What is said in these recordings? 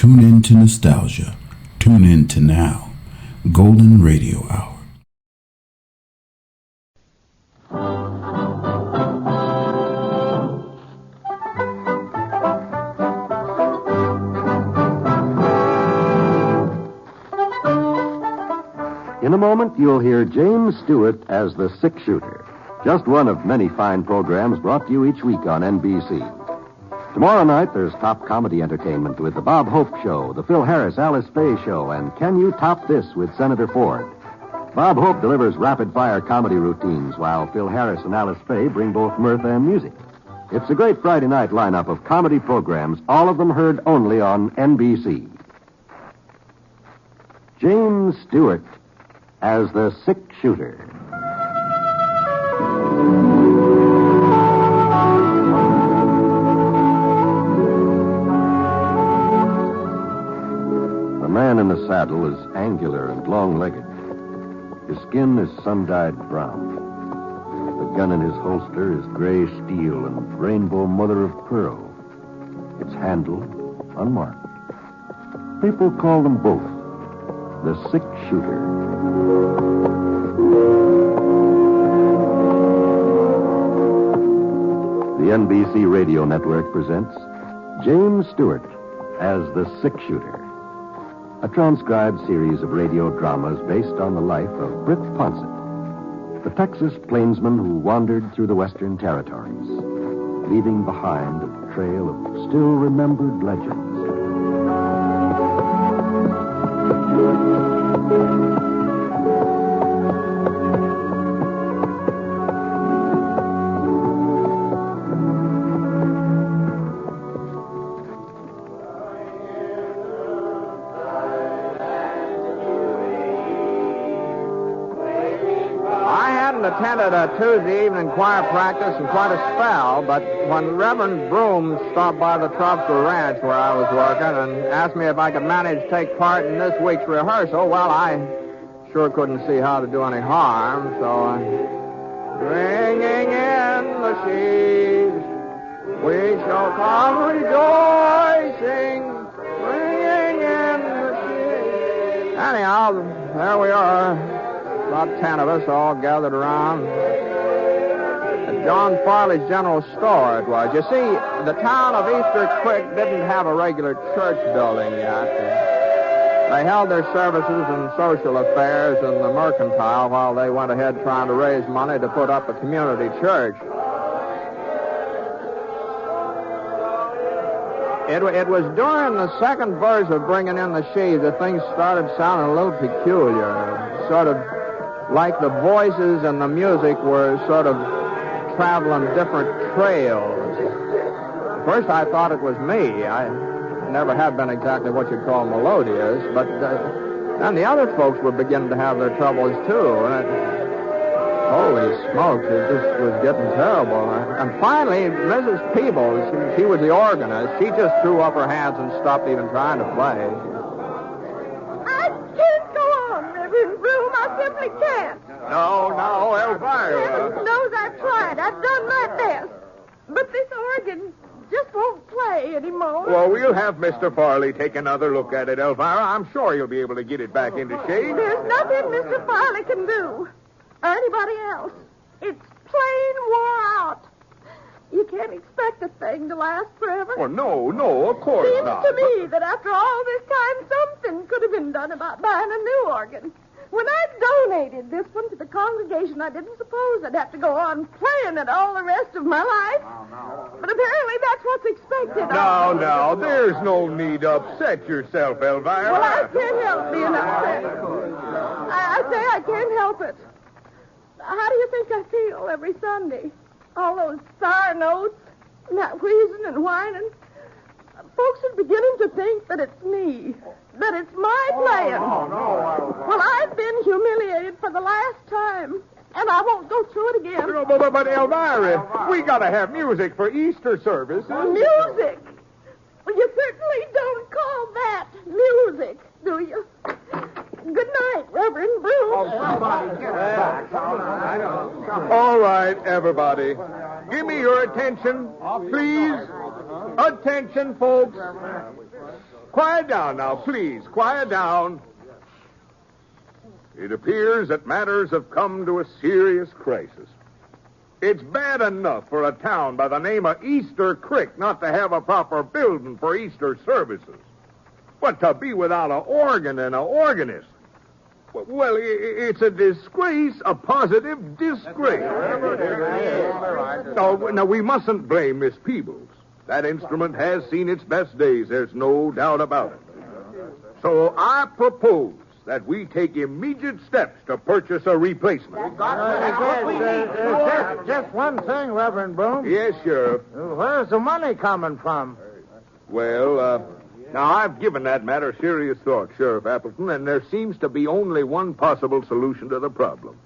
Tune in to nostalgia. Tune in to now. Golden Radio Hour. In a moment, you'll hear James Stewart as the six-shooter. Just one of many fine programs brought to you each week on NBC. Tomorrow night, there's top comedy entertainment with The Bob Hope Show, The Phil Harris-Alice Faye Show, and Can You Top This with Senator Ford. Bob Hope delivers rapid-fire comedy routines, while Phil Harris and Alice Faye bring both mirth and music. It's a great Friday night lineup of comedy programs, all of them heard only on NBC. James Stewart as the six-shooter. The man in the saddle is angular and long-legged. His skin is sun-dyed brown. The gun in his holster is gray steel and rainbow mother of pearl. Its handle unmarked. People call them both the six-shooter. The NBC Radio Network presents James Stewart as the six-shooter, a transcribed series of radio dramas based on the life of Britt Ponset, the Texas plainsman who wandered through the Western Territories, leaving behind a trail of still-remembered legends. Attended a Tuesday evening choir practice in quite a spell, but when Reverend Broom stopped by the Tropical Ranch where I was working and asked me if I could manage to take part in this week's rehearsal, well, I sure couldn't see how to do any harm, so bringing in the sheaves, we shall come rejoicing, bringing in the sheaves. Anyhow, there we are. About 10 of us all gathered around at John Farley's General Store, it was. You see, the town of Easter Creek didn't have a regular church building yet. They held their services and social affairs in the Mercantile while they went ahead trying to raise money to put up a community church. It was during the second verse of Bringing in the Sheaves that things started sounding a little peculiar, sort of like the voices and the music were sort of traveling different trails. At first I thought it was me. I never had been exactly what you'd call melodious, but then the other folks were beginning to have their troubles too. And holy smokes, it just was getting terrible. And finally, Mrs. Peebles, she was the organist, she just threw up her hands and stopped even trying to play. I simply can't. No, Elvira. Heaven knows I've tried. I've done my best. But this organ just won't play anymore. Well, we'll have Mr. Farley take another look at it, Elvira. I'm sure he'll be able to get it back into shape. There's nothing Mr. Farley can do. Or anybody else. It's plain wore out. You can't expect a thing to last forever. Oh, no, of course not. Seems to me that after all this time, something could have been done about buying a new organ. When I donated this one to the congregation, I didn't suppose I'd have to go on playing it all the rest of my life. But apparently that's what's expected. No, there's no need to upset yourself, Elvira. Well, I can't help being upset. I say I can't help it. How do you think I feel every Sunday? All those sour notes, and that wheezing and whining. Folks are beginning to think that it's me, that it's my playing. Well, I've been humiliated for the last time, and I won't go through it again. But Elvira, we gotta have music for Easter services. Music? Well, you certainly don't call that music, do you? Good night, Reverend Broom. Somebody get back. All right, everybody. Give me your attention, please. Attention, folks. Quiet down now, please. Quiet down. It appears that matters have come to a serious crisis. It's bad enough for a town by the name of Easter Creek not to have a proper building for Easter services. But to be without an organ and an organist, well, it's a disgrace, a positive disgrace. Now, we mustn't blame Miss Peebles. That instrument has seen its best days, there's no doubt about it. So I propose that we take immediate steps to purchase a replacement. Just one thing, Reverend Broom. Yes, Sheriff. Where's the money coming from? Well, now I've given that matter serious thought, Sheriff Appleton, and there seems to be only one possible solution to the problem.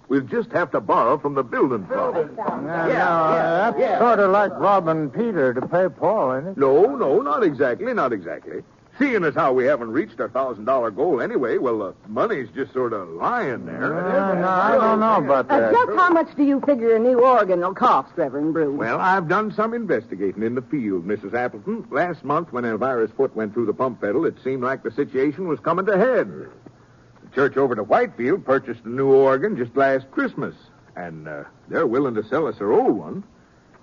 We'll just have to borrow from the building fund. That's sort of like robbing Peter to pay Paul, isn't it? No, not exactly. Seeing as how we haven't reached our $1,000 goal anyway, well, the money's just sort of lying there. No, I don't know about that. Just how much do you figure a new organ will cost, Reverend Broom? Well, I've done some investigating in the field, Mrs. Appleton. Last month, when Elvira's foot went through the pump pedal, it seemed like the situation was coming to head. The church over to Whitefield purchased a new organ just last Christmas, and they're willing to sell us their old one.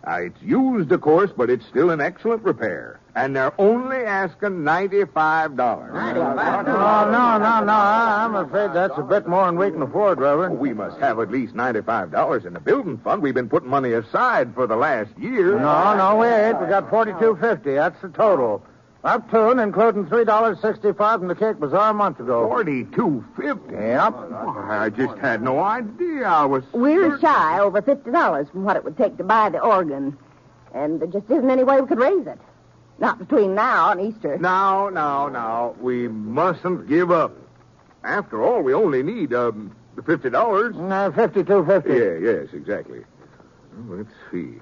It's used, of course, but it's still in excellent repair. And they're only asking $95. $95? No. I'm afraid that's a bit more than we can afford, Reverend. We must have at least $95 in the building fund. We've been putting money aside for the last year. No, we ain't. We got $42.50. That's the total. Up to and including $3.65 from the Cake Bazaar a month ago. $42.50? Yep. I just had no idea. We're shy over $50 from what it would take to buy the organ. And there just isn't any way we could raise it. Not between now and Easter. Now. We mustn't give up. After all, we only need the $50. $52.50. Yes, exactly. Well, let's see.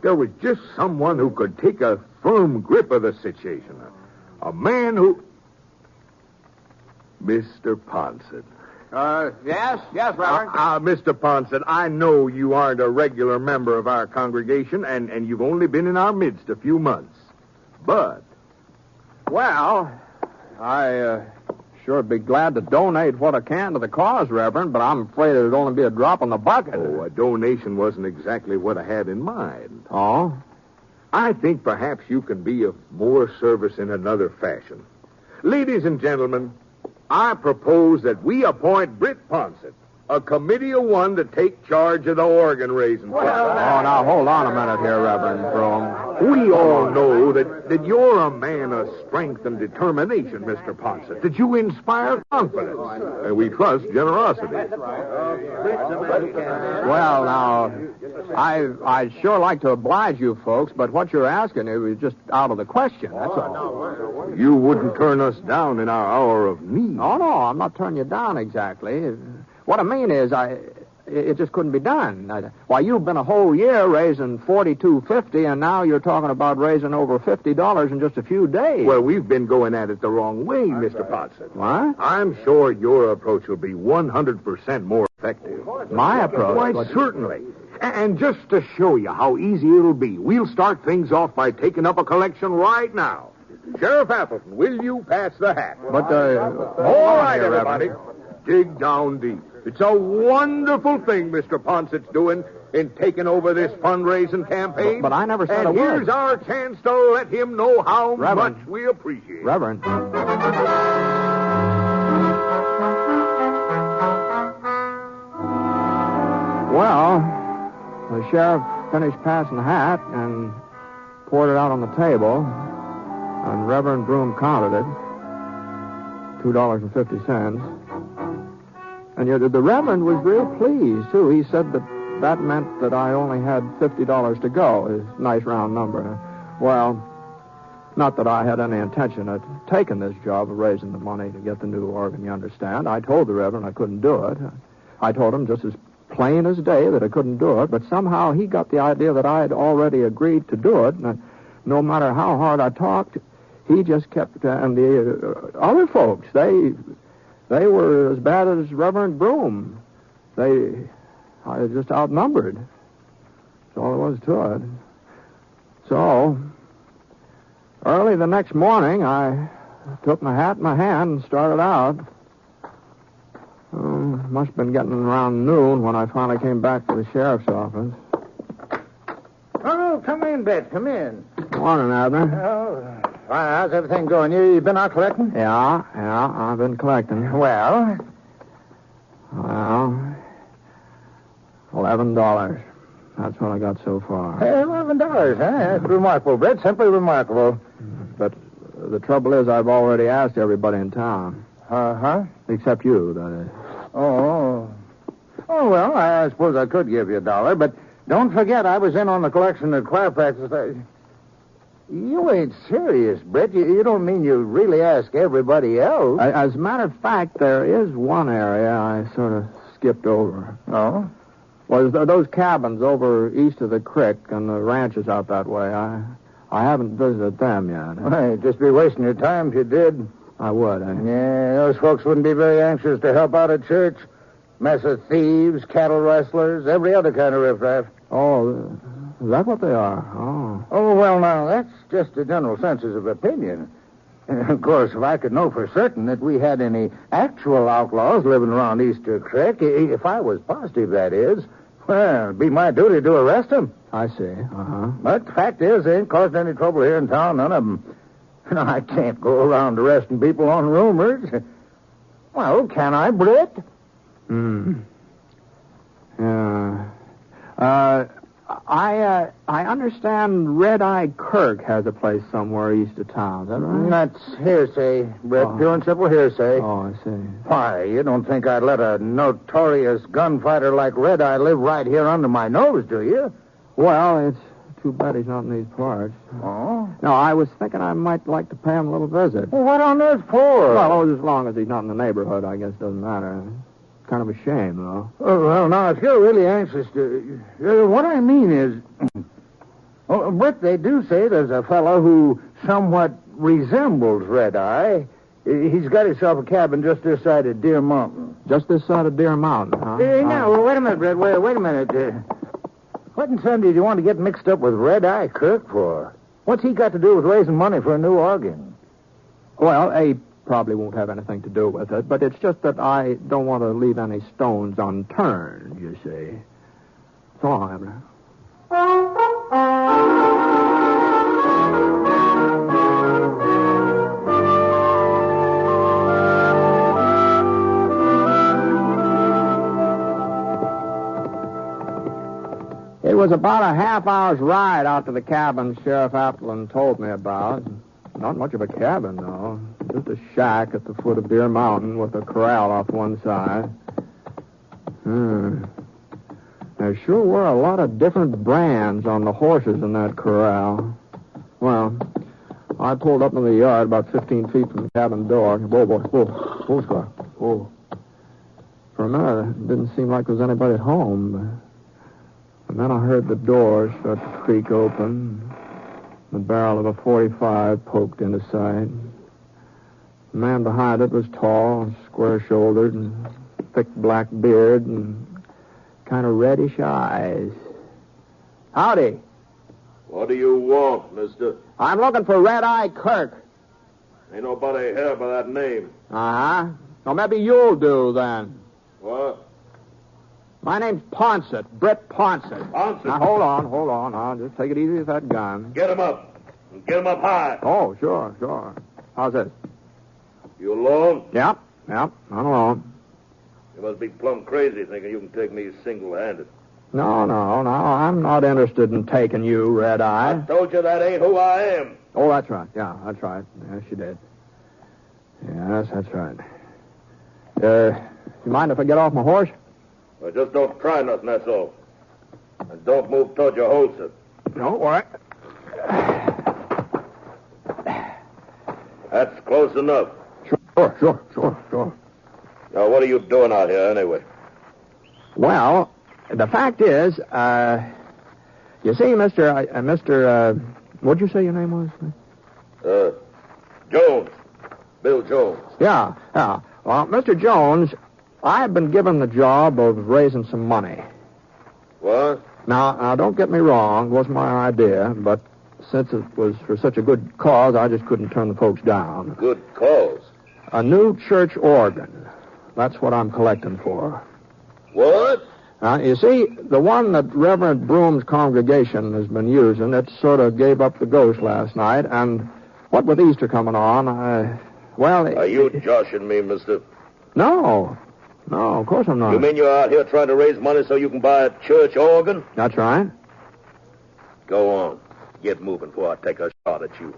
There was just someone who could take a firm grip of the situation. A man who... Mr. Ponset. Yes, Reverend. Mr. Ponset, I know you aren't a regular member of our congregation, and you've only been in our midst a few months. But... Well, I sure be glad to donate what I can to the cause, Reverend, but I'm afraid it'd only be a drop in the bucket. Oh, a donation wasn't exactly what I had in mind. Oh? I think perhaps you can be of more service in another fashion. Ladies and gentlemen, I propose that we appoint Britt Ponset, a committee of one, to take charge of the organ raising. Now, hold on a minute here, Reverend Broom. We all know that you're a man of strength and determination, Mr. Ponset, that you inspire confidence, and we trust generosity. Well, now, I'd sure like to oblige you folks, but what you're asking is just out of the question, that's all. You wouldn't turn us down in our hour of need. Oh, no, I'm not turning you down exactly. What I mean is, it just couldn't be done. Why, you've been a whole year raising $42.50, and now you're talking about raising over $50 in just a few days. Well, we've been going at it the wrong way, Mr. Ponset. What? I'm sure your approach will be 100% more effective. My approach? Why, certainly. And just to show you how easy it'll be, we'll start things off by taking up a collection right now. Sheriff Appleton, will you pass the hat? But, all right, everybody. Dig down deep. It's a wonderful thing Mr. Ponset's doing in taking over this fundraising campaign. But I never said a word. And here's word. our chance to let him know how Reverend. much we appreciate it. Reverend. Well, the sheriff finished passing the hat and poured it out on the table, and Reverend Broom counted it, $2.50. And yet the Reverend was real pleased, too. He said that meant that I only had $50 to go. It's a nice round number. Well, not that I had any intention of taking this job of raising the money to get the new organ, you understand. I told the Reverend I couldn't do it. I told him just as plain as day that I couldn't do it, but somehow he got the idea that I had already agreed to do it, and no matter how hard I talked, he just kept... and the other folks, They were as bad as Reverend Broom. I was just outnumbered. That's all there was to it. So, Early the next morning, I took my hat in my hand and started out. Must have been getting around noon when I finally came back to the sheriff's office. Oh, come in, Bet. Come in. Morning, Abner. Oh, how's everything going? You been out collecting? Yeah, I've been collecting. Well, $11. That's what I got so far. $11, huh? That's remarkable, Bet. Simply remarkable. But the trouble is I've already asked everybody in town. Uh-huh. Except you, that is. Oh, well, I suppose I could give you $1, but don't forget I was in on the collection at choir practice. You ain't serious, Brett. You don't mean you really ask everybody else? As a matter of fact, there is one area I sort of skipped over. Oh? Well, those cabins over east of the creek and the ranches out that way. I haven't visited them yet. Well, you'd just be wasting your time if you did. I would, Yeah, those folks wouldn't be very anxious to help out at church. Mess of thieves, cattle rustlers, every other kind of riffraff. Oh, is that what they are? Oh. Oh, well, now, that's just a general census of opinion. Of course, if I could know for certain that we had any actual outlaws living around Easter Creek, if I was positive, that is, well, it'd be my duty to arrest them. I see. Uh-huh. But the fact is, they ain't caused any trouble here in town, none of them. I can't go around arresting people on rumors. Well, can I, Britt? Yeah. I understand Red Eye Kirk has a place somewhere east of town. Is that right? That's hearsay, Britt. Pure and simple hearsay. Oh, I see. Why, you don't think I'd let a notorious gunfighter like Red Eye live right here under my nose, do you? Well, it's too bad he's not in these parts. Oh? No, I was thinking I might like to pay him a little visit. Well, what on earth for? Well, as long as he's not in the neighborhood, I guess it doesn't matter. Kind of a shame, though. Oh, well, now, if you're really anxious to... what I mean is... Britt, they do say there's a fellow who somewhat resembles Red Eye. He's got himself a cabin just this side of Deer Mountain. Just this side of Deer Mountain, huh? Now, wait a minute, Britt. Wait a minute. What in Sunday do you want to get mixed up with Red Eye Kirk for? What's he got to do with raising money for a new organ? Well, he probably won't have anything to do with it, but it's just that I don't want to leave any stones unturned, you see. So long, Abner. It was about a half-hour's ride out to the cabin Sheriff Appleton told me about. Not much of a cabin, though. Just a shack at the foot of Deer Mountain with a corral off one side. There sure were a lot of different brands on the horses in that corral. Well, I pulled up in the yard about 15 feet from the cabin door. Whoa, Scott. Whoa. For a minute, it didn't seem like there was anybody at home. And then I heard the door start to creak open. The barrel of a .45 poked into sight. The man behind it was tall, square-shouldered, and thick black beard, and kind of reddish eyes. Howdy. What do you want, mister? I'm looking for Red Eye Kirk. Ain't nobody here by that name. Uh-huh. Well, maybe you'll do, then. What? My name's Ponsett, Brett Ponsett. Ponsett? Now, hold on. I'll just take it easy with that gun. Get him up. And get him up high. Oh, sure. How's this? You alone? Yep, I'm alone. You must be plumb crazy thinking you can take me single-handed. No, I'm not interested in taking you, Red Eye. I told you that ain't who I am. Oh, that's right. Yeah, that's right. Yes, you did. Yes, that's right. You mind if I get off my horse? Well, just don't try nothing, that's all. And don't move toward your holster. No, all right. That's close enough. Sure. Now, what are you doing out here, anyway? Well, the fact is, you see, what'd you say your name was? Jones. Bill Jones. Yeah. Well, Mr. Jones, I've been given the job of raising some money. What? Now, don't get me wrong. It wasn't my idea, but since it was for such a good cause, I just couldn't turn the folks down. Good cause. A new church organ. That's what I'm collecting for. What? You see, the one that Reverend Broom's congregation has been using, it sort of gave up the ghost last night, and what with Easter coming on, Are you joshing me, mister? No, of course I'm not. You mean you're out here trying to raise money so you can buy a church organ? That's right. Go on. Get moving before I take a shot at you.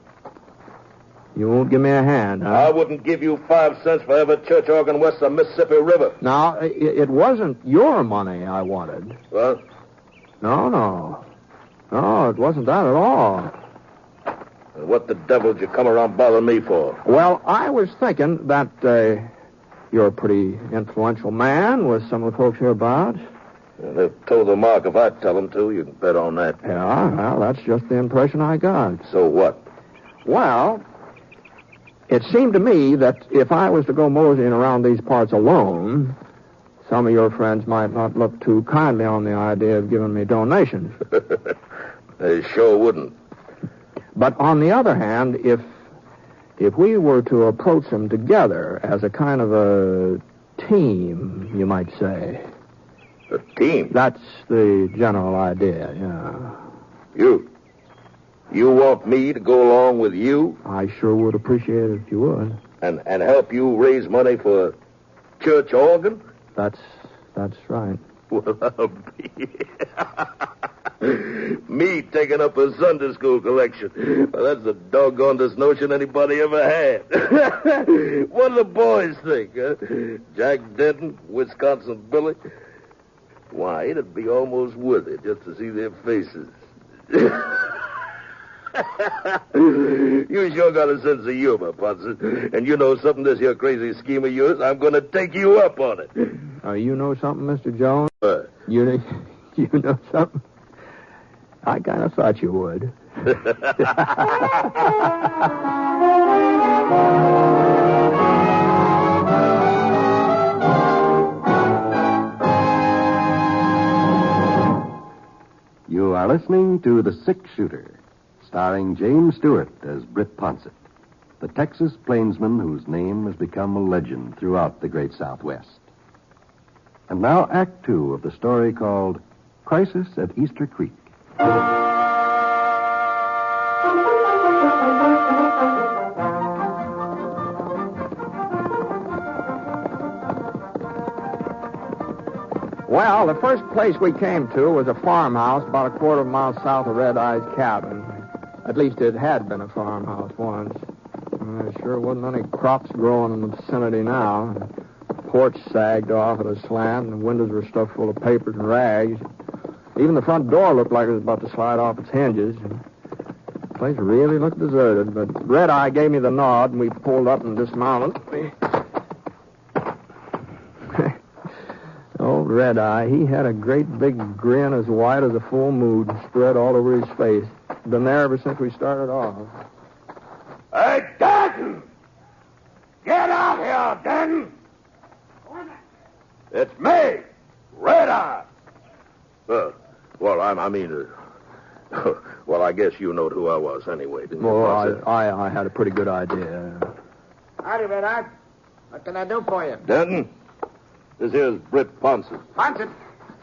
You won't give me a hand, huh? I wouldn't give you 5 cents for every church organ west of Mississippi River. Now, it wasn't your money I wanted. What? No, it wasn't that at all. And what the devil did you come around bothering me for? Well, I was thinking that you're a pretty influential man with some of the folks hereabouts. They've told the mark if I tell them to. You can bet on that. Yeah, well, that's just the impression I got. So what? Well, it seemed to me that if I was to go moseying around these parts alone, some of your friends might not look too kindly on the idea of giving me donations. They sure wouldn't. But on the other hand, if we were to approach them together as a kind of a team, you might say. A team? That's the general idea, yeah. You want me to go along with you? I sure would appreciate it if you would. And help you raise money for a church organ? That's right. Well, I'll be... Me taking up a Sunday school collection. Well, that's the doggonedest notion anybody ever had. What do the boys think, huh? Jack Denton, Wisconsin Billy? Why, it'd be almost worth it just to see their faces. You sure got a sense of humor, Ponson. And you know something, this here crazy scheme of yours, I'm going to take you up on it. You know something, Mr. Jones? What? You know something? I kind of thought you would. You are listening to The Six-Shooter, starring James Stewart as Britt Ponsett, the Texas plainsman whose name has become a legend throughout the great Southwest. And now Act Two of the story called Crisis at Easter Creek. Well, the first place we came to was a farmhouse about a quarter of a mile south of Red Eye's cabin. At least it had been a farmhouse once. There sure wasn't any crops growing in the vicinity now. The porch sagged off at a slant, and the windows were stuffed full of papers and rags. Even the front door looked like it was about to slide off its hinges. The place really looked deserted, but Red Eye gave me the nod, and we pulled up and dismounted. Old Red Eye, he had a great big grin as white as a full moon spread all over his face. Been there ever since we started off. Hey, Denton! Get out here, Denton! It's me, Red Eye. Well, I guess you know who I was anyway, didn't you? Well, I had a pretty good idea. Howdy, Red Eye. What can I do for you? Denton, this here's Britt Ponsett. Ponsett.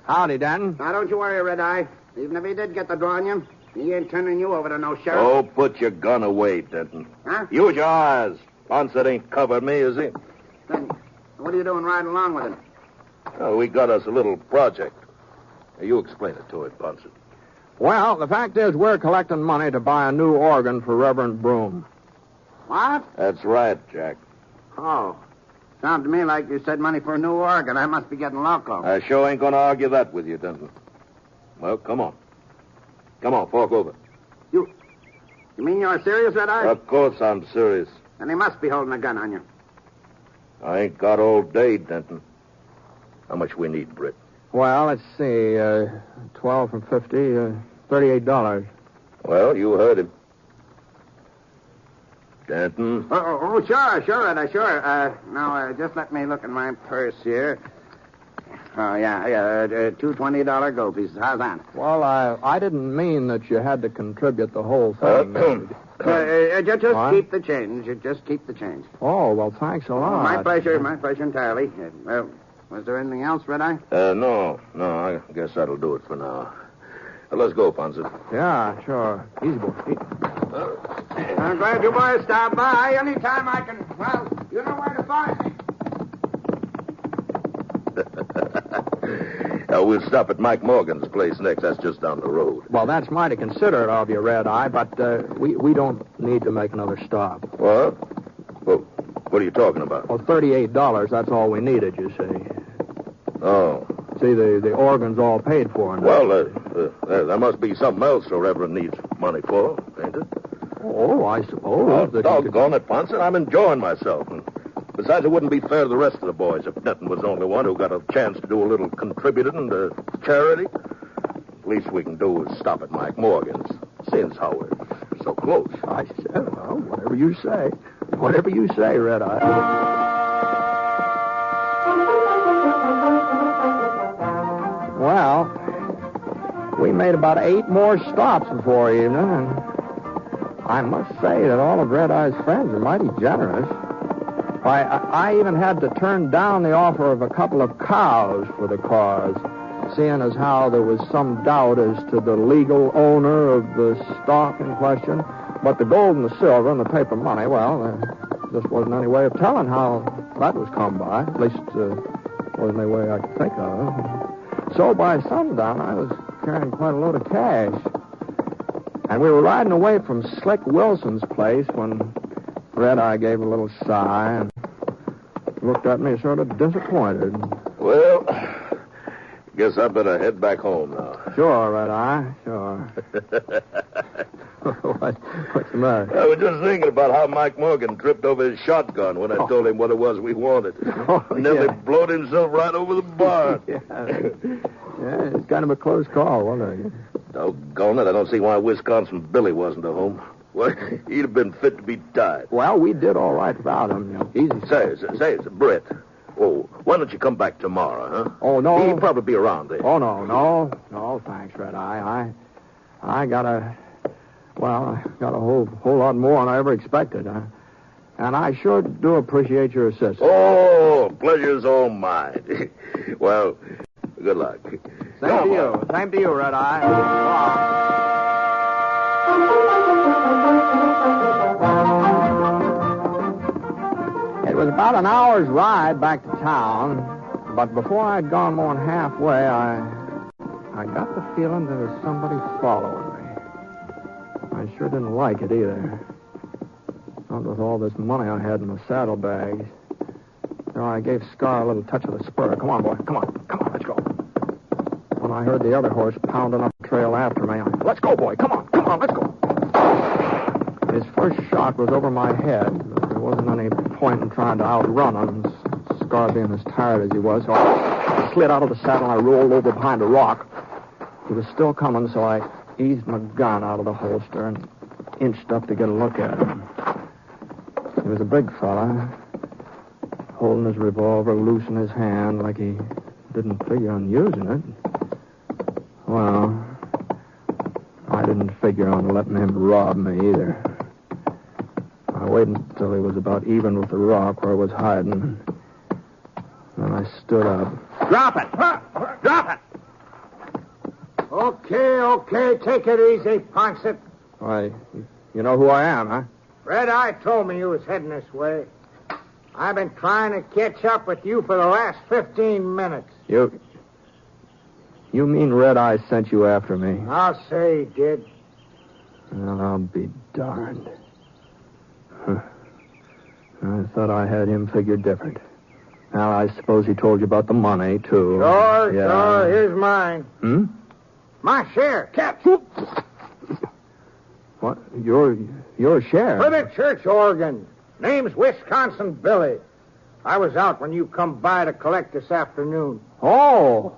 Howdy, Danton. Now, don't you worry, Red Eye. Even if he did get the draw on you, he ain't turning you over to no sheriff. Oh, put your gun away, Denton. Huh? Use your eyes. Ponsett ain't covered me, is he? Then what are you doing riding along with him? Oh, we got us a little project. Now, you explain it to him, Ponsett. Well, the fact is we're collecting money to buy a new organ for Reverend Broom. What? That's right, Jack. Oh. Sounds to me like you said money for a new organ. I must be getting loco. I sure ain't going to argue that with you, Denton. Well, come on. Come on, fork over. You mean you're serious, Red Eye? Of course I'm serious. Then he must be holding a gun on you. I ain't got all day, Denton. How much we need, Britt? Well, let's see. 12 from 50, $38. Well, you heard him. Denton? Sure, Red Eye, sure. Now, just let me look in my purse here. Oh, yeah. Two $20 gold pieces. How's that? Well, I didn't mean that you had to contribute the whole thing. Just What? keep the change. Just keep the change. Oh, well, thanks a lot. My pleasure entirely. Was there anything else, Red Eye? No. I guess that'll do it for now. Let's go, Ponce. Yeah, sure. Easy, boy. I'm glad you boys stopped by. Anytime I can, well, you know where to find me. We'll stop at Mike Morgan's place next. That's just down the road. Well, that's mighty considerate of you, Red Eye, but we don't need to make another stop. What? Well, what are you talking about? Well, $38, that's all we needed, you see. Oh. See, the organ's all paid for now. Well, there must be something else the Reverend needs money for, ain't it? Oh, I suppose. Doggone it, Ponce. I'm enjoying myself. And besides, it wouldn't be fair to the rest of the boys if Denton was the only one who got a chance to do a little contributing to charity. Least we can do is stop at Mike Morgan's, seeing as how we're so close. I said, well, whatever you say. Whatever you say, Red Eye. Well, we made about 8 more stops before evening, and I must say that all of Red Eye's friends are mighty generous. Why, I even had to turn down the offer of a couple of cows for the cause, seeing as how there was some doubt as to the legal owner of the stock in question. But the gold and the silver and the paper money, well, there just wasn't any way of telling how that was come by. At least, wasn't any way I could think of. So by sundown, I was carrying quite a load of cash. And we were riding away from Slick Wilson's place when Red Eye gave a little sigh and looked at me sort of disappointed. Well, guess I better head back home now. Sure, Red Eye, sure. What's the matter? I was just thinking about how Mike Morgan tripped over his shotgun when I told him what it was we wanted. Nearly blowed himself right over the barn. Yeah, it's kind of a close call, wasn't it? Doggone it, I don't see why Wisconsin Billy wasn't at home. Well, he'd have been fit to be tied. Well, we did all right without him. Easy. Say, Britt. Oh, why don't you come back tomorrow, huh? Oh, no. He'll probably be around there. Oh, no, thanks, Red Eye. I got a whole lot more than I ever expected. And I sure do appreciate your assistance. Oh, pleasure's all mine. Well, good luck. Same to you, Red Eye. It was about an hour's ride back to town, but before I'd gone more than halfway, I got the feeling there was somebody following me. I sure didn't like it either. Not with all this money I had in my saddlebags. So I gave Scar a little touch of the spur. Come on, boy. Come on, let's go. When I heard the other horse pounding up the trail after me, let's go, boy. Come on, let's go. His first shot was over my head. There wasn't any point in trying to outrun him, Scar being as tired as he was. So I slid out of the saddle and I rolled over behind a rock. He was still coming, so I eased my gun out of the holster and inched up to get a look at him. He was a big fella, holding his revolver loose in his hand like he didn't figure on using it. Well, I didn't figure on letting him rob me either. I waited until he was about even with the rock where I was hiding. Then I stood up. Drop it! Drop it! Okay, take it easy, Ponce. Why, you know who I am, huh? Red Eye told me you was heading this way. I've been trying to catch up with you for the last 15 minutes. You mean Red Eye sent you after me? I'll say he did. Well, I'll be darned. I thought I had him figured different. Now, I suppose he told you about the money, too. Sure. Here's mine. My share. Catch. What? Your share? For the church organ. Name's Wisconsin Billy. I was out when you come by to collect this afternoon. Oh.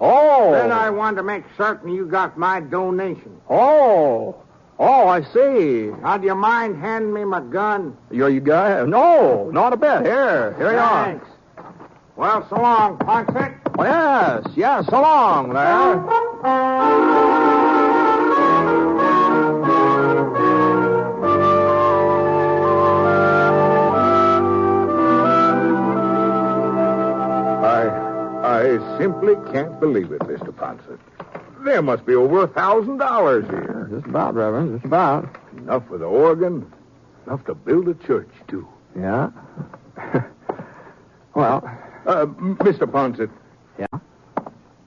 Then I wanted to make certain you got my donation. Oh, I see. Now, do you mind handing me my gun? You got? No, not a bit. Here you are. Thanks. Well, so long, Ponset. Well, yes, so long there. I simply can't believe it, Mr. Ponset. There must be over $1,000 here. Just about, Reverend, just about. Enough for the organ, enough to build a church, too. Yeah? Well... Mr. Ponset. Yeah?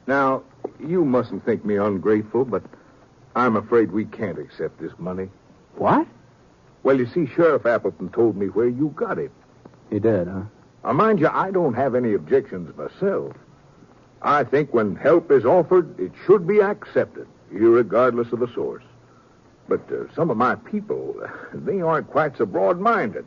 Now, you mustn't think me ungrateful, but I'm afraid we can't accept this money. What? Well, you see, Sheriff Appleton told me where you got it. He did, huh? Now, mind you, I don't have any objections myself. I think when help is offered, it should be accepted, irregardless of the source. But some of my people, they aren't quite so broad-minded.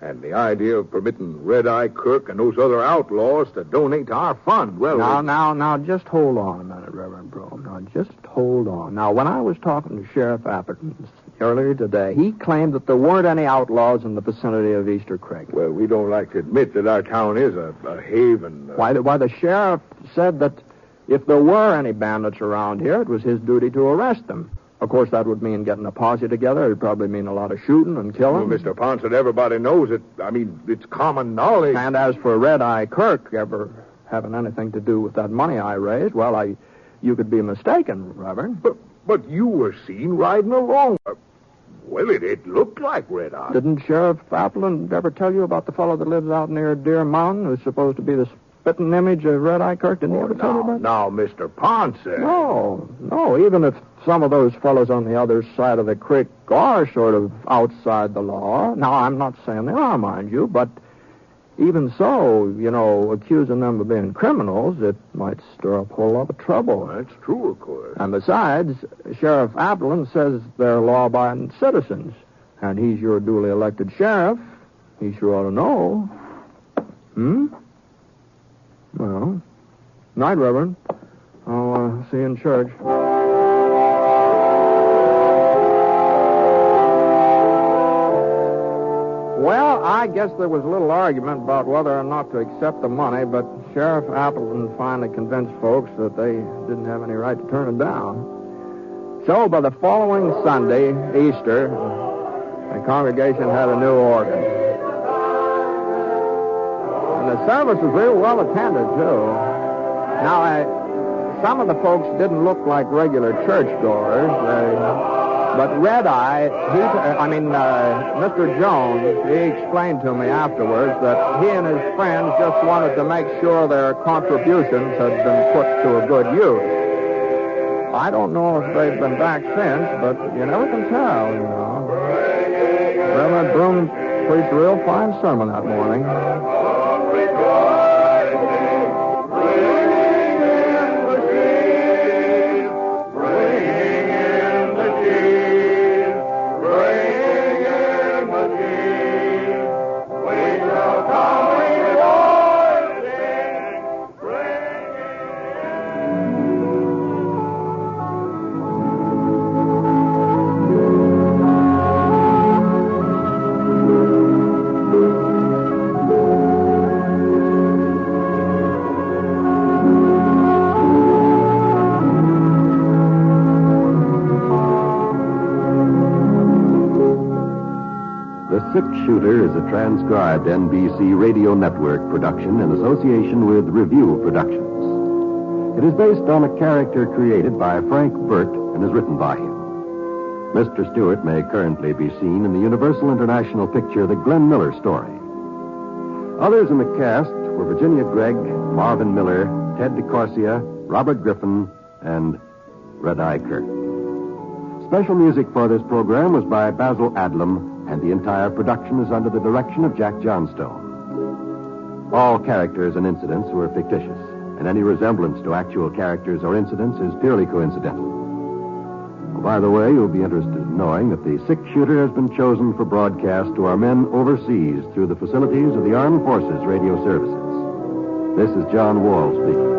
And the idea of permitting Red Eye Kirk and those other outlaws to donate to our fund, well... Now, just hold on a minute, Reverend Broom. Now, just hold on. Now, when I was talking to Sheriff Appleton earlier today, he claimed that there weren't any outlaws in the vicinity of Easter Creek. Well, we don't like to admit that our town is a haven. Why, the sheriff said that if there were any bandits around here, it was his duty to arrest them. Of course, that would mean getting a posse together. It'd probably mean a lot of shooting and killing. Well, Mr. Ponset, everybody knows it. I mean, it's common knowledge. And as for Red Eye Kirk ever having anything to do with that money I raised, well, you could be mistaken, Reverend. But you were seen riding along. Well, it looked like Red Eye. Didn't Sheriff Appleton ever tell you about the fellow that lives out near Deer Mountain who's supposed to be the spitting image of Red Eye Kirk? Didn't he ever tell you about that? Now, Mr. Ponset. No, even if some of those fellows on the other side of the creek are sort of outside the law. Now, I'm not saying they are, mind you, but even so, accusing them of being criminals, it might stir up a whole lot of trouble. That's true, of course. And besides, Sheriff Appleton says they're law-abiding citizens, and he's your duly elected sheriff. He sure ought to know. Well, night, Reverend. I'll see you in church. Well, I guess there was a little argument about whether or not to accept the money, but Sheriff Appleton finally convinced folks that they didn't have any right to turn it down. So, by the following Sunday, Easter, the congregation had a new organ. And the service was real well attended, too. Now, some of the folks didn't look like regular churchgoers. But Red Eye, Mr. Jones, he explained to me afterwards that he and his friends just wanted to make sure their contributions had been put to a good use. I don't know if they've been back since, but you never can tell, Reverend Broom preached a real fine sermon that morning. Six-Shooter is a transcribed NBC Radio Network production in association with Review Productions. It is based on a character created by Frank Burt and is written by him. Mr. Stewart may currently be seen in the Universal International picture The Glenn Miller Story. Others in the cast were Virginia Gregg, Marvin Miller, Ted DeCorsia, Robert Griffin, and Red Eye Kirk. Special music for this program was by Basil Adlam, and the entire production is under the direction of Jack Johnstone. All characters and incidents were fictitious, and any resemblance to actual characters or incidents is purely coincidental. Oh, by the way, you'll be interested in knowing that the Six-Shooter has been chosen for broadcast to our men overseas through the facilities of the Armed Forces Radio Services. This is John Wall speaking.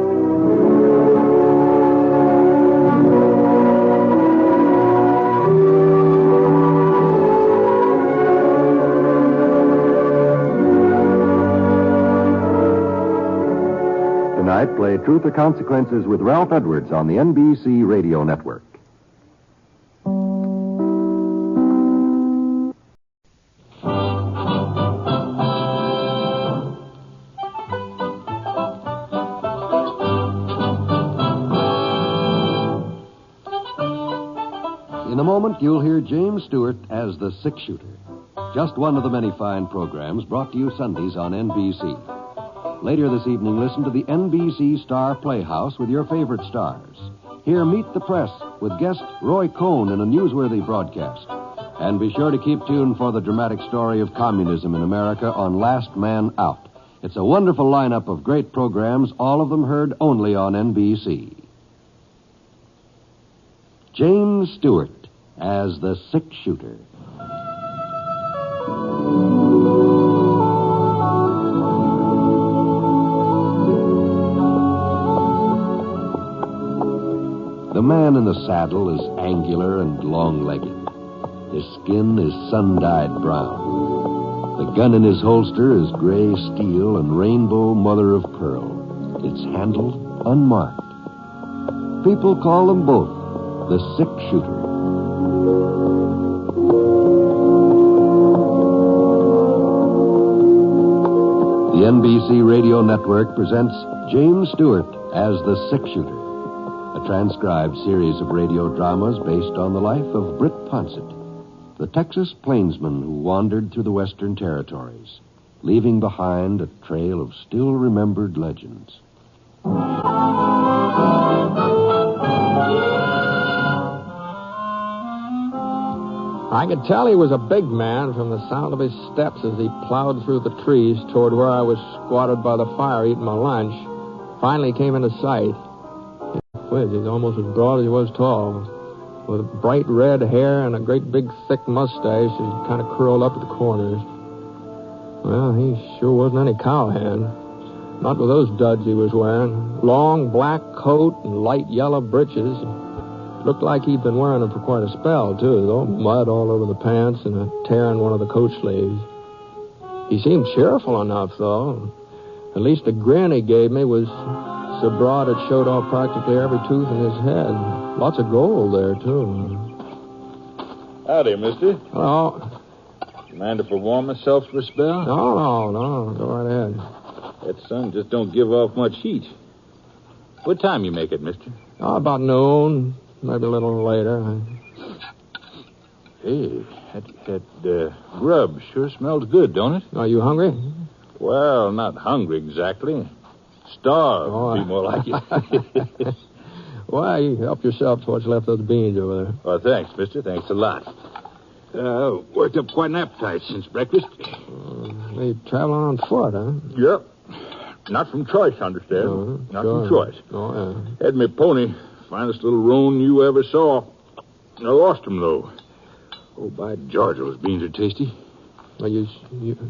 Truth or Consequences with Ralph Edwards on the NBC Radio Network. In a moment, you'll hear James Stewart as the six-shooter. Just one of the many fine programs brought to you Sundays on NBC. Later this evening, listen to the NBC Star Playhouse with your favorite stars. Hear Meet the Press with guest Roy Cohn in a newsworthy broadcast. And be sure to keep tuned for the dramatic story of communism in America on Last Man Out. It's a wonderful lineup of great programs, all of them heard only on NBC. James Stewart as the six-shooter. The man in the saddle is angular and long-legged. His skin is sun-dyed brown. The gun in his holster is gray steel and rainbow mother of pearl. It's handled unmarked. People call them both the six-shooter. The NBC Radio Network presents James Stewart as the six-shooter, a transcribed series of radio dramas based on the life of Britt Ponsett, the Texas plainsman who wandered through the Western Territories, leaving behind a trail of still-remembered legends. I could tell he was a big man from the sound of his steps as he plowed through the trees toward where I was squatted by the fire eating my lunch. Finally came into sight. He's almost as broad as he was tall, with bright red hair and a great big thick mustache that kind of curled up at the corners. Well, he sure wasn't any cowhand. Not with those duds he was wearing. Long black coat and light yellow breeches. Looked like he'd been wearing them for quite a spell, too, though. Mud all over the pants and a tear in one of the coat sleeves. He seemed cheerful enough, though. At least the grin he gave me was so broad it showed off practically every tooth in his head. Lots of gold there, too. Howdy, mister. Hello. Mind if I warm myself for a spell? No. Go right ahead. That sun just don't give off much heat. What time you make it, mister? About noon. Maybe a little later. Hey, that grub sure smells good, don't it? Are you hungry? Well, not hungry exactly. Starved would be more like it. Why, you help yourself to what's left of those beans over there. Well, thanks, mister. Thanks a lot. Worked up quite an appetite since breakfast. You traveling on foot, huh? Yep. Not from choice, understand? Not from choice. Oh, yeah. Had me pony. Finest little roan you ever saw. I lost him, though. Oh, by George, those beans are tasty. Well, you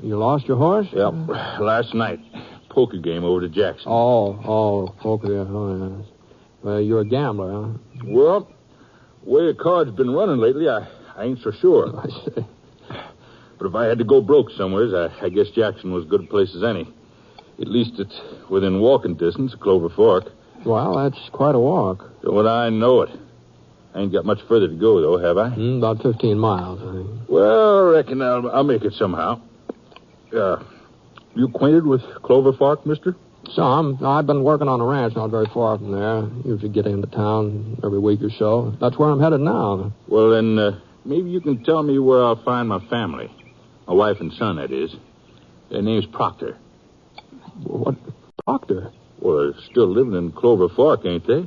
lost your horse? Yep. Last night. Poker game over to Jackson. Oh, poker, yeah. Oh, yeah. Well, you're a gambler, huh? Well, the way the card's been running lately, I ain't so sure. I see. But if I had to go broke somewheres, I guess Jackson was as good a place as any. At least it's within walking distance of Clover Fork. Well, that's quite a walk. Well, I know it. I ain't got much further to go, though, have I? About 15 miles, I think. Well, I reckon I'll make it somehow. You acquainted with Clover Fork, mister? Some. I've been working on a ranch not very far from there. Usually get into town every week or so. That's where I'm headed now. Well, then, maybe you can tell me where I'll find my family. My wife and son, that is. Their name's Proctor. What? Proctor? Well, they're still living in Clover Fork, ain't they?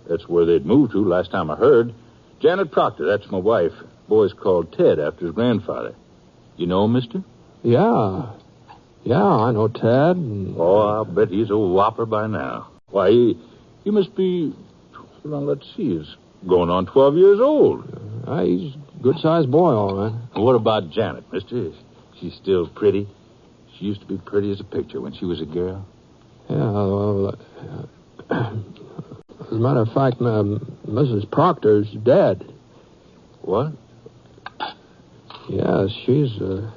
That's where they'd moved to last time I heard. Janet Proctor, that's my wife. Boy's called Ted after his grandfather. You know him, mister? Yeah, I know Ted. Oh, I'll bet he's a whopper by now. Why, he must be, well, let's see, he's going on 12 years old. He's a good-sized boy, all right. Well, what about Janet, mister? She's still pretty? She used to be pretty as a picture when she was a girl. Yeah, well, as a matter of fact, Mrs. Proctor's dead. What? Yeah, she's, it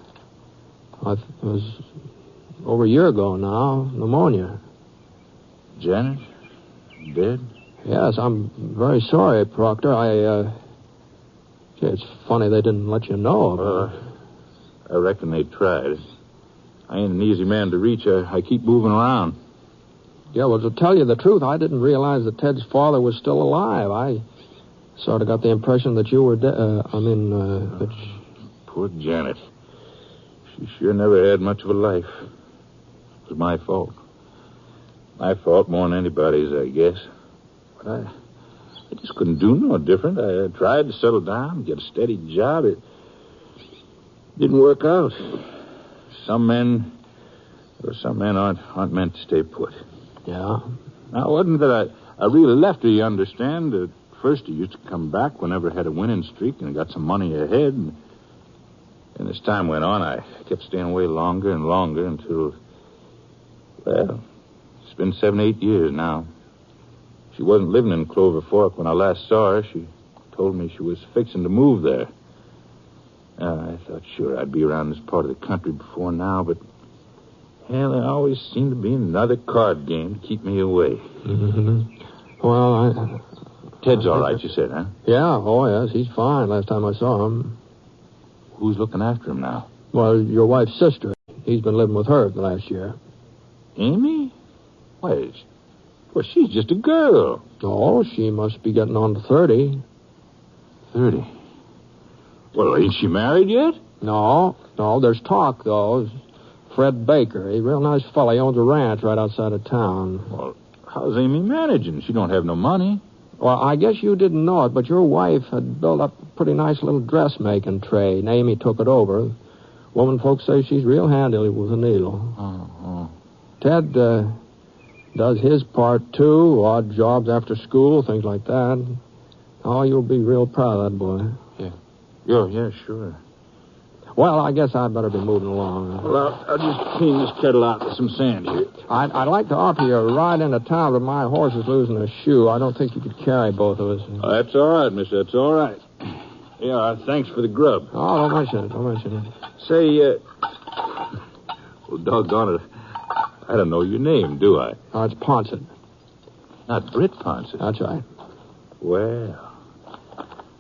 was over a year ago now, pneumonia. Janet? Dead? Yes, I'm very sorry, Proctor. It's funny they didn't let you know. I reckon they tried. I ain't an easy man to reach. I keep moving around. Yeah, well, to tell you the truth, I didn't realize that Ted's father was still alive. I sort of got the impression that you were dead. Poor Janet. She sure never had much of a life. It was my fault. My fault more than anybody's, I guess. But I just couldn't do no different. I tried to settle down, get a steady job. It didn't work out. Some men aren't meant to stay put. Yeah? Now, it wasn't that I really left her, you understand. At first, he used to come back whenever I had a winning streak and got some money ahead. And as time went on, I kept staying away longer and longer until, well, it's been 7, 8 years now. She wasn't living in Clover Fork when I last saw her. She told me she was fixing to move there. I thought sure I'd be around this part of the country before now, but hell, there always seemed to be another card game to keep me away. Mm-hmm. Well, Ted's all right, you said, huh? Yeah, oh, yes, he's fine. Last time I saw him. Who's looking after him now? Well, your wife's sister. He's been living with her the last year. Amy? Why, well, she's just a girl. Oh, she must be getting on to 30. 30? Well, ain't she married yet? No, there's talk, though. Fred Baker, a real nice fella. He owns a ranch right outside of town. Well, how's Amy managing? She don't have no money. Well, I guess you didn't know it, but your wife had built up a pretty nice little dressmaking trade, and Amy took it over. Woman folks say she's real handy with a needle. Oh. Ted does his part, too, odd jobs after school, things like that. Oh, you'll be real proud of that boy. Yeah, sure. Well, I guess I'd better be moving along. Well, I'll just clean this kettle out with some sand here. I'd like to offer you a ride into town, but my horse is losing a shoe. I don't think you could carry both of us. Oh, that's all right, mister. That's all right. Yeah, thanks for the grub. Oh, don't mention it. Say, well, doggone it. I don't know your name, do I? Oh, it's Ponset. Not Britt Ponset. That's right. Well,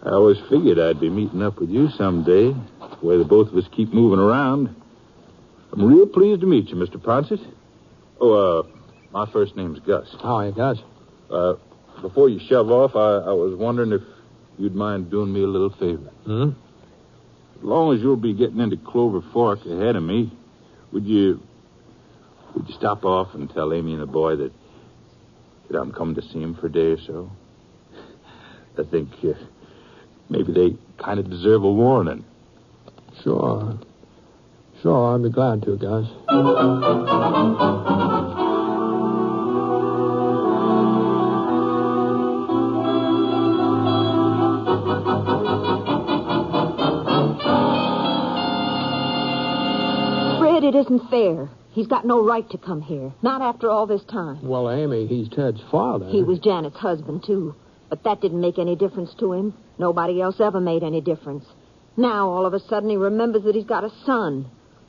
I always figured I'd be meeting up with you someday, the way the both of us keep moving around. I'm real pleased to meet you, Mr. Ponset. Oh, my first name's Gus. Oh, you Gus? Before you shove off, I was wondering if you'd mind doing me a little favor. As long as you'll be getting into Clover Fork ahead of me, would you stop off and tell Amy and the boy that I'm coming to see him for a day or so? I think maybe they kind of deserve a warning. Sure, I'd be glad to, Gus. Fred, it isn't fair. He's got no right to come here. Not after all this time. Well, Amy, he's Ted's father. He was Janet's husband, too. But that didn't make any difference to him. Nobody else ever made any difference. Now, all of a sudden, he remembers that he's got a son.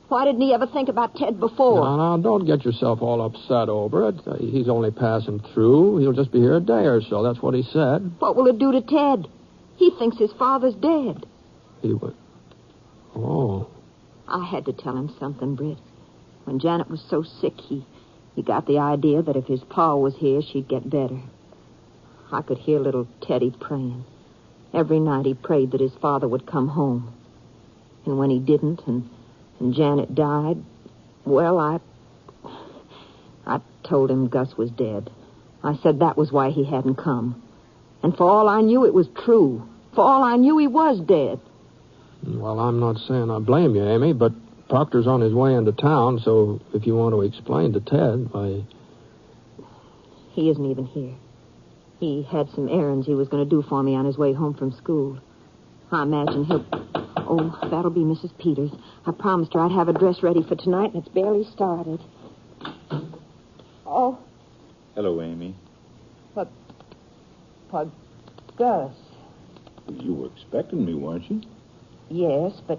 Why didn't he ever think about Ted before? No, don't get yourself all upset over it. He's only passing through. He'll just be here a day or so. That's what he said. What will it do to Ted? He thinks his father's dead. He would. Oh. I had to tell him something, Britt. When Janet was so sick, he got the idea that if his pa was here, she'd get better. I could hear little Teddy praying. Every night he prayed that his father would come home. And when he didn't, and Janet died, well, I told him Gus was dead. I said that was why he hadn't come. And for all I knew, it was true. For all I knew, he was dead. Well, I'm not saying I blame you, Amy, but Proctor's on his way into town, so if you want to explain to Ted, He isn't even here. He had some errands he was going to do for me on his way home from school. I imagine he'll... Oh, that'll be Mrs. Peters. I promised her I'd have a dress ready for tonight, and it's barely started. Oh. Hello, Amy. What, Gus? You were expecting me, weren't you? Yes, but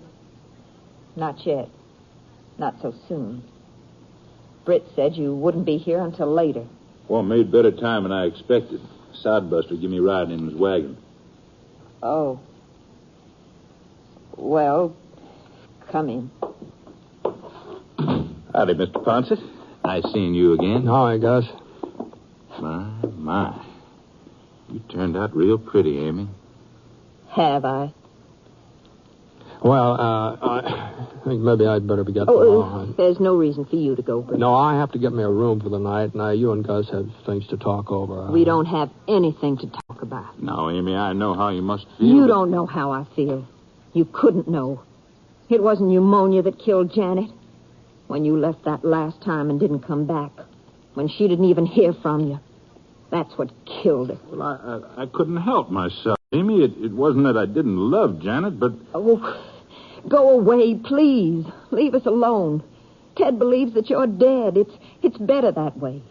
not yet. Not so soon. Britt said you wouldn't be here until later. Well, made better time than I expected. Sodbuster give me a ride in his wagon. Oh. Well, come in. Howdy, Mr. Ponset. Nice seeing you again. Hi, Gus. My. You turned out real pretty, Amy. Have I? Well, I think maybe I'd better be getting along. There's no reason for you to go, Britt. No, I have to get me a room for the night. Now, you and Gus have things to talk over. We don't have anything to talk about. Now, Amy, I know how you must feel. You don't know how I feel. You couldn't know. It wasn't pneumonia that killed Janet. When you left that last time and didn't come back. When she didn't even hear from you. That's what killed her. Well, I couldn't help myself, Amy. It wasn't that I didn't love Janet, but... Oh, go away, please. Leave us alone. Ted believes that you're dead. It's better that way.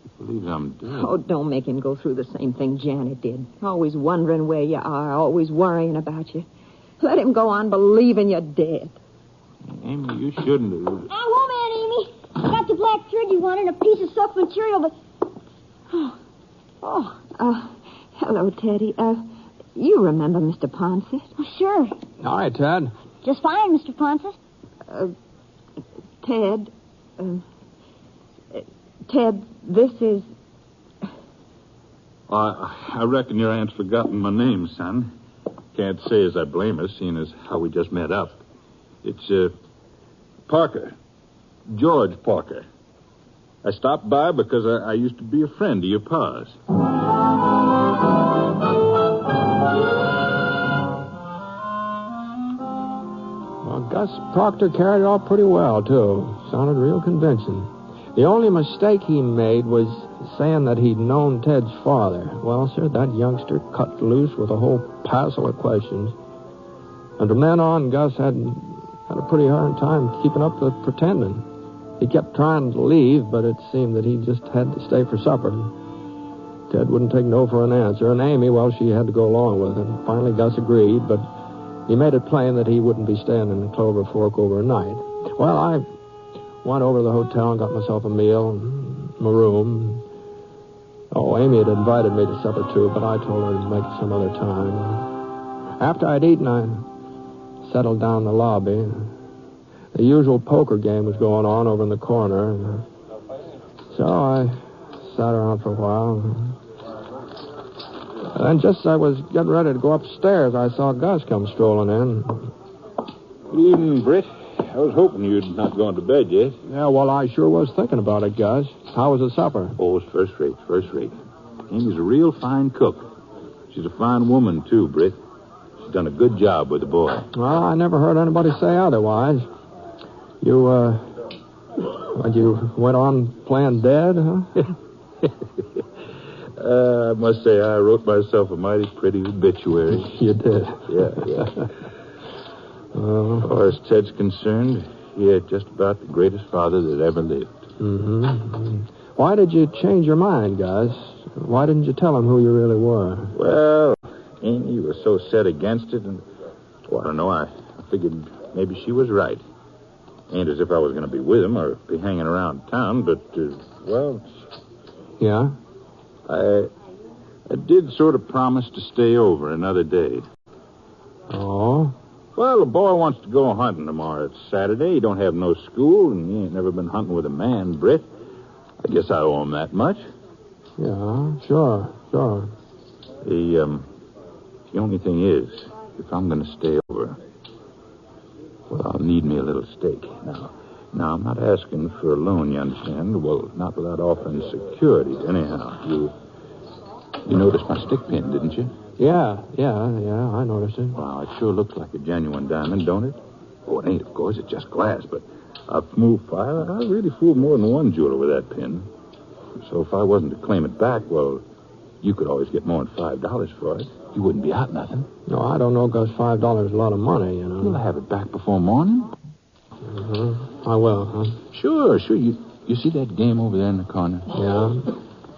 He believes I'm dead? Oh, don't make him go through the same thing Janet did. Always wondering where you are, always worrying about you. Let him go on believing you're dead. Amy, you shouldn't have... I won't, Aunt Amy. I got the black thread you wanted and a piece of soft material, but... Hello, Teddy. You remember Mr. Ponset? Oh, sure. Hi, Ted. Just fine, Mr. Ponset. Ted. Ted, this is... I reckon your aunt's forgotten my name, son. Can't say as I blame her, seeing as how we just met up. It's, Parker. George Parker. I stopped by because I used to be a friend of your pa's. Well, Gus Proctor carried it off pretty well, too. Sounded real convincing. The only mistake he made was saying that he'd known Ted's father. Well, sir, that youngster cut loose with a whole passel of questions. And from then on, Gus had a pretty hard time keeping up with pretending. He kept trying to leave, but it seemed that he just had to stay for supper. Ted wouldn't take no for an answer, and Amy, well, she had to go along with it. Finally, Gus agreed, but he made it plain that he wouldn't be staying in Clover Fork overnight. Well, I went over to the hotel and got myself a meal and my room. Oh, Amy had invited me to supper, too, but I told her to make it some other time. After I'd eaten, I settled down in the lobby. The usual poker game was going on over in the corner. So I sat around for a while. And then just as I was getting ready to go upstairs, I saw Gus come strolling in. Good evening, Britt. I was hoping you'd not gone to bed yet. Yeah, well, I sure was thinking about it, Gus. How was the supper? Oh, it's first rate. Amy's a real fine cook. She's a fine woman, too, Britt. She's done a good job with the boy. Well, I never heard anybody say otherwise. You went on playing dead, huh? I must say I wrote myself a mighty pretty obituary. You did? Yeah. As far as Ted's concerned, he had just about the greatest father that ever lived. Mm-hmm. Why did you change your mind, Gus? Why didn't you tell him who you really were? Well, Amy was so set against it, and, I don't know, I figured maybe she was right. Ain't as if I was going to be with him or be hanging around town, but, Yeah? I did sort of promise to stay over another day. Oh? Well, the boy wants to go hunting tomorrow. It's Saturday. He don't have no school, and he ain't never been hunting with a man, Britt. I guess I owe him that much. Yeah, sure. The only thing is, if I'm going to stay over, well, I'll need me a little stake. Now, I'm not asking for a loan, you understand? Well, not without offering security. Anyhow, you noticed my stick pin, didn't you? Yeah, I noticed it. Wow, it sure looks like a genuine diamond, don't it? Oh, it ain't, of course. It's just glass, but I've moved fire. I really fooled more than one jeweler with that pin. So if I wasn't to claim it back, well, you could always get more than $5 for it. You wouldn't be out nothing. No, I don't know, Gus. $5 is a lot of money, you know. You'll have it back before morning. I will, huh? Sure. You see that game over there in the corner? Yeah.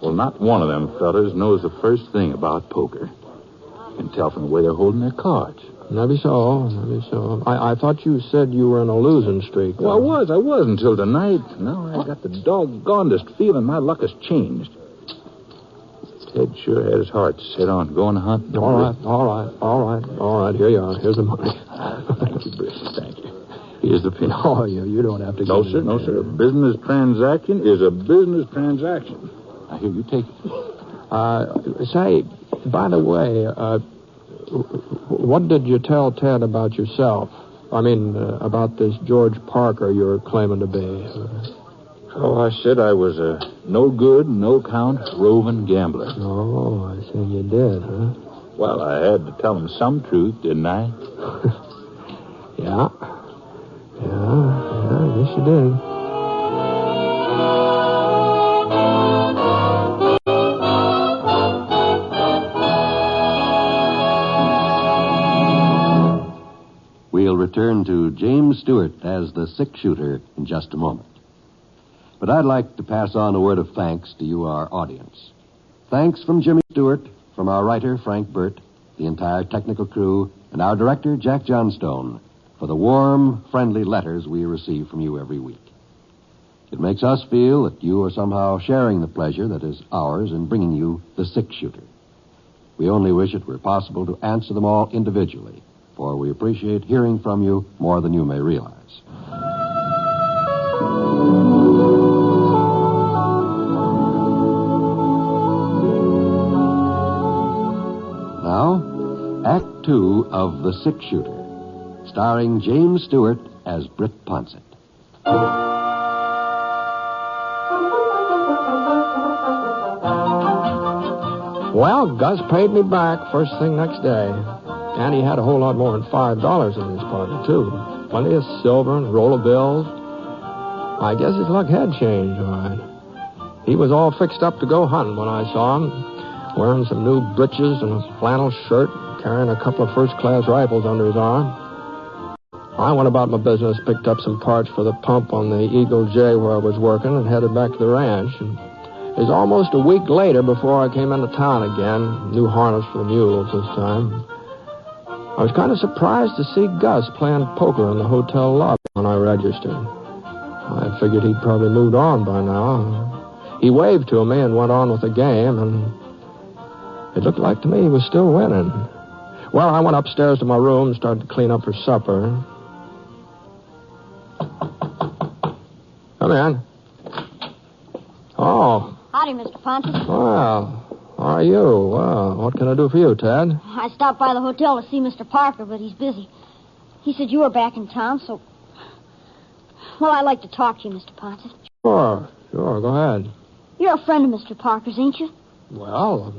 Well, not one of them fellas knows the first thing about poker. You can tell from the way they're holding their cards. Maybe so. I thought you said you were in a losing streak. Well, I was until tonight. Now I got the doggonedest feeling my luck has changed. Ted sure had his heart set on going to hunt. All right. Here you are. Here's the money. Thank you, Britt. Thank you. Here's the pin. Oh, you don't have to No, give sir. me No, sir. A business transaction is a business transaction. Now, here, you take it. Say, by the way, what did you tell Ted about yourself? I mean, about this George Parker you're claiming to be. Oh, I said I was a no-good, no-count, roving gambler. Oh, I see you did, huh? Well, I had to tell him some truth, didn't I? Yeah, I guess you did. We'll return to James Stewart as the six-shooter in just a moment. But I'd like to pass on a word of thanks to you, our audience. Thanks from Jimmy Stewart, from our writer, Frank Burt, the entire technical crew, and our director, Jack Johnstone, for the warm, friendly letters we receive from you every week. It makes us feel that you are somehow sharing the pleasure that is ours in bringing you the six-shooter. We only wish it were possible to answer them all individually, for we appreciate hearing from you more than you may realize. Now, Act 2 of The Six-Shooter, starring James Stewart as Britt Ponsett. Well, Gus paid me back first thing next day. And he had a whole lot more than $5 in his pocket, too. Plenty of silver and a roll of bills. I guess his luck had changed, all right. He was all fixed up to go hunting when I saw him, wearing some new breeches and a flannel shirt, carrying a couple of first-class rifles under his arm. I went about my business, picked up some parts for the pump on the Eagle J where I was working, and headed back to the ranch. And it was almost a week later before I came into town again. New harness for the mules this time. I was kind of surprised to see Gus playing poker in the hotel lobby when I registered. I figured he'd probably moved on by now. He waved to me and went on with the game, and it looked like to me he was still winning. Well, I went upstairs to my room and started to clean up for supper. Come in. Oh. Howdy, Mr. Pontus. Well, how are you? Well, what can I do for you, Ted? I stopped by the hotel to see Mr. Parker, but he's busy. He said you were back in town, so... Well, I'd like to talk to you, Mr. Pontus. Sure, go ahead. You're a friend of Mr. Parker's, ain't you? Well,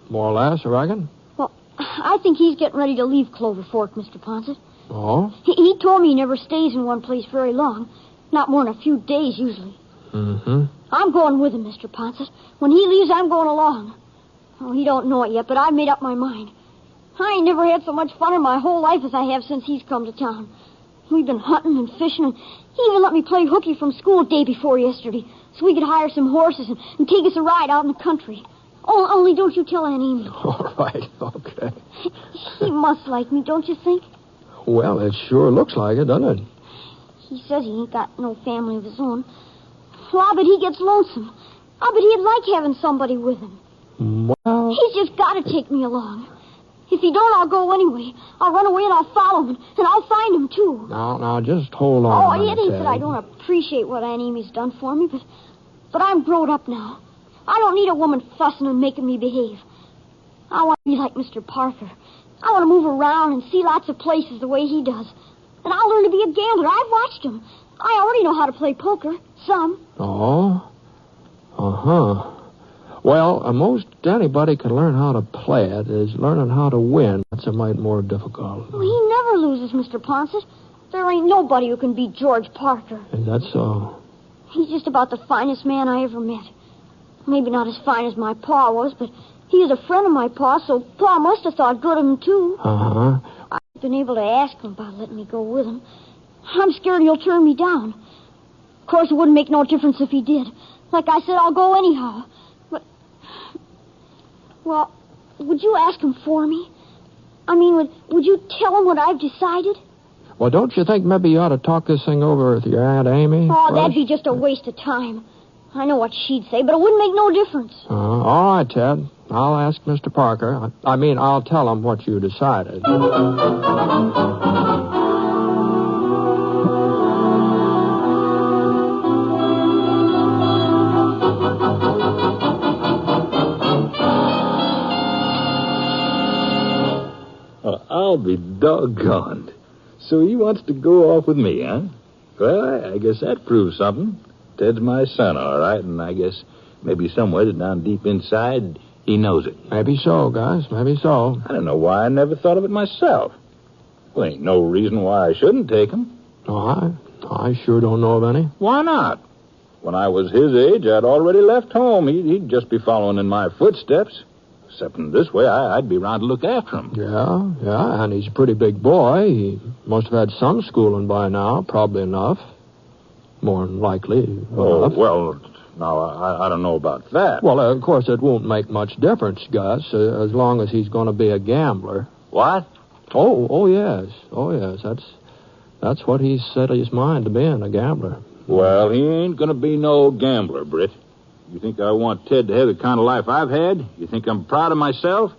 more or less, I reckon. Well, I think he's getting ready to leave Clover Fork, Mr. Pontus. Oh? He told me he never stays in one place very long. Not more than a few days, usually. Mm-hmm. I'm going with him, Mr. Pontus. When he leaves, I'm going along. Oh, he don't know it yet, but I've made up my mind. I ain't never had so much fun in my whole life as I have since he's come to town. We've been hunting and fishing, and he even let me play hooky from school day before yesterday, so we could hire some horses and take us a ride out in the country. Oh, only don't you tell Aunt Amy. All right, okay. He must like me, don't you think? Well, it sure looks like it, doesn't it? He says he ain't got no family of his own. Well, I bet he gets lonesome. I bet he'd like having somebody with him. Well... He's just got to take me along. If he don't, I'll go anyway. I'll run away and I'll follow him, and I'll find him, too. Now, just hold on. Oh, it ain't that I don't appreciate what Aunt Amy's done for me, but I'm grown up now. I don't need a woman fussing and making me behave. I want to be like Mr. Parker. I want to move around and see lots of places the way he does. And I'll learn to be a gambler. I've watched him. I already know how to play poker. Some. Oh? Uh-huh. Well, most anybody can learn how to play it. Is learning how to win. That's a mite more difficult. Well, he never loses, Mr. Ponsett. There ain't nobody who can beat George Parker. Is that so? He's just about the finest man I ever met. Maybe not as fine as my pa was, but he was a friend of my pa, so Pa must have thought good of him, too. Uh-huh. I've been able to ask him about letting me go with him. I'm scared he'll turn me down. Of course, it wouldn't make no difference if he did. Like I said, I'll go anyhow. But, well, would you ask him for me? I mean, would you tell him what I've decided? Well, don't you think maybe you ought to talk this thing over with your Aunt Amy? Oh, first? that'd be just a waste of time. I know what she'd say, but it wouldn't make no difference. All right, Ted. I'll ask Mr. Parker. I'll tell him what you decided. I'll be doggone. So he wants to go off with me, huh? Well, I guess that proves something. Ted's my son, all right, and I guess maybe somewhere down deep inside, he knows it. Maybe so, Gus. Maybe so. I don't know why I never thought of it myself. Well, ain't no reason why I shouldn't take him. Oh, I sure don't know of any. Why not? When I was his age, I'd already left home. He'd just be following in my footsteps. Except in this way, I'd be around to look after him. Yeah, and he's a pretty big boy. He must have had some schooling by now, probably enough. More than likely enough. Well, now, I don't know about that. Well, of course, it won't make much difference, Gus, as long as he's going to be a gambler. What? Oh, yes. That's what he's set his mind to being, a gambler. Well, he ain't going to be no gambler, Britt. You think I want Ted to have the kind of life I've had? You think I'm proud of myself?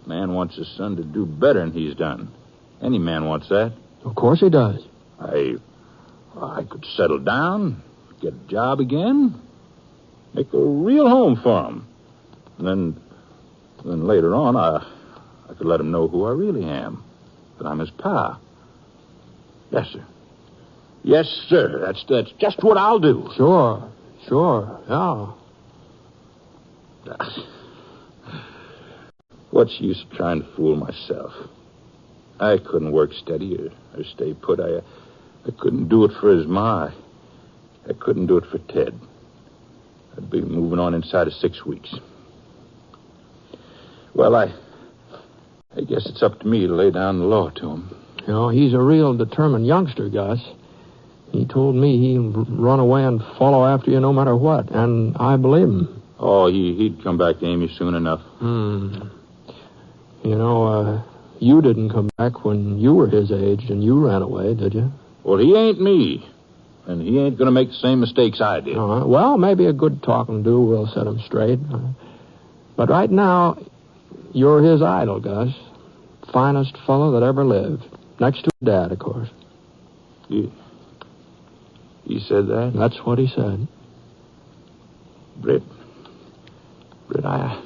Man wants his son to do better than he's done. Any man wants that. Of course he does. I could settle down, get a job again, make a real home for him. And then later on, I could let him know who I really am, that I'm his pa. Yes, sir. Yes, sir. That's just what I'll do. Sure, yeah. What's the use of trying to fool myself? I couldn't work steady or stay put. I couldn't do it for his ma. I couldn't do it for Ted. I'd be moving on inside of 6 weeks. Well, I guess it's up to me to lay down the law to him. You know, he's a real determined youngster, Gus. He told me he'd run away and follow after you no matter what, and I believe him. Oh, he'd come back to Amy soon enough. You know, you didn't come back when you were his age and you ran away, did you? Well, he ain't me, and he ain't going to make the same mistakes I did. Well, maybe a good talking to will set him straight. But right now, you're his idol, Gus. Finest fellow that ever lived. Next to Dad, of course. He said that? That's what he said. Britt, I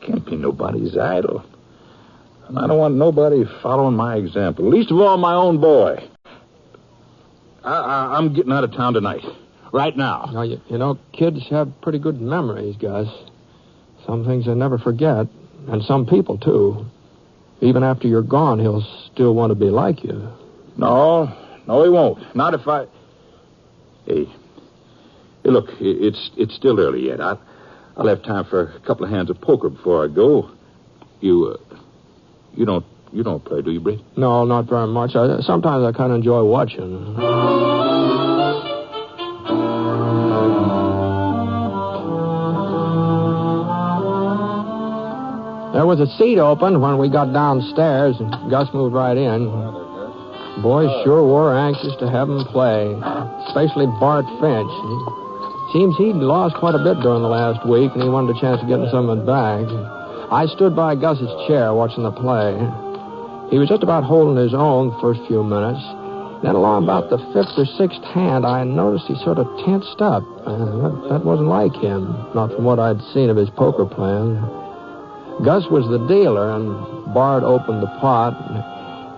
can't be nobody's idol. And I don't want nobody following my example, least of all my own boy. I'm getting out of town tonight. Right now. Now, you know, kids have pretty good memories, Gus. Some things they never forget. And some people, too. Even after you're gone, he'll still want to be like you. No, he won't. Not if I... Hey, look, it's still early yet. I'll have time for a couple of hands of poker before I go. You don't play, do you, Britt? No, not very much. Sometimes I kind of enjoy watching. There was a seat open when we got downstairs, and Gus moved right in. Boys sure were anxious to have him play, especially Bart Finch. Seems he'd lost quite a bit during the last week, and he wanted a chance of getting some of it back. I stood by Gus's chair watching the play. He was just about holding his own the first few minutes. Then along about the fifth or sixth hand, I noticed he sort of tensed up. That wasn't like him, not from what I'd seen of his poker playing. Gus was the dealer, and Bart opened the pot.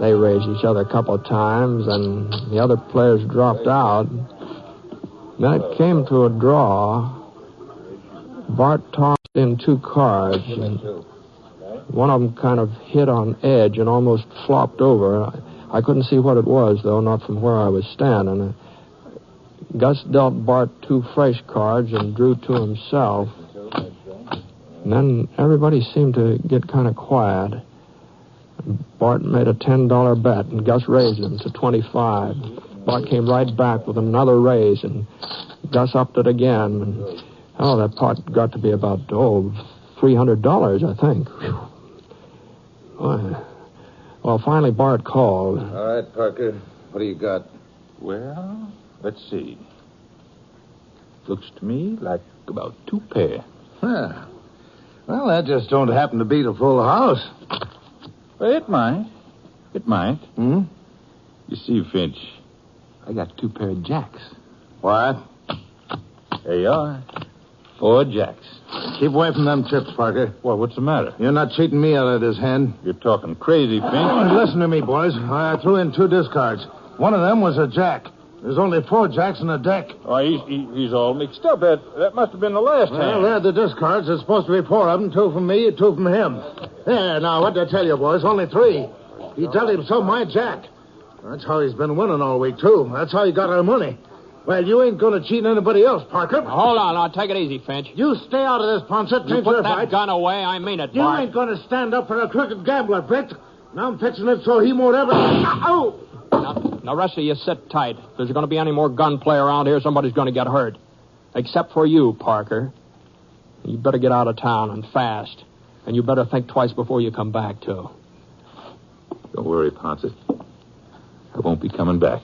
They raised each other a couple of times, and the other players dropped out. Then it came to a draw. Bart tossed in 2 cards, and one of them kind of hit on edge and almost flopped over. I couldn't see what it was, though, not from where I was standing. Gus dealt Bart 2 fresh cards and drew 2 himself. And then everybody seemed to get kind of quiet. Bart made a $10 bet, and Gus raised him to $25. Bart came right back with another raise, and Gus upped it again. And, that pot got to be about, $300, I think. Whew. Well, finally Bart called. All right, Parker. What do you got? Well, let's see. Looks to me like about 2 pair. Huh. Well, that just don't happen to beat a full house. Well, it might. It might. Hmm? You see, Finch, I got 2 pair of jacks. What? There you are. 4 jacks. Keep away from them chips, Parker. Well, what's the matter? You're not cheating me out of this hand. You're talking crazy, Finch. Listen to me, boys. I threw in 2 discards. One of them was a jack. There's only 4 jacks in the deck. Oh, he's all mixed up. That must have been the last Well, hand. they're the discards. There's supposed to be 4 of them. 2 from me, 2 from him. There, now, what did I tell you, boys? Only 3. He dealt himself my jack. That's how he's been winning all week, too. That's how he got our money. Well, you ain't going to cheat anybody else, Parker. Now, hold on. Now, take it easy, Finch. You stay out of this, Ponset. You put that gun away. I mean it, You Bart. ain't going to stand up for a crooked gambler, Britt. Now I'm fixing it so he won't ever... Oh! Now, rest of you sit tight. If there's going to be any more gunplay around here, somebody's going to get hurt. Except for you, Parker. You better get out of town and fast. And you better think twice before you come back, too. Don't worry, Ponce. I won't be coming back.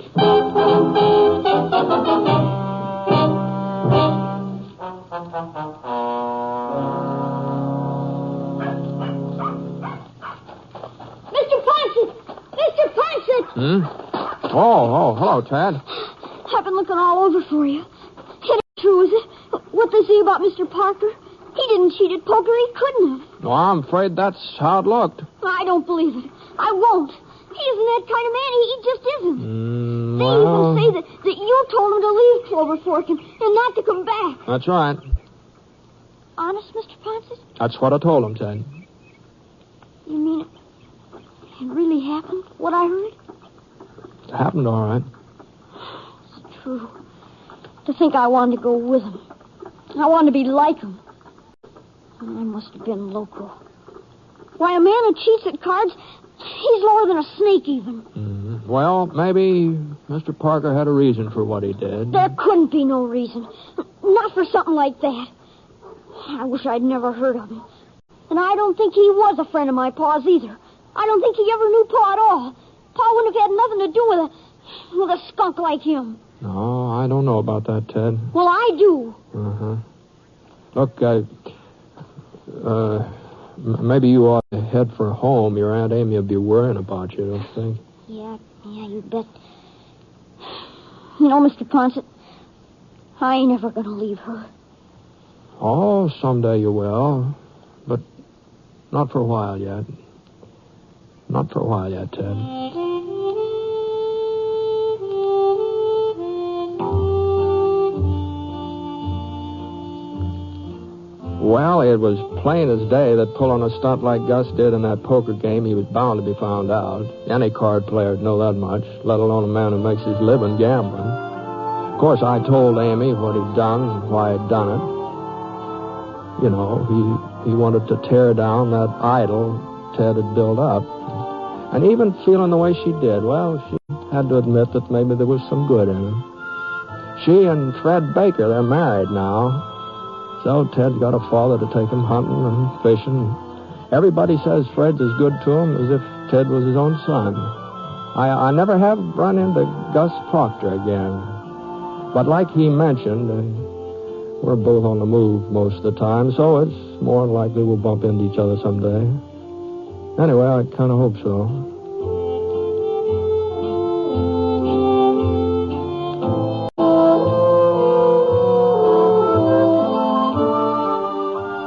Mr. Ponset! Hmm? Oh, hello, Tad. I've been looking all over for you. It ain't true, is it? What they say about Mr. Parker? He didn't cheat at poker. He couldn't have. No, I'm afraid that's how it looked. I don't believe it. I won't. He isn't that kind of man. He just isn't. They Well, even say that you told him to leave Clover Fork and not to come back. that's right. Honest, Mr. Ponset? That's what I told him, Ted. You mean it really happened, what I heard? It happened all right. It's true. To think I wanted to go with him. I wanted to be like him. I must have been loco. Why, a man who cheats at cards, he's lower than a snake even. Well, maybe Mr. Parker had a reason for what he did. There couldn't be no reason. Not for something like that. I wish I'd never heard of him. And I don't think he was a friend of my Pa's either. I don't think he ever knew Pa at all. Pa wouldn't have had nothing to do with a skunk like him. No, I don't know about that, Ted. Well, I do. Uh-huh. Look, maybe you ought to head for home. Your Aunt Amy will be worrying about you, don't you think? Yeah, you bet. You know, Mr. Ponset, I ain't ever gonna leave her. Oh, someday you will. But not for a while yet. Not for a while yet, Ted. Well, it was plain as day that pulling a stunt like Gus did in that poker game, he was bound to be found out. Any card player would know that much, let alone a man who makes his living gambling. Of course, I told Amy what he'd done and why he'd done it. You know, he wanted to tear down that idol Ted had built up. And even feeling the way she did, well, she had to admit that maybe there was some good in him. She and Fred Baker, they're married now. So Ted's got a father to take him hunting and fishing. Everybody says Fred's as good to him as if Ted was his own son. I never have run into Gus Proctor again. But like he mentioned, we're both on the move most of the time, so it's more than likely we'll bump into each other someday. Anyway, I kind of hope so.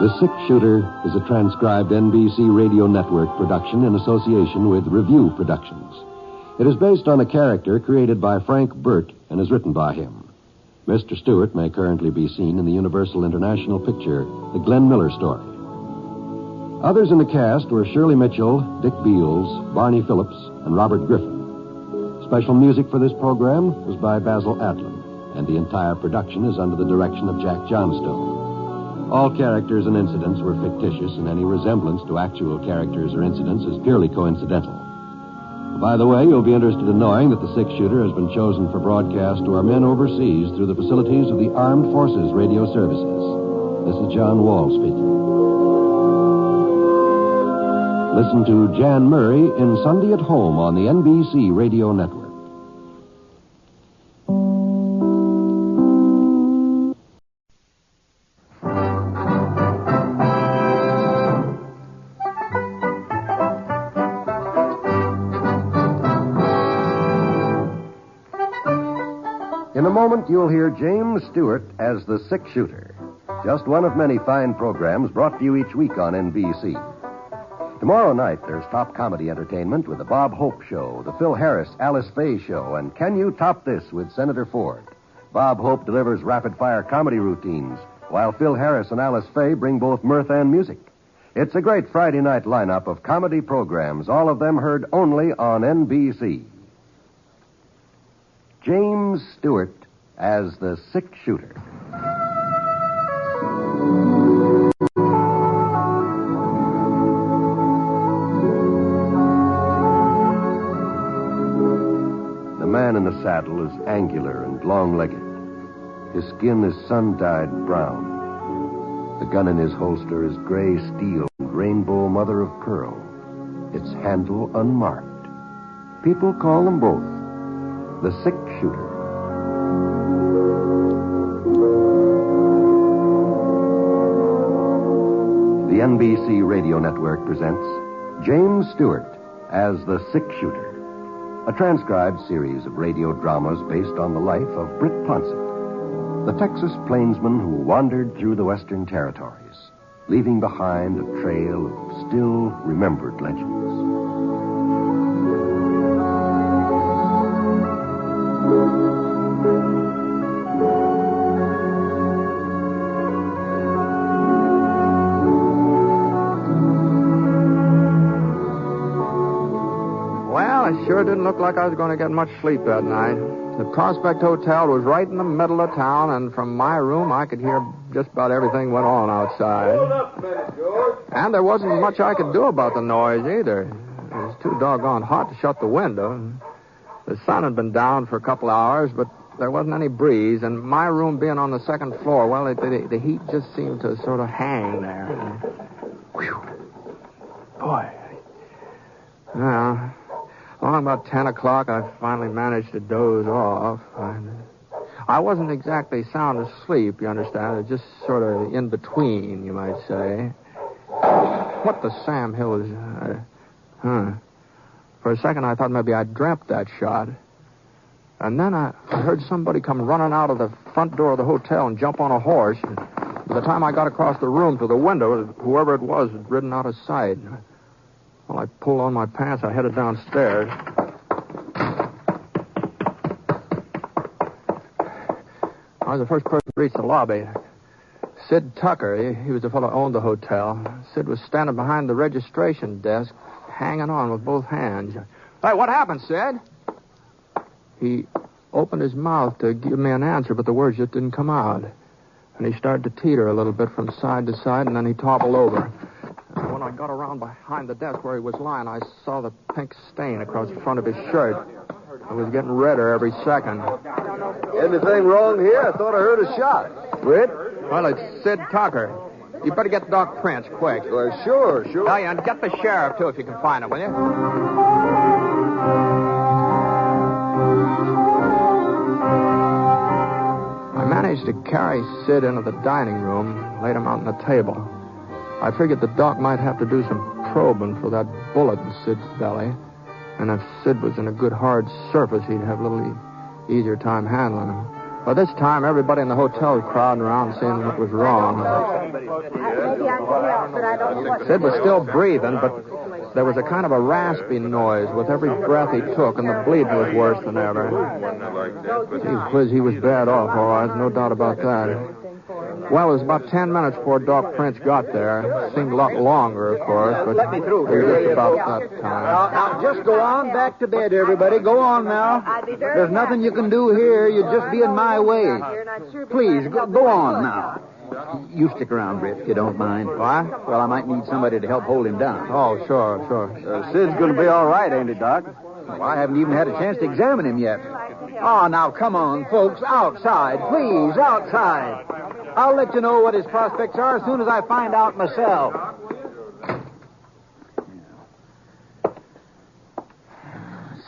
The Six Shooter is a transcribed NBC Radio Network production in association with Review Productions. It is based on a character created by Frank Burt and is written by him. Mr. Stewart may currently be seen in the Universal International picture, The Glenn Miller Story. Others in the cast were Shirley Mitchell, Dick Beals, Barney Phillips, and Robert Griffin. Special music for this program was by Basil Adlam, and the entire production is under the direction of Jack Johnstone. All characters and incidents were fictitious, and any resemblance to actual characters or incidents is purely coincidental. By the way, you'll be interested in knowing that the Six Shooter has been chosen for broadcast to our men overseas through the facilities of the Armed Forces Radio Services. This is John Wall speaking. Listen to Jan Murray in Sunday at Home on the NBC Radio Network. In a moment, you'll hear James Stewart as the six-shooter. Just one of many fine programs brought to you each week on NBC. Tomorrow night, there's top comedy entertainment with the Bob Hope Show, the Phil Harris, Alice Faye Show, and Can You Top This with Senator Ford. Bob Hope delivers rapid-fire comedy routines, while Phil Harris and Alice Faye bring both mirth and music. It's a great Friday night lineup of comedy programs, all of them heard only on NBC. James Stewart as the six-shooter. The man in the saddle is angular and long-legged. His skin is sun-dyed brown. The gun in his holster is gray steel, rainbow mother of pearl. Its handle unmarked. People call them both the six-shooter. The NBC Radio Network presents James Stewart as the six-shooter, a transcribed series of radio dramas based on the life of Britt Ponsett, the Texas plainsman who wandered through the Western Territories, leaving behind a trail of still remembered legends. Sure didn't look like I was going to get much sleep that night. The Prospect Hotel was right in the middle of town, and from my room I could hear just about everything went on outside. Hold up a minute, George. And there wasn't much I could do about the noise either. It was too doggone hot to shut the window. The sun had been down for a couple hours, but there wasn't any breeze, and my room being on the second floor, well, the heat just seemed to sort of hang there. Whew. Boy. Well, along about 10 o'clock, I finally managed to doze off. I wasn't exactly sound asleep, you understand. It was just sort of in between, you might say. What the Sam Hill is... For a second, I thought maybe I dreamt that shot. And then I heard somebody come running out of the front door of the hotel and jump on a horse. And by the time I got across the room to the window, whoever it was had ridden out of sight. Well, I pulled on my pants. I headed downstairs. I was the first person to reach the lobby. Sid Tucker, he was the fellow who owned the hotel. Sid was standing behind the registration desk, hanging on with both hands. Hey, what happened, Sid? He opened his mouth to give me an answer, but the words just didn't come out. And he started to teeter a little bit from side to side, and then he toppled over. And when I got around behind the desk where he was lying, I saw the pink stain across the front of his shirt. It was getting redder every second. Anything wrong here? I thought I heard a shot. Britt? Well, it's Sid Tucker. You better get Doc Prince, quick. Well, sure. Oh, yeah, and get the sheriff, too, if you can find him, will you? I managed to carry Sid into the dining room, laid him out on the table. I figured the doc might have to do some probing for that bullet in Sid's belly. And if Sid was in a good hard surface, he'd have a little easier time handling him. By this time, everybody in the hotel was crowding around seeing what was wrong. Sid was still breathing, but there was a kind of a raspy noise with every breath he took, and the bleeding was worse than ever. Gee whiz, he was bad off, all right, no doubt about that. Well, it was about 10 minutes before Doc Prince got there. It seemed a lot longer, of course, but Let me through. it was just about that time. Now, just go on back to bed, everybody. Go on now. There's nothing you can do here. You'd just be in my way. Please, go on now. You stick around, Britt, if you don't mind. Why? Well, I might need somebody to help hold him down. Oh, sure. Sid's going to be all right, ain't he, Doc? Well, I haven't even had a chance to examine him yet. Oh, now, come on, folks. Outside. Please, outside. I'll let you know what his prospects are as soon as I find out myself.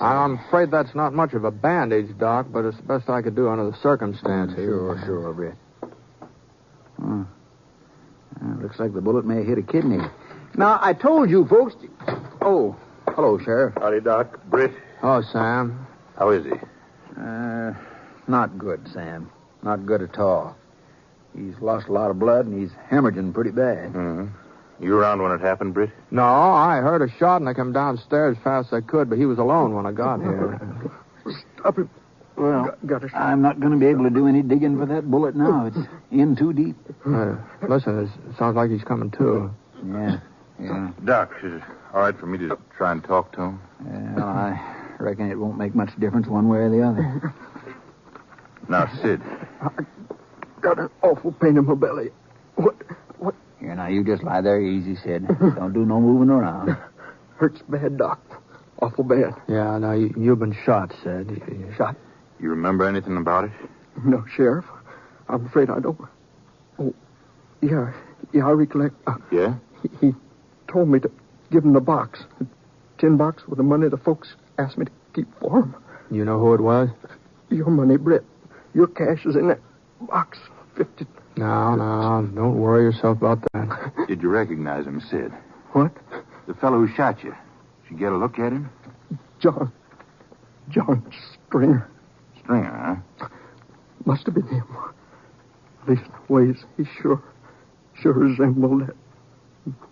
I'm afraid that's not much of a bandage, Doc, but it's the best I could do under the circumstances. Sure, Britt. Looks like the bullet may have hit a kidney. Now, I told you folks... Oh, hello, Sheriff. Howdy, Doc. Britt. Oh, Sam. How is he? Not good, Sam. Not good at all. He's lost a lot of blood, and he's hemorrhaging pretty bad. Mm-hmm. You around when it happened, Britt? No, I heard a shot and I come downstairs as fast as I could, but he was alone when I got here. Stop it. Well, I'm not going to be able to do any digging for that bullet now. It's in too deep. Listen, it sounds like he's coming to. Yeah. Doc, is it all right for me to try and talk to him? Well, I reckon it won't make much difference one way or the other. Now, Sid. I got an awful pain in my belly. What? Here, now, you just lie there easy, Sid. Don't do no moving around. Hurts bad, Doc. Awful bad. Yeah, now, you've been shot, Sid. Shot? You remember anything about it? No, Sheriff. I'm afraid I don't. Oh, yeah, I recollect. Yeah? He told me to give him the box. The tin box with the money the folks asked me to keep for him. You know who it was? Your money, Britt. Your cash is in that box. 50. No, don't worry yourself about that. Did you recognize him, Sid? What? The fellow who shot you. Did you get a look at him? John Stringer. Stringer, huh? Must have been him. Leastways, he sure resembled that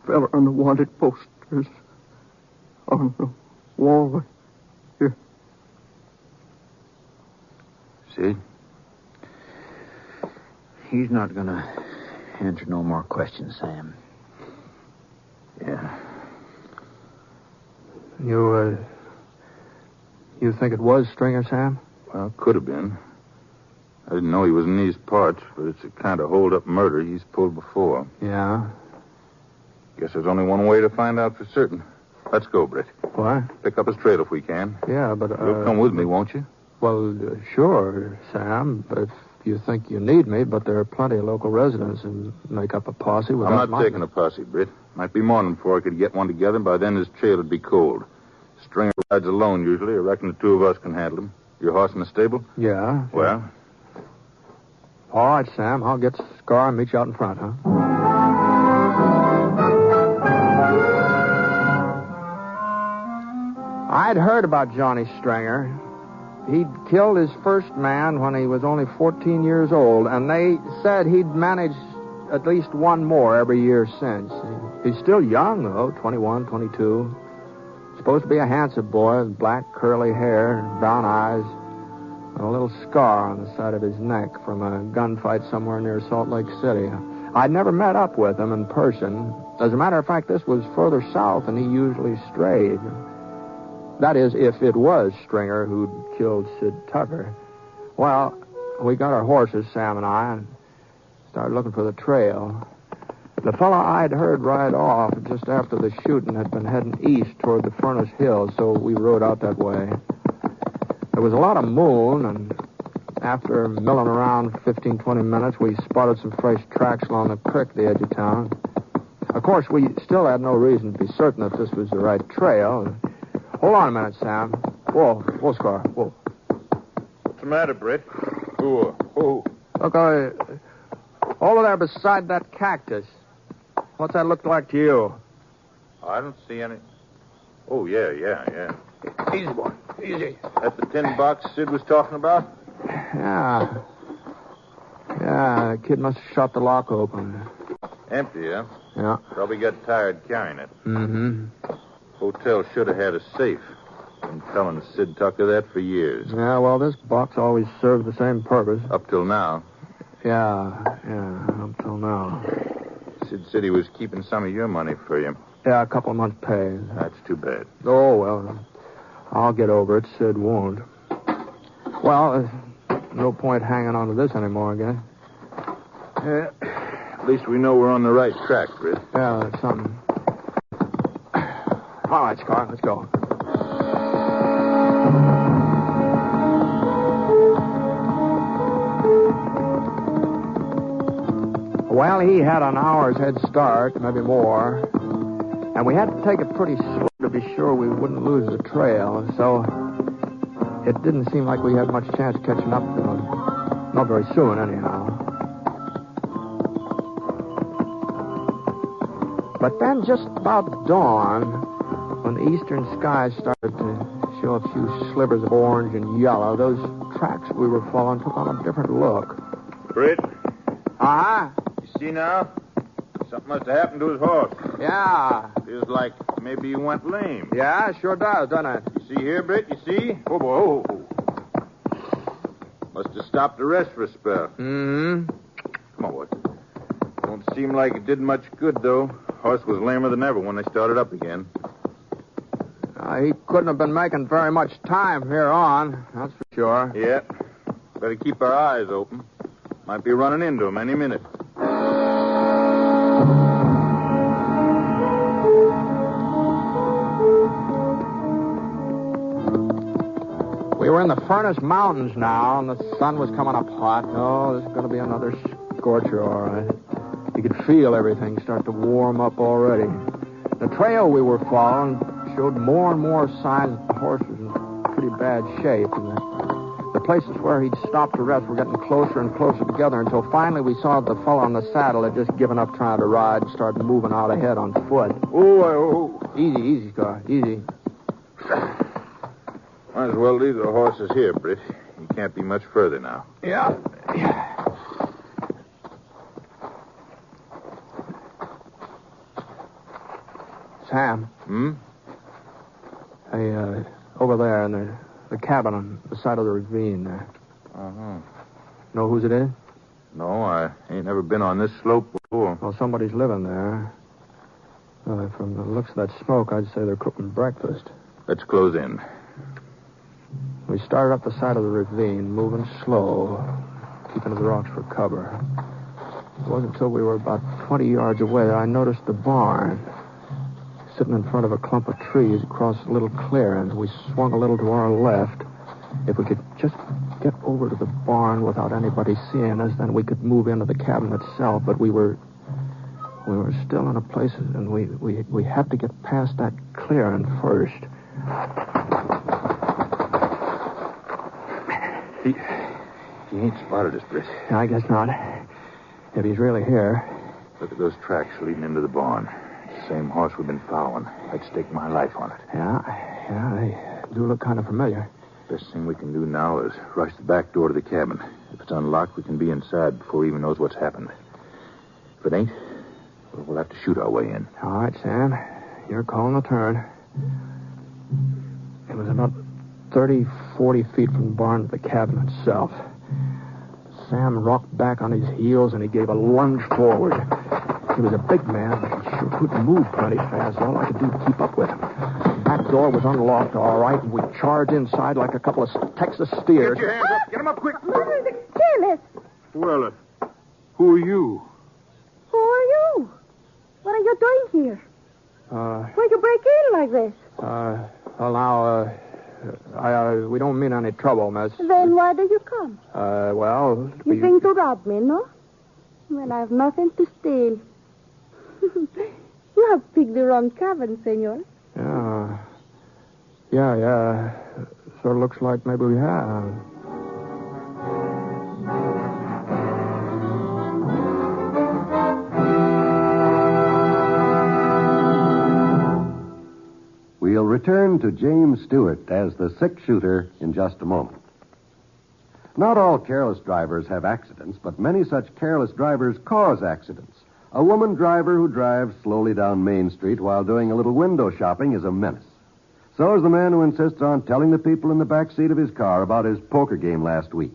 fella on the wanted posters on the wall here. Sid? He's not going to answer no more questions, Sam. Yeah. You think it was Stringer, Sam? Well, could have been. I didn't know he was in these parts, but it's a kind of hold-up murder he's pulled before. Yeah? Guess there's only one way to find out for certain. Let's go, Britt. What? Pick up his trail if we can. Yeah, but... You'll come with me, won't you? Well, sure, Sam, if you think you need me, but there are plenty of local residents who make up a posse without... I'm not taking a posse, Britt. Might be morning before I could get one together, and by then his trail would be cold. Stringer rides alone, usually. I reckon the two of us can handle him. Your horse in the stable? Yeah. Well? All right, Sam. I'll get Scar and meet you out in front, huh? I'd heard about Johnny Stringer. He'd killed his first man when he was only 14 years old, and they said he'd managed at least one more every year since. He's still young, though, 21, 22. Supposed to be a handsome boy with black curly hair and brown eyes, and a little scar on the side of his neck from a gunfight somewhere near Salt Lake City. I'd never met up with him in person. As a matter of fact, this was further south than he usually strayed. That is, if it was Stringer who'd killed Sid Tucker. Well, we got our horses, Sam and I, and started looking for the trail. The fellow I'd heard ride off just after the shooting had been heading east toward the Furnace Hills, so we rode out that way. There was a lot of moon, and after milling around for 15, 20 minutes, we spotted some fresh tracks along the creek at the edge of town. Of course, we still had no reason to be certain that this was the right trail. Hold on a minute, Sam. Whoa, Scar, whoa. What's the matter, Britt? Who? Look, over there beside that cactus. What's that look like to you? I don't see any... Oh, yeah. Easy, boy. Easy. That's the tin box Sid was talking about? Yeah, the kid must have shot the lock open. Empty, huh? Yeah. Probably got tired carrying it. Mm-hmm. Hotel should have had a safe. Been telling Sid Tucker that for years. Yeah, well, this box always served the same purpose. Up till now. Yeah, up till now. Sid said he was keeping some of your money for you. Yeah, a couple of months' pay. That's too bad. Oh, well, I'll get over it. Sid won't. Well, no point hanging on to this anymore, I guess. At least we know we're on the right track, Britt. Yeah, that's something. All right, Scar, let's go. Well, he had an hour's head start, maybe more. And we had to take it pretty slow to be sure we wouldn't lose the trail. So it didn't seem like we had much chance of catching up to him. Not very soon, anyhow. But then, just about dawn, when the eastern skies started to show a few slivers of orange and yellow, those tracks we were following took on a different look. Britt, Uh-huh. you see now? Something must have happened to his horse. Yeah. Feels like maybe he went lame. Yeah, sure does, doesn't it? You see here, Britt? You see? Oh, boy. Oh. Must have stopped to rest for a spell. Mm-hmm. Come on, boy. Don't seem like it did much good, though. Horse was lamer than ever when they started up again. He couldn't have been making very much time from here on, that's for sure. Yeah. Better keep our eyes open. Might be running into him any minute. We were in the Furnace Mountains now, and the sun was coming up hot. Oh, this is going to be another scorcher, all right. You could feel everything start to warm up already. The trail we were following showed more and more signs that the horse was in pretty bad shape, and the places where he'd stopped to rest were getting closer and closer together until finally we saw the fellow on the saddle had just given up trying to ride and started moving out ahead on foot. Oh. Easy, Scar. Easy. Might as well leave the horses here, Britt. He can't be much further now. Yeah. Sam. Hey, over there in the cabin on the side of the ravine there. Uh-huh. Know whose it is? No, I ain't never been on this slope before. Well, somebody's living there. From the looks of that smoke, I'd say they're cooking breakfast. Let's close in. We started up the side of the ravine, moving slow, keeping to the rocks for cover. It wasn't until we were about 20 yards away that I noticed the barn. Sitting in front of a clump of trees across a little clearing. We swung a little to our left. If we could just get over to the barn without anybody seeing us, then we could move into the cabin itself. But we were still in a place, and we had to get past that clearing first. He ain't spotted us, Britt. I guess not. If he's really here. Look at those tracks leading into the barn. Same horse we've been following. I'd stake my life on it. Yeah, they do look kind of familiar. Best thing we can do now is rush the back door to the cabin. If it's unlocked, we can be inside before he even knows what's happened. If it ain't, we'll have to shoot our way in. All right, Sam. You're calling the turn. It was about 30, 40 feet from the barn to the cabin itself. Sam rocked back on his heels, and he gave a lunge forward. He was a big man, but he sure couldn't move plenty fast. All I could do was keep up with him. The back door was unlocked, all right, and we charged inside like a couple of Texas steers. Get your hands up. Get them up quick. Mother, the careless. Well, who are you? Who are you? What are you doing here? Why'd you break in like this? We don't mean any trouble, miss. Then why did you come? You think to rob me, no? Well, I have nothing to steal. You have picked the wrong cabin, senor. Yeah. Sort of looks like maybe we have. We'll return to James Stewart as the six-shooter in just a moment. Not all careless drivers have accidents, but many such careless drivers cause accidents. A woman driver who drives slowly down Main Street while doing a little window shopping is a menace. So is the man who insists on telling the people in the back seat of his car about his poker game last week.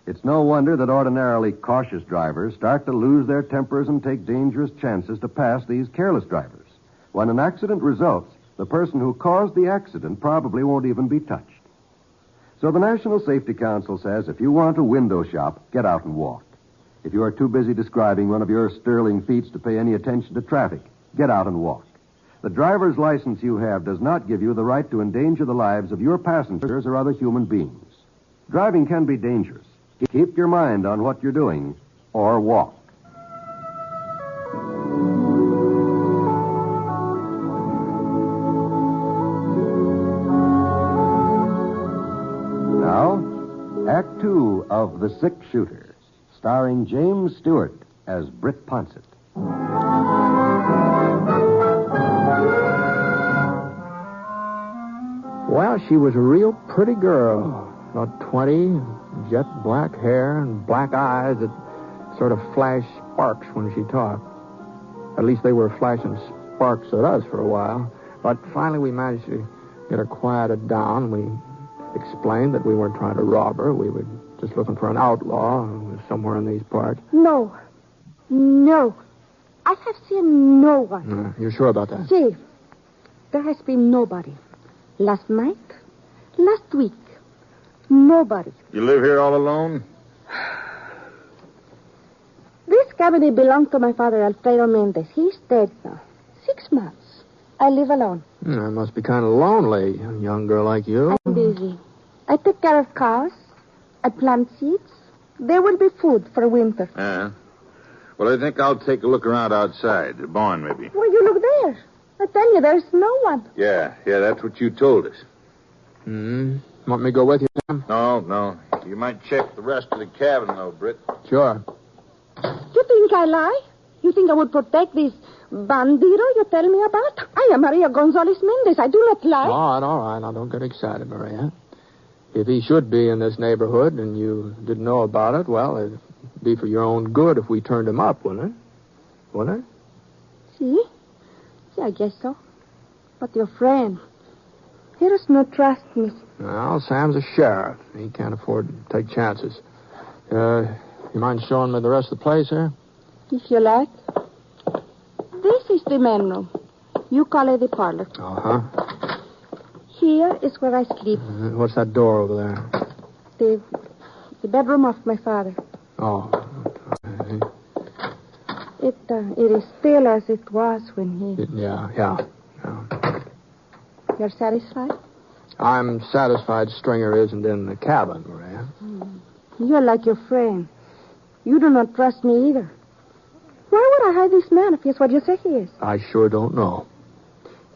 It's no wonder that ordinarily cautious drivers start to lose their tempers and take dangerous chances to pass these careless drivers. When an accident results, the person who caused the accident probably won't even be touched. So the National Safety Council says if you want to window shop, get out and walk. If you are too busy describing one of your sterling feats to pay any attention to traffic, get out and walk. The driver's license you have does not give you the right to endanger the lives of your passengers or other human beings. Driving can be dangerous. Keep your mind on what you're doing, or walk. now, Act Two of The Six Shooter, starring James Stewart as Britt Ponsett. Well, she was a real pretty girl. About 20, jet black hair and black eyes that sort of flashed sparks when she talked. At least they were flashing sparks at us for a while. But finally we managed to get her quieted down. We explained that we weren't trying to rob her. We were just looking for an outlaw who was somewhere in these parts. No. I have seen no one. You're sure about that? See, there has been nobody. Last night, last week, nobody. You live here all alone? This cabin belonged to my father, Alfredo Mendez. He's dead now. 6 months. I live alone. It must be kind of lonely, a young girl like you. I'm busy. I take care of cows. I plant seeds. There will be food for winter. Yeah. Well, I think I'll take a look around outside. The barn, maybe. Well, you look there. I tell you, there's no one. Yeah, that's what you told us. Want me to go with you, Sam? No. You might check the rest of the cabin, though, Britt. Sure. You think I lie? You think I would protect this bandito you tell me about? I am Maria Gonzalez Mendez. I do not lie. All right. Now, don't get excited, Maria. If he should be in this neighborhood and you didn't know about it, well, it'd be for your own good if we turned him up, wouldn't it? Wouldn't it? See, I guess so. But your friend, he does not trust me. Well, Sam's a sheriff. He can't afford to take chances. You mind showing me the rest of the place here? If you like. This is the main room. You call it the parlor. Uh-huh. Here is where I sleep. What's that door over there? The bedroom of my father. Oh. Okay. It is still as it was when he... Yeah. You're satisfied? I'm satisfied Stringer isn't in the cabin, Maria. You're like your friend. You do not trust me either. Why would I hide this man if he's what you say he is? I sure don't know.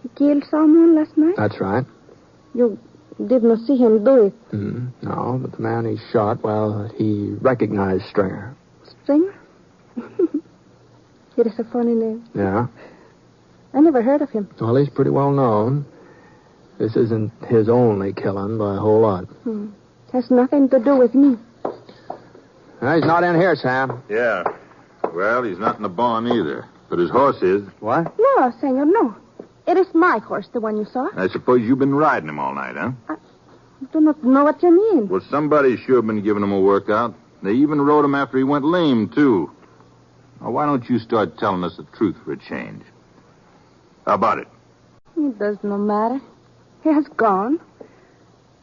He killed someone last night? That's right. You did not see him do it? No, but the man he shot, well, he recognized Stringer. Stringer? It is a funny name. Yeah? I never heard of him. Well, he's pretty well known. This isn't his only killing by a whole lot. Has nothing to do with me. He's not in here, Sam. Yeah. Well, he's not in the barn either. But his horse is. What? No, senor, no. It is my horse, the one you saw. I suppose you've been riding him all night, huh? I do not know what you mean. Well, somebody's sure been giving him a workout. They even rode him after he went lame, too. Now, why don't you start telling us the truth for a change? How about it? It does not matter. He has gone.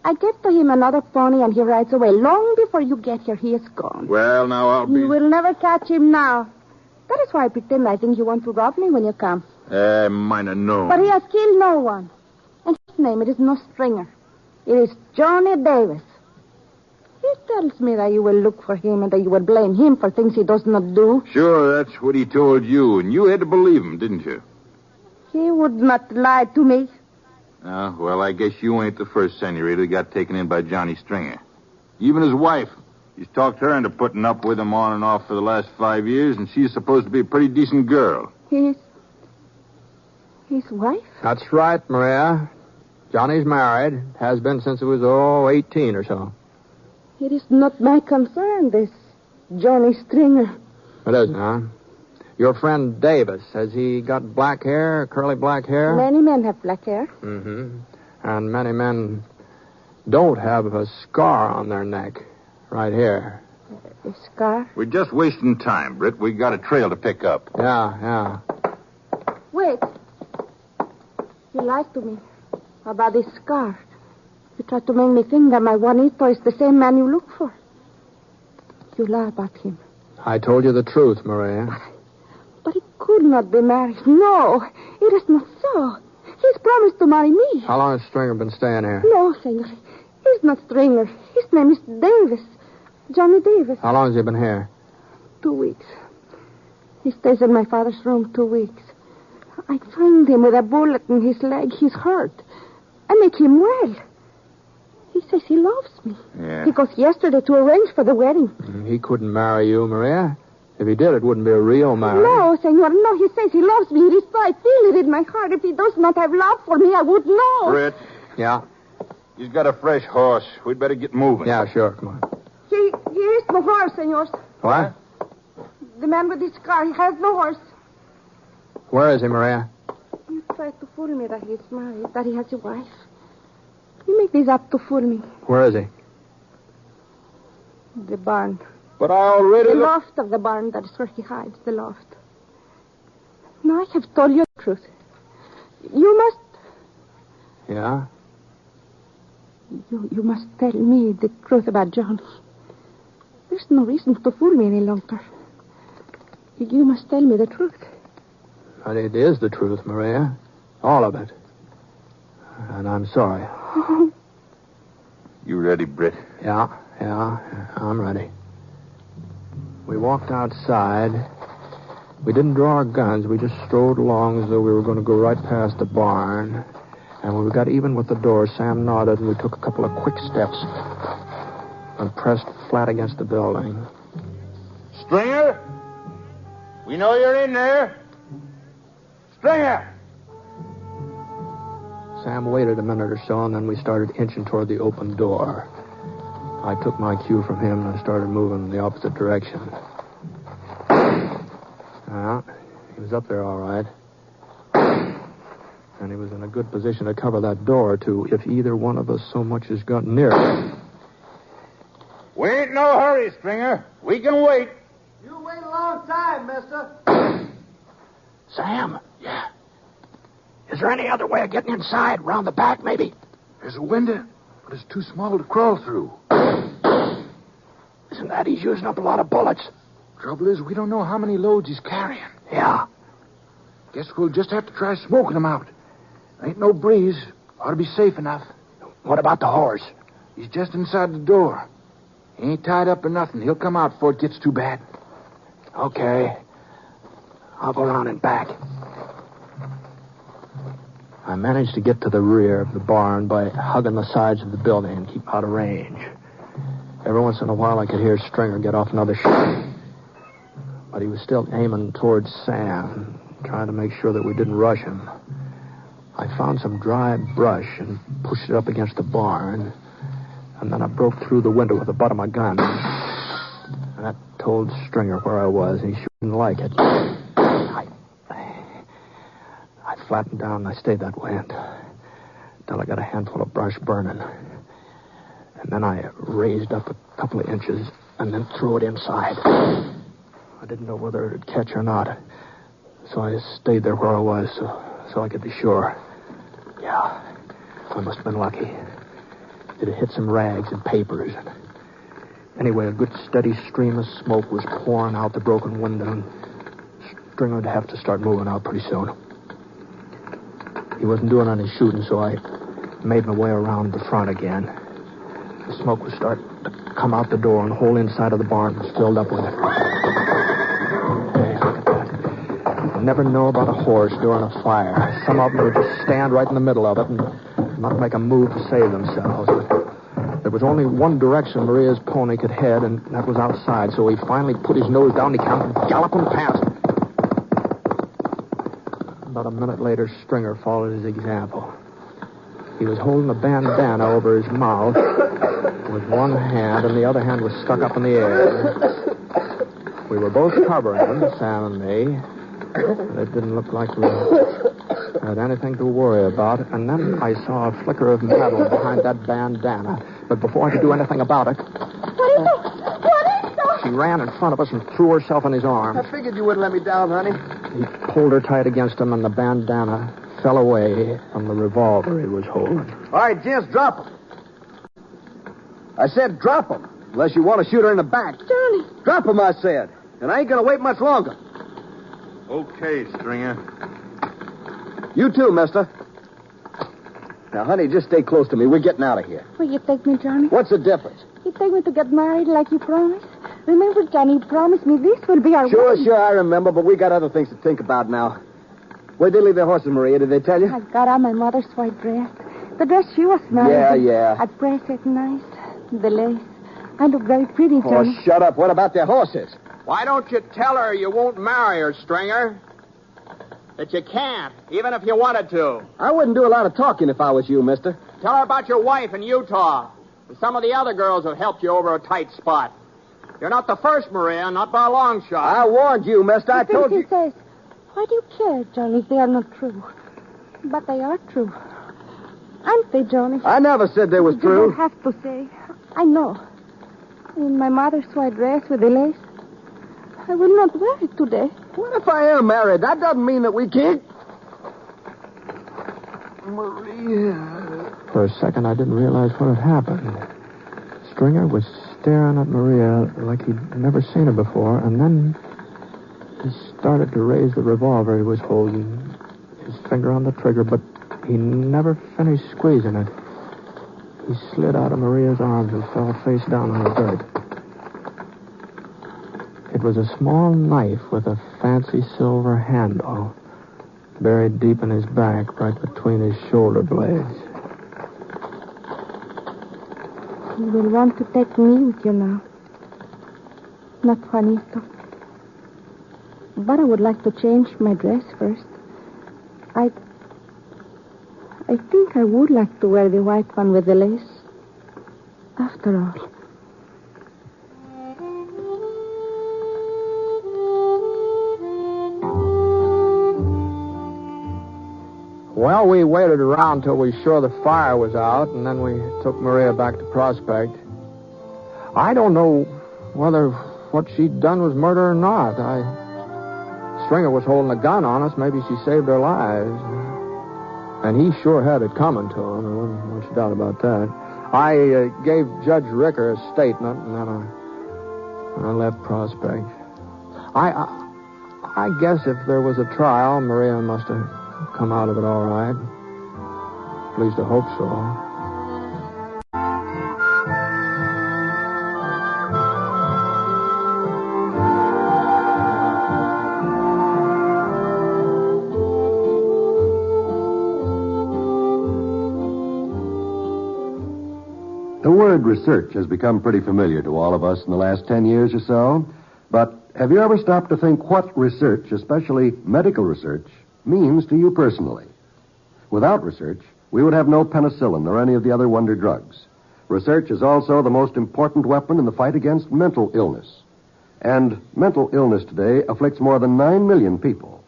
I get to him another pony and he rides away. Long before you get here, he is gone. Well, now I'll be... You will never catch him now. That is why I pretend I think you want to rob me when you come. Might have known. But he has killed no one. And his name, it is no Stringer. It is Johnny Davis. He tells me that you will look for him and that you will blame him for things he does not do. Sure, that's what he told you, and you had to believe him, didn't you? He would not lie to me. Well, I guess you ain't the first senorita that got taken in by Johnny Stringer. Even his wife. He's talked her into putting up with him on and off for the last 5 years, and she's supposed to be a pretty decent girl. His wife? That's right, Maria. Johnny's married. Has been since he was, 18 or so. It is not my concern, this Johnny Stringer. It isn't, huh? Your friend Davis, has he got black hair, curly black hair? Many men have black hair. Mm-hmm. And many men don't have a scar on their neck. Right here. A scar? We're just wasting time, Britt. We got a trail to pick up. Yeah. Wait. You lied to me about this scar. You tried to make me think that my Juanito is the same man you look for. You lie about him. I told you the truth, Maria. But he could not be married. No, it is not so. He's promised to marry me. How long has Stringer been staying here? No, senor. He's not Stringer. His name is Davis. Johnny Davis. How long has he been here? 2 weeks. He stays in my father's room 2 weeks. I find him with a bullet in his leg. He's hurt. I make him well. He says he loves me. Yeah. He goes yesterday to arrange for the wedding. He couldn't marry you, Maria. If he did, it wouldn't be a real marriage. No, senor, no. He says he loves me. It is so. I feel it in my heart. If he does not have love for me, I would know. Britt, Yeah? he's got a fresh horse. We'd better get moving. Yeah, sure. Come on. Here is the horse, senors. What? The man with his car, he has no horse. Where is he, Maria? You try to fool me that he is married, that he has a wife. You make this up to fool me. Where is he? The barn. But I already... The loft of the barn, that is where he hides, the loft. Now I have told you the truth. You must... Yeah? You must tell me the truth about Johnny. There's no reason to fool me any longer. You must tell me the truth. But it is the truth, Maria. All of it. And I'm sorry. You ready, Britt? Yeah, I'm ready. We walked outside. We didn't draw our guns. We just strode along as though we were going to go right past the barn. And when we got even with the door, Sam nodded and we took a couple of quick steps and pressed flat against the building. Stringer? We know you're in there. Stringer! Sam waited a minute or so, and then we started inching toward the open door. I took my cue from him, and I started moving in the opposite direction. Well, he was up there all right. And he was in a good position to cover that door, too, if either one of us so much as got near it. We ain't no hurry, Stringer. We can wait. You wait a long time, mister. Sam? Yeah. Is there any other way of getting inside? Round the back, maybe? There's a window, but it's too small to crawl through. Isn't that he's using up a lot of bullets? Trouble is, we don't know how many loads he's carrying. Yeah. Guess we'll just have to try smoking him out. Ain't no breeze. Ought to be safe enough. What about the horse? He's just inside the door. He ain't tied up or nothing. He'll come out before it gets too bad. Okay. I'll go around and back. I managed to get to the rear of the barn by hugging the sides of the building and keep out of range. Every once in a while, I could hear Stringer get off another shot. But he was still aiming towards Sam, trying to make sure that we didn't rush him. I found some dry brush and pushed it up against the barn. And then I broke through the window with the butt of my gun. And that told Stringer where I was, and he sure didn't like it. I flattened down, and I stayed that way until I got a handful of brush burning. And then I raised up a couple of inches and then threw it inside. I didn't know whether it would catch or not. So I stayed there where I was so I could be sure. Yeah, I must have been lucky. It had hit some rags and papers. Anyway, a good steady stream of smoke was pouring out the broken window, and Stringer would have to start moving out pretty soon. He wasn't doing any shooting, so I made my way around the front again. The smoke was starting to come out the door, and the whole inside of the barn was filled up with it. Hey, look at that. You never know about a horse during a fire. Some of them would just stand right in the middle of it and not make a move to save themselves. But there was only one direction Maria's pony could head, and that was outside, so he finally put his nose down and he came galloping past. About a minute later, Stringer followed his example. He was holding a bandana over his mouth with one hand, and the other hand was stuck up in the air. We were both covering him, Sam and me. But it didn't look like we had anything to worry about. And then I saw a flicker of metal behind that bandana. But before I could do anything about it... What is it? What is it? She ran in front of us and threw herself in his arms. I figured you wouldn't let me down, honey. He pulled her tight against him, and the bandana fell away from the revolver he was holding. All right, gents, drop him. I said drop him, unless you want to shoot her in the back. Johnny. Drop him, I said. And I ain't going to wait much longer. Okay, Stringer. You too, mister. Now, honey, just stay close to me. We're getting out of here. Will you take me, Johnny? What's the difference? You take me to get married like you promised? Remember, Johnny, you promised me this will be our wedding. Sure, I remember, but we got other things to think about now. Where'd they leave their horses, Maria? Did they tell you? I got on my mother's white dress. The dress she was married. Yeah. At bracelet nice. The lace. I look very pretty, Johnny. Oh, shut up. What about their horses? Why don't you tell her you won't marry her, Stringer? That you can't, even if you wanted to. I wouldn't do a lot of talking if I was you, mister. Tell her about your wife in Utah and some of the other girls who helped you over a tight spot. You're not the first, Maria, not by a long shot. I warned you, mister. I told you. He says, why do you care, Johnny, if they are not true? But they are true. Aren't they, Johnny? I never said they was You true. don't have to say. I know. In my mother's white dress with the lace. I will not wear it today. What if I am married? That doesn't mean that we can't. Maria. For a second, I didn't realize what had happened. Stringer was staring at Maria like he'd never seen her before, and then he started to raise the revolver he was holding, his finger on the trigger, but he never finished squeezing it. He slid out of Maria's arms and fell face down on the dirt. It was a small knife with a fancy silver handle, buried deep in his back, right between his shoulder blades. You will want to take me with you now. Not Juanito. But I would like to change my dress first. I think I would like to wear the white one with the lace. After all. Well, we waited around till we were sure the fire was out, and then we took Maria back to Prospect. I don't know whether what she'd done was murder or not. Stringer was holding a gun on us. Maybe she saved our lives. And he sure had it coming to him. There wasn't much doubt about that. I gave Judge Ricker a statement, and then I left Prospect. I guess if there was a trial, Maria must have come out of it all right. At least I hope so. The word research has become pretty familiar to all of us in the last 10 years or so. But have you ever stopped to think what research, especially medical research, means to you personally? Without research, we would have no penicillin or any of the other wonder drugs. Research is also the most important weapon in the fight against mental illness. And mental illness today afflicts more than 9 million people.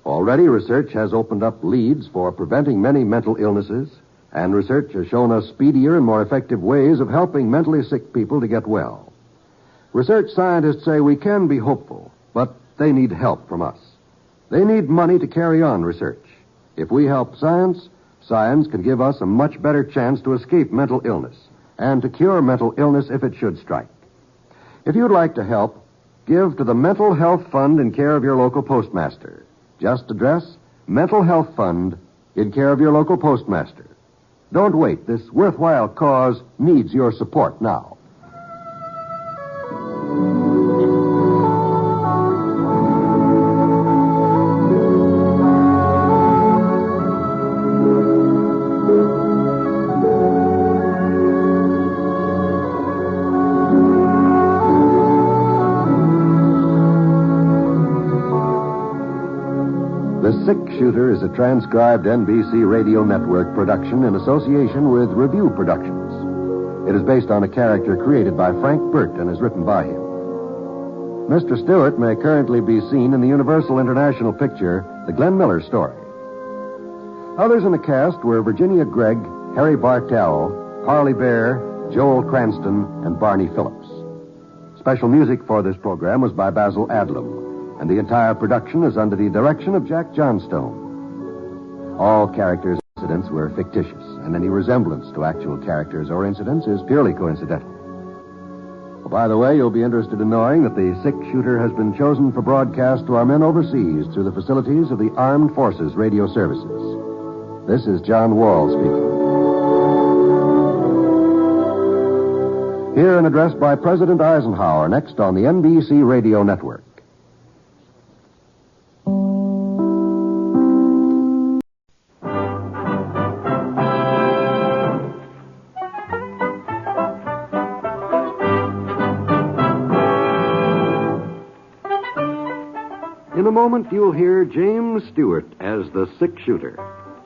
Already, research has opened up leads for preventing many mental illnesses, and research has shown us speedier and more effective ways of helping mentally sick people to get well. Research scientists say we can be hopeful, but they need help from us. They need money to carry on research. If we help science, science can give us a much better chance to escape mental illness and to cure mental illness if it should strike. If you'd like to help, give to the Mental Health Fund in care of your local postmaster. Just address Mental Health Fund in care of your local postmaster. Don't wait. This worthwhile cause needs your support now. The Six Shooter is a transcribed NBC Radio Network production in association with Review Productions. It is based on a character created by Frank Burt and is written by him. Mr. Stewart may currently be seen in the Universal International picture, The Glenn Miller Story. Others in the cast were Virginia Gregg, Harry Bartell, Parley Bear, Joel Cranston, and Barney Phillips. Special music for this program was by Basil Adlam, and the entire production is under the direction of Jack Johnstone. All characters and incidents were fictitious, and any resemblance to actual characters or incidents is purely coincidental. Well, by the way, you'll be interested in knowing that the Six Shooter has been chosen for broadcast to our men overseas through the facilities of the Armed Forces Radio Services. This is John Wall speaking. Here an address by President Eisenhower, next on the NBC Radio Network. In a moment, you'll hear James Stewart as the six-shooter.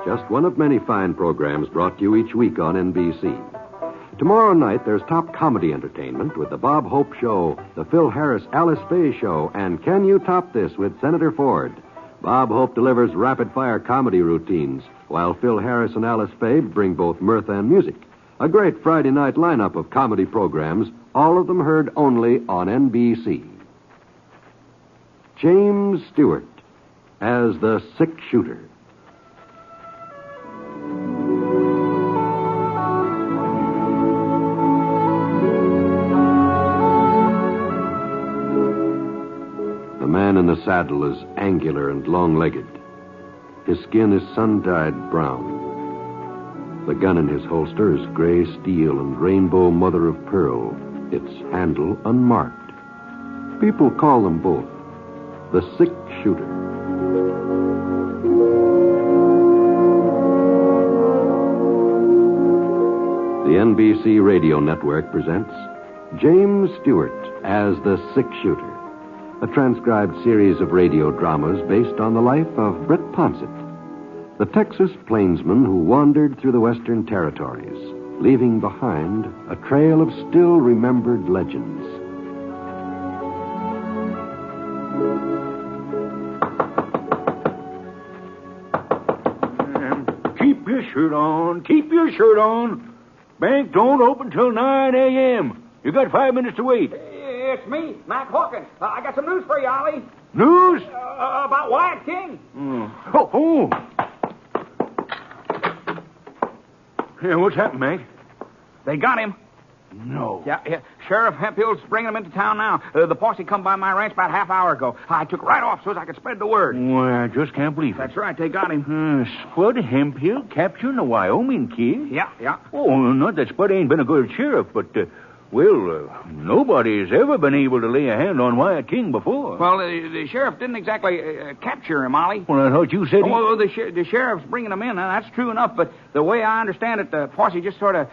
Just one of many fine programs brought to you each week on NBC. Tomorrow night, there's top comedy entertainment with the Bob Hope Show, the Phil Harris Alice Faye Show, and Can You Top This with Senator Ford. Bob Hope delivers rapid-fire comedy routines, while Phil Harris and Alice Faye bring both mirth and music. A great Friday night lineup of comedy programs, all of them heard only on NBC. James Stewart as the six-shooter. The man in the saddle is angular and long-legged. His skin is sun-dyed brown. The gun in his holster is gray steel and rainbow mother of pearl, its handle unmarked. People call them both the six-shooter. The NBC Radio Network presents James Stewart as the six-shooter, a transcribed series of radio dramas based on the life of Brett Ponsett, the Texas plainsman who wandered through the Western Territories, leaving behind a trail of still-remembered legends. Keep your shirt on. Keep your shirt on. Bank don't open till 9 a.m. You got 5 minutes to wait. It's me, Mac Hawkins. I got some news for you, Ollie. News? About Wyatt King. Oh. Yeah, what's happened, Mac? They got him. No. Yeah. Sheriff Hemphill's bringing him into town now. The posse come by my ranch about half hour ago. I took right off so as I could spread the word. Well, I just can't believe it. That's right, they got him. Spud Hemphill capturing a Wyoming kid? Yeah. Oh, not that Spud ain't been a good sheriff, but, nobody's ever been able to lay a hand on Wyatt King before. Well, the sheriff didn't exactly capture him, Ollie. Well, I thought you said the sheriff's bringing him in, and that's true enough, but the way I understand it, the posse just sort of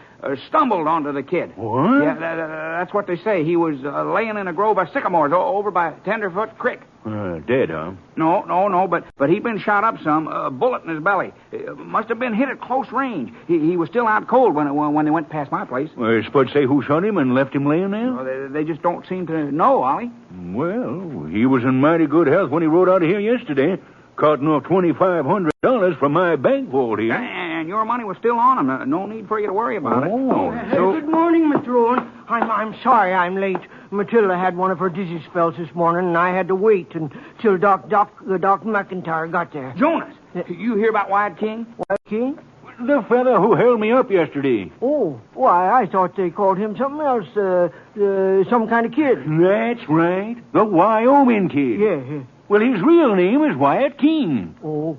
stumbled onto the kid. What? Yeah, that's what they say. He was laying in a grove of sycamores over by Tenderfoot Creek. Dead, huh? No, but he'd been shot up some, a bullet in his belly. Must have been hit at close range. He was still out cold when they went past my place. Spud say who shot him and left him laying there? Well, they just don't seem to know, Ollie. Well, he was in mighty good health when he rode out of here yesterday, carting off $2,500 from my bank vault here. And your money was still on him. No need for you to worry about it. Good morning, Mr. Owen. I'm sorry I'm late. Matilda had one of her dizzy spells this morning, and I had to wait until Doc McIntyre got there. Jonas, you hear about Wyatt King? Wyatt King? The fellow who held me up yesterday. Oh, why, I thought they called him something else, some kind of kid. That's right. The Wyoming kid. Yeah. Well, his real name is Wyatt King. Oh.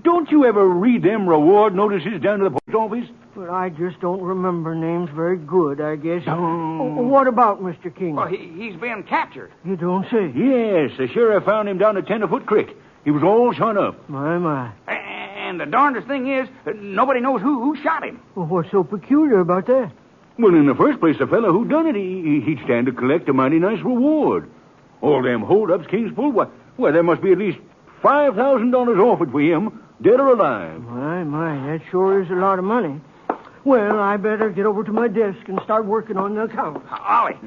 Don't you ever read them reward notices down to the post office? Well, I just don't remember names very good, I guess. What about Mr. King? Well, he's been captured. You don't say? Yes, the sheriff found him down at Tenderfoot Creek. He was all shot up. My. And the darndest thing is, nobody knows who shot him. Well, what's so peculiar about that? Well, in the first place, the fellow who done it, he'd stand to collect a mighty nice reward. All them hold-ups King's pulled, well, there must be at least $5,000 offered for him, dead or alive. My, that sure is a lot of money. Well, I better get over to my desk and start working on the account. Ollie,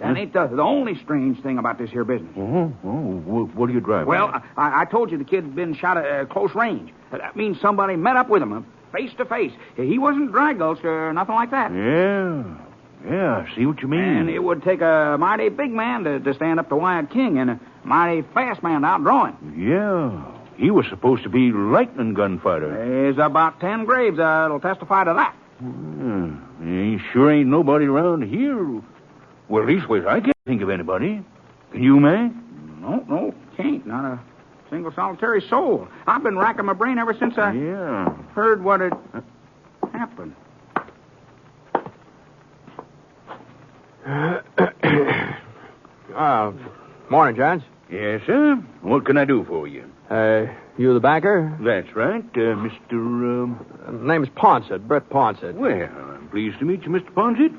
that ain't the only strange thing about this here business. What are you driving? Well, I told you the kid had been shot at close range. That means somebody met up with him, face to face. He wasn't drag gulched or nothing like that. Yeah, I see what you mean. And it would take a mighty big man to stand up to Wyatt King and a mighty fast man to outdraw him. Yeah, he was supposed to be lightning gunfighter. There's about 10 graves that'll testify to that. Sure ain't nobody around here. Well, leastways, I can't think of anybody. Can you, man? No, can't. Not a single solitary soul. I've been racking my brain ever since I heard what had happened. Morning, Judge. Yes, sir. What can I do for you? You the banker? That's right, Mr. Name's Ponsett, Brett Ponsett. Well, I'm pleased to meet you, Mr. Ponsett.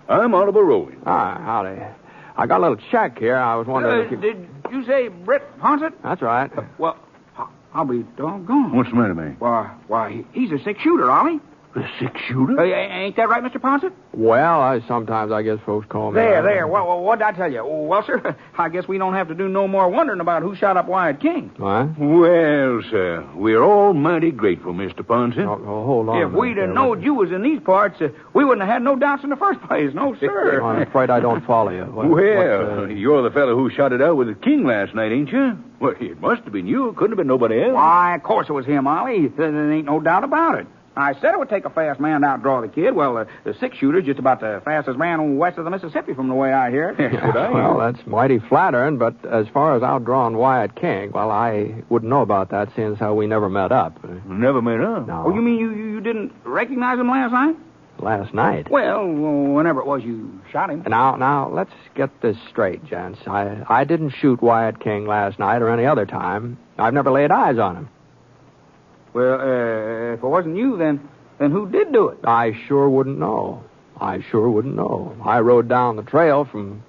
I'm Oliver Rowan. Howdy. I got a little check here. I was wondering if you... Did You say Britt Ponset? That's right. Well, I'll be doggone. What's the matter, man? Why, he's a six-shooter, Ollie. A six-shooter? Ain't that right, Mr. Ponset? Well, sometimes I guess folks call me. There. Well, what did I tell you? Well, sir, I guess we don't have to do no more wondering about who shot up Wyatt King. What? Well, sir, we're all mighty grateful, Mr. Ponset. Oh, hold on. If we'd have known you was in these parts, we wouldn't have had no doubts in the first place. No, sir. Well, I'm afraid I don't follow you. You're the fellow who shot it out with the King last night, ain't you? Well, it must have been you. It couldn't have been nobody else. Why, of course it was him, Ollie. There ain't no doubt about it. I said it would take a fast man to outdraw the kid. Well, the six-shooter's just about the fastest man west of the Mississippi from the way I hear it. Well, that's mighty flattering, but as far as outdrawing Wyatt King, well, I wouldn't know about that, seeing as how we never met up. Never met up? No. Oh, you mean you didn't recognize him last night? Last night? Well, whenever it was you shot him. Now, let's get this straight, gents. I didn't shoot Wyatt King last night or any other time. I've never laid eyes on him. Well, if it wasn't you, then who did do it? I sure wouldn't know. I rode down the trail from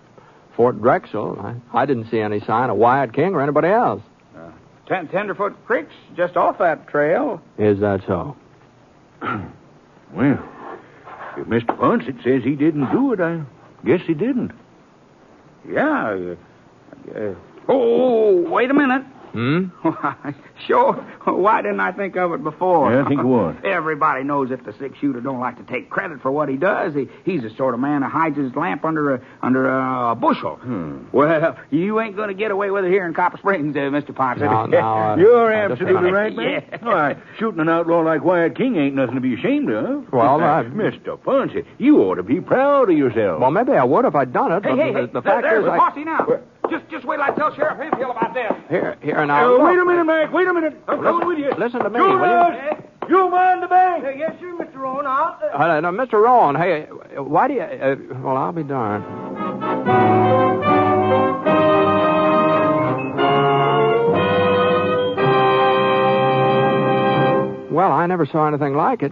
Fort Drexel. I didn't see any sign of Wyatt King or anybody else. Tenderfoot Creek's just off that trail. Is that so? Well, if Mr. Ponset says he didn't do it, I guess he didn't. Yeah. Wait a minute. Sure. Why didn't I think of it before? Yeah, think of what? Everybody knows that the six-shooter don't like to take credit for what he does. He's the sort of man who hides his lamp under a bushel. Well, you ain't going to get away with it here in Copper Springs, Mr. Ponset. No, you're absolutely right, man. Yeah. Why, shooting an outlaw like Wyatt King ain't nothing to be ashamed of. Well, Mr. Ponset, you ought to be proud of yourself. Well, maybe I would if I'd done it. Hey, the fact there's is, the posse now. Just wait till I tell Sheriff Hemphill about this. Here now. Wait a minute, Mac. Wait a minute. I'm coming with you. Listen to me, will will you? You mind the bank? Yes, sir, Mr. Rowan. No, Mr. Rowan, hey, why do you... well, I'll be darned. Well, I never saw anything like it.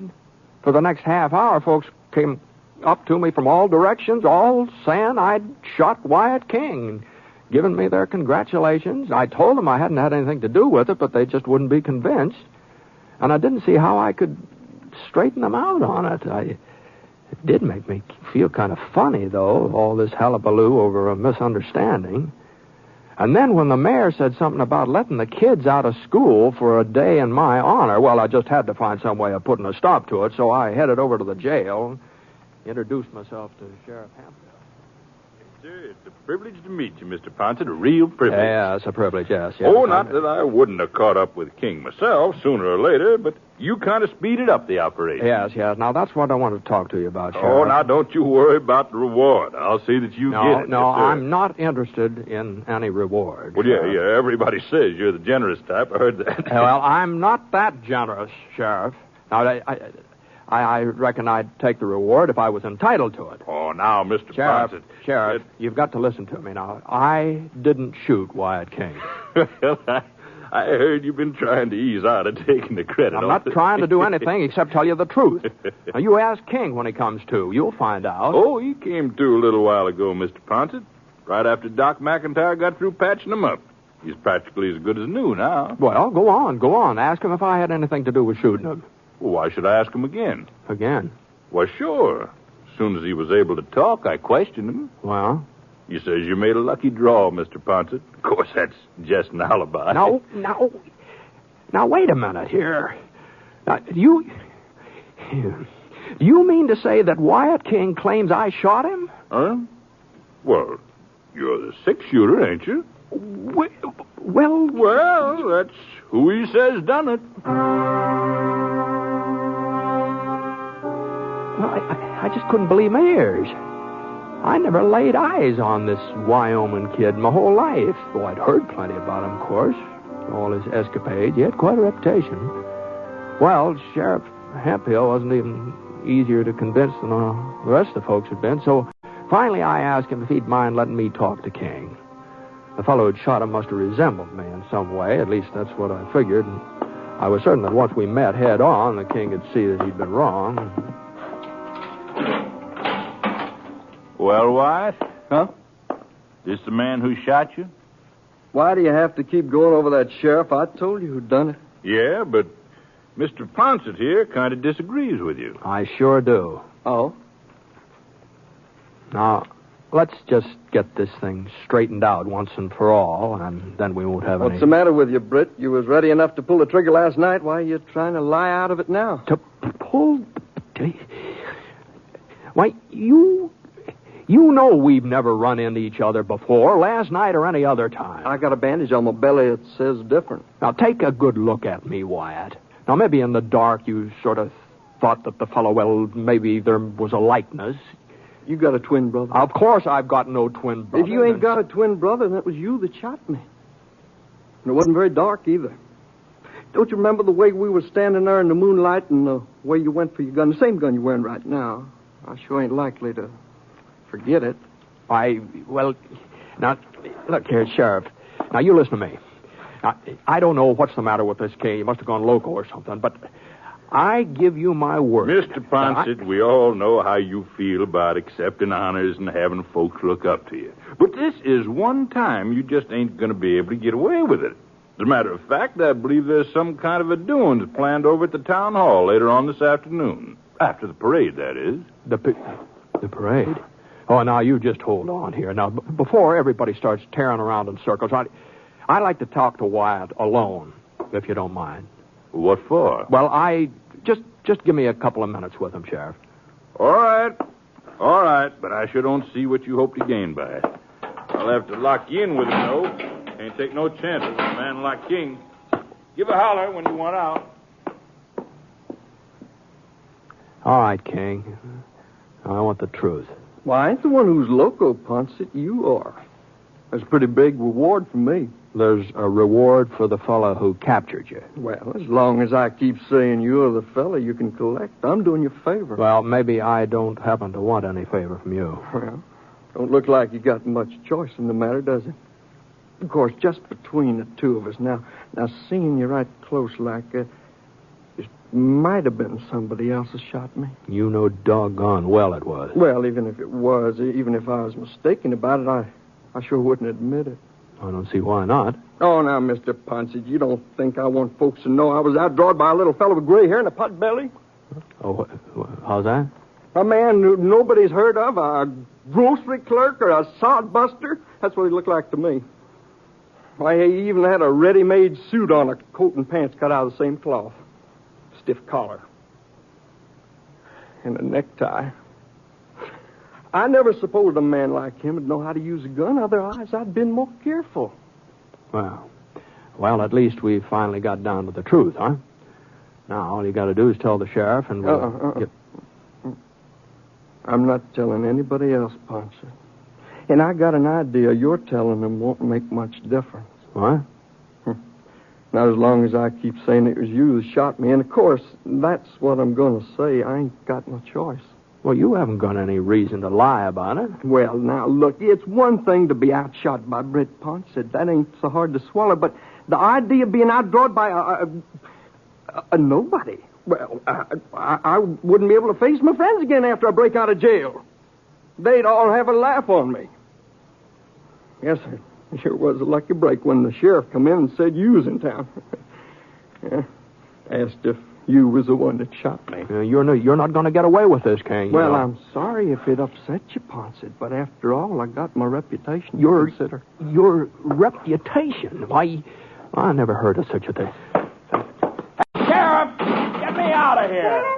For the next half hour, folks came up to me from all directions, all saying I'd shot Wyatt King, giving me their congratulations. I told them I hadn't had anything to do with it, but they just wouldn't be convinced. And I didn't see how I could straighten them out on it. It did make me feel kind of funny, though, all this hullabaloo over a misunderstanding. And then when the mayor said something about letting the kids out of school for a day in my honor, well, I just had to find some way of putting a stop to it, so I headed over to the jail, introduced myself to Sheriff Hemphill. Sir, it's a privilege to meet you, Mr. Ponset. A real privilege. Yeah, it's a privilege, yes. Oh, not that I wouldn't have caught up with King myself sooner or later, but you kind of speeded up the operation. Yes. Now, that's what I wanted to talk to you about, Sheriff. Oh, now, don't you worry about the reward. I'll see that you get it. No, yes, sir. I'm not interested in any reward. Well, yeah, everybody says you're the generous type. I heard that. Well, I'm not that generous, Sheriff. Now, I reckon I'd take the reward if I was entitled to it. Oh, now, Mr. Ponset. Sheriff, you've got to listen to me now. I didn't shoot Wyatt King. Well, I heard you've been trying to ease out of taking the credit. I'm not trying to do anything except tell you the truth. Now, you ask King when he comes to. You'll find out. Oh, he came to a little while ago, Mr. Ponset. Right after Doc McIntyre got through patching him up. He's practically as good as new now. Well, go on. Ask him if I had anything to do with shooting him. Well, why should I ask him again? Again? Well, sure. As soon as he was able to talk, I questioned him. Well? He says you made a lucky draw, Mr. Ponset. Of course, that's just an alibi. Now, wait a minute here. Now, you mean to say that Wyatt King claims I shot him? Huh? Well, you're the six-shooter, ain't you? Well, that's who he says done it. I just couldn't believe my ears. I never laid eyes on this Wyoming kid my whole life. Though I'd heard plenty about him, of course. All his escapades. He had quite a reputation. Well, Sheriff Hemphill wasn't even easier to convince than the rest of the folks had been. So finally I asked him if he'd mind letting me talk to King. The fellow who'd shot him must have resembled me in some way. At least that's what I figured. And I was certain that once we met head on, the King would see that he'd been wrong. Well, Wyatt? Huh? This the man who shot you? Why do you have to keep going over that, Sheriff? I told you who done it. Yeah, but Mr. Ponset here kind of disagrees with you. I sure do. Oh? Now, let's just get this thing straightened out once and for all, and then we won't have any... What's the matter with you, Britt? You was ready enough to pull the trigger last night. Why are you trying to lie out of it now? To pull... Why, you know we've never run into each other before, last night or any other time. I got a bandage on my belly that says different. Now, take a good look at me, Wyatt. Now, maybe in the dark you sort of thought that the fellow, well, maybe there was a likeness. You got a twin brother? Of course I've got no twin brother. If you ain't got a twin brother, then it was you that shot me. And it wasn't very dark either. Don't you remember the way we were standing there in the moonlight and the way you went for your gun? The same gun you're wearing right now. I sure ain't likely to forget it. Well, now, look here, Sheriff. Now, you listen to me. Now, I don't know what's the matter with this kid. He must have gone loco or something, but I give you my word. Mr. Ponset, we all know how you feel about accepting honors and having folks look up to you. But this is one time you just ain't going to be able to get away with it. As a matter of fact, I believe there's some kind of a doings planned over at the town hall later on this afternoon. After the parade, that is. The parade? Oh, now, you just hold on here. Now, before everybody starts tearing around in circles, I'd like to talk to Wyatt alone, if you don't mind. What for? Well, just give me a couple of minutes with him, Sheriff. All right, but I sure don't see what you hope to gain by it. I'll have to lock you in with him, though. Can't take no chances with a man like King. Give a holler when you want out. All right, King. I want the truth. Well, I ain't the one who's loco, Ponset. You are. That's a pretty big reward for me. There's a reward for the fellow who captured you. Well, as long as I keep saying you're the fella you can collect, I'm doing you a favor. Well, maybe I don't happen to want any favor from you. Well, don't look like you got much choice in the matter, does it? Of course, just between the two of us. Now seeing you right close like that, it might have been somebody else that shot me. You know doggone well it was. Well, even if it was, even if I was mistaken about it, I sure wouldn't admit it. I don't see why not. Oh, now, Mr. Ponset, you don't think I want folks to know I was outdrawed by a little fellow with gray hair and a pot belly? Oh, how's that? A man who nobody's heard of, a grocery clerk or a sodbuster. That's what he looked like to me. Why, he even had a ready-made suit on, a coat and pants cut out of the same cloth. Stiff collar. And a necktie. I never supposed a man like him would know how to use a gun. Otherwise, I'd been more careful. Well, at least we finally got down to the truth, huh? Now, all you got to do is tell the sheriff and we'll... I'm not telling anybody else, Ponset. And I got an idea your telling them won't make much difference. What? Not as long as I keep saying it was you that shot me. And, of course, that's what I'm going to say. I ain't got no choice. Well, you haven't got any reason to lie about it. Well, now, look, it's one thing to be outshot by Britt Ponset. That ain't so hard to swallow. But the idea of being outdrawed by a nobody, well, I wouldn't be able to face my friends again after I break out of jail. They'd all have a laugh on me. Yes, sir. It sure was a lucky break when the sheriff come in and said you was in town. Yeah. Asked if you was the one that shot me. You're not going to get away with this, King. Well, I'm sorry if it upset you, Ponset, but after all, I got my reputation to consider. Your reputation? Why, I never heard of such a thing. Sheriff, get me out of here.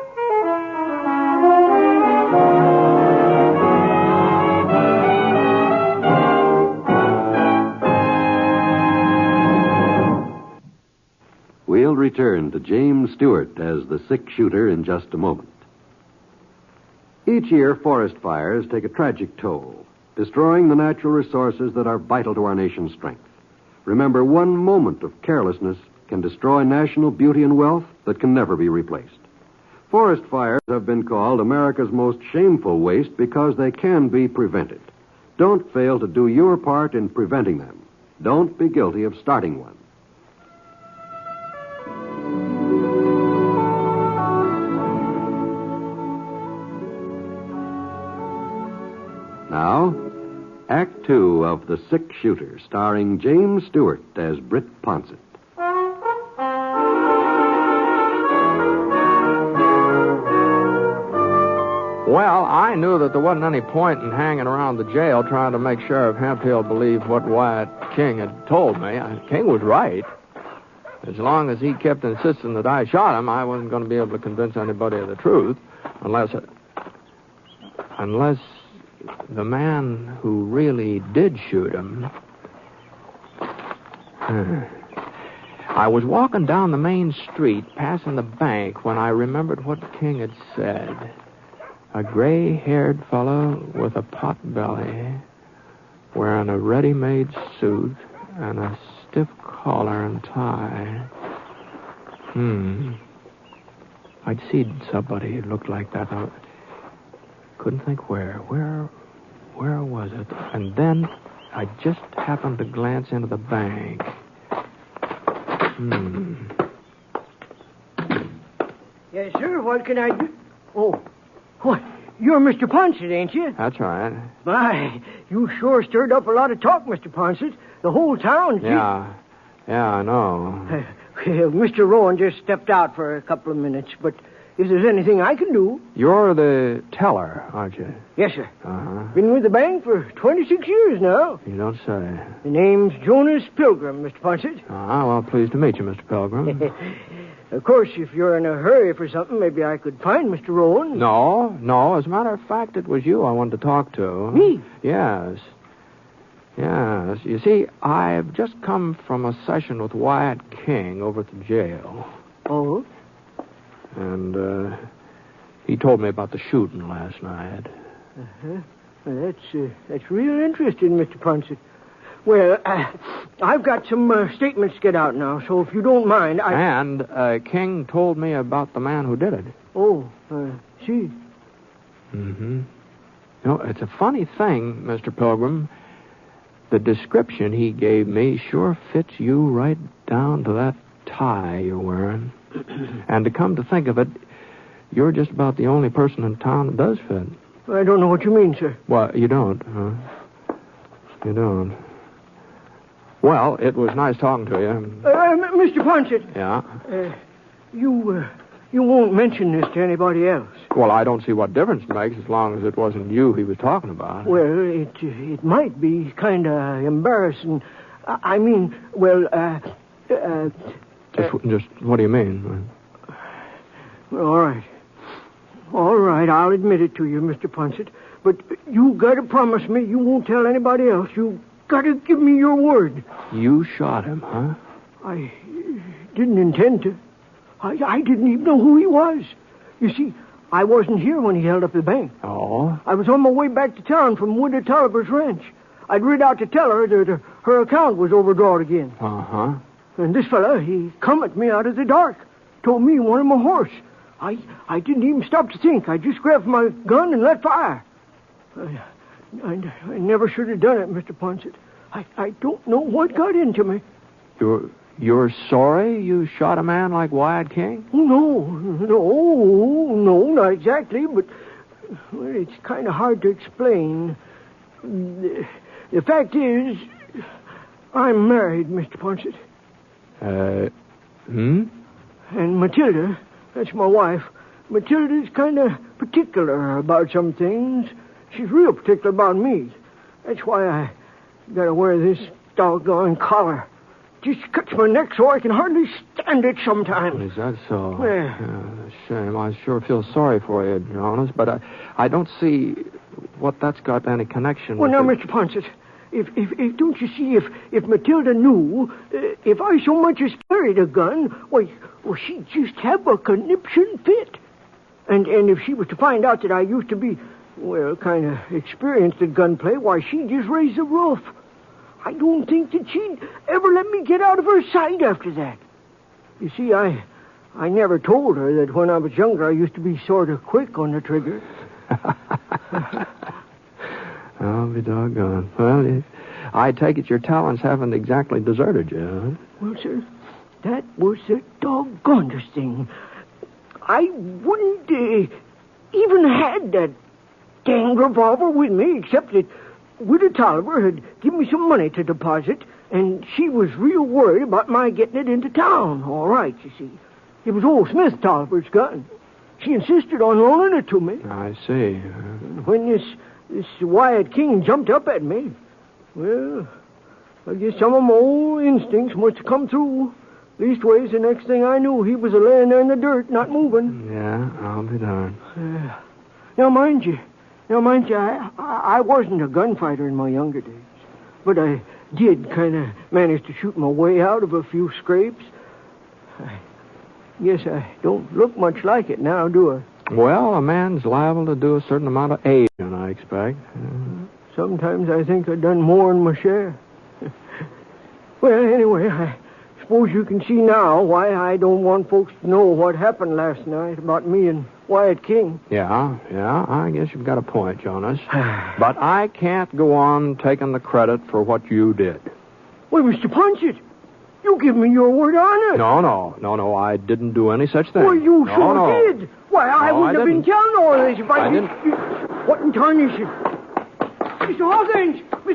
We'll return to James Stewart as the six-shooter in just a moment. Each year, forest fires take a tragic toll, destroying the natural resources that are vital to our nation's strength. Remember, one moment of carelessness can destroy national beauty and wealth that can never be replaced. Forest fires have been called America's most shameful waste because they can be prevented. Don't fail to do your part in preventing them. Don't be guilty of starting one. Now, Act Two of The Six Shooter, starring James Stewart as Britt Ponsett. Well, I knew that there wasn't any point in hanging around the jail trying to make Sheriff Hemphill believe what Wyatt King had told me. King was right. As long as he kept insisting that I shot him, I wasn't going to be able to convince anybody of the truth, unless the man who really did shoot him. I was walking down the main street, passing the bank, when I remembered what King had said. A gray-haired fellow with a pot belly, wearing a ready-made suit and a stiff collar and tie. I'd seen somebody who looked like that. I couldn't think where. Where was it? And then I just happened to glance into the bank. Yes, sir. What can I do? Oh, what? You're Mr. Ponsett, ain't you? That's right. My, you sure stirred up a lot of talk, Mr. Ponsett. The whole town. Yeah, I know. Mr. Rowan just stepped out for a couple of minutes, but if there's anything I can do... You're the teller, aren't you? Yes, sir. Uh-huh. Been with the bank for 26 years now. You don't say. The name's Jonas Pilgrim, Mr. Ponsett. Well, pleased to meet you, Mr. Pilgrim. Of course, if you're in a hurry for something, maybe I could find Mr. Rowan. No. As a matter of fact, it was you I wanted to talk to. Me? Yes. You see, I've just come from a session with Wyatt King over at the jail. Oh? And, he told me about the shooting last night. Uh-huh. Well, that's real interesting, Mr. Ponsett. Well, I've got some statements to get out now, so if you don't mind, And King told me about the man who did it. Oh, see. Mm-hmm. It's a funny thing, Mr. Pilgrim. The description he gave me sure fits you right down to that tie you're wearing. And to come to think of it, you're just about the only person in town that does fit. I don't know what you mean, sir. Well, you don't, huh? You don't. Well, it was nice talking to you. Mr. Ponsett. Yeah? You won't mention this to anybody else. Well, I don't see what difference it makes as long as it wasn't you he was talking about. Well, it might be kind of embarrassing. I mean, Just what do you mean? All right, I'll admit it to you, Mr. Ponsett. But you got to promise me you won't tell anybody else. You got to give me your word. You shot him, huh? I didn't intend to. I didn't even know who he was. You see, I wasn't here when he held up the bank. Oh? I was on my way back to town from Widow Tolliver's ranch. I'd rid out to tell her that her account was overdrawn again. Uh-huh. And this fella, he come at me out of the dark. Told me he wanted my horse. I didn't even stop to think. I just grabbed my gun and let fire. I never should have done it, Mr. Ponsett. I don't know what got into me. You're sorry you shot a man like Wyatt King? No, not exactly, but it's kind of hard to explain. The fact is, I'm married, Mr. Ponsett. And Matilda, that's my wife, Matilda's kind of particular about some things. She's real particular about me. That's why I gotta wear this doggone collar. Just cuts my neck so I can hardly stand it sometimes. Is that so? Yeah. Shame. I sure feel sorry for you, Jonas, but I don't see what that's got any connection with... Well, now, Mr. Ponsett, if don't you see, if Matilda knew, if I so much as carried a gun, why, she'd just have a conniption fit. And if she was to find out that I used to be, kind of experienced at gunplay, why, she'd just raise the roof. I don't think that she'd ever let me get out of her sight after that. You see, I never told her that when I was younger I used to be sort of quick on the trigger. I'll be doggone. Well, I take it your talents haven't exactly deserted you, huh? Well, sir, that was the doggonest thing. I wouldn't even had that dang revolver with me, except that Widow Tolliver had given me some money to deposit, and she was real worried about my getting it into town. All right, you see. It was old Smith Tolliver's gun. She insisted on loaning it to me. I see. When this Wyatt King jumped up at me, well, I guess some of my old instincts must have come through. Leastways, the next thing I knew, he was laying there in the dirt, not moving. Yeah, I'll be darned. Now, mind you, I wasn't a gunfighter in my younger days. But I did kind of manage to shoot my way out of a few scrapes. I guess I don't look much like it now, do I? Well, a man's liable to do a certain amount of aging, I expect. Sometimes I think I've done more than my share. Well, anyway, I suppose you can see now why I don't want folks to know what happened last night about me and Wyatt King. Yeah, I guess you've got a point, Jonas. But I can't go on taking the credit for what you did. Well, Mr. Punchett, you give me your word on it. No, I didn't do any such thing. Well, you sure did. Why, I wouldn't have been telling all this if I didn't. What in tarnation? Mr.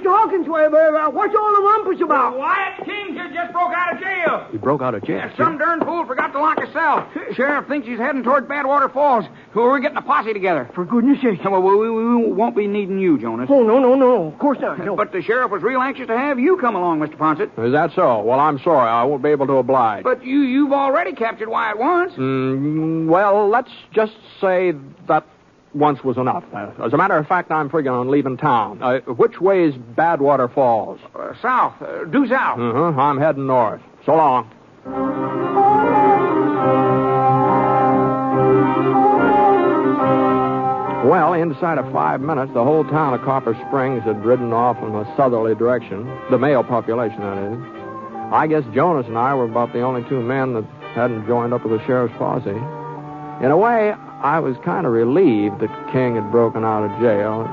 Hawkins, what's all the rumpus about? Well, Wyatt King here just broke out of jail. He broke out of jail? Some darn fool forgot to lock his cell. Sheriff thinks he's heading toward Badwater Falls. We're getting a posse together. For goodness sake. Well, we won't be needing you, Jonas. Oh, no. Of course not. No. But the sheriff was real anxious to have you come along, Mr. Ponset. Is that so? Well, I'm sorry. I won't be able to oblige. But you've already captured Wyatt once. Well, let's just say that once was enough. As a matter of fact, I'm figuring on leaving town. Which way is Badwater Falls? South. Due south. I'm heading north. So long. Well, inside of 5 minutes, the whole town of Copper Springs had ridden off in a southerly direction. The male population, that is. I guess Jonas and I were about the only two men that hadn't joined up with the sheriff's posse. In a way, I was kind of relieved that King had broken out of jail.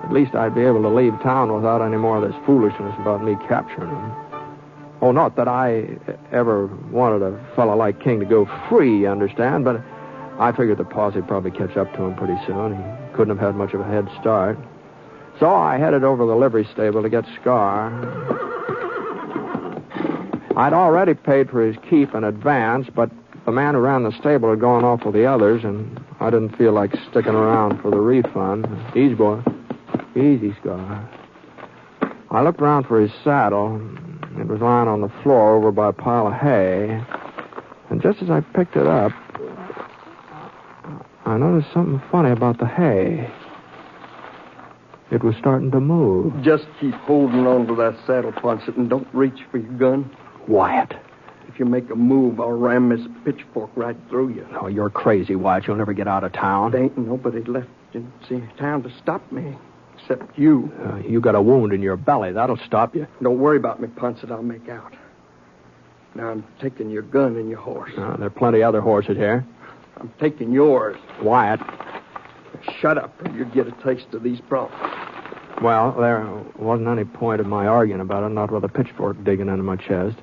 At least I'd be able to leave town without any more of this foolishness about me capturing him. Oh, not that I ever wanted a fellow like King to go free, you understand, but I figured the posse would probably catch up to him pretty soon. He couldn't have had much of a head start. So I headed over to the livery stable to get Scar. I'd already paid for his keep in advance, but the man who ran the stable had gone off with the others, and I didn't feel like sticking around for the refund. Easy, boy. Easy, Scar. I looked around for his saddle. It was lying on the floor over by a pile of hay. And just as I picked it up, I noticed something funny about the hay. It was starting to move. Just keep holding on to that saddle, Ponset, and don't reach for your gun. Wyatt. If you make a move, I'll ram this pitchfork right through you. Oh, you're crazy, Wyatt. You'll never get out of town. There ain't nobody left in town to stop me, except you. You got a wound in your belly. That'll stop you. Don't worry about me, Ponset. I'll make out. Now I'm taking your gun and your horse. There are plenty other horses here. I'm taking yours. Wyatt. Shut up, or you get a taste of these problems. Well, there wasn't any point of my arguing about it, not with a pitchfork digging into my chest.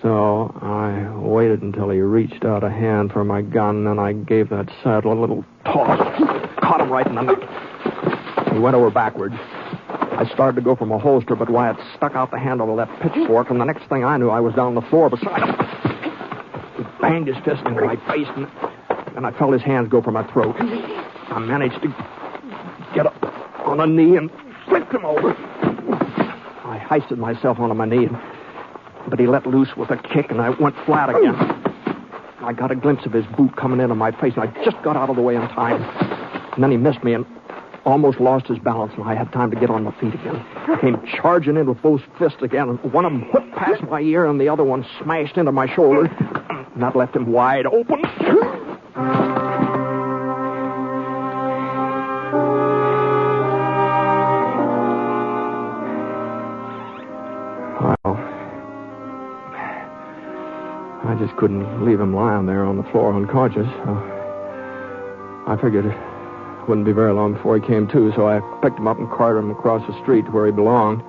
So I waited until he reached out a hand for my gun, and I gave that saddle a little toss. Caught him right in the neck. He went over backwards. I started to go for my holster, but Wyatt stuck out the handle of that pitchfork, and the next thing I knew, I was down on the floor beside him. He banged his fist into my face, and I felt his hands go for my throat. I managed to get up on a knee and flipped him over. I hoisted myself onto my knee, but he let loose with a kick, and I went flat again. I got a glimpse of his boot coming into my face, and I just got out of the way in time. And then he missed me and almost lost his balance, and I had time to get on my feet again. Came charging in with both fists again, and one of them whipped past my ear, and the other one smashed into my shoulder, and that left him wide open. I just couldn't leave him lying there on the floor unconscious. I figured it wouldn't be very long before he came to, so I picked him up and carted him across the street to where he belonged.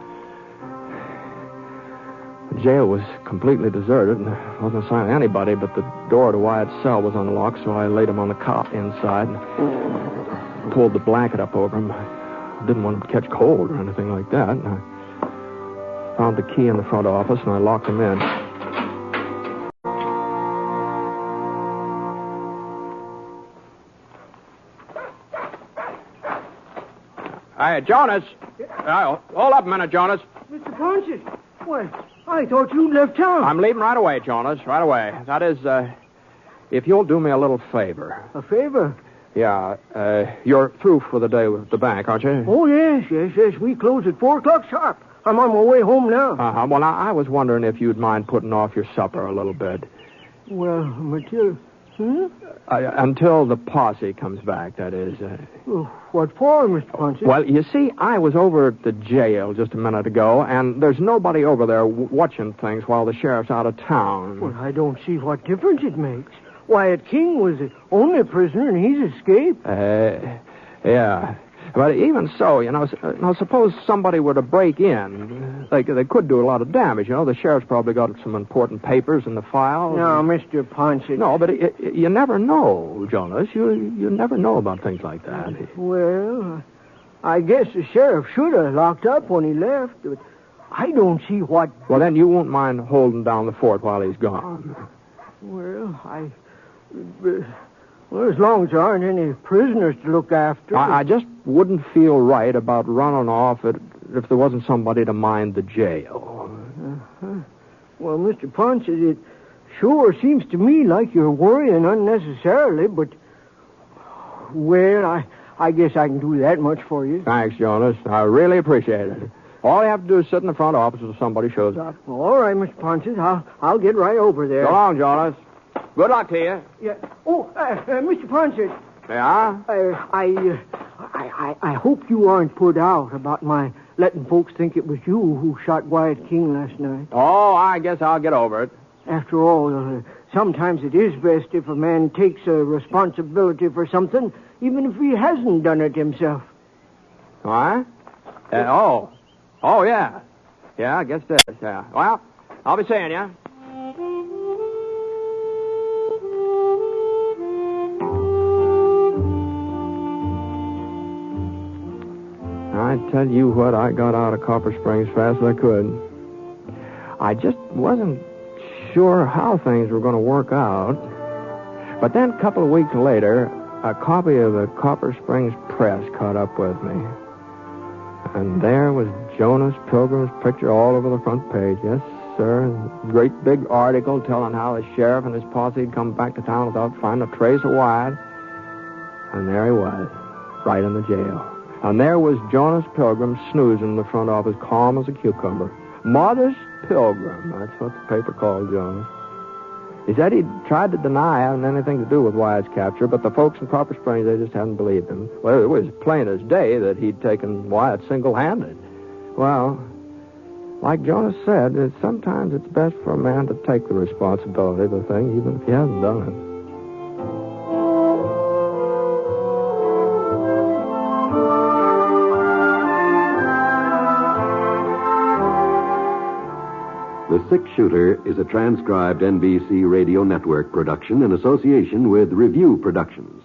The jail was completely deserted, and there wasn't a sign of anybody, but the door to Wyatt's cell was unlocked, so I laid him on the cot inside and pulled the blanket up over him. didn't want him to catch cold or anything like that. And I found the key in the front office, and I locked him in. Hey, Jonas. Hold up a minute, Jonas. Mr. Ponce, why, I thought you'd left town. I'm leaving right away, Jonas, right away. That is, if you'll do me a little favor. A favor? Yeah, you're through for the day with the bank, aren't you? Oh, yes. We close at 4 o'clock sharp. I'm on my way home now. Well, I was wondering if you'd mind putting off your supper a little bit. Well, Matilda... Until the posse comes back, that is. What for, Mr. Ponce? Well, you see, I was over at the jail just a minute ago, and there's nobody over there watching things while the sheriff's out of town. Well, I don't see what difference it makes. Wyatt King was the only prisoner, and he's escaped. Yeah. But even so, now suppose somebody were to break in. They could do a lot of damage, The sheriff's probably got some important papers in the file. No, Mr. Ponce. No, but you never know, Jonas. You never know about things like that. Well, I guess the sheriff should have locked up when he left. But I don't see what... Well, then you won't mind holding down the fort while he's gone. Well, Well, as long as there aren't any prisoners to look after. I just wouldn't feel right about running off if there wasn't somebody to mind the jail. Well, Mr. Ponce, it sure seems to me like you're worrying unnecessarily, but... Well, I guess I can do that much for you. Thanks, Jonas. I really appreciate it. All you have to do is sit in the front office until somebody shows up. All right, Mr. Ponce. I'll get right over there. So long, Jonas. Good luck to you. Yeah. Oh, Mr. Ponce. Yeah? I hope you aren't put out about my letting folks think it was you who shot Wyatt King last night. Oh, I guess I'll get over it. After all, sometimes it is best if a man takes a responsibility for something, even if he hasn't done it himself. What? Oh, yeah. Yeah, I guess that. Yeah. Well, I'll be seeing you. I tell you what, I got out of Copper Springs fast as I could. I just wasn't sure how things were going to work out. But then a couple of weeks later, a copy of the Copper Springs Press caught up with me. And there was Jonas Pilgrim's picture all over the front page. Yes, sir. Great big article telling how the sheriff and his posse had come back to town without finding a trace of Wyatt. And there he was, right in the jail. And there was Jonas Pilgrim snoozing in the front office, calm as a cucumber. Modest Pilgrim, that's what the paper called Jonas. He said he'd tried to deny having anything to do with Wyatt's capture, but the folks in Copper Springs, they just hadn't believed him. Well, it was plain as day that he'd taken Wyatt single-handed. Well, like Jonas said, sometimes it's best for a man to take the responsibility of a thing, even if he hasn't done it. The Six-Shooter is a transcribed NBC Radio Network production in association with Review Productions.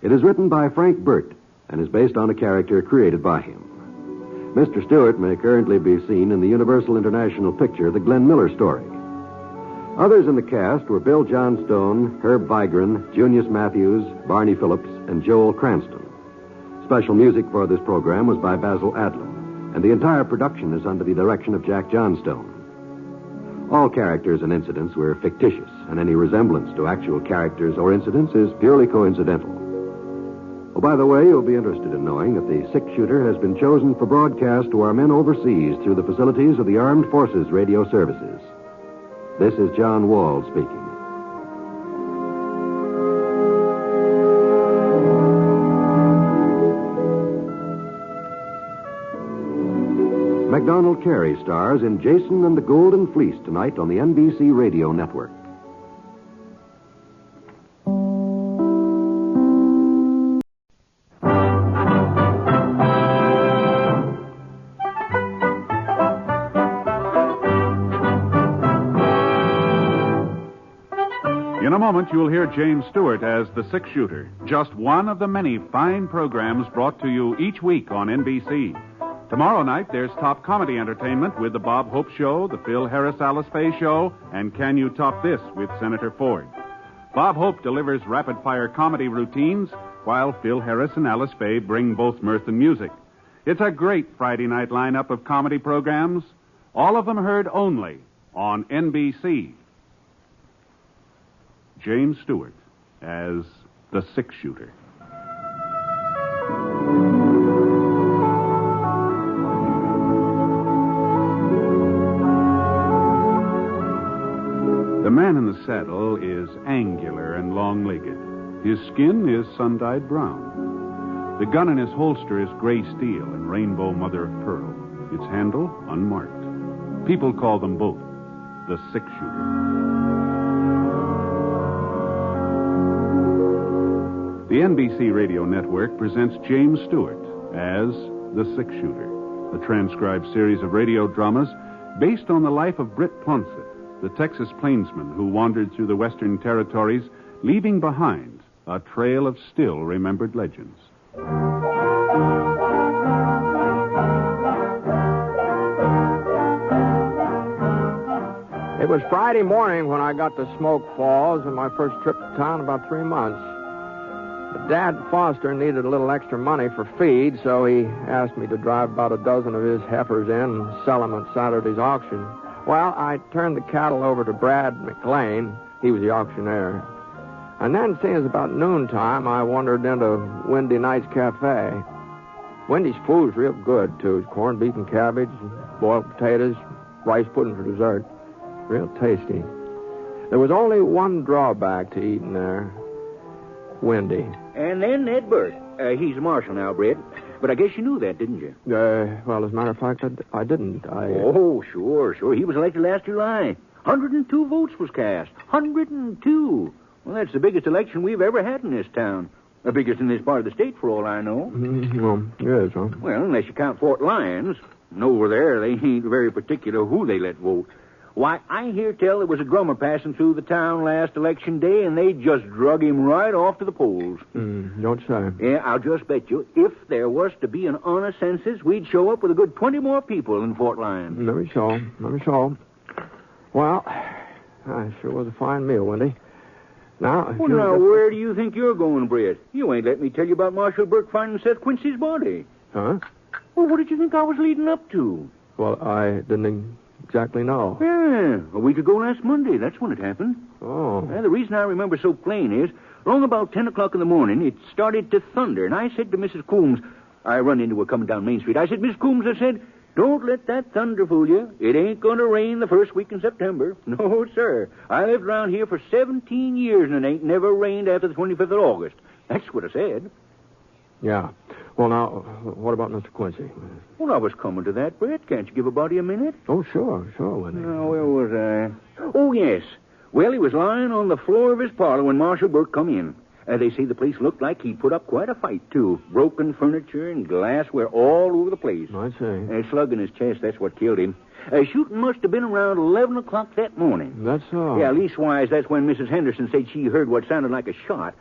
It is written by Frank Burt and is based on a character created by him. Mr. Stewart may currently be seen in the Universal International picture, The Glenn Miller Story. Others in the cast were Bill Johnstone, Herb Vigran, Junius Matthews, Barney Phillips, and Joel Cranston. Special music for this program was by Basil Adlam, and the entire production is under the direction of Jack Johnstone. All characters and incidents were fictitious, and any resemblance to actual characters or incidents is purely coincidental. Oh, by the way, you'll be interested in knowing that the Six-Shooter has been chosen for broadcast to our men overseas through the facilities of the Armed Forces Radio Services. This is John Wall speaking. MacDonald Carey stars in Jason and the Golden Fleece tonight on the NBC Radio Network. In a moment, you'll hear James Stewart as the six-shooter, just one of the many fine programs brought to you each week on NBC. Tomorrow night, there's top comedy entertainment with The Bob Hope Show, The Phil Harris-Alice Faye Show, and Can You Top This with Senator Ford. Bob Hope delivers rapid-fire comedy routines, while Phil Harris and Alice Faye bring both mirth and music. It's a great Friday night lineup of comedy programs, all of them heard only on NBC. James Stewart as the six-shooter. The man in the saddle is angular and long-legged. His skin is sun-dyed brown. The gun in his holster is gray steel and rainbow mother of pearl. Its handle unmarked. People call them both the six-shooter. The NBC Radio Network presents James Stewart as the six-shooter, a transcribed series of radio dramas based on the life of Britt Plonsett, the Texas plainsman who wandered through the Western Territories, leaving behind a trail of still-remembered legends. It was Friday morning when I got to Smoke Falls on my first trip to town in about 3 months. But Dad Foster needed a little extra money for feed, so he asked me to drive about a dozen of his heifers in and sell them at Saturday's auction. Well, I turned the cattle over to Brad McLean. He was the auctioneer. And then, seeing as about noontime, I wandered into Windy Night's Cafe. Wendy's food's real good, too. Corned beef and cabbage, boiled potatoes, rice pudding for dessert. Real tasty. There was only one drawback to eating there. Windy. And then Ned Burt. He's a marshal now, Brett. But I guess you knew that, didn't you? Well, as a matter of fact, I didn't. Oh, sure. He was elected last July. 102 votes was cast. 102. Well, that's the biggest election we've ever had in this town. The biggest in this part of the state, for all I know. Well, yes, huh? Well, unless you count Fort Lyons. And over there, they ain't very particular who they let vote. Why, I hear tell there was a drummer passing through the town last election day, and they just drug him right off to the polls. Don't say. Yeah, I'll just bet you, if there was to be an honest census, we'd show up with a good 20 more people in Fort Lyons. Let me show. Well, it sure was a fine meal, Wendy. Now, where do you think you're going, Brett? You ain't let me tell you about Marshal Burke finding Seth Quincy's body. Huh? Well, what did you think I was leading up to? Well, I didn't exactly know. Yeah, a week ago last Monday. That's when it happened. Oh. The reason I remember so plain is, along about 10 o'clock in the morning, it started to thunder, and I said to Mrs. Coombs, I run into her coming down Main Street. I said, Miss Coombs, I said, don't let that thunder fool you. It ain't going to rain the first week in September. No, sir. I lived around here for 17 years, and it ain't never rained after the 25th of August. That's what I said. Yeah. Well, now, what about Mr. Quincy? Well, I was coming to that, Brett. Can't you give a body a minute? Oh, sure, Wendy. Now, where was I? Oh, yes. Well, he was lying on the floor of his parlor when Marshal Burke come in. They say the place looked like he'd put up quite a fight, too. Broken furniture and glassware all over the place. I see. A slug in his chest, that's what killed him. Shooting must have been around 11 o'clock that morning. That's so. Yeah, leastwise, that's when Mrs. Henderson said she heard what sounded like a shot.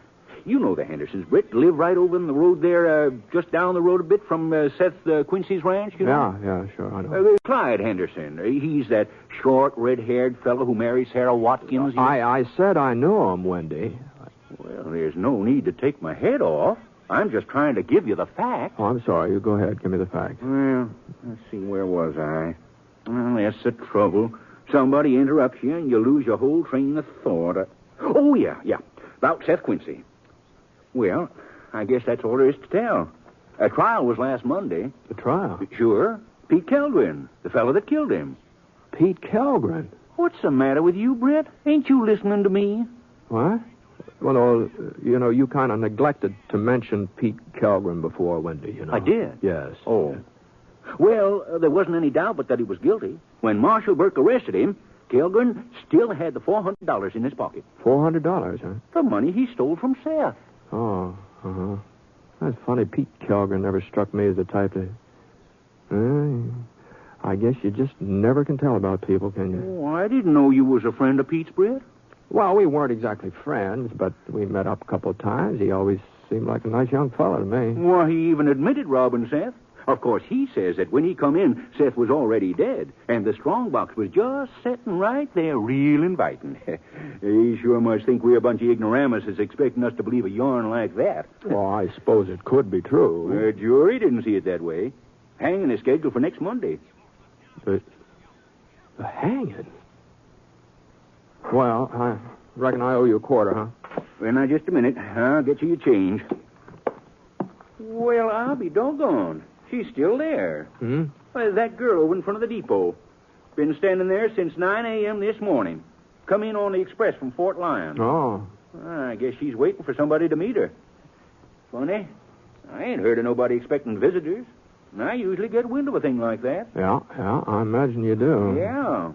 You know the Hendersons, Britt. Live right over in the road there, just down the road a bit from Seth Quincy's ranch, you know? Yeah, sure, I know. Clyde Henderson. He's that short, red-haired fellow who married Sarah Watkins. I said I knew him, Wendy. Well, there's no need to take my head off. I'm just trying to give you the facts. Oh, I'm sorry. You go ahead. Give me the facts. Well, let's see. Where was I? Well, that's the trouble. Somebody interrupts you, and you lose your whole train of thought. Oh, yeah. About Seth Quincy. Well, I guess that's all there is to tell. A trial was last Monday. The trial? Sure. Pete Kellgren, the fellow that killed him. Pete Kellgren? What's the matter with you, Brett? Ain't you listening to me? What? Well, you kind of neglected to mention Pete Kellgren before, Wendy, you know. I did? Yes. Oh. Well, there wasn't any doubt but that he was guilty. When Marshal Burke arrested him, Kellgren still had the $400 in his pocket. $400, huh? The money he stole from Seth. Oh, uh-huh. That's funny. Pete Kellgren never struck me as the type to... I guess you just never can tell about people, can you? Oh, I didn't know you was a friend of Pete's, Brett. Well, we weren't exactly friends, but we met up a couple of times. He always seemed like a nice young fellow to me. Well, he even admitted robbing Seth. Of course, he says that when he come in, Seth was already dead, and the strongbox was just sitting right there, real inviting. He sure must think we're a bunch of ignoramuses expecting us to believe a yarn like that. Well, I suppose it could be true. The jury didn't see it that way. Hanging is scheduled for next Monday. The hanging? Well, I reckon I owe you a quarter, huh? Well, now, just a minute. I'll get you your change. Well, I'll be doggone. She's still there. Hmm? Well, that girl over in front of the depot. Been standing there since 9 a.m. this morning. Come in on the express from Fort Lyon. Oh. I guess she's waiting for somebody to meet her. Funny. I ain't heard of nobody expecting visitors. And I usually get wind of a thing like that. Yeah, I imagine you do. Yeah.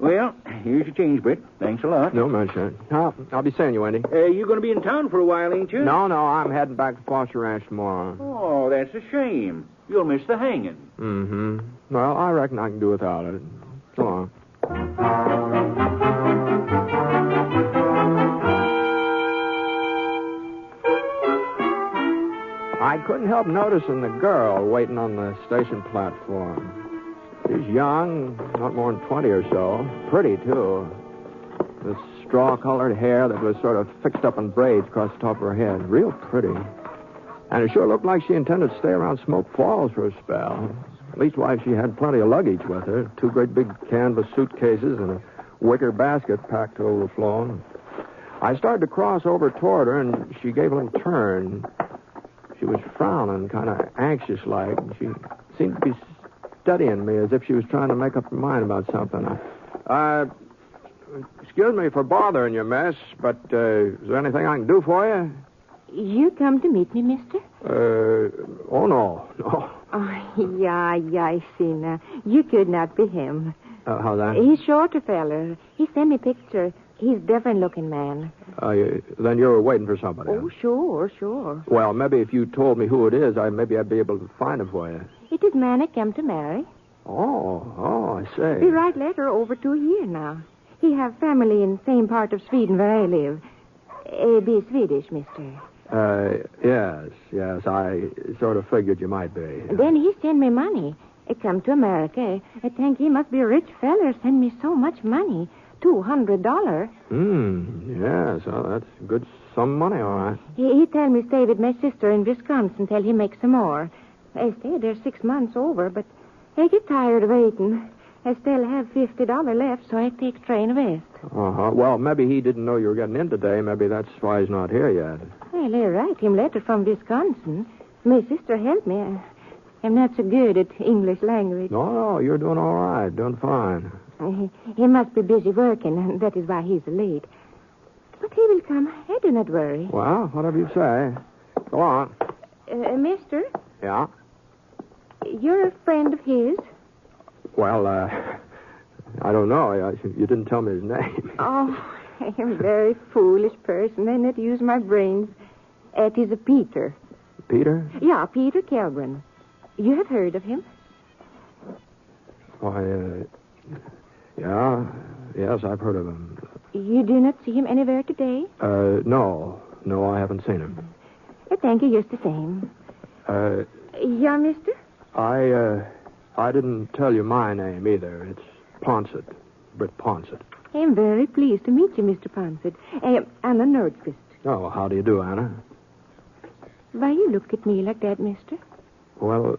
Well, here's your change, Britt. Thanks a lot. No mention. I'll be seeing you, Andy. You're going to be in town for a while, ain't you? No, I'm heading back to Foster Ranch tomorrow. Oh, that's a shame. You'll miss the hanging. Mm-hmm. Well, I reckon I can do without it. So long. I couldn't help noticing the girl waiting on the station platform. She's young, not more than 20 or so. Pretty, too. This straw-colored hair that was sort of fixed up in braids across the top of her head. Real pretty. And it sure looked like she intended to stay around Smoke Falls for a spell. Leastwise, she had plenty of luggage with her. 2 great big canvas suitcases and a wicker basket packed to overflowing. I started to cross over toward her, and she gave a little turn. She was frowning, kind of anxious-like. She seemed to be studying me as if she was trying to make up her mind about something. Excuse me for bothering you, miss, but is there anything I can do for you? You come to meet me, mister? Oh, no. Oh, yeah, I see now. You could not be him. How's that? He's shorter feller. He sent me picture. He's different-looking man. Then you're waiting for somebody. Oh, sure. Well, maybe if you told me who it is, maybe I'd be able to find him for you. It is man I come to marry. Oh, I see. He write letter over 2 years now. He have family in same part of Sweden where I live. Be Swedish, mister. Yes, I sort of figured you might be. Then he send me money. I come to America. I think he must be a rich feller, send me so much money. $200. Yes, well, that's a good sum of money, all right. He tell me stay with my sister in Wisconsin till he makes some more. I stayed there 6 months over, but I get tired of waiting. I still have $50 left, so I take train west. Uh-huh. Well, maybe he didn't know you were getting in today. Maybe that's why he's not here yet. Well, I write him letter from Wisconsin. My sister helped me. I'm not so good at English language. No, you're doing all right. Doing fine. He must be busy working, and that is why he's late. But he will come. I do not worry. Well, whatever you say. Go on. Mister? Yeah? You're a friend of his? Well, I don't know. You didn't tell me his name. Oh, I am a very foolish person. I not use my brains. It is a Peter. Peter? Yeah, Peter Kelgren. You have heard of him? Why, yes, I've heard of him. You do not see him anywhere today? No, I haven't seen him. Thank you, just the same. Yeah, mister? I didn't tell you my name either. It's Ponsett. Britt Ponsett. I am very pleased to meet you, Mr. Ponsett. Anna Norquist. Oh, how do you do, Anna? Why you look at me like that, mister? Well...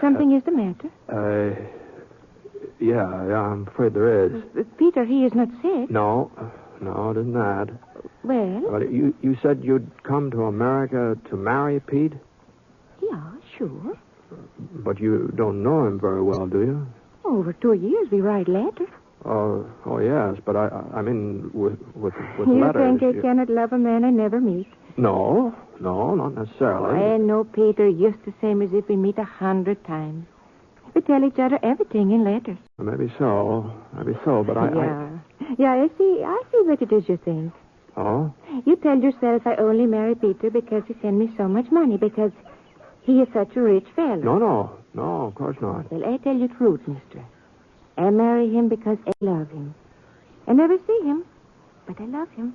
Something is the matter? Yeah, I'm afraid there is. Peter, he is not sick. No, it isn't that. Well? But you said you'd come to America to marry Pete? Yeah, sure. But you don't know him very well, do you? Over 2 years, we write letters. Oh, yes, but I mean with you letters. You think I cannot love a man I never meet? No, not necessarily. I know Peter just the same as if we meet 100 times. We tell each other everything in letters. Maybe so, but Yeah, I see what it is you think. Oh? You tell yourself I only marry Peter because he sent me so much money, because he is such a rich fellow. No, of course not. Well, I tell you the truth, mister. I marry him because I love him. I never see him. But I love him.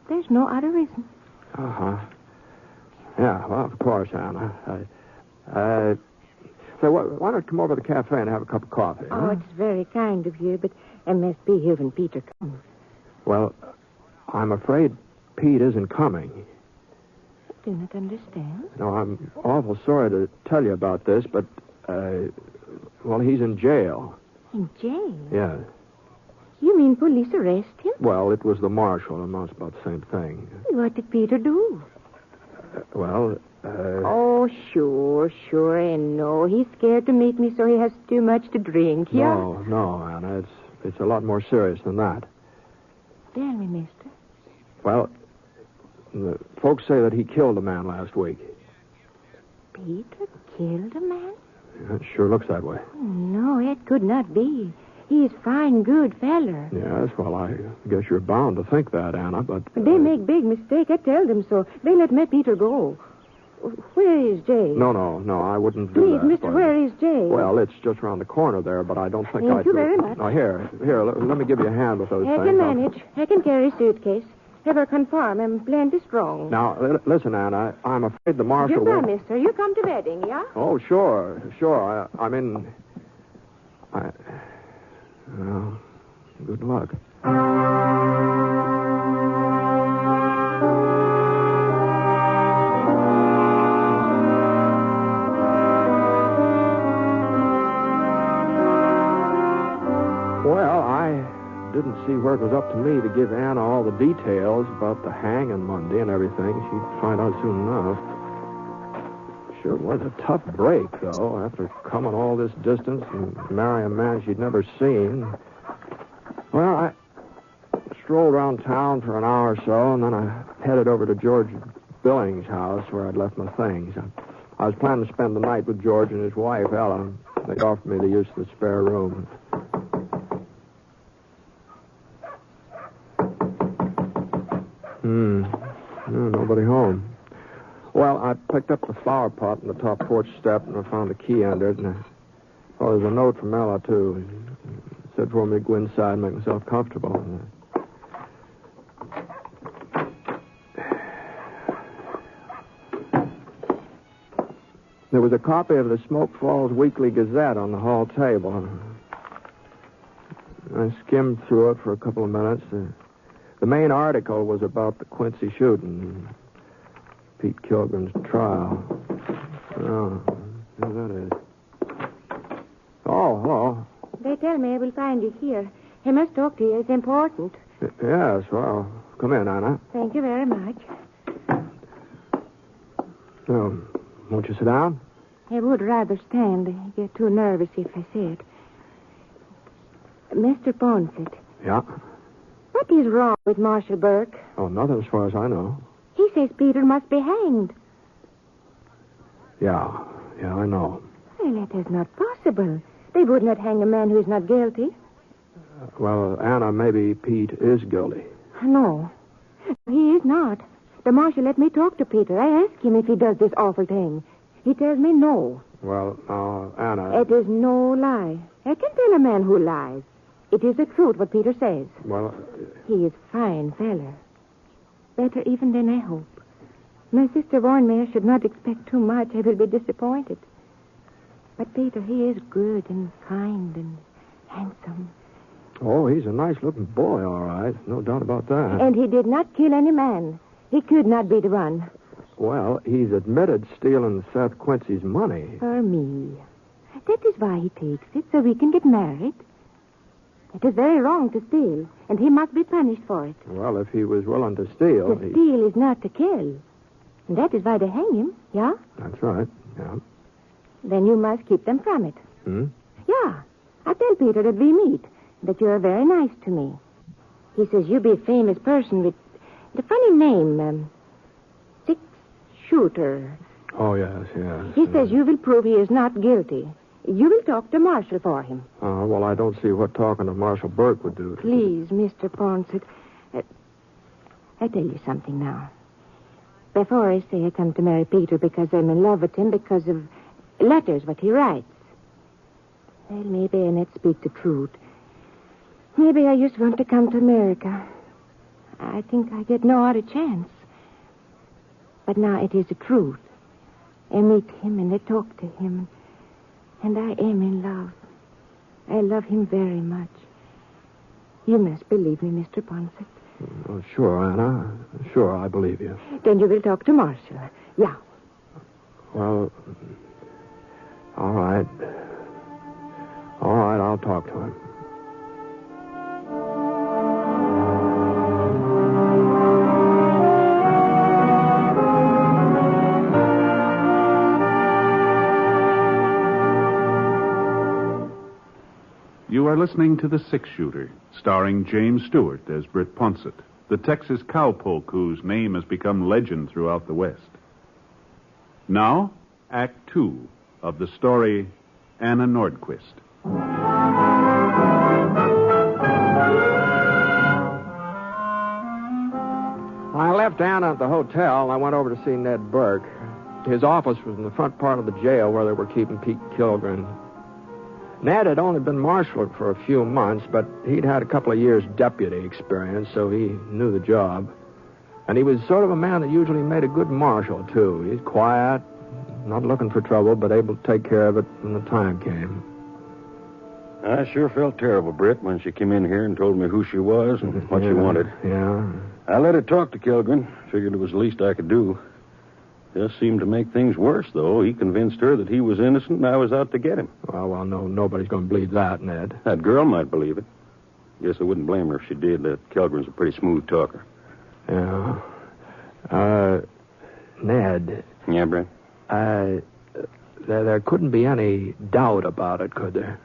There's no other reason. Uh-huh. Yeah, well, of course, Anna. So why don't you come over to the cafe and have a cup of coffee? Oh, it's very kind of you, but I must be here when Peter comes. Well, I'm afraid Pete isn't coming. I do not understand. No, I'm awful sorry to tell you about this, but, well, he's in jail. In jail? Yeah. You mean police arrest him? Well, it was the marshal. Amounts about the same thing. What did Peter do? Oh, sure, and no. He's scared to meet me, so he has too much to drink, yeah? No, Anna. It's a lot more serious than that. Tell me, mister. Well, the folks say that he killed a man last week. Peter killed a man? Yeah, it sure looks that way. No, it could not be. He's fine, good feller. Yes, well, I guess you're bound to think that, Anna, but... They make big mistake. I tell them so. They let me Peter go. Where is Jay? No, I wouldn't do Please, that. mister, where is Jay? Well, it's just around the corner there, but I don't think Thank you very much. No, here, let me give you a hand with those I things. can manage. I can carry suitcase. Ever confirm I'm plenty strong. Now, listen, Anna, I'm afraid the marshal Goodbye, will... mister. You come to wedding, yeah? Oh, sure. Well, good luck. Well, I didn't see where it was up to me to give Anna all the details about the hanging Monday and everything. She'd find out soon enough. Sure was a tough break, though, after coming all this distance and marrying a man she'd never seen. Well, I strolled around town for an hour or so, and then I headed over to George Billings' house where I'd left my things. I was planning to spend the night with George and his wife, Ellen. They'd offered me the use of the spare room. No, nobody home. Well, I picked up the flower pot on the top porch step, and I found a key under it, and there's a note from Ella, too. It said for me to go inside and make myself comfortable. There was a copy of the Smoke Falls Weekly Gazette on the hall table. I skimmed through it for a couple of minutes. The main article was about the Quincy shooting, Pete Kilgren's trial. Oh, there that is. Oh, hello. They tell me I will find you here. I must talk to you. It's important. Yes, well, come in, Anna. Thank you very much. Won't you sit down? I would rather stand. I get too nervous if I sit. Mr. Ponsett. Yeah? What is wrong with Marshal Burke? Oh, nothing as far as I know. He says Peter must be hanged. Yeah, I know. Well, that is not possible. They would not hang a man who is not guilty. Well, Anna, maybe Pete is guilty. No, he is not. The marshal let me talk to Peter. I asked him if he does this awful thing. He tells me no. Well, Anna... It is no lie. I can tell a man who lies. It is the truth what Peter says. Well... He is fine feller. Better even than I hope. My sister warned me I should not expect too much. I will be disappointed. But Peter, he is good and kind and handsome. Oh, he's a nice-looking boy, all right. No doubt about that. And he did not kill any man. He could not be the one. Well, he's admitted stealing Seth Quincy's money. For me. That is why he takes it, so we can get married. It is very wrong to steal, and he must be punished for it. Well, if he was willing to steal... To steal is not to kill. And that is why they hang him, yeah? That's right, yeah. Then you must keep them from it. Yeah. I tell Peter that we meet, that you are very nice to me. He says you be a famous person with the funny name, Six-Shooter. Oh, yes. He says you will prove he is not guilty. You will talk to Marshal for him. Well, I don't see what talking to Marshal Burke would do. Please, Mr. Ponsett. I tell you something now. Before I say I come to marry Peter because I'm in love with him because of letters what he writes. Well, maybe I not speak the truth. Maybe I just want to come to America. I think I get no other chance. But now it is the truth. I meet him and I talk to him. And I am in love. I love him very much. You must believe me, Mr. Ponsett. Oh, sure, Anna. Sure, I believe you. Then you will talk to Marshall. Yeah. Well, all right. All right, I'll talk to him. You are listening to The Six-Shooter, starring James Stewart as Britt Ponsett, the Texas cowpoke whose name has become legend throughout the West. Now, Act 2 of the story Anna Norquist. I left Anna at the hotel, and I went over to see Ned Burke. His office was in the front part of the jail where they were keeping Pete Kilgren. Ned had only been marshaled for a few months, but he'd had a couple of years' deputy experience, so he knew the job. And he was sort of a man that usually made a good marshal, too. He's quiet, not looking for trouble, but able to take care of it when the time came. I sure felt terrible, Britt, when she came in here and told me who she was and what she wanted. Yeah. I let her talk to Kilgren. Figured it was the least I could do. Just seemed to make things worse, though. He convinced her that he was innocent and I was out to get him. Well, no, nobody's going to believe that, Ned. That girl might believe it. Guess I wouldn't blame her if she did. That Kilgren's a pretty smooth talker. Yeah. Ned. Yeah, Brent? There couldn't be any doubt about it, could there?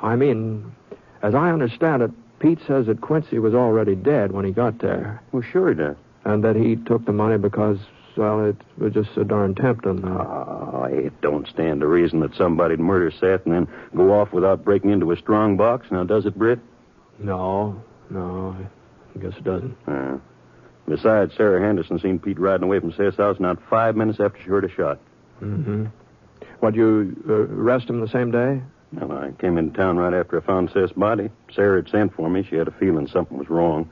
I mean, as I understand it, Pete says that Quincy was already dead when he got there. Well, sure he does. And that he took the money because, well, it was just so darn tempting. Oh, it don't stand to reason that somebody'd murder Seth and then go off without breaking into a strong box. Now, does it, Britt? No, I guess it doesn't. Besides, Sarah Henderson seen Pete riding away from Seth's house not 5 minutes after she heard a shot. Mm-hmm. What, you arrest him the same day? Well, I came into town right after I found Seth's body. Sarah had sent for me. She had a feeling something was wrong.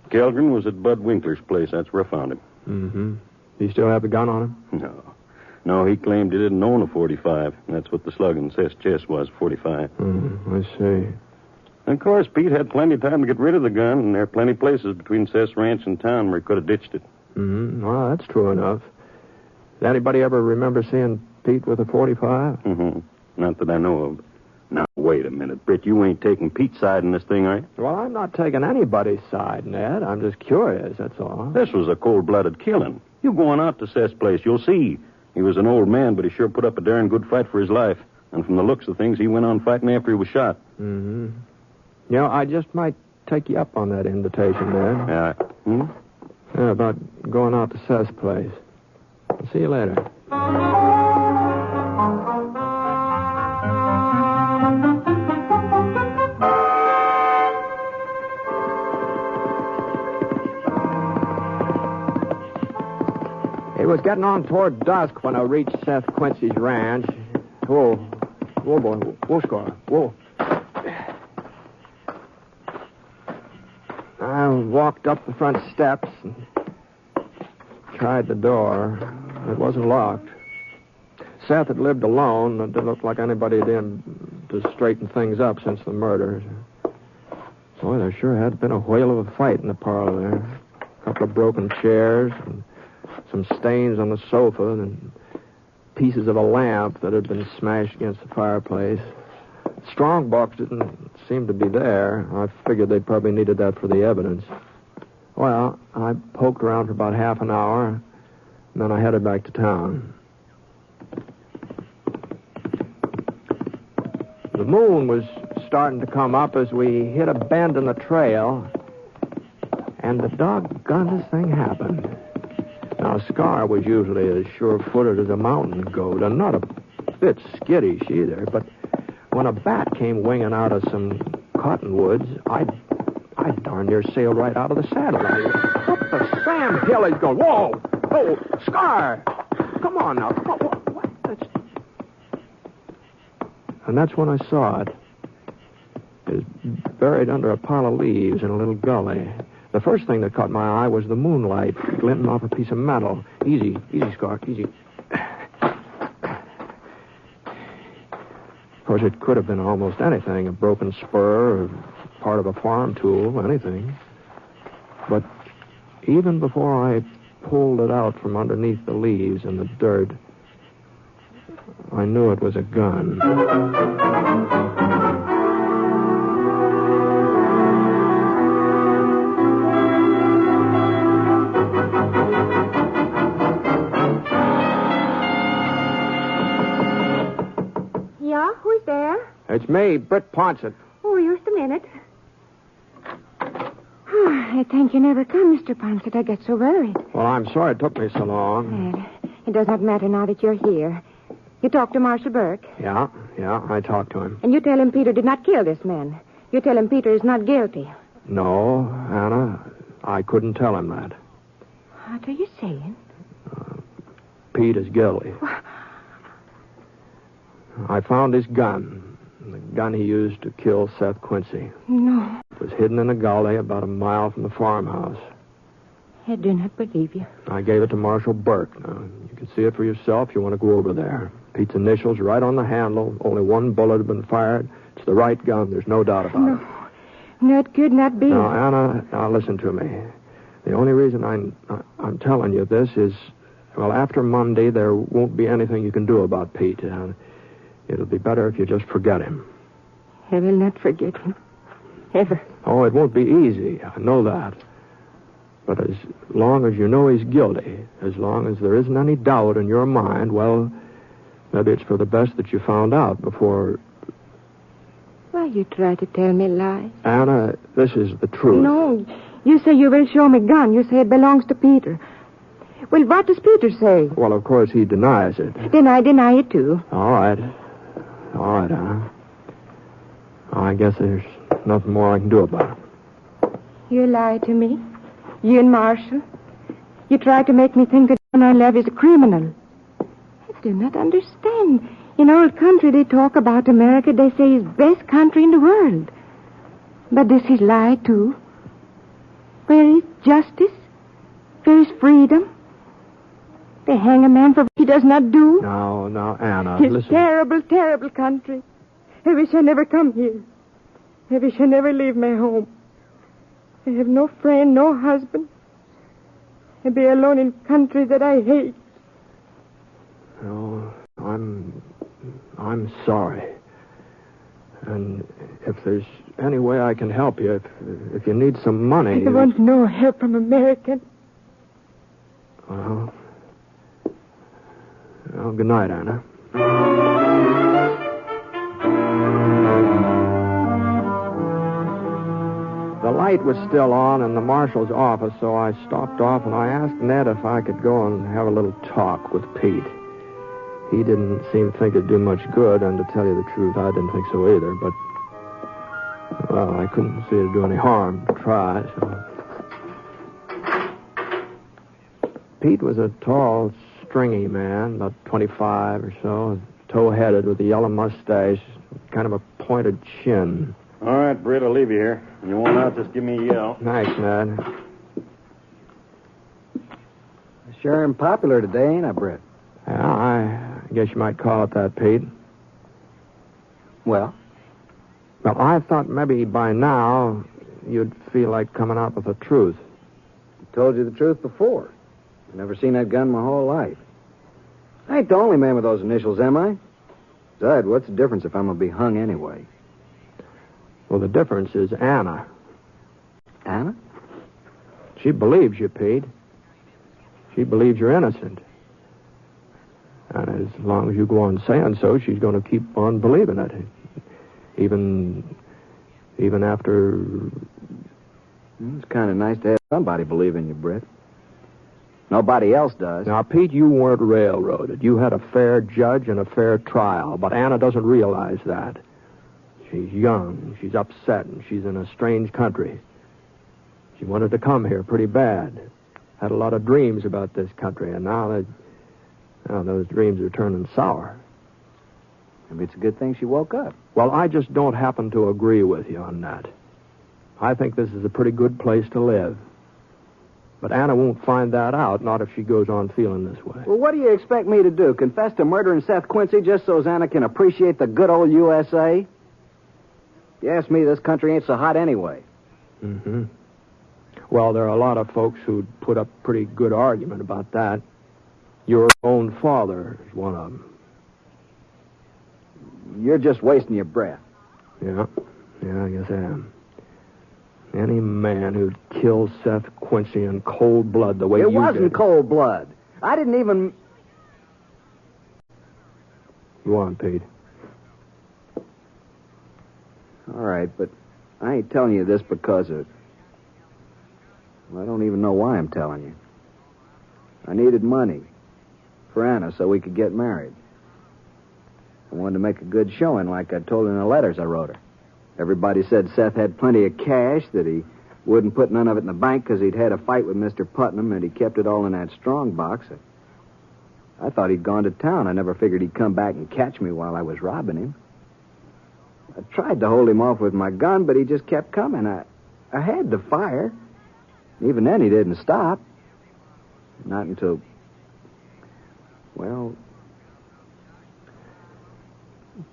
Kilgren was at Bud Winkler's place. That's where I found him. Mm-hmm. Do you still have the gun on him? No, he claimed he didn't own a .45. That's what the slug in Seth's chest was, .45. I see. And of course, Pete had plenty of time to get rid of the gun, and there are plenty of places between Seth's ranch and town where he could have ditched it. Well, that's true enough. Did anybody ever remember seeing Pete with a .45? Not that I know of. Now, wait a minute, Britt. You ain't taking Pete's side in this thing, are you? Well, I'm not taking anybody's side, Ned. I'm just curious, that's all. This was a cold-blooded killing. You going out to Seth's place, you'll see. He was an old man, but he sure put up a darn good fight for his life. And from the looks of things, he went on fighting after he was shot. You know, I just might take you up on that invitation, Ned. Yeah, about going out to Seth's place. I'll see you later. It was getting on toward dusk when I reached Seth Quincy's ranch. Whoa, boy. Whoa, Scar. Whoa. I walked up the front steps and tried the door. It wasn't locked. Seth had lived alone. It didn't look like anybody had in to straighten things up since the murder. Boy, there sure had been a whale of a fight in the parlor there. A couple of broken chairs and some stains on the sofa and pieces of a lamp that had been smashed against the fireplace. Strong box didn't seem to be there. I figured they probably needed that for the evidence. Well, I poked around for about half an hour, and then I headed back to town. The moon was starting to come up as we hit a bend in the trail, and the doggonest thing happened. Now, Scar was usually as sure-footed as a mountain goat, and not a bit skittish either, but when a bat came winging out of some cottonwoods, I darn near sailed right out of the saddle. What the Sam Hill is going? Whoa! Oh, Scar! Come on now. What? And that's when I saw it. It was buried under a pile of leaves in a little gully. The first thing that caught my eye was the moonlight glinting off a piece of metal. Easy, Scark, easy. Of course, it could have been almost anything, a broken spur or part of a farm tool, anything. But even before I pulled it out from underneath the leaves and the dirt, I knew it was a gun. Yeah, who's there? It's me, Britt Ponset. Oh, just a minute. I think you never come, Mr. Ponset. I get so worried. Well, I'm sorry it took me so long. Well, it does not matter now that you're here. You talked to Marshal Burke. Yeah, I talked to him. And you tell him Peter did not kill this man. You tell him Peter is not guilty. No, Anna, I couldn't tell him that. What are you saying? Pete is guilty. I found his gun. The gun he used to kill Seth Quincy. No. It was hidden in a gully about a mile from the farmhouse. I do not believe you. I gave it to Marshal Burke. Now, you can see it for yourself if you want to go over there. Pete's initials right on the handle. Only one bullet had been fired. It's the right gun. There's no doubt about it. No, it could not be. Now, Anna, now listen to me. The only reason I'm telling you this is, well, after Monday, there won't be anything you can do about Pete. It'll be better if you just forget him. I will not forget him. Ever. Oh, it won't be easy. I know that. But as long as you know he's guilty, as long as there isn't any doubt in your mind, well, maybe it's for the best that you found out before... Why you try to tell me lies? Anna, this is the truth. No, you say you will show me gun. You say it belongs to Peter. Well, what does Peter say? Well, of course, he denies it. Then I deny it, too. All right, Anna. I guess there's nothing more I can do about it. You lie to me? You and Marshall? You try to make me think that the man I love is a criminal. I do not understand. In old country, they talk about America. They say it's the best country in the world. But this is lie, too. Where is justice? Where is freedom? They hang a man for what he does not do. Now, Anna, This listen. terrible, terrible country. I wish I never come here. I wish I never leave my home. I have no friend, no husband. I be alone in country that I hate. Oh, I'm sorry. And if there's any way I can help you, if you need some money... I want no help from American. Well, good night, Anna. The light was still on in the marshal's office, so I stopped off and I asked Ned if I could go and have a little talk with Pete. He didn't seem to think it'd do much good, and to tell you the truth, I didn't think so either, but, well, I couldn't see it'd do any harm to try, so... Pete was a tall, stringy man, about 25 or so, tow-headed with a yellow mustache, kind of a pointed chin. All right, Britt, I'll leave you here. When you want out, just give me a yell. Thanks, Ned. Sure am popular today, ain't I, Britt? Yeah, I guess you might call it that, Pete. Well? Well, I thought maybe by now you'd feel like coming out with the truth. I told you the truth before. I've never seen that gun my whole life. I ain't the only man with those initials, am I? Besides, what's the difference if I'm going to be hung anyway? Well, the difference is Anna. Anna? She believes you, Pete. She believes you're innocent. And as long as you go on saying so, she's going to keep on believing it. Even after... It's kind of nice to have somebody believe in you, Britt. Nobody else does. Now, Pete, you weren't railroaded. You had a fair judge and a fair trial, but Anna doesn't realize that. She's young, she's upset, and she's in a strange country. She wanted to come here pretty bad. Had a lot of dreams about this country, and now those dreams are turning sour. Maybe it's a good thing she woke up. Well, I just don't happen to agree with you on that. I think this is a pretty good place to live. But Anna won't find that out, not if she goes on feeling this way. Well, what do you expect me to do? Confess to murdering Seth Quincy just so Anna can appreciate the good old USA? If you ask me, this country ain't so hot anyway. Mm-hmm. Well, there are a lot of folks who'd put up a pretty good argument about that. Your own father is one of them. You're just wasting your breath. Yeah, I guess I am. Any man who'd kill Seth Quincy in cold blood the way you did. It wasn't cold blood. I didn't even... Go on, Pete. All right, but I ain't telling you this because of... Well, I don't even know why I'm telling you. I needed money for Anna so we could get married. I wanted to make a good showing like I told her in the letters I wrote her. Everybody said Seth had plenty of cash, that he wouldn't put none of it in the bank because he'd had a fight with Mr. Putnam, and he kept it all in that strong box. I thought he'd gone to town. I never figured he'd come back and catch me while I was robbing him. I tried to hold him off with my gun, but he just kept coming. I had to fire. Even then, he didn't stop. Not until... Well...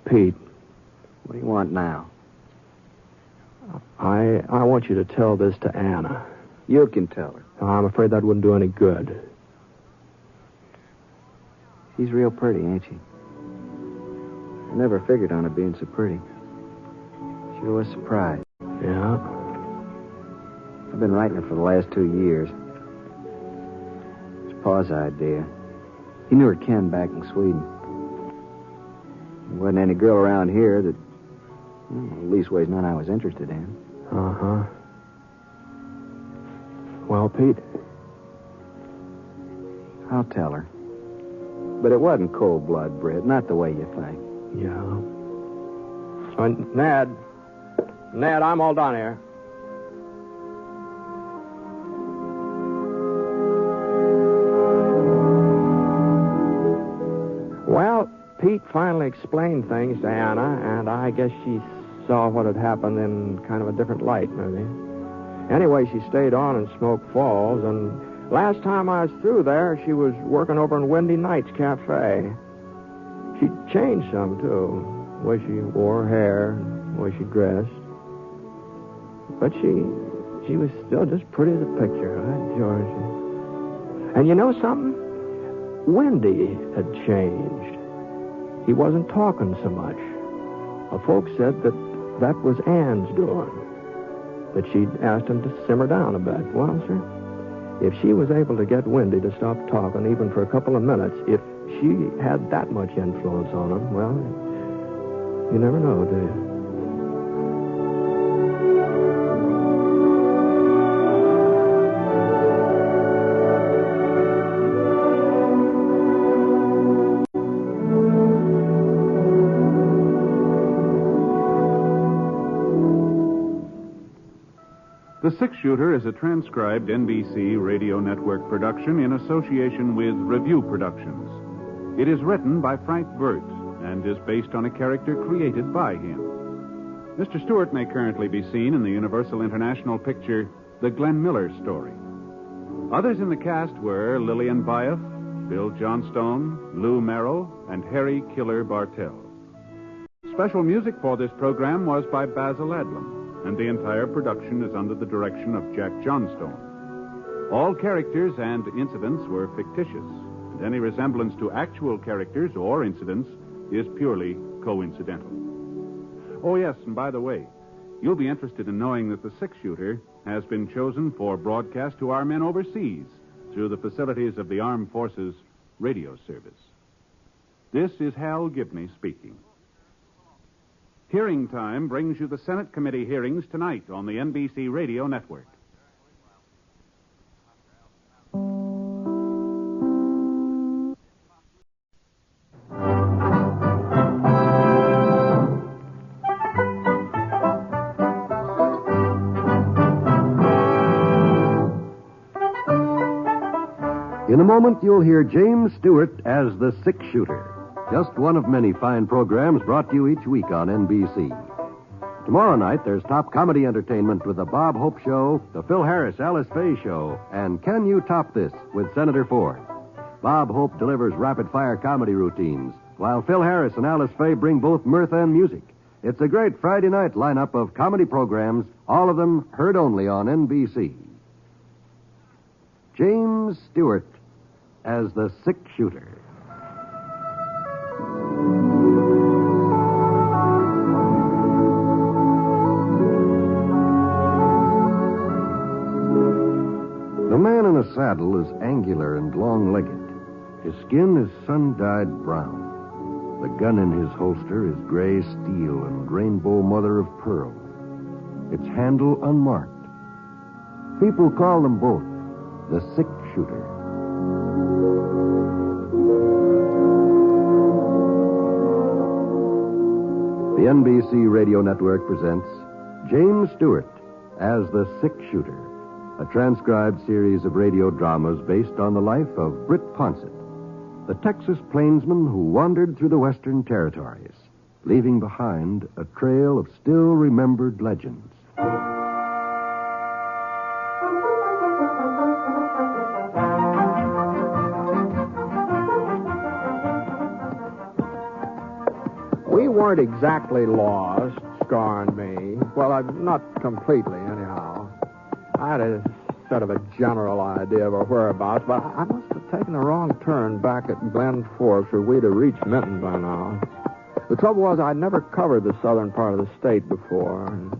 Pete. What do you want now? I want you to tell this to Anna. You can tell her. I'm afraid that wouldn't do any good. She's real pretty, ain't she? I never figured on her being so pretty. Sure was surprised. Yeah? I've been writing her for the last 2 years. It's Pa's idea. He knew her Ken back in Sweden. There wasn't any girl around here that... Well, leastways none I was interested in. Uh-huh. Well, Pete? I'll tell her. But it wasn't cold blood, Britt. Not the way you think. Yeah. Ned, I'm all done here. Well, Pete finally explained things to Anna, and I guess she saw what had happened in kind of a different light, maybe. Anyway, she stayed on in Smoke Falls, and last time I was through there, she was working over in Windy Nights Cafe. She changed some, too. The way she wore her hair, the way she dressed. But she was still just pretty as a picture, huh, Georgie? And you know something? Wendy had changed. He wasn't talking so much. Folks said that was Ann's doing. That she'd asked him to simmer down a bit. Well, sir, if she was able to get Wendy to stop talking even for a couple of minutes, if she had that much influence on him, well, you never know, do you? The Six-Shooter is a transcribed NBC Radio Network production in association with Review Productions. It is written by Frank Burt and is based on a character created by him. Mr. Stewart may currently be seen in the Universal International picture The Glenn Miller Story. Others in the cast were Lillian Buyeff, Bill Johnstone, Lou Merrill, and Harry Killer Bartell. Special music for this program was by Basil Adlam, and the entire production is under the direction of Jack Johnstone. All characters and incidents were fictitious, and any resemblance to actual characters or incidents is purely coincidental. Oh, yes, and by the way, you'll be interested in knowing that the Six-Shooter has been chosen for broadcast to our men overseas through the facilities of the Armed Forces Radio Service. This is Hal Gibney speaking. Hearing Time brings you the Senate committee hearings tonight on the NBC Radio Network. In a moment, you'll hear James Stewart as the Six-Shooter. Just one of many fine programs brought to you each week on NBC. Tomorrow night, there's top comedy entertainment with the Bob Hope Show, the Phil Harris Alice Faye Show, and Can You Top This with Senator Ford. Bob Hope delivers rapid-fire comedy routines, while Phil Harris and Alice Faye bring both mirth and music. It's a great Friday night lineup of comedy programs, all of them heard only on NBC. James Stewart as the six-shooter. The man in a saddle is angular and long-legged. His skin is sun-dyed brown. The gun in his holster is gray steel and rainbow mother of pearl. Its handle unmarked. People call them both the six-shooter. The NBC Radio Network presents James Stewart as the six-shooter, a transcribed series of radio dramas based on the life of Britt Ponsett, the Texas plainsman who wandered through the Western Territories, leaving behind a trail of still remembered legends. We weren't exactly lost, Scar and me. Well, not completely, anyhow. I had a sort of a general idea of our whereabouts, but I must have taken the wrong turn back at Glen Forks, or we'd have reached Minton by now. The trouble was I'd never covered the southern part of the state before, and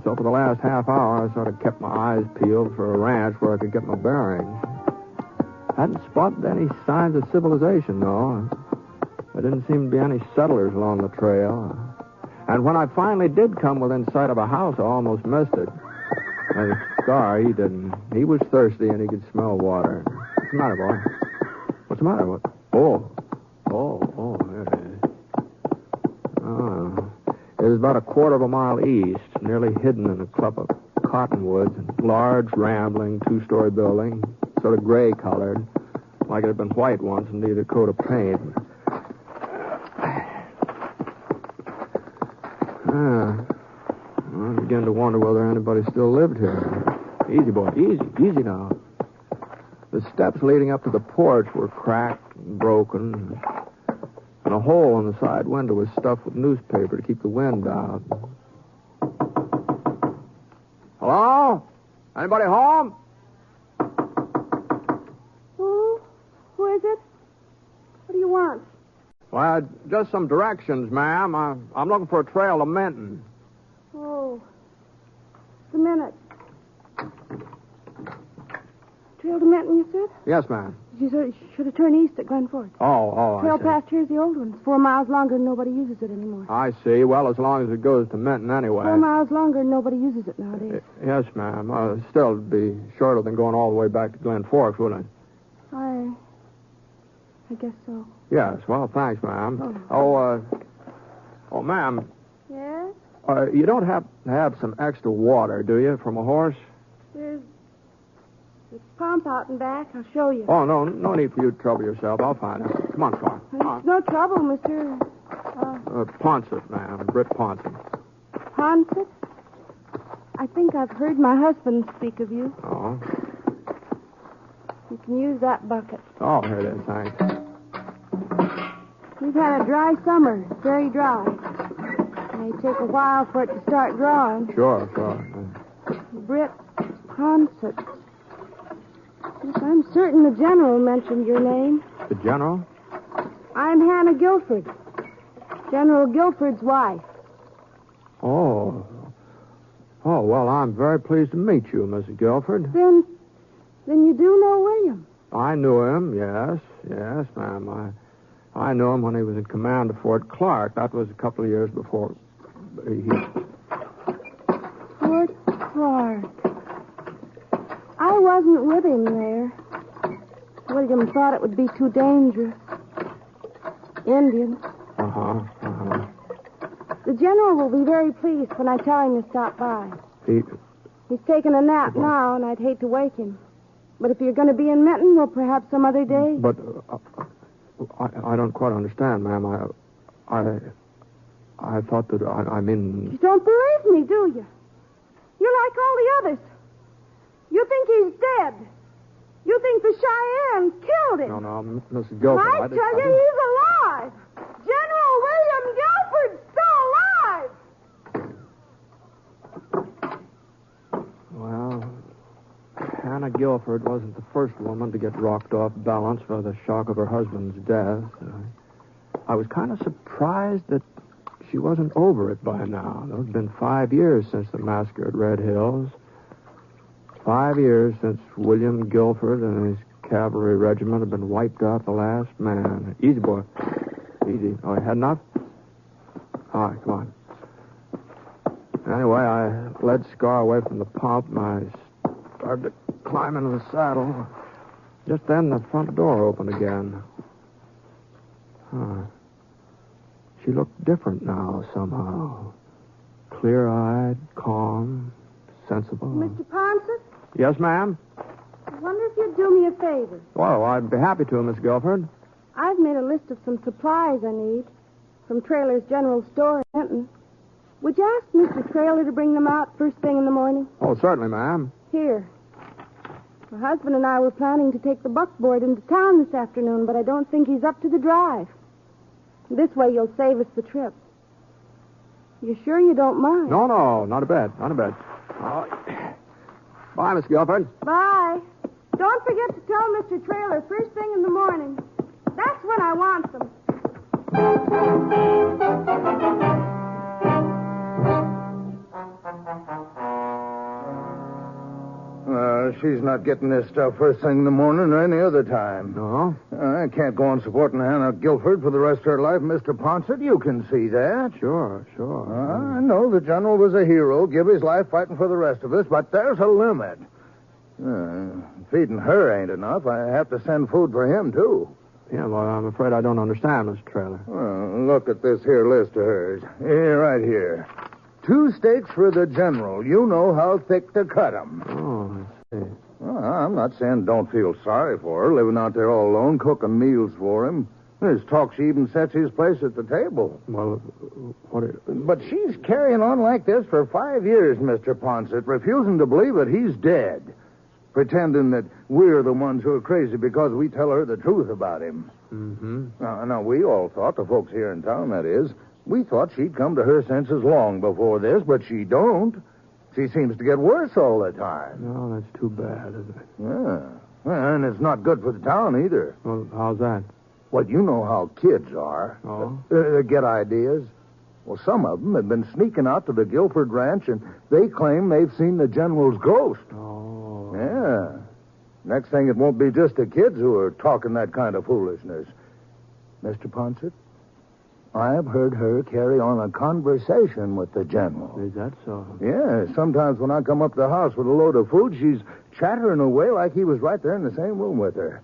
so for the last half hour I sort of kept my eyes peeled for a ranch where I could get my bearings. Hadn't spotted any signs of civilization, though. There didn't seem to be any settlers along the trail. And when I finally did come within sight of a house, I almost missed it. And Scar, he didn't. He was thirsty and he could smell water. What's the matter, boy? What's the matter? What? There it is. Oh. It was about a quarter of a mile east, nearly hidden in a clump of cottonwoods, a large, rambling, two-story building, sort of gray-colored, like it had been white once and needed a coat of paint. I began to wonder whether anybody still lived here. Easy, boy. Easy now. The steps leading up to the porch were cracked and broken, and a hole in the side window was stuffed with newspaper to keep the wind out. Hello? Anybody home? Who is it? What do you want? Well, just some directions, ma'am. I'm looking for a trail to Minton. Oh, just a minute. Trail to Minton, you said? Yes, ma'am. You should have turned east at Glen Forks. Oh, Trail I see. past here's the old one. It's 4 miles longer and nobody uses it anymore. I see. Well, as long as it goes to Minton anyway. 4 miles longer and nobody uses it nowadays. Yes, ma'am. Still, it'd be shorter than going all the way back to Glen Forks, wouldn't it? I guess so. Yes. Well, thanks, ma'am. Oh, ma'am. Yes? You don't have to have some extra water, do you, from a horse? There's a pump out and back. I'll show you. Oh, no need for you to trouble yourself. I'll find it. Come on, Scar. It's no trouble, Mr. Ponsett, ma'am. Britt Ponsett. Ponsett? I think I've heard my husband speak of you. Oh. You can use that bucket. Oh, here it is, thanks. We've had a dry summer, very dry. It may take a while for it to start drawing. Sure. Britt Ponsett. Yes, I'm certain the general mentioned your name. The general? I'm Hannah Guilford, General Guilford's wife. Oh, well, I'm very pleased to meet you, Mrs. Guilford. Then you do know William. I knew him, yes, ma'am. I knew him when he was in command of Fort Clark. That was a couple of years before Fort Clark. I wasn't with him there. William thought it would be too dangerous. Indians. The general will be very pleased when I tell him to stop by. He's taking a nap now, and I'd hate to wake him. But if you're going to be in Minton, well, perhaps some other day. But I don't quite understand, ma'am. I I thought that, I mean... You don't believe me, do you? You're like all the others. You think he's dead. You think the Cheyenne killed him. No, Miss Guilford. I tell you, he's alive. General William Guilford's still alive. Well, Hannah Guilford wasn't the first woman to get rocked off balance by the shock of her husband's death. I was kind of surprised that she wasn't over it by now. It's been 5 years since the massacre at Red Hills. 5 years since William Guilford and his cavalry regiment had been wiped out the last man. Easy, boy. Easy. Oh, you had enough? All right, come on. Anyway, I led Scar away from the pump, and I started to climb into the saddle. Just then, the front door opened again. She looked different now, somehow. Clear-eyed, calm, sensible. Mr. Ponset? Yes, ma'am? I wonder if you'd do me a favor. Well, I'd be happy to, Miss Guilford. I've made a list of some supplies I need from Traylor's General Store in Benton. Would you ask Mr. Traylor to bring them out first thing in the morning? Oh, certainly, ma'am. Here. My husband and I were planning to take the buckboard into town this afternoon, but I don't think he's up to the drive. This way you'll save us the trip. You sure you don't mind? No, not a bit. Bye, Miss Guilford. Bye. Don't forget to tell Mr. Traylor first thing in the morning. That's when I want them. She's not getting this stuff first thing in the morning or any other time. No? I can't go on supporting Hannah Guilford for the rest of her life, Mr. Ponset. You can see that. Sure. I know the general was a hero, give his life fighting for the rest of us, but there's a limit. Feeding her ain't enough. I have to send food for him, too. Yeah, well, I'm afraid I don't understand, Mr. Traylor. Well, look at this here list of hers. Here, right here. 2 steaks for the general. You know how thick to cut 'em. Oh, I see. Well, I'm not saying don't feel sorry for her, living out there all alone, cooking meals for him. There's talk she even sets his place at the table. Well, But she's carrying on like this for 5 years, Mr. Ponset, refusing to believe that he's dead. Pretending that we're the ones who are crazy because we tell her the truth about him. Mm-hmm. Now, we all thought, the folks here in town, that is, we thought she'd come to her senses long before this, but she don't. She seems to get worse all the time. No, that's too bad, isn't it? Yeah. And it's not good for the town either. Well, how's that? Well, you know how kids are. Oh? They get ideas. Well, some of them have been sneaking out to the Guilford ranch, and they claim they've seen the general's ghost. Oh. Yeah. Next thing, it won't be just the kids who are talking that kind of foolishness. Mr. Ponset, I have heard her carry on a conversation with the general. Is that so? Yeah, sometimes when I come up to the house with a load of food, she's chattering away like he was right there in the same room with her.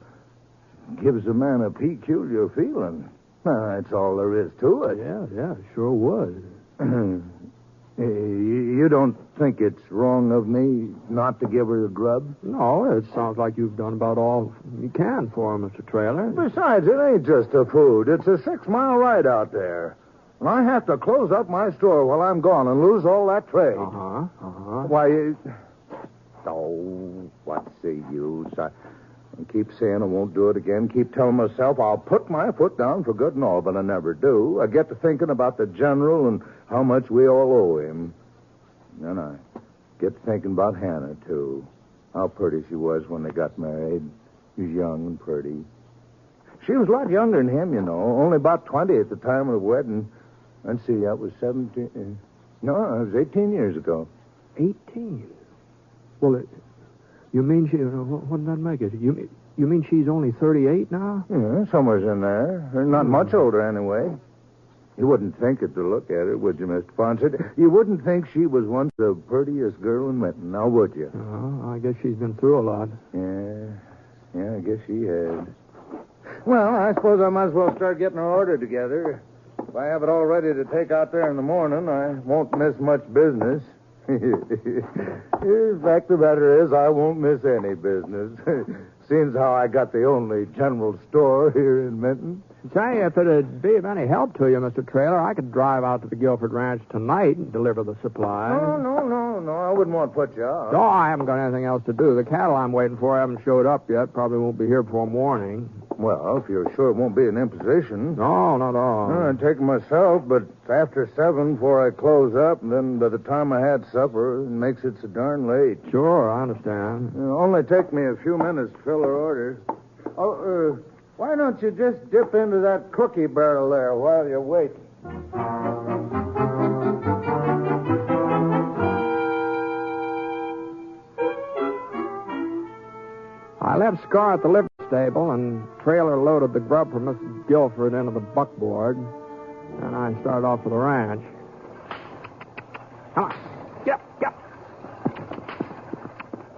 Gives a man a peculiar feeling. That's all there is to it. Yeah, sure would. You don't think it's wrong of me not to give her the grub? No, it sounds like you've done about all you can for her, Mr. Traylor. Besides, it ain't just the food. It's a 6-mile ride out there. And I have to close up my store while I'm gone and lose all that trade. Why, what's the use? I keep saying I won't do it again. Keep telling myself I'll put my foot down for good and all, but I never do. I get to thinking about the general and how much we all owe him. Then I get to thinking about Hannah, too. How pretty she was when they got married. She was young and pretty. She was a lot younger than him, you know. Only about 20 at the time of the wedding. Let's see, that was 17... No, it was 18 years ago. 18? Well, you mean she... What did that make it? You mean she's only 38 now? Yeah, somewhere's in there. Not much older, anyway. You wouldn't think it to look at her, would you, Mr. Ponset? You wouldn't think she was once the prettiest girl in Minton, now would you? Oh, I guess she's been through a lot. Yeah, I guess she has. Well, I suppose I might as well start getting her order together. If I have it all ready to take out there in the morning, I won't miss much business. The fact of the matter is, I won't miss any business. Seems how I got the only general store here in Minton. Say, if it'd be of any help to you, Mr. Traylor, I could drive out to the Guilford Ranch tonight and deliver the supplies. No. I wouldn't want to put you off. No, I haven't got anything else to do. The cattle I'm waiting for haven't showed up yet. Probably won't be here before morning. Well, if you're sure it won't be an imposition. No, not at all. I'd take it myself, but after 7 before I close up, and then by the time I had supper, it makes it so darn late. Sure, I understand. It'll only take me a few minutes to fill her order. Oh, why don't you just dip into that cookie barrel there while you're waiting? I left Scar at the livery stable, and Trailer loaded the grub for Mrs. Guilford into the buckboard, and I started off for the ranch. Come on, get up.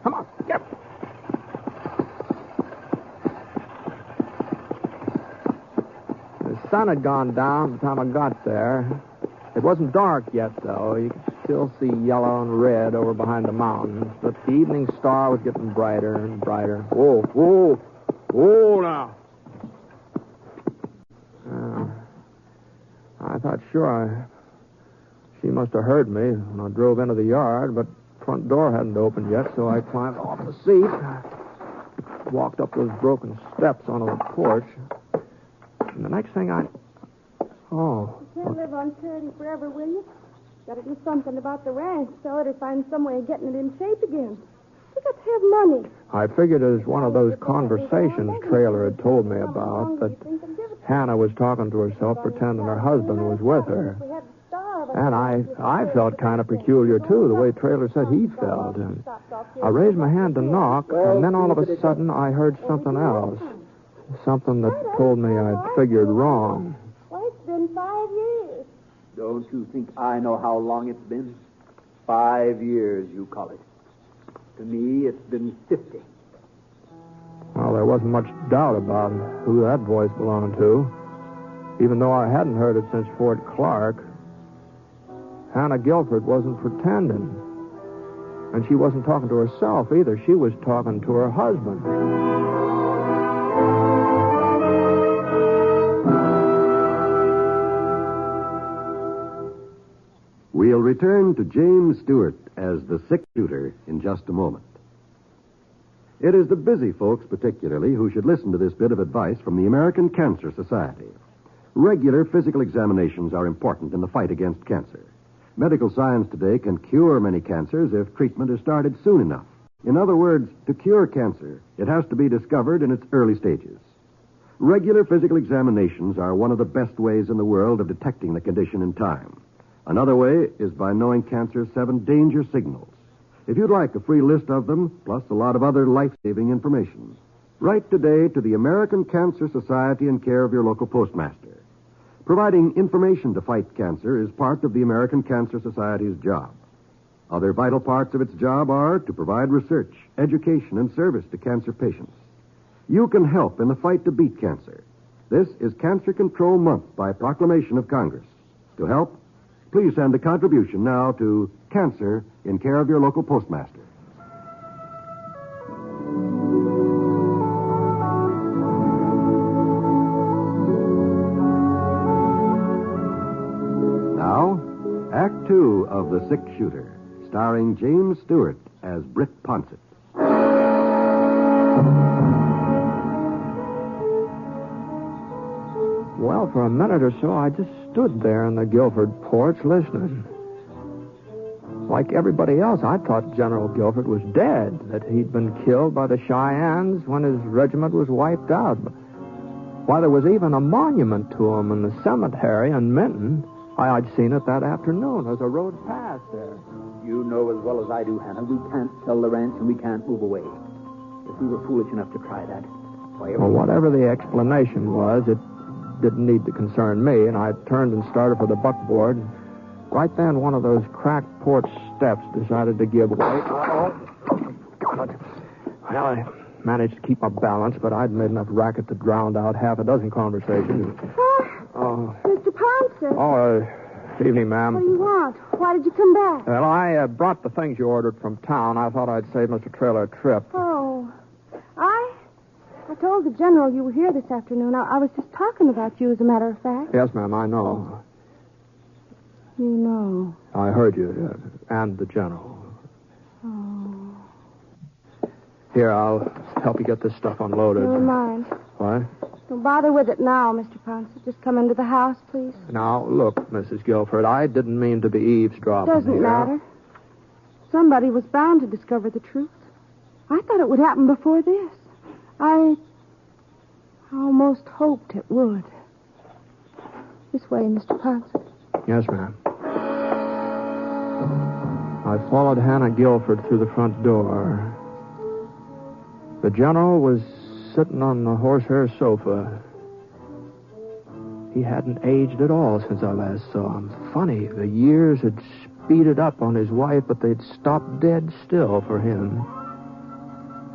Come on, get up. The sun had gone down by the time I got there. It wasn't dark yet, though. You could still see yellow and red over behind the mountains, but the evening star was getting brighter and brighter. Whoa, now. I thought, sure, she must have heard me when I drove into the yard, but the front door hadn't opened yet, so I climbed off the seat, walked up those broken steps onto the porch, and the next thing You can't live on charity forever, will you? Got to do something about the ranch, sell it, or find some way of getting it in shape again. You got to have money. I figured it was one of those conversations Trailer had told me about, that Hannah was talking to herself, pretending her husband was with her. And I felt kind of peculiar, too, the way Trailer said he felt. And I raised my hand to knock, and then all of a sudden I heard something else. Something that told me I'd figured wrong. Why, it's been 5 years. Don't you think I know how long it's been? 5 years, you call it. To me, it's been 50. Well, there wasn't much doubt about who that voice belonged to, even though I hadn't heard it since Fort Clark. Hannah Guilford wasn't pretending. And she wasn't talking to herself either. She was talking to her husband. We'll return to James Stewart as the 6-shooter in just a moment. It is the busy folks, particularly, who should listen to this bit of advice from the American Cancer Society. Regular physical examinations are important in the fight against cancer. Medical science today can cure many cancers if treatment is started soon enough. In other words, to cure cancer, it has to be discovered in its early stages. Regular physical examinations are one of the best ways in the world of detecting the condition in time. Another way is by knowing cancer's 7 danger signals. If you'd like a free list of them, plus a lot of other life-saving information, write today to the American Cancer Society in care of your local postmaster. Providing information to fight cancer is part of the American Cancer Society's job. Other vital parts of its job are to provide research, education, and service to cancer patients. You can help in the fight to beat cancer. This is Cancer Control Month by proclamation of Congress. To help, please send a contribution now to Cancer in care of your local postmaster. Now, Act 2 of The 6-Shooter, starring James Stewart as Britt Ponsett. Well, for a minute or so, I just stood there in the Guilford porch listening. Like everybody else, I thought General Guilford was dead, that he'd been killed by the Cheyennes when his regiment was wiped out. Why, there was even a monument to him in the cemetery in Minton. I'd seen it that afternoon. There's a road past there. You know as well as I do, Hannah, we can't sell the ranch and we can't move away. If we were foolish enough to try that, Well, whatever the explanation was, it didn't need to concern me, and I turned and started for the buckboard. Right then, one of those cracked porch steps decided to give way. God. Well, I managed to keep my balance, but I'd made enough racket to drown out half a dozen conversations. Mr. Ponsett. Evening, ma'am. What do you want? Why did you come back? Well, I brought the things you ordered from town. I thought I'd save Mr. Trailer a trip. Oh. I told the General you were here this afternoon. I was just talking about you, as a matter of fact. Yes, ma'am, I know. You know. I heard you, and the General. Oh. Here, I'll help you get this stuff unloaded. Never mind. What? Don't bother with it now, Mr. Ponce. Just come into the house, please. Now, look, Mrs. Guilford, I didn't mean to be eavesdropping. Doesn't matter. Somebody was bound to discover the truth. I thought it would happen before this. I almost hoped it would. This way, Mr. Ponce. Yes, ma'am. I followed Hannah Guilford through the front door. The General was sitting on the horsehair sofa. He hadn't aged at all since I last saw him. Funny, the years had speeded up on his wife, but they'd stopped dead still for him.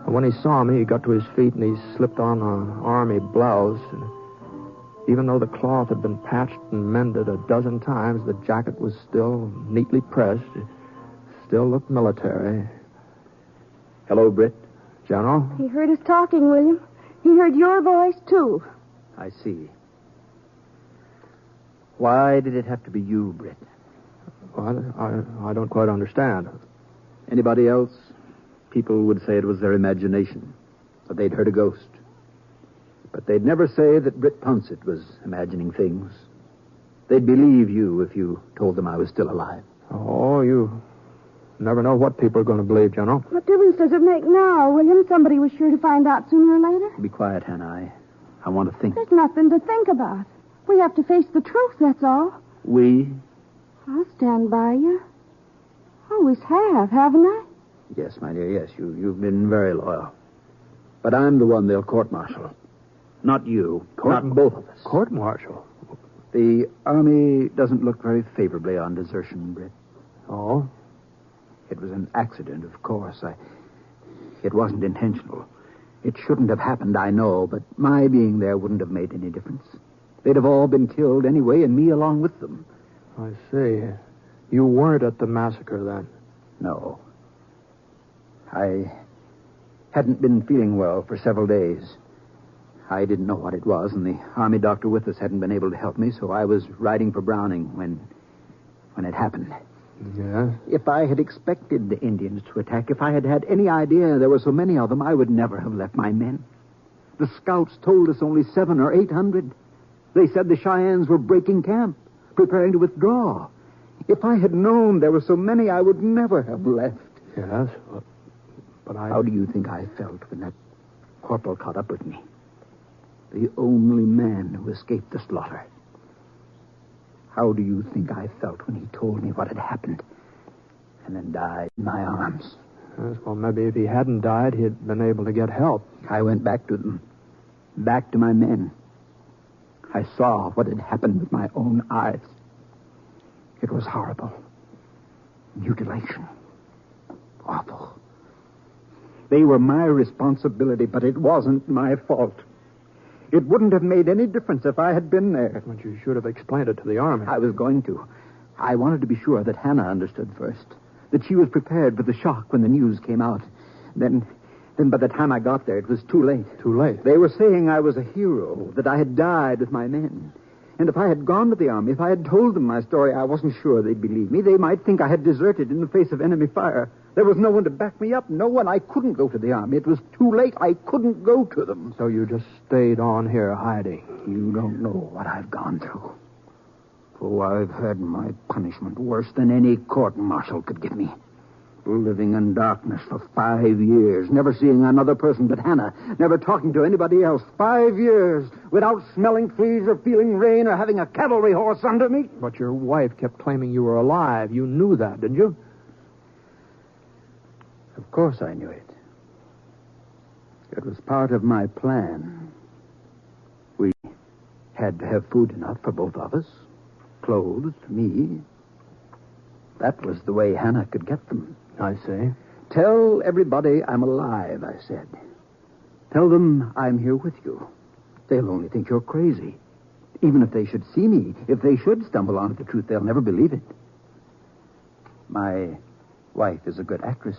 And when he saw me, he got to his feet and he slipped on an army blouse. And even though the cloth had been patched and mended a dozen times, the jacket was still neatly pressed. It still looked military. Hello, Britt. General? He heard us talking, William. He heard your voice, too. I see. Why did it have to be you, Britt? Well, I don't quite understand. Anybody else? People would say it was their imagination, that they'd heard a ghost. But they'd never say that Britt Pouncett was imagining things. They'd believe you if you told them I was still alive. Oh, you never know what people are going to believe, General. What difference does it make now, William? Somebody was sure to find out sooner or later. Be quiet, Hannah. I want to think. There's nothing to think about. We have to face the truth, that's all. We? I'll stand by you. Always have, haven't I? Yes, my dear, yes. You've been very loyal. But I'm the one they'll court-martial. Not you. Not both of us. Court-martial? The Army doesn't look very favorably on desertion, Britt. Oh? It was an accident, of course. It wasn't intentional. It shouldn't have happened, I know, but my being there wouldn't have made any difference. They'd have all been killed anyway, and me along with them. I see. You weren't at the massacre then? No. I hadn't been feeling well for several days. I didn't know what it was, and the Army doctor with us hadn't been able to help me, so I was riding for Browning when it happened. Yeah? If I had expected the Indians to attack, if I had had any idea there were so many of them, I would never have left my men. The scouts told us only 700 or 800. They said the Cheyennes were breaking camp, preparing to withdraw. If I had known there were so many, I would never have left. Yes, but I... How do you think I felt when that corporal caught up with me? The only man who escaped the slaughter. How do you think I felt when he told me what had happened and then died in my arms? Yes, well, maybe if he hadn't died, he'd been able to get help. I went back to them, back to my men. I saw what had happened with my own eyes. It was horrible. Mutilation. Awful. They were my responsibility, but it wasn't my fault. It wouldn't have made any difference if I had been there. But you should have explained it to the Army. I was going to. I wanted to be sure that Hannah understood first. That she was prepared for the shock when the news came out. Then by the time I got there, it was too late. Too late? They were saying I was a hero, that I had died with my men. And if I had gone to the Army, if I had told them my story, I wasn't sure they'd believe me. They might think I had deserted in the face of enemy fire. There was no one to back me up. No one. I couldn't go to the Army. It was too late. I couldn't go to them. So you just stayed on here hiding? You don't know what I've gone through. Oh, I've had my punishment worse than any court-martial could give me. Living in darkness for 5 years, never seeing another person but Hannah, never talking to anybody else. 5 years, without smelling fleas or feeling rain or having a cavalry horse under me. But your wife kept claiming you were alive. You knew that, didn't you? Of course I knew it. It was part of my plan. We had to have food enough for both of us. Clothes, me. That was the way Hannah could get them. I see. Tell everybody I'm alive, I said. Tell them I'm here with you. They'll only think you're crazy. Even if they should see me, if they should stumble onto the truth, they'll never believe it. My wife is a good actress,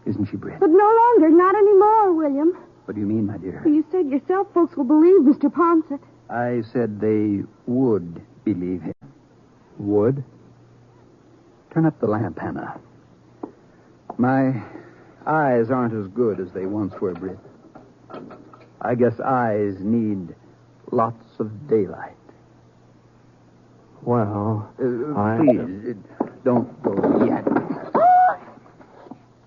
isn't she, Britt? But no longer, not anymore, William. What do you mean, my dear? Well, you said yourself folks will believe Mr. Ponset. I said they would believe him. Would? Turn up the lamp, Hannah. My eyes aren't as good as they once were, Britt. I guess eyes need lots of daylight. Well, please, don't go yet.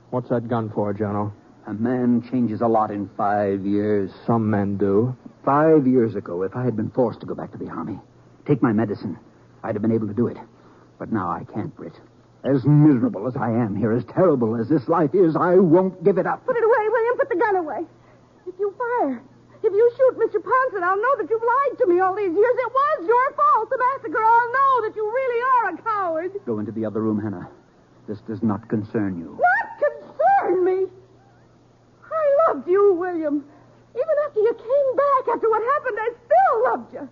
What's that gun for, General? A man changes a lot in 5 years. Some men do. 5 years ago, if I had been forced to go back to the Army, take my medicine, I'd have been able to do it. But now I can't, Britt. As miserable as I am here, as terrible as this life is, I won't give it up. Put it away, William. Put the gun away. If you fire, if you shoot Mr. Ponset, I'll know that you've lied to me all these years. It was your fault, the massacre. I'll know that you really are a coward. Go into the other room, Hannah. This does not concern you. What concerned me? I loved you, William. Even after you came back, after what happened, I still loved you.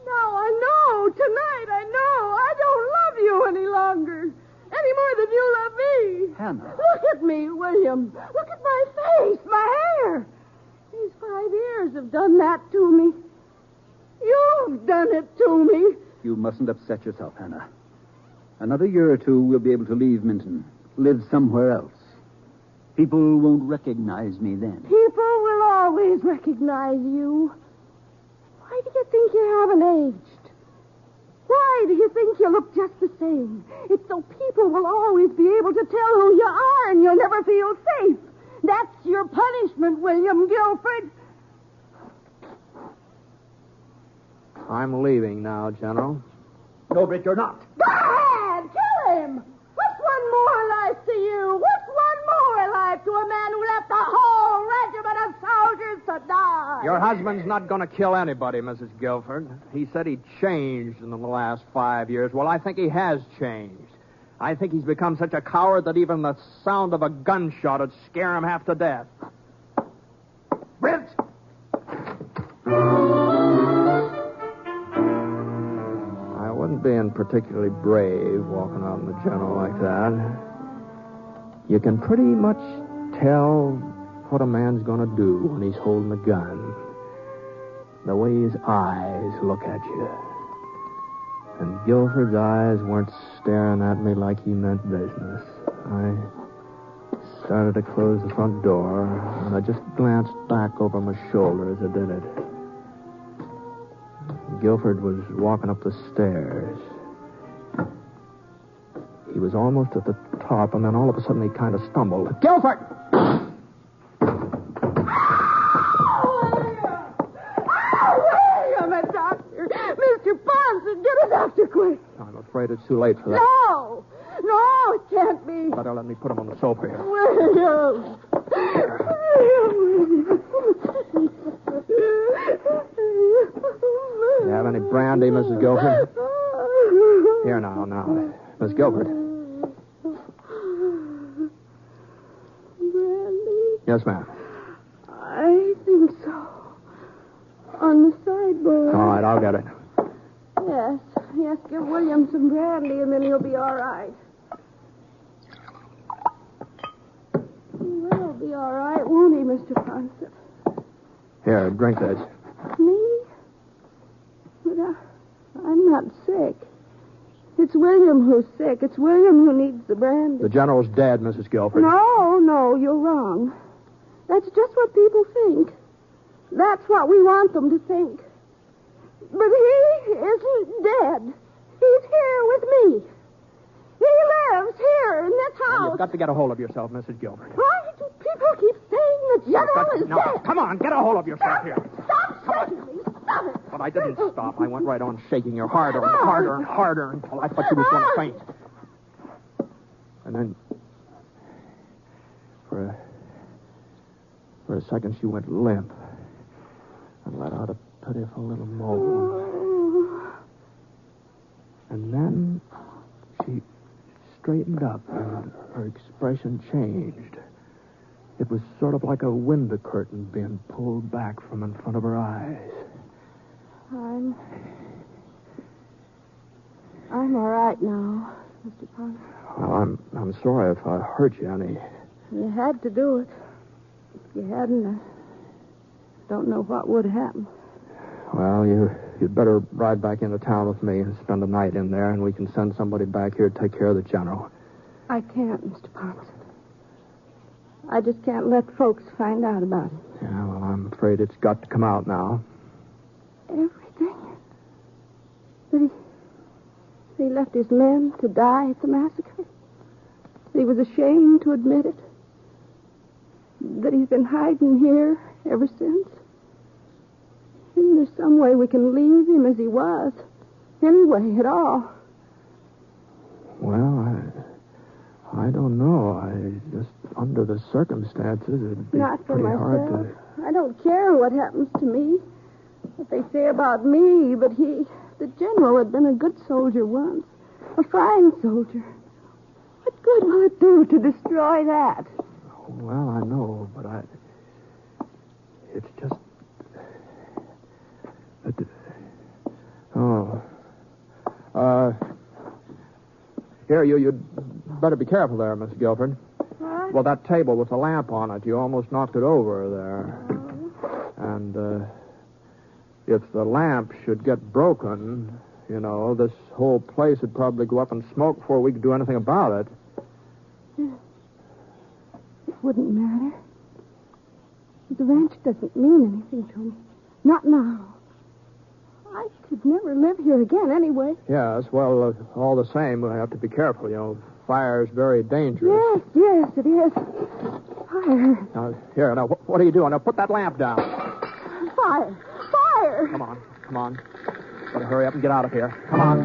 Now I know, tonight I know, I don't love you any longer. Any more than you love me. Hannah. Look at me, William. Look at my face, my hair. These 5 years have done that to me. You've done it to me. You mustn't upset yourself, Hannah. Another year or two, we'll be able to leave Minton, live somewhere else. People won't recognize me then. People will always recognize you. Why do you think you haven't aged? Why do you think you look just the same? It's so people will always be able to tell who you are and you'll never feel safe. That's your punishment, William Guilford. I'm leaving now, General. No, Britt, you're not. Go ahead! Kill him! What's one more life to you? What's one more life to a man who left a whole regiment of soldiers to die? Your husband's not going to kill anybody, Mrs. Guilford. He said he changed in the last 5 years. Well, I think he has changed. I think he's become such a coward that even the sound of a gunshot would scare him half to death. Britt! I wasn't being particularly brave walking out in the General like that. You can pretty much tell what a man's going to do when he's holding a gun. The way his eyes look at you. And Guilford's eyes weren't staring at me like he meant business. I started to close the front door, and I just glanced back over my shoulder as I did it. Guilford was walking up the stairs. He was almost at the top, and then all of a sudden he kind of stumbled. Guilford! Mr. Ponset, get a doctor quick. I'm afraid it's too late for that. No, it can't be. Better let me put him on the sofa here. William. You have any brandy, Mrs. Guilford? Here now. Miss Guilford. Brandy? Yes, ma'am. I think so. On the sideboard. All right, I'll get it. Yes, give William some brandy and then he'll be all right. He will be all right, won't he, Mr. Ponset? Here, drink this. Me? But I'm not sick. It's William who's sick. It's William who needs the brandy. The General's dead, Mrs. Guilford. No, you're wrong. That's just what people think. That's what we want them to think. But he isn't dead. He's here with me. He lives here in this house. Well, you've got to get a hold of yourself, Mrs. Guilford. Why do people keep saying the General is dead? Come on, get a hold of yourself here. Stop shaking me. Stop it. But I didn't stop. I went right on shaking you harder and harder and harder until I thought you was going to faint. And then, for a second, she went limp and let out a pitiful little moan. And then she straightened up and her expression changed. It was sort of like a window curtain being pulled back from in front of her eyes. I'm all right now, Mr. Ponset. Well, I'm sorry if I hurt you any. You had to do it. If you hadn't, don't know what would happen. Well, you'd better ride back into town with me and spend the night in there, and we can send somebody back here to take care of the general. I can't, Mr. Ponson. I just can't let folks find out about it. Yeah, well, I'm afraid it's got to come out now. Everything? That he left his men to die at the massacre? That he was ashamed to admit it? That he's been hiding here ever since? Isn't there some way we can leave him as he was? Any way at all? Well, I don't know. Just under the circumstances, it'd be Not for pretty myself. hard to... I don't care what happens to me, what they say about me, but the general had been a good soldier once, a fine soldier. What good will it do to destroy that? Well, I know, but it's just... Here, you'd better be careful there, Miss Guilford. What? Well, that table with the lamp on it, you almost knocked it over there. And if the lamp should get broken, this whole place would probably go up in smoke before we could do anything about it. It wouldn't matter. The ranch doesn't mean anything to me. Not now. I could never live here again anyway. Yes, well, all the same, we have to be careful. Fire's very dangerous. Yes, it is. Fire. Now, here, what are you doing? Now, put that lamp down. Fire. Come on. Better hurry up and get out of here. Come on.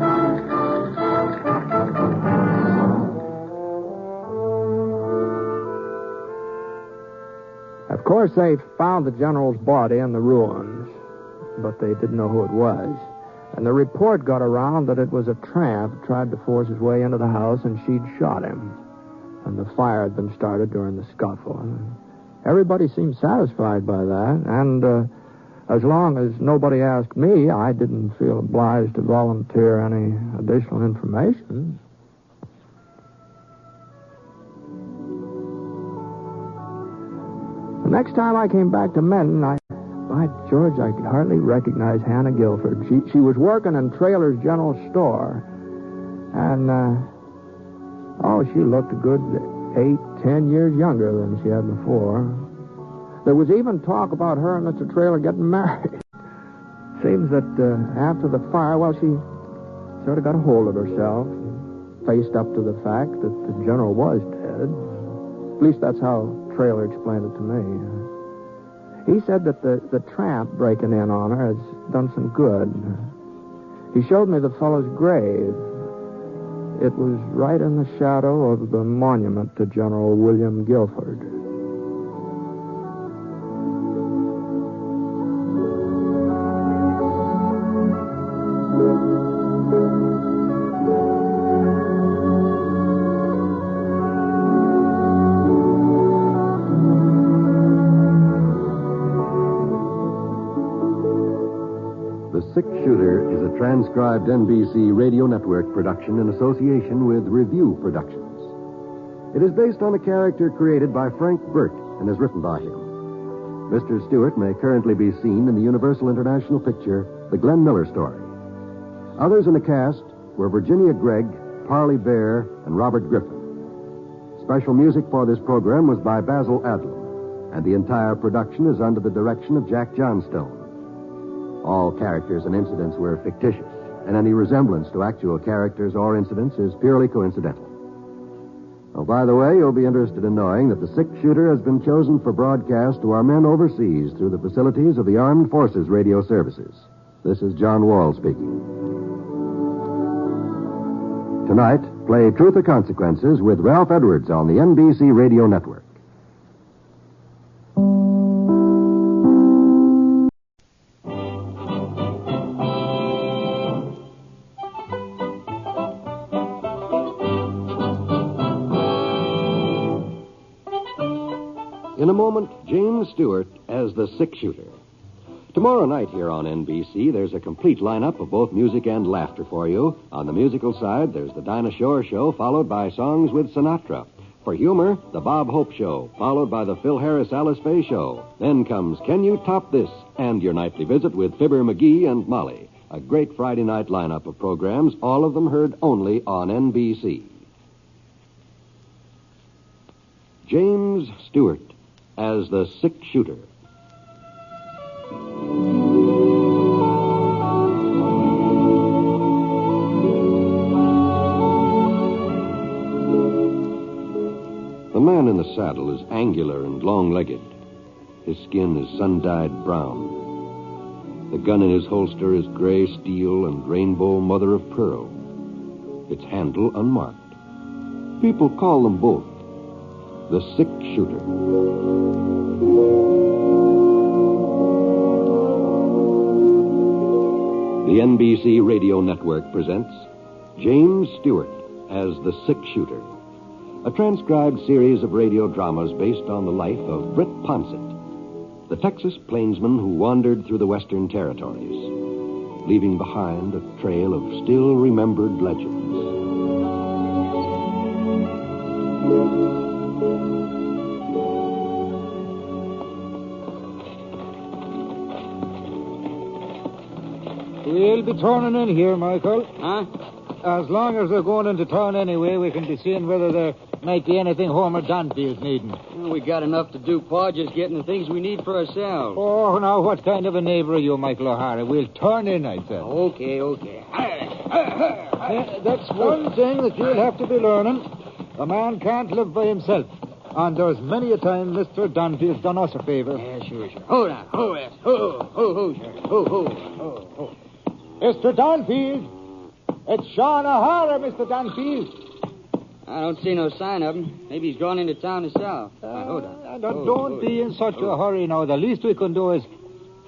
Of course, they found the general's body in the ruins, but they didn't know who it was. And the report got around that it was a tramp who tried to force his way into the house, and she'd shot him. And the fire had been started during the scuffle. Everybody seemed satisfied by that, and as long as nobody asked me, I didn't feel obliged to volunteer any additional information. The next time I came back to Menton, by George, I could hardly recognize Hannah Guilford. She was working in Traylor's general store. And, she looked a good 8-10 years younger than she had before. There was even talk about her and Mr. Traylor getting married. Seems that after the fire, she sort of got a hold of herself, faced up to the fact that the general was dead. At least that's how Traylor explained it to me. He said that the tramp breaking in on her has done some good. He showed me the fellow's grave. It was right in the shadow of the monument to General William Guilford. Six-Shooter is a transcribed NBC Radio Network production in association with Review Productions. It is based on a character created by Frank Burt and is written by him. Mr. Stewart may currently be seen in the Universal International picture, The Glenn Miller Story. Others in the cast were Virginia Gregg, Parley Bear, and Robert Griffin. Special music for this program was by Basil Adlam, and the entire production is under the direction of Jack Johnstone. All characters and incidents were fictitious, and any resemblance to actual characters or incidents is purely coincidental. Oh, by the way, you'll be interested in knowing that the Six-Shooter has been chosen for broadcast to our men overseas through the facilities of the Armed Forces Radio Services. This is John Wall speaking. Tonight, play Truth or Consequences with Ralph Edwards on the NBC Radio Network. In a moment, James Stewart as the Six-Shooter. Tomorrow night here on NBC, there's a complete lineup of both music and laughter for you. On the musical side, there's the Dinah Shore Show, followed by Songs with Sinatra. For humor, The Bob Hope Show, followed by the Phil Harris-Alice Faye Show. Then comes Can You Top This? And your nightly visit with Fibber McGee and Molly. A great Friday night lineup of programs, all of them heard only on NBC. James Stewart as the Sick Shooter. The man in the saddle is angular and long-legged. His skin is sun-dyed brown. The gun in his holster is gray steel and rainbow mother of pearl. Its handle unmarked. People call them both the Sick Shooter. The NBC Radio Network presents James Stewart as the Sick Shooter, a transcribed series of radio dramas based on the life of Britt Ponsett, the Texas plainsman who wandered through the Western Territories, leaving behind a trail of still-remembered legends. We'll be turning in here, Michael. Huh? As long as they're going into town anyway, we can be seeing whether there might be anything Homer Dunfield's needing. Well, we got enough to do, Pa, just getting the things we need for ourselves. Oh, now, what kind of a neighbor are you, Michael O'Hara? We'll turn in, I said. Okay. That's one thing that you'll have to be learning. A man can't live by himself. And there's many a time Mr. Dunfield's done us a favor. Yeah, sure. Hold on. Ho. Mr. Dunfield! It's Sean O'Hara, Mr. Dunfield. I don't see no sign of him. Maybe he's gone into town himself. Hold on. Don't be in such a hurry now. The least we can do is...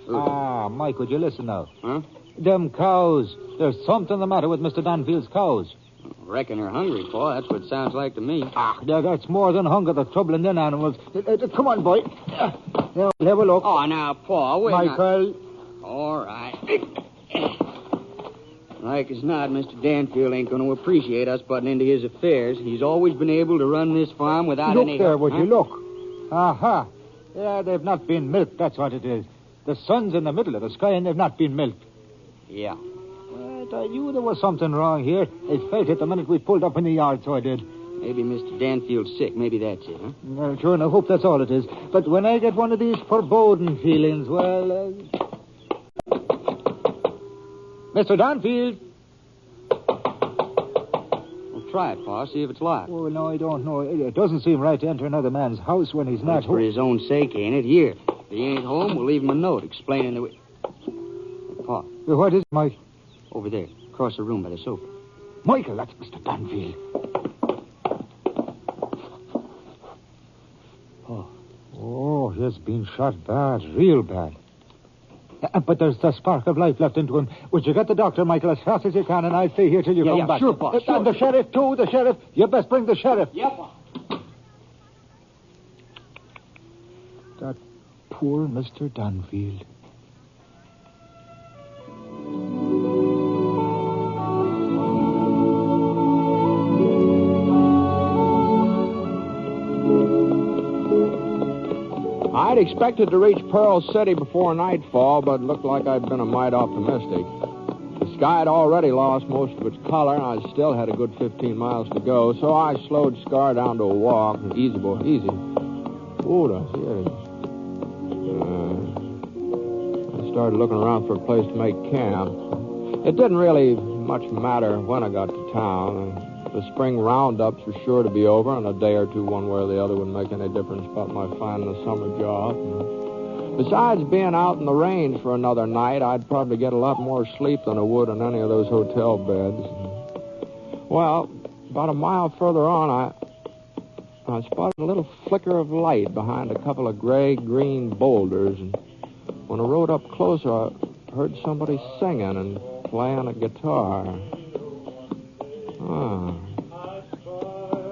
Mike, would you listen now? Huh? Them cows. There's something the matter with Mr. Dunfield's cows. Reckon they're hungry, Pa. That's what it sounds like to me. That's more than hunger that's troubling them animals. Come on, boy. Now, we'll have a look. Oh, now, Pa, wait. Michael. All right. Like as not, Mr. Danfield ain't going to appreciate us butting into his affairs. He's always been able to run this farm without any... Look there, would you look? Aha. Yeah, they've not been milked, that's what it is. The sun's in the middle of the sky and they've not been milked. Yeah. I knew there was something wrong here. I felt it the minute we pulled up in the yard, so I did. Maybe Mr. Danfield's sick. Maybe that's it, huh? Well, sure, and I hope that's all it is. But when I get one of these foreboding feelings, well... Mr. Dunfield. Well, try it, Pa. See if it's locked. Oh, no, I don't know. It doesn't seem right to enter another man's house when he's not home. For his own sake, ain't it? Here. If he ain't home, we'll leave him a note explaining the way... Pa. What is it, Mike? Over there, across the room by the sofa. Michael, that's Mr. Dunfield. Oh, he has been shot bad, real bad. But there's the spark of life left into him. Would you get the doctor, Michael, as fast as you can, and I'll stay here till you come back. Sure, Pa. Sure. And the sheriff, too, the sheriff. You best bring the sheriff. Yeah, Pa. That poor Mr. Dunfield. I'd expected to reach Pearl City before nightfall, but it looked like I'd been a mite optimistic. The sky had already lost most of its color, and I still had a good 15 miles to go, so I slowed Scar down to a walk. Easy, boy, easy. Oh, that's it. I started looking around for a place to make camp. It didn't really much matter when I got to town. The spring roundups were sure to be over, and a day or two, one way or the other, wouldn't make any difference about my finding a summer job. Besides being out in the range for another night, I'd probably get a lot more sleep than I would in any of those hotel beds. Well, about a mile further on, I spotted a little flicker of light behind a couple of gray-green boulders, and when I rode up closer, I heard somebody singing and playing a guitar.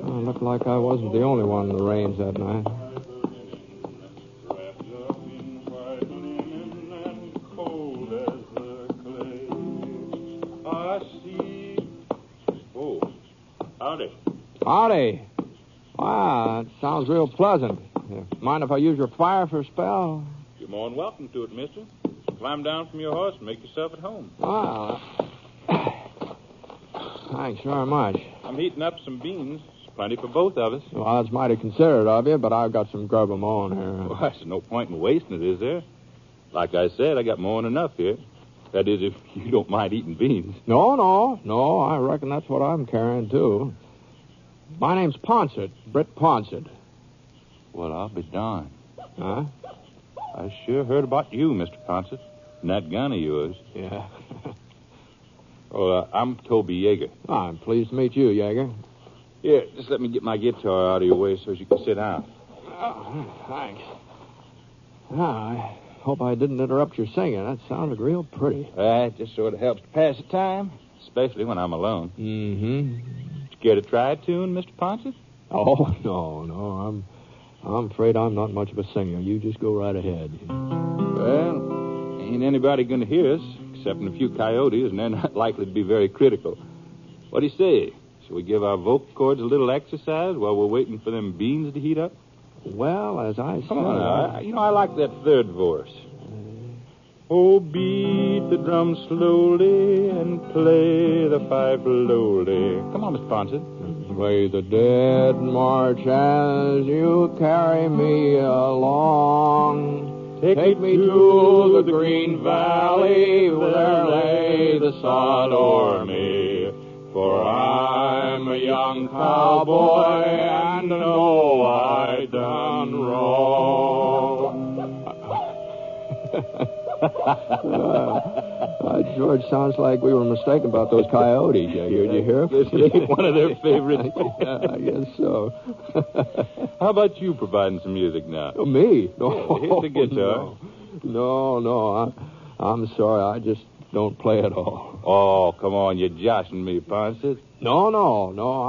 It looked like I wasn't the only one in the range that night. Oh, howdy. Howdy. Wow, that sounds real pleasant. Mind if I use your fire for a spell? You're more than welcome to it, mister. Climb down from your horse and make yourself at home. Wow. Thanks very much. I'm heating up some beans. There's plenty for both of us. Well, that's mighty considerate of you, but I've got some grub of my own here. Well, there's no point in wasting it, is there? Like I said, I got more than enough here. That is, if you don't mind eating beans. No, I reckon that's what I'm carrying, too. My name's Ponsett, Britt Ponsett. Well, I'll be darned. Huh? I sure heard about you, Mr. Ponsett, and that gun of yours. Yeah. I'm Toby Yeager. I'm pleased to meet you, Yeager. Here, just let me get my guitar out of your way so you can sit down. Oh, thanks. I hope I didn't interrupt your singing. That sounded real pretty. It just sort of helps to pass the time, especially when I'm alone. Mm-hmm. Care to try a tune, Mr. Ponsett? Oh, no. I'm afraid I'm not much of a singer. You just go right ahead. Well, ain't anybody going to hear us, excepting a few coyotes, and they're not likely to be very critical. What do you say? Shall we give our vocal cords a little exercise while we're waiting for them beans to heat up? Well, as I said... Come on now. I like that third verse. Oh, beat the drum slowly and play the fife lowly. Come on, Mr. Ponsett. Play the dead march as you carry me along. Take me to the green valley where lay the sod o'er me. For I'm a young cowboy and know I done wrong. George, sounds like we were mistaken about those coyotes. Did you hear? It's one of their favorites. Yeah, I guess so. How about you providing some music now? Oh, me? No. Here's the guitar. No. I'm sorry. I just don't play at all. Oh, come on. You're joshing me, Ponsett. No.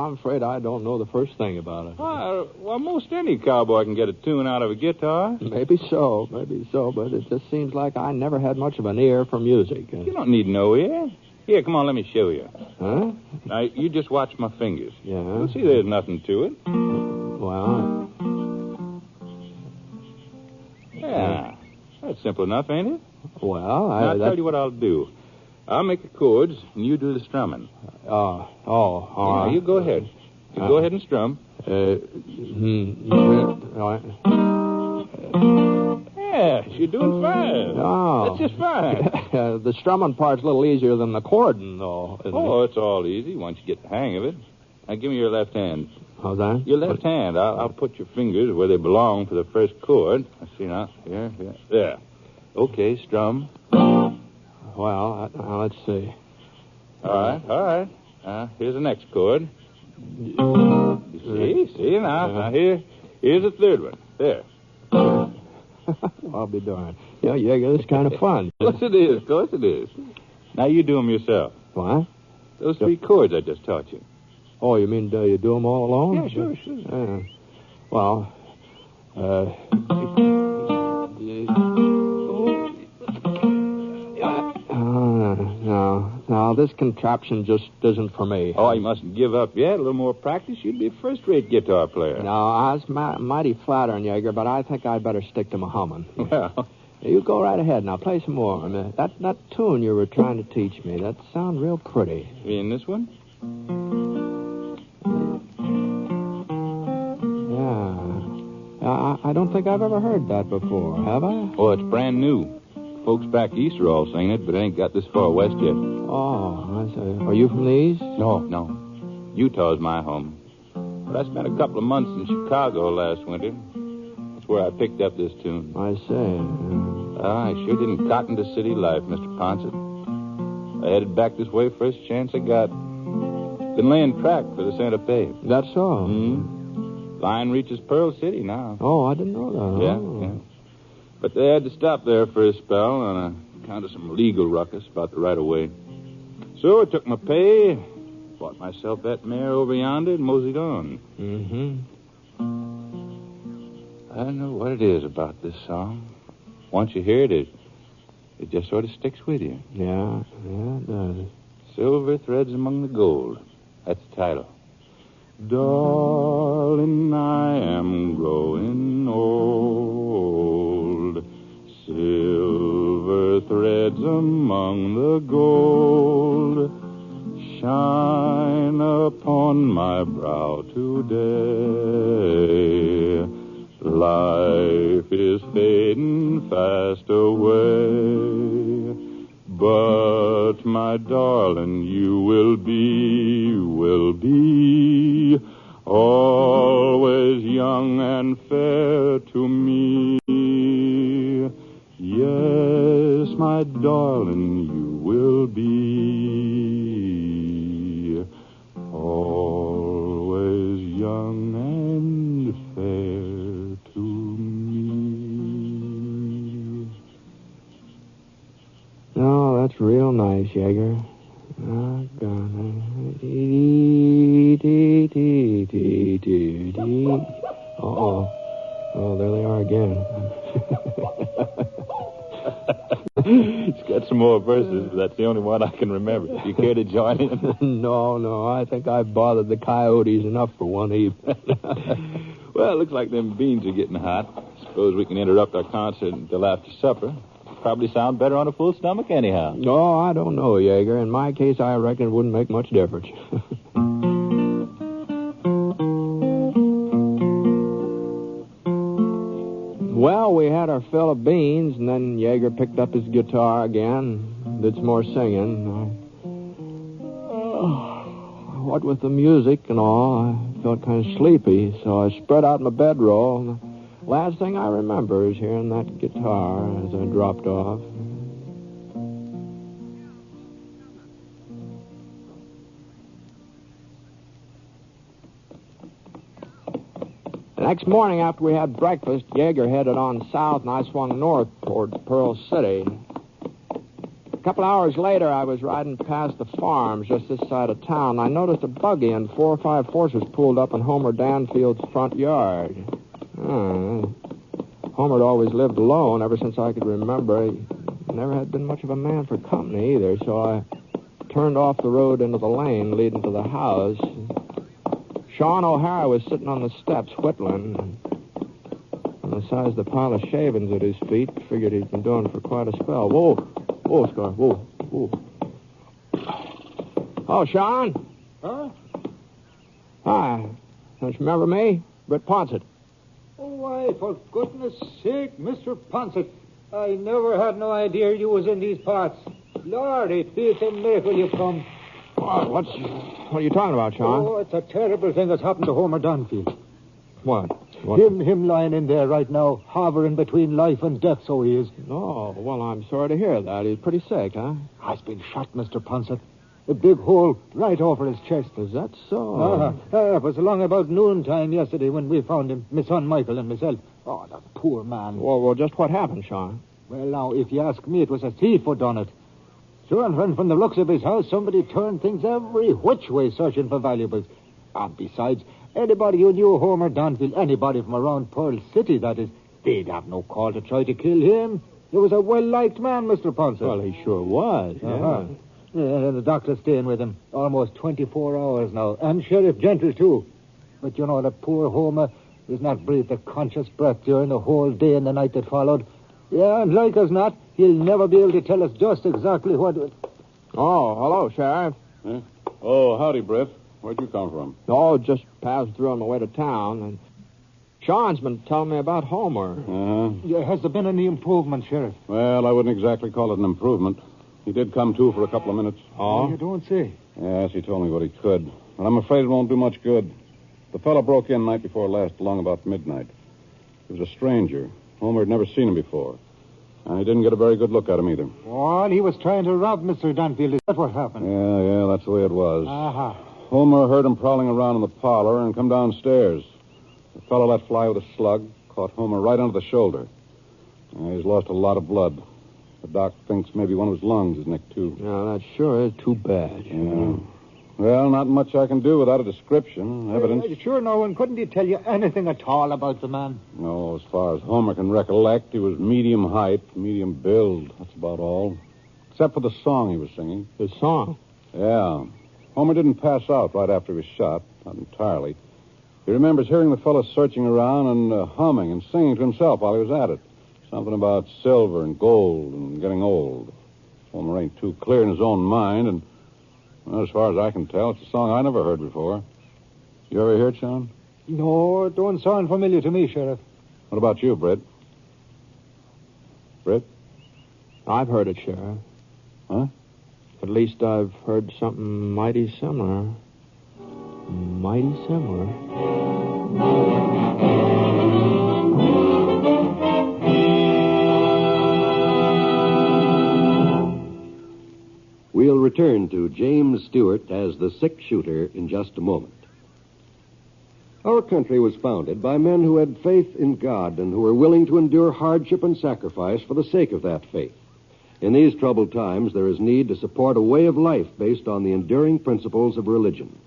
I'm afraid I don't know the first thing about it. Well, most any cowboy can get a tune out of a guitar. Maybe so, but it just seems like I never had much of an ear for music. You don't need no ear. Here, come on, let me show you. Huh? Now, you just watch my fingers. Yeah? You'll see there's nothing to it. Well... Yeah. That's simple enough, ain't it? Well, I'll tell you what I'll do. I'll make the chords, and you do the strumming. All right. You go ahead. Go ahead and strum. Yes, you're doing fine. Oh. That's just fine. The strumming part's a little easier than the chording, though, isn't it? It's all easy once you get the hang of it. Now, give me your left hand. How's that? Your left hand. I'll put your fingers where they belong for the first chord. I see now. Here. There. Okay, strum. Well, let's see. All right. Here's the next chord. You see now. Now, here's the third one. There. I'll be darned. Yeah, it's kind of fun. Of course it is. Now, you do them yourself. What? Those three chords I just taught you. Oh, you mean you do them all alone? Yeah, sure. Well, No, this contraption just isn't for me. Oh, you mustn't give up yet. A little more practice, you'd be a first-rate guitar player. No, I was mighty flattering, Yeager, but I think I'd better stick to my humming. Well... You go right ahead. Now, play some more. That tune you were trying to teach me, that sounds real pretty. You mean this one? Yeah. I don't think I've ever heard that before, have I? Oh, it's brand new. Folks back east are all singing it, but it ain't got this far west yet. Oh, I see. Are you from the east? No. Utah's my home. But I spent a couple of months in Chicago last winter. That's where I picked up this tune. I see. I sure didn't cotton to city life, Mr. Ponsett. I headed back this way first chance I got. Been laying track for the Santa Fe. That's so? Mm-hmm. Line reaches Pearl City now. Oh, I didn't know that. Yeah. But they had to stop there for a spell on account of some legal ruckus about the right-of-way. So I took my pay, bought myself that mare over yonder, and moseyed on. Mm-hmm. I don't know what it is about this song. Once you hear it, it just sort of sticks with you. Yeah, it does. Silver threads among the gold. That's the title. Darling, darling, I am growing old. Silver threads among the gold shine upon my brow today. Life is fading fast away, but my darling, you will be always young and fair to me. Yes, my darling, you will be always young and fair to me. Oh, that's real nice, Jaeger. Oh, God. Uh-oh. Oh, there they are again. It's got some more verses, but that's the only one I can remember. Do you care to join in? No. I think I've bothered the coyotes enough for one evening. Well, it looks like them beans are getting hot. Suppose we can interrupt our concert until after supper. Probably sound better on a full stomach anyhow. No, I don't know, Jaeger. In my case, I reckon it wouldn't make much difference. Well, we had our fill of beans, and then Jaeger picked up his guitar again, did some more singing. What with the music and all, I felt kind of sleepy, so I spread out my bedroll. And the last thing I remember is hearing that guitar as I dropped off. The next morning after we had breakfast, Jaeger headed on south, and I swung north toward Pearl City. A couple hours later, I was riding past the farms just this side of town. I noticed a buggy and 4 or 5 horses pulled up in Homer Danfield's front yard. Homer had always lived alone ever since I could remember. He never had been much of a man for company either, so I turned off the road into the lane leading to the house. Sean O'Hara was sitting on the steps whittling. On the size of the pile of shavings at his feet, figured he'd been doing it for quite a spell. Whoa, Scar, whoa. Oh, Sean? Huh? Hi. Don't you remember me? Britt Ponsett. Oh, why, for goodness sake, Mr. Ponsett, I never had no idea you was in these parts. Lord, it is a miracle you've come. What are you talking about, Sean? Oh, it's a terrible thing that's happened to Homer Danfield. What? Him lying in there right now, hovering between life and death, so he is. Oh, well, I'm sorry to hear that. He's pretty sick, huh? He's been shot, Mr. Ponsett. A big hole right over his chest. Is that so? It was along about noontime yesterday when we found him, my son Michael and myself. Oh, the poor man. Well, just what happened, Sean? Well, now, if you ask me, it was a thief who done it. Sure, and from the looks of his house, somebody turned things every which way searching for valuables. And besides, anybody who knew Homer Danfield, anybody from around Pearl City, that is, they'd have no call to try to kill him. He was a well-liked man, Mr. Ponsett. Well, he sure was, yeah. Yeah, and the doctor's staying with him almost 24 hours now. And Sheriff Gentle, too. But, you know, the poor Homer has not breathed a conscious breath during the whole day and the night that followed. Yeah, and like as not, he'll never be able to tell us just exactly what... Oh, hello, Sheriff. Huh? Oh, howdy, Britt. Where'd you come from? Oh, just passed through on my way to town, and Sean's been telling me about Homer. Uh-huh. Yeah, has there been any improvement, Sheriff? Well, I wouldn't exactly call it an improvement. He did come to for a couple of minutes. Oh? You don't say. Yes, he told me what he could. But I'm afraid it won't do much good. The fellow broke in night before last, along about midnight. He was a stranger. Homer had never seen him before. And he didn't get a very good look at him either. Well, he was trying to rob Mr. Danfield. Is that what happened? Yeah, that's the way it was. Uh-huh. Homer heard him prowling around in the parlor and come downstairs. The fellow let fly with a slug, caught Homer right under the shoulder. He's lost a lot of blood. The doc thinks maybe one of his lungs is nicked, too. Yeah, that sure is too bad. Yeah. Well, not much I can do without a description, evidence. Sure, no one couldn't he tell you anything at all about the man? No, as far as Homer can recollect, he was medium height, medium build. That's about all. Except for the song he was singing. The song? Yeah. Homer didn't pass out right after he was shot, not entirely. He remembers hearing the fellow searching around and humming and singing to himself while he was at it. Something about silver and gold and getting old. Homer ain't too clear in his own mind, and well, as far as I can tell, it's a song I never heard before. You ever hear it, Sean? No, it don't sound familiar to me, Sheriff. What about you, Britt? Britt? I've heard it, Sheriff. Huh? At least I've heard something mighty similar. Mighty similar. We'll return to James Stewart as the six-shooter in just a moment. Our country was founded by men who had faith in God and who were willing to endure hardship and sacrifice for the sake of that faith. In these troubled times, there is need to support a way of life based on the enduring principles of religion,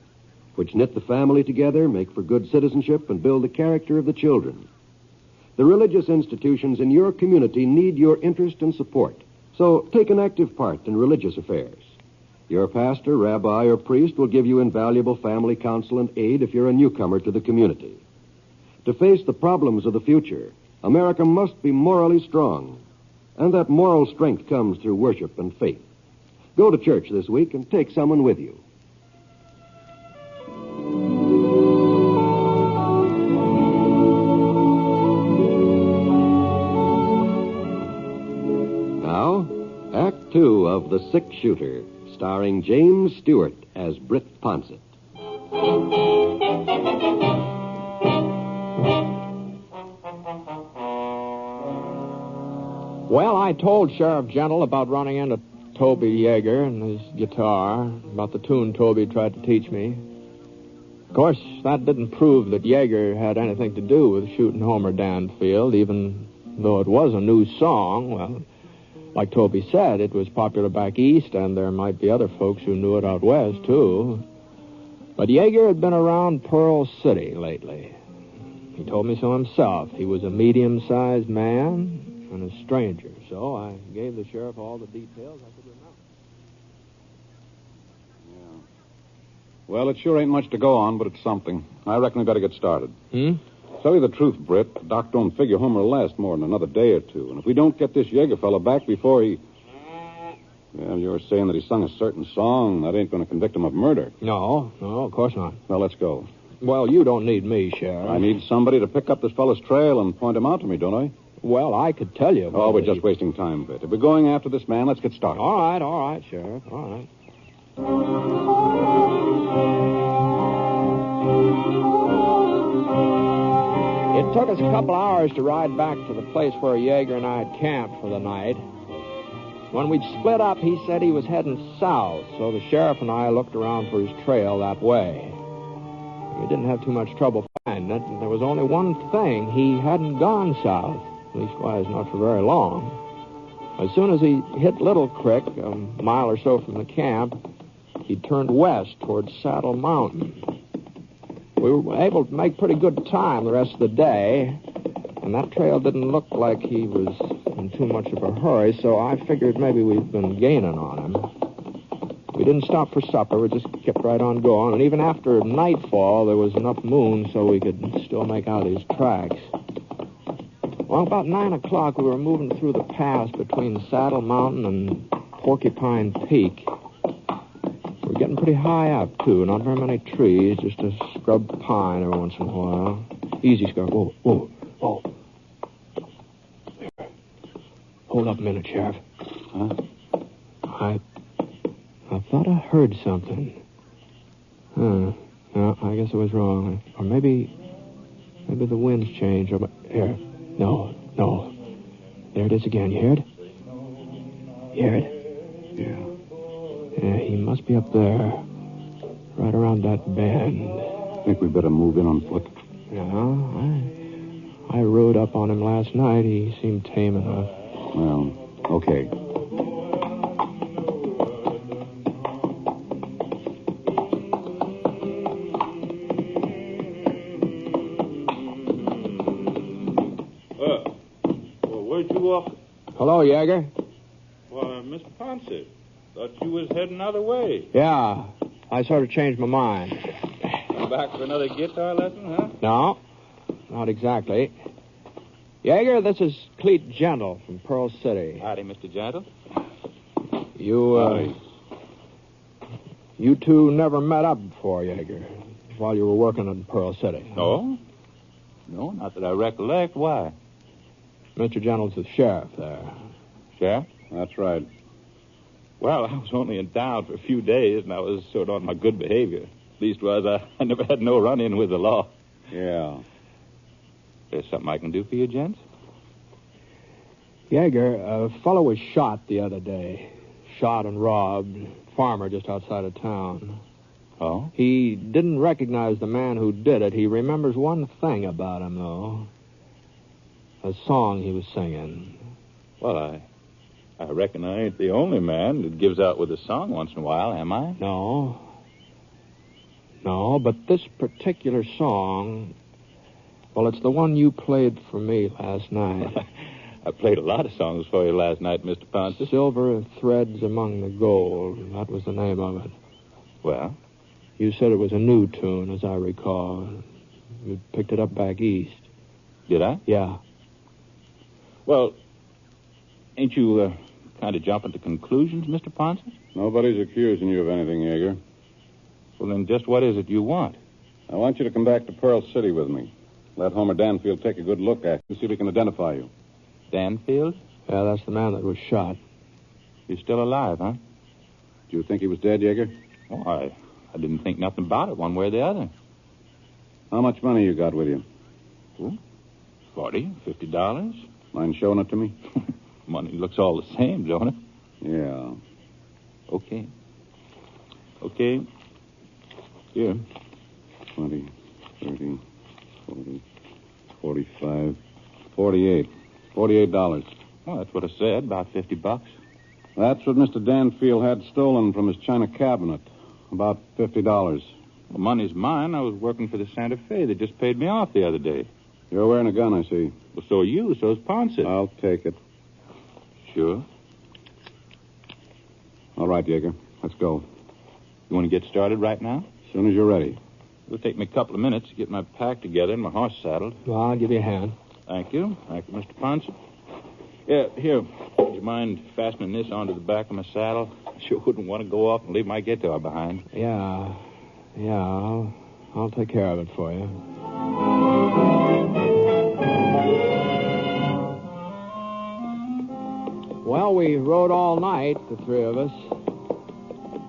which knit the family together, make for good citizenship, and build the character of the children. The religious institutions in your community need your interest and support, so take an active part in religious affairs. Your pastor, rabbi, or priest will give you invaluable family counsel and aid if you're a newcomer to the community. To face the problems of the future, America must be morally strong, and that moral strength comes through worship and faith. Go to church this week and take someone with you. Now, Act Two of The Six-Shooter, starring James Stewart as Britt Ponsett. Well, I told Sheriff Gentle about running into Toby Yeager and his guitar, about the tune Toby tried to teach me. Of course, that didn't prove that Yeager had anything to do with shooting Homer Danfield, even though it was a new song. Well, like Toby said, it was popular back east, and there might be other folks who knew it out west, too. But Yeager had been around Pearl City lately. He told me so himself. He was a medium-sized man and a stranger, so I gave the sheriff all the details I could remember. Yeah. Well, it sure ain't much to go on, but it's something. I reckon we better get started. Tell you the truth, Britt, the doc don't figure Homer will last more than another day or two. And if we don't get this Yeager fella back before he... Well, you're saying that he sung a certain song. That ain't going to convict him of murder. No, of course not. Well, let's go. Well, you don't need me, Sheriff. I need somebody to pick up this fellow's trail and point him out to me, don't I? Well, I could tell you. Oh, we're just wasting time, Britt. If we're going after this man, let's get started. All right, Sheriff. All right. It took us a couple hours to ride back to the place where Yeager and I had camped for the night. When we'd split up, he said he was heading south, so the sheriff and I looked around for his trail that way. We didn't have too much trouble finding it. There was only one thing. He hadn't gone south, leastwise not for very long. As soon as he hit Little Creek, a mile or so from the camp, he turned west towards Saddle Mountain. We were able to make pretty good time the rest of the day, and that trail didn't look like he was in too much of a hurry, so I figured maybe we'd been gaining on him. We didn't stop for supper. We just kept right on going, and even after nightfall, there was enough moon so we could still make out his tracks. Well, about 9 o'clock, we were moving through the pass between Saddle Mountain and Porcupine Peak. We were getting pretty high up, too. Not very many trees, just a scrub pine every once in a while. Easy, Scar. Whoa. Here. Hold up a minute, Sheriff. Huh? I thought I heard something. No, I guess I was wrong. Or maybe the wind's changed. Here. No. There it is again. You hear it? You hear it? Yeah, he must be up there. Right around that bend. Think we better move in on foot. Yeah, I rode up on him last night. He seemed tame enough. Well, okay. Where'd you walk? Hello, Yeager. Why, Mr. Ponsett, thought you was heading other way. Yeah, I sort of changed my mind. Come back for another guitar lesson, huh? No, not exactly. Yeager, this is Cleet Gentle from Pearl City. Howdy, Mr. Gentle. You two never met up before, Yeager, while you were working in Pearl City. No? No, not that I recollect. Why? Mr. Gentle's the sheriff there. Sheriff? That's right. Well, I was only in town for a few days, and I was sort of on my good behavior. Leastwise, I never had no run-in with the law. Yeah. There's something I can do for you, gents? Yeager, a fellow was shot the other day. Shot and robbed. Farmer just outside of town. Oh? He didn't recognize the man who did it. He remembers one thing about him, though. A song he was singing. Well, I reckon I ain't the only man that gives out with a song once in a while, am I? No. No, but this particular song, well, it's the one you played for me last night. I played a lot of songs for you last night, Mr. Ponce. Silver Threads Among the Gold. That was the name of it. Well? You said it was a new tune, as I recall. You picked it up back east. Did I? Yeah. Well, ain't you kind of jumping to conclusions, Mr. Ponce? Nobody's accusing you of anything, Yeager. Well, then just what is it you want? I want you to come back to Pearl City with me. Let Homer Danfield take a good look at you, see if he can identify you. Danfield? Yeah, that's the man that was shot. He's still alive, huh? Do you think he was dead, Yeager? Oh, I didn't think nothing about it one way or the other. How much money you got with you? Oh, $40, $50. Mind showing it to me? Money looks all the same, don't it? Yeah. Okay. Here. 20, 30, 40, 45, 48. $48. Well, that's what I said, about $50. That's what Mr. Danfield had stolen from his china cabinet. About $50. The money's mine. I was working for the Santa Fe. They just paid me off the other day. You're wearing a gun, I see. Well, so are you. So's Ponce. I'll take it. Sure. All right, Yeager. Let's go. You want to get started right now? As soon as you're ready. It'll take me a couple of minutes to get my pack together and my horse saddled. Well, I'll give you a hand. Thank you. Thank you, Mr. Ponce. Yeah, here. Would you mind fastening this onto the back of my saddle? I sure wouldn't want to go off and leave my guitar behind. Yeah, I'll take care of it for you. Well, we rode all night, the three of us.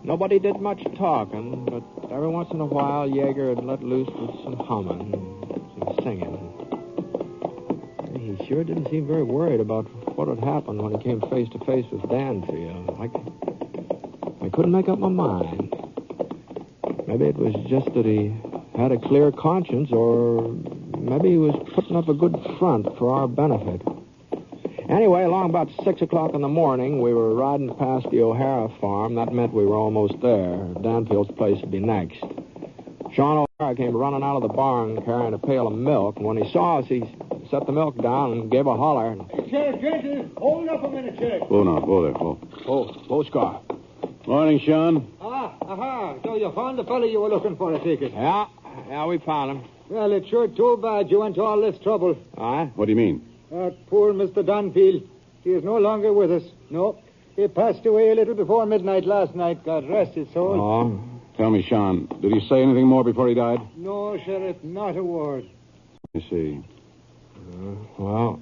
Nobody did much talking, but every once in a while, Yeager had let loose with some humming, some singing. He sure didn't seem very worried about what had happened when he came face to face with Danfield. I couldn't make up my mind. Maybe it was just that he had a clear conscience, or maybe he was putting up a good front for our benefit. Anyway, along about 6 o'clock in the morning, we were riding past the O'Hara farm. That meant we were almost there. Danfield's place would be next. Sean O'Hara came running out of the barn carrying a pail of milk, and when he saw us, he set the milk down and gave a holler. Sheriff Jenkins, hold up a minute, Sheriff. Whoa now, whoa there, whoa. Whoa, Scar. Morning, Sean. So you found the fellow you were looking for, I take it? Yeah, we found him. Well, it's sure too bad you went to all this trouble. What do you mean? Poor Mr. Danfield. He is no longer with us. No. He passed away a little before midnight last night. God rest his soul. Oh. Tell me, Sean, did he say anything more before he died? No, Sheriff, not a word. I see. Well,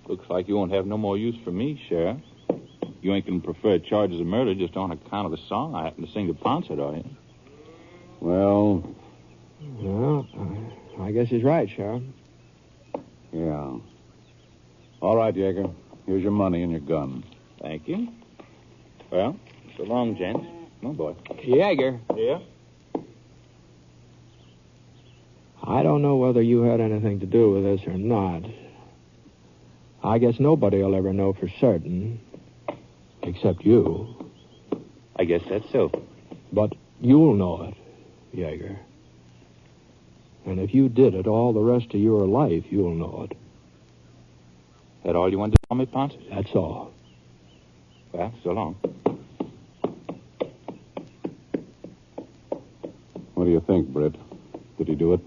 looks like you won't have no more use for me, Sheriff. You ain't going to prefer charges of murder just on account of a song I happen to sing to Ponce, are you? Well... Well, I guess he's right, Sheriff. Yeah. All right, Yeager. Here's your money and your gun. Thank you. Well, so long, gents. Come on, boy. Yeager. Yeah? I don't know whether you had anything to do with this or not. I guess nobody will ever know for certain, except you. I guess that's so. But you'll know it, Yeager. And if you did it all the rest of your life, you'll know it. That all you wanted to tell me, Ponce? That's all. Well, so long. What do you think, Britt? Did he do it?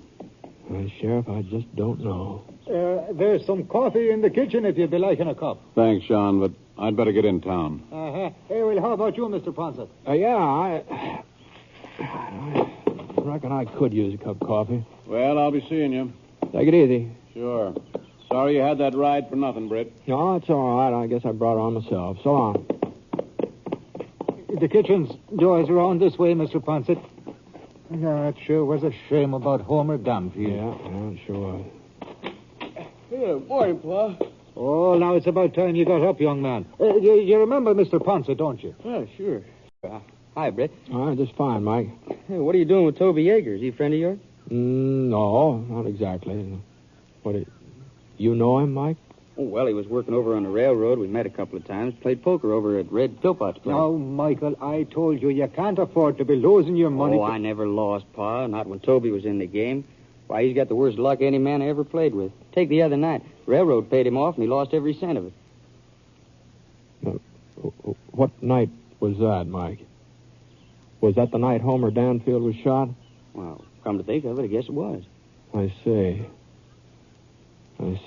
Sheriff, I just don't know. There's some coffee in the kitchen if you'd be liking a cup. Thanks, Sean, but I'd better get in town. Uh-huh. Hey, well, how about you, Mr. Ponset? I reckon I could use a cup of coffee. Well, I'll be seeing you. Take it easy. Sure. Sorry you had that ride for nothing, Britt. No, it's all right. I guess I brought it on myself. So long. The kitchen's doors around this way, Mr. Ponset. Yeah, it sure was a shame about Homer Dunfield. Yeah, it sure was. Yeah, morning, Pa. Oh, now it's about time you got up, young man. You remember Mr. Ponset, don't you? Yeah, sure. Hi, Brett. All right, just fine, Mike. Hey, what are you doing with Toby Yeager? Is he a friend of yours? No, not exactly. You know him, Mike? Oh, well, he was working over on the railroad. We met a couple of times. Played poker over at Red Philpott's place. Now, Michael, I told you can't afford to be losing your money. Oh, I never lost, Pa. Not when Toby was in the game. Why, he's got the worst luck any man I ever played with. Take the other night. Railroad paid him off, and he lost every cent of it. What night was that, Mike? Was that the night Homer Danfield was shot? Well, come to think of it, I guess it was. I see. I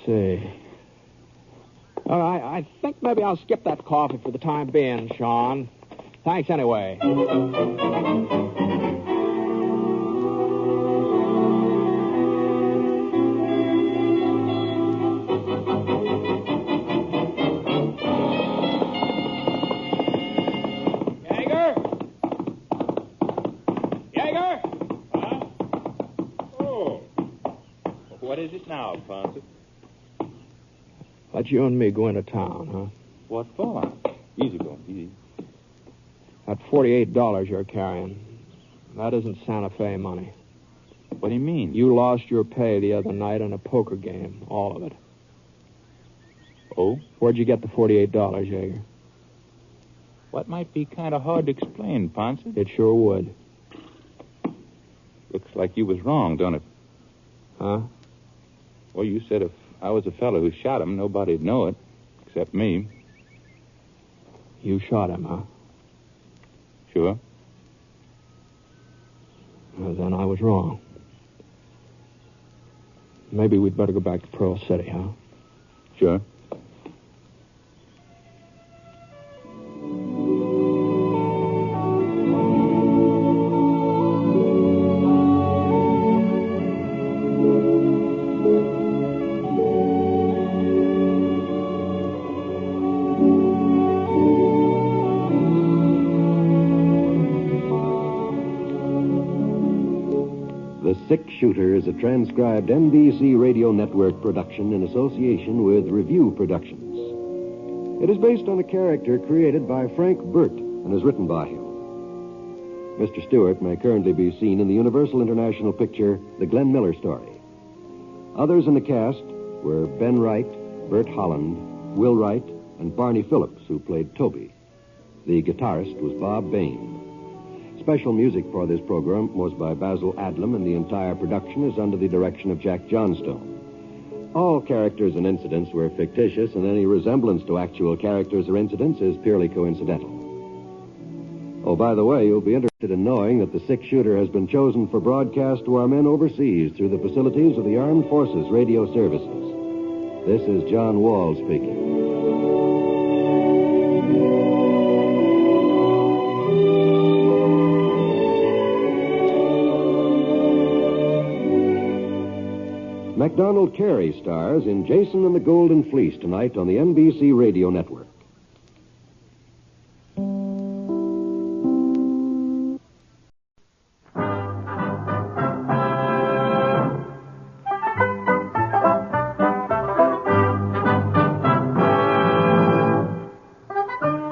think maybe I'll skip that coffee for the time being, Sean. Thanks anyway. What is it now, Ponset? Let you and me go into town, huh? What for? Easy going, easy. That $48 you're carrying, that isn't Santa Fe money. What do you mean? You lost your pay the other night in a poker game, all of it. Oh? Where'd you get the $48, Yeager? What might be kind of hard to explain, Ponset? It sure would. Looks like you was wrong, don't it? Huh? Well, you said if I was the fellow who shot him, nobody'd know it, except me. You shot him, huh? Sure. Well, then I was wrong. Maybe we'd better go back to Pearl City, huh? Sure. The Six-Shooter is a transcribed NBC Radio Network production in association with Review Productions. It is based on a character created by Frank Burt and is written by him. Mr. Stewart may currently be seen in the Universal International picture, The Glenn Miller Story. Others in the cast were Ben Wright, Bert Holland, Will Wright, and Barney Phillips, who played Toby. The guitarist was Bob Bain. Special music for this program was by Basil Adlam, and the entire production is under the direction of Jack Johnstone. All characters and incidents were fictitious, and any resemblance to actual characters or incidents is purely coincidental. Oh, by the way, you'll be interested in knowing that the Six-Shooter has been chosen for broadcast to our men overseas through the facilities of the Armed Forces Radio Services. This is John Wall speaking. MacDonald Carey stars in Jason and the Golden Fleece tonight on the NBC Radio Network.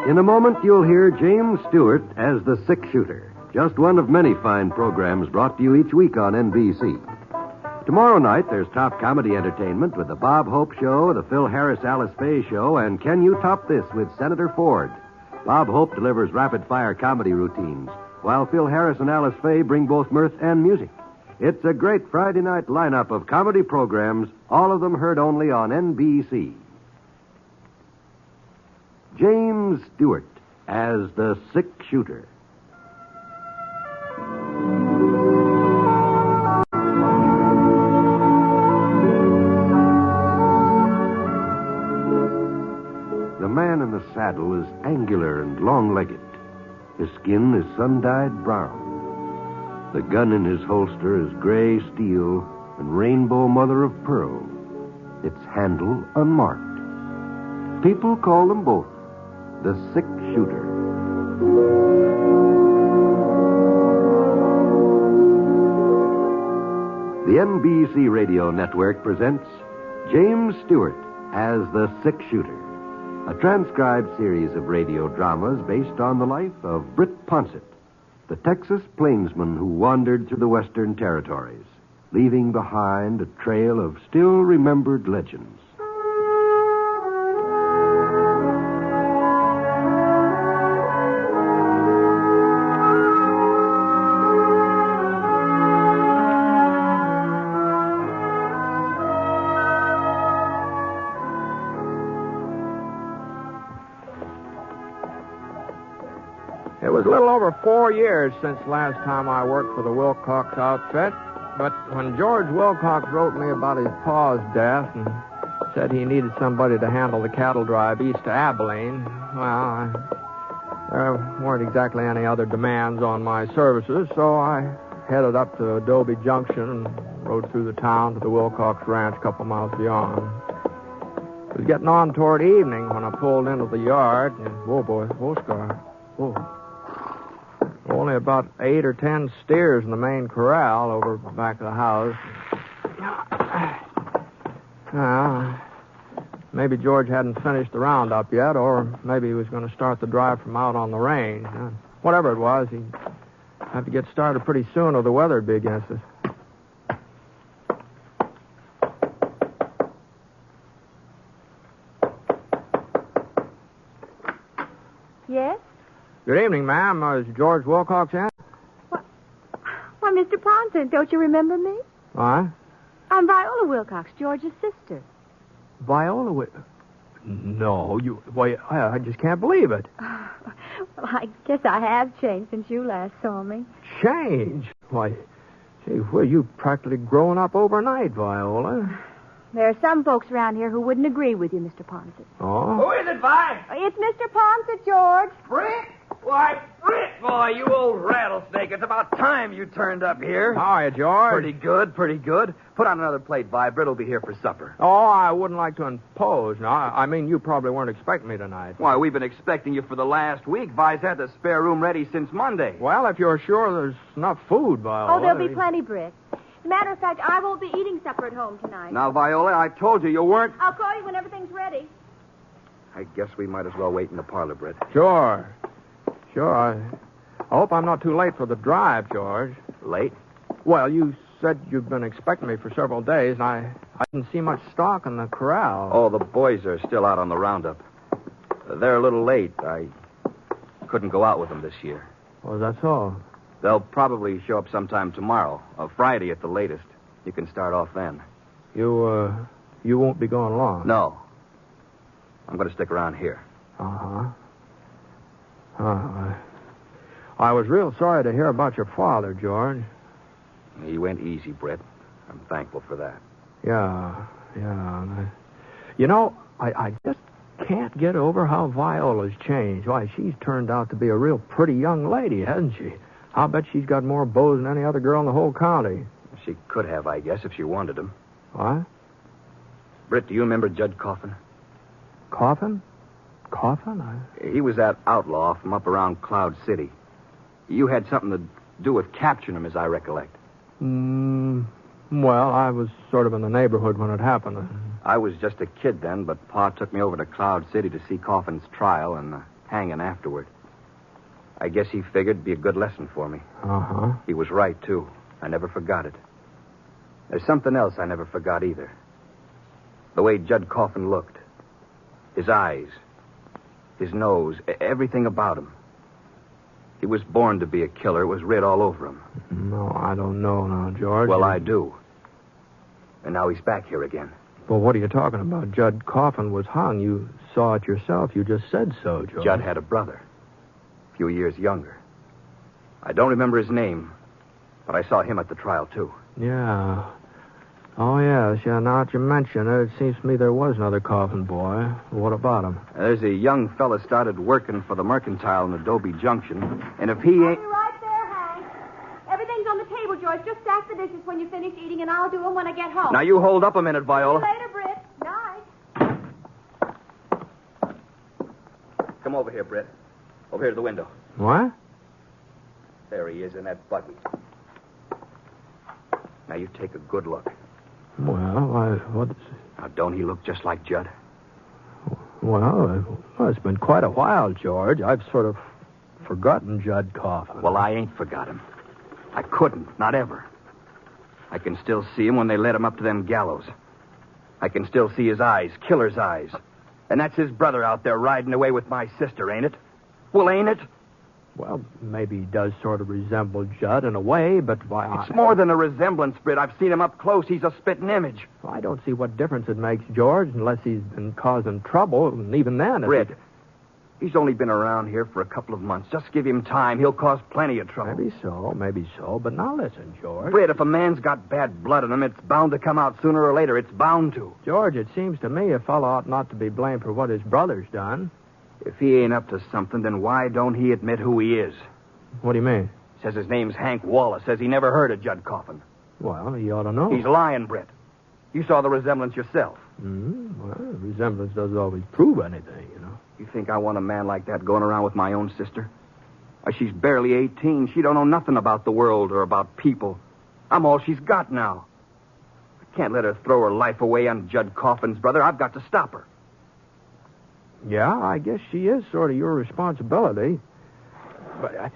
In a moment, you'll hear James Stewart as the Six-Shooter, just one of many fine programs brought to you each week on NBC. Tomorrow night, there's top comedy entertainment with the Bob Hope Show, the Phil Harris-Alice Faye Show, and Can You Top This with Senator Ford. Bob Hope delivers rapid-fire comedy routines, while Phil Harris and Alice Faye bring both mirth and music. It's a great Friday night lineup of comedy programs, all of them heard only on NBC. James Stewart as the Six-Shooter. saddle is angular and long-legged. His skin is sun-dyed brown. The gun in his holster is gray steel and rainbow mother of pearl. Its handle unmarked. People call them both the six-shooter. The NBC Radio Network presents James Stewart as the Six-Shooter, a transcribed series of radio dramas based on the life of Britt Ponsett, the Texas plainsman who wandered through the Western Territories, leaving behind a trail of still-remembered legends. It was a little over 4 years since last time I worked for the Wilcox outfit, but when George Wilcox wrote me about his pa's death and said he needed somebody to handle the cattle drive east to Abilene, well, there weren't exactly any other demands on my services, so I headed up to Adobe Junction and rode through the town to the Wilcox Ranch a couple miles beyond. It was getting on toward evening when I pulled into the yard, and, whoa, boy, whoa, Scar, whoa. Only about 8 or 10 steers in the main corral over back of the house. Well, maybe George hadn't finished the roundup yet, or maybe he was going to start the drive from out on the range. Whatever it was, he'd have to get started pretty soon or the weather'd be against us. Yes? Good evening, ma'am. Is George Wilcox in? Why, Mr. Ponsett, don't you remember me? What? I'm Viola Wilcox, George's sister. Viola No, you... Why, I just can't believe it. Well, I guess I have changed since you last saw me. Change? Why, gee, well, you've practically grown up overnight, Viola. There are some folks around here who wouldn't agree with you, Mr. Ponsett. Oh? Who is it, Vi? It's Mr. Ponsett, George. Britt? Why, Britt, boy, you old rattlesnake. It's about time you turned up here. How are you, George? Pretty good, pretty good. Put on another plate, Vi. Britt will be here for supper. Oh, I wouldn't like to impose. No, I mean, you probably weren't expecting me tonight. Why, we've been expecting you for the last week. Vi's had the spare room ready since Monday. Well, if you're sure there's enough food, Viola. Oh, there'll be plenty, Britt. Matter of fact, I won't be eating supper at home tonight. Now, Viola, I told you weren't... I'll call you when everything's ready. I guess we might as well wait in the parlor, Britt. Sure. I hope I'm not too late for the drive, George. Late? Well, you said you've been expecting me for several days, and I didn't see much stock in the corral. Oh, the boys are still out on the roundup. They're a little late. I couldn't go out with them this year. Oh, that's all. They'll probably show up sometime tomorrow, or Friday at the latest. You can start off then. You won't be going long? No. I'm going to stick around here. Uh-huh. I was real sorry to hear about your father, George. He went easy, Britt. I'm thankful for that. Yeah. You know, I just can't get over how Viola's changed. Why, she's turned out to be a real pretty young lady, hasn't she? I'll bet she's got more beaux than any other girl in the whole county. She could have, I guess, if she wanted them. What? Britt, do you remember Judd Coffin? Coffin? He was that outlaw from up around Cloud City. You had something to do with capturing him, as I recollect. Well, I was sort of in the neighborhood when it happened. I was just a kid then, but Pa took me over to Cloud City to see Coffin's trial and the hanging afterward. I guess he figured it'd be a good lesson for me. Uh-huh. He was right, too. I never forgot it. There's something else I never forgot either. The way Judd Coffin looked. His eyes. His nose. Everything about him. He was born to be a killer. It was writ all over him. No, I don't know now, George. Well, I do. And now he's back here again. Well, what are you talking about? Judd Coffin was hung. You saw it yourself. You just said so, George. Judd had a brother. A few years younger. I don't remember his name, but I saw him at the trial, too. Yeah. Oh, yes. Yeah, now that you mention it, it seems to me there was another coffin boy. What about him? There's a young fella started working for the Mercantile in Adobe Junction, and if he ain't... I'll be right there, Hank. Everything's on the table, George. Just stack the dishes when you finish eating, and I'll do them when I get home. Now, you hold up a minute, Viola. See you later, Britt. Night. Come over here, Britt. Over here to the window. What? There he is in that buggy. Now, you take a good look. Well, what... Now, don't he look just like Judd? Well, it's been quite a while, George. I've sort of forgotten Judd Coffin. Well, I ain't forgot him. I couldn't, not ever. I can still see him when they led him up to them gallows. I can still see his eyes, killer's eyes. And that's his brother out there riding away with my sister, ain't it? Well, ain't it? Well, maybe he does sort of resemble Judd in a way, but why... It's more than a resemblance, Britt. I've seen him up close. He's a spitting image. Well, I don't see what difference it makes, George, unless he's been causing trouble, and even then... Britt, he's only been around here for a couple of months. Just give him time. He'll cause plenty of trouble. Maybe so. But now listen, George. Britt, if a man's got bad blood in him, it's bound to come out sooner or later. It's bound to. George, it seems to me a fellow ought not to be blamed for what his brother's done. If he ain't up to something, then why don't he admit who he is? What do you mean? Says his name's Hank Wallace. Says he never heard of Judd Coffin. Well, he ought to know. He's lying, Britt. You saw the resemblance yourself. Well, resemblance doesn't always prove anything, you know. You think I want a man like that going around with my own sister? Why, she's barely 18. She don't know nothing about the world or about people. I'm all she's got now. I can't let her throw her life away on Judd Coffin's brother. I've got to stop her. Yeah, I guess she is sort of your responsibility. But,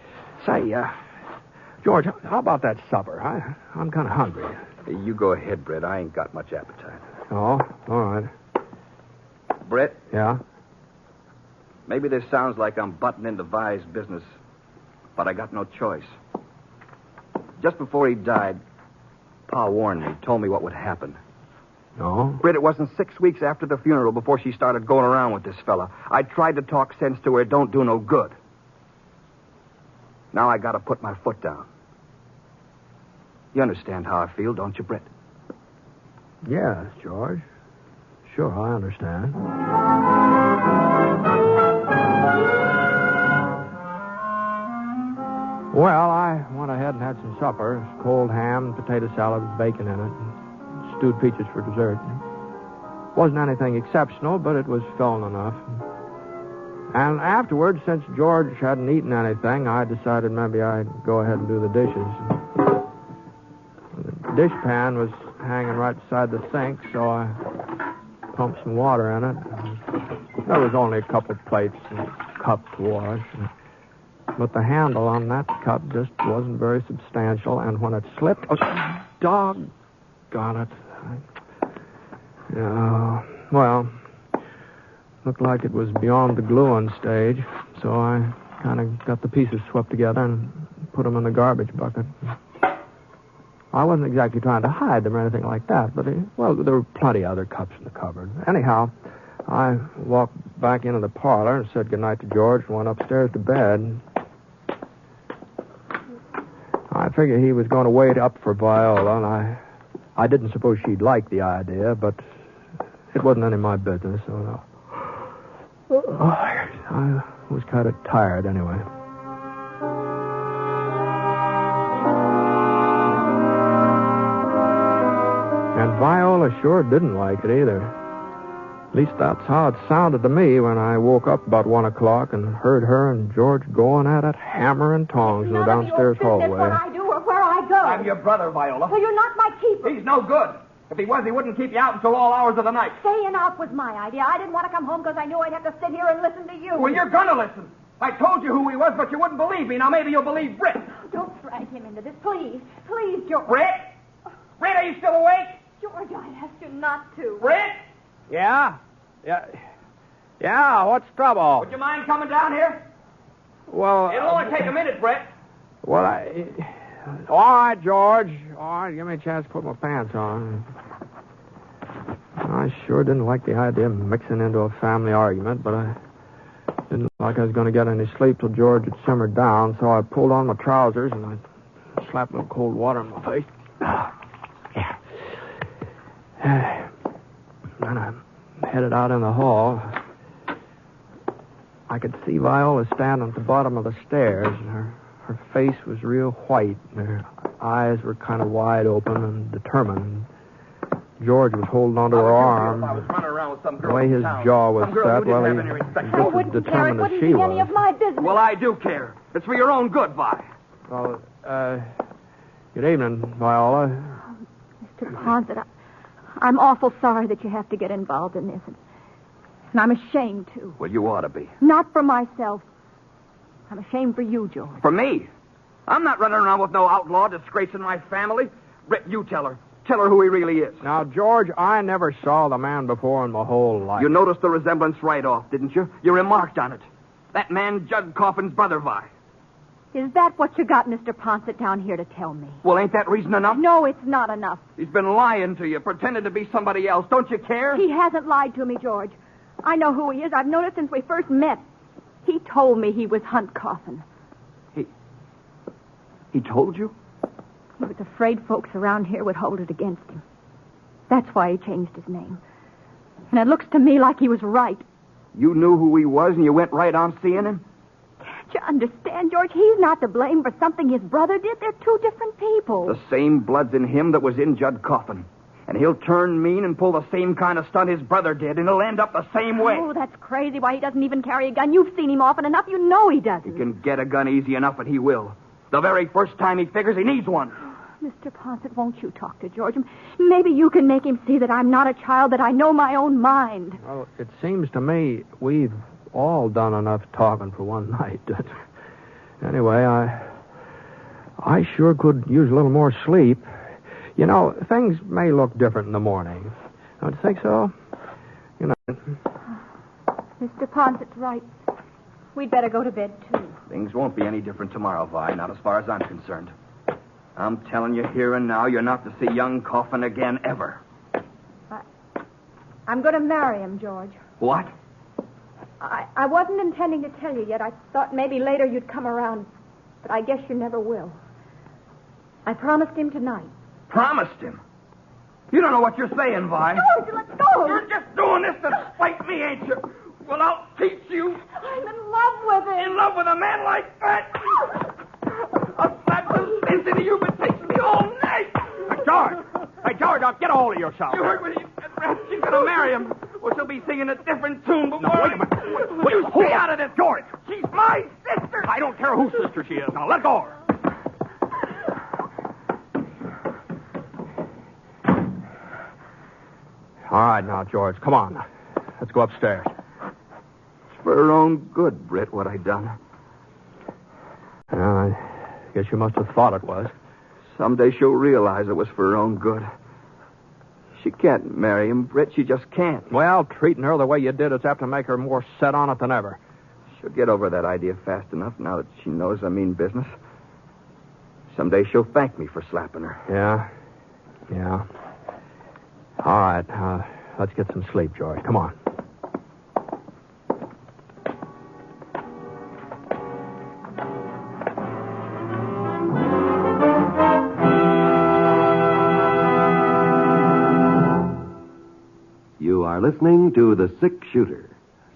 George, how about that supper? I'm kind of hungry. Hey, you go ahead, Britt. I ain't got much appetite. Oh, all right. Britt? Yeah? Maybe this sounds like I'm butting into Vi's business, but I got no choice. Just before he died, Pa warned me, told me what would happen. No? Britt, it wasn't 6 weeks after the funeral before she started going around with this fella. I tried to talk sense to her. It don't do no good. Now I got to put my foot down. You understand how I feel, don't you, Britt? Yes, George. Sure, I understand. Well, I went ahead and had some supper. Cold ham, potato salad with bacon in it. And stewed peaches for dessert. Wasn't anything exceptional, but it was filling enough. And afterwards, since George hadn't eaten anything, I decided maybe I'd go ahead and do the dishes. The dishpan was hanging right beside the sink, so I pumped some water in it. There was only a couple of plates and cups to wash. But the handle on that cup just wasn't very substantial, and when it slipped... Oh, doggone it. Well... Looked like it was beyond the gluing stage, so I kind of got the pieces swept together and put them in the garbage bucket. I wasn't exactly trying to hide them or anything like that, but, there were plenty of other cups in the cupboard. Anyhow, I walked back into the parlor and said goodnight to George and went upstairs to bed. I figured he was going to wait up for Viola, and I didn't suppose she'd like the idea, but it wasn't any of my business, so no. I was kind of tired anyway. And Viola sure didn't like it either. At least that's how it sounded to me when I woke up about 1 o'clock and heard her and George going at it, hammer and tongs in the downstairs hallway. What I do or where I go. I'm your brother, Viola. Well, you're not my keeper. He's no good. If he was, he wouldn't keep you out until all hours of the night. Staying out was my idea. I didn't want to come home because I knew I'd have to sit here and listen to you. Well, you're going to listen. I told you who he was, but you wouldn't believe me. Now, maybe you'll believe Britt. Don't drag him into this, please. Please, George. Britt? Britt, are you still awake? George, I asked you not to. Britt? Yeah, what's trouble? Would you mind coming down here? Well... It'll only take a minute, Britt. Well, all right, George. All right, give me a chance to put my pants on. I sure didn't like the idea of mixing into a family argument, but I didn't look like I was going to get any sleep till George had simmered down, so I pulled on my trousers and I slapped a little cold water in my face. Then I headed out in the hall. I could see Viola standing at the bottom of the stairs, and her face was real white, and her eyes were kind of wide open and determined. George was holding onto her arm. I was running around with some girl The way his in town. jaw was Some girl set, who didn't well, have he any respect. was just as determined as she was. my business. Well, I do care. It's for your own good, Vi. Well, good evening, Viola. Mr. Ponset, I'm awful sorry that you have to get involved in this. And I'm ashamed, too. Well, you ought to be. Not for myself. I'm ashamed for you, George. For me? I'm not running around with no outlaw disgracing my family. Britt, you tell her. Tell her who he really is. Now, George, I never saw the man before in my whole life. You noticed the resemblance right off, didn't you? You remarked on it. That man, Judd Coffin's brother, Vi. Is that what you got Mr. Ponset down here to tell me? Well, ain't that reason enough? No, it's not enough. He's been lying to you, pretending to be somebody else. Don't you care? He hasn't lied to me, George. I know who he is. I've known it since we first met. He told me he was Hunt Coffin. He told you? He was afraid folks around here would hold it against him. That's why he changed his name. And it looks to me like he was right. You knew who he was and you went right on seeing him? Can't you understand, George? He's not to blame for something his brother did. They're two different people. The same blood's in him that was in Judd Coffin. And he'll turn mean and pull the same kind of stunt his brother did, and he'll end up the same way. Oh, that's crazy. Why, he doesn't even carry a gun. You've seen him often enough. You know he doesn't. He can get a gun easy enough, and he will. The very first time he figures he needs one. Mr. Ponset, won't you talk to George? Maybe you can make him see that I'm not a child, that I know my own mind. Well, it seems to me we've all done enough talking for one night. Anyway, I sure could use a little more sleep. You know, things may look different in the morning. Don't you think so? You know. Mr. Ponset's right. We'd better go to bed, too. Things won't be any different tomorrow, Vi, not as far as I'm concerned. I'm telling you here and now, you're not to see young Coffin again, ever. I'm going to marry him, George. What? I wasn't intending to tell you yet. I thought maybe later you'd come around, but I guess you never will. I promised him tonight. Promised him? You don't know what you're saying, Vi. George, let's go. You're just doing this to spite me, ain't you? Well, I'll teach you. I'm in love with him. In love with a man like that? I'll slap the sense into you, but takes me all night. Hey, George, now get a hold of yourself. You heard what he said. She's going to marry him. Well, she'll be singing a different tune before... No, wait a minute. You stay out of this, George. She's my sister. I don't care whose sister she is. Now, let go of her. All right, now, George, come on. Let's go upstairs. It's for her own good, Britt, what I done. Well, I guess you must have thought it was. Someday she'll realize it was for her own good. She can't marry him, Britt. She just can't. Well, treating her the way you did is apt to make her more set on it than ever. She'll get over that idea fast enough now that she knows I mean business. Someday she'll thank me for slapping her. Yeah. All right, let's get some sleep, George. Come on. You are listening to The Six-Shooter,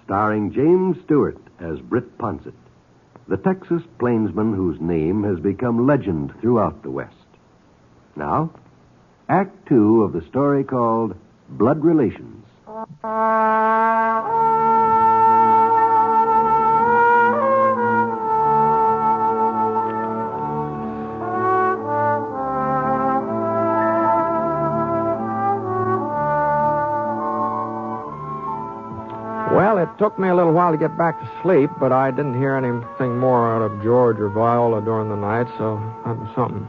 starring James Stewart as Britt Ponset, the Texas plainsman whose name has become legend throughout the West. Now, Act 2 of the story called Blood Relations. Well, it took me a little while to get back to sleep, but I didn't hear anything more out of George or Viola during the night, so that was something.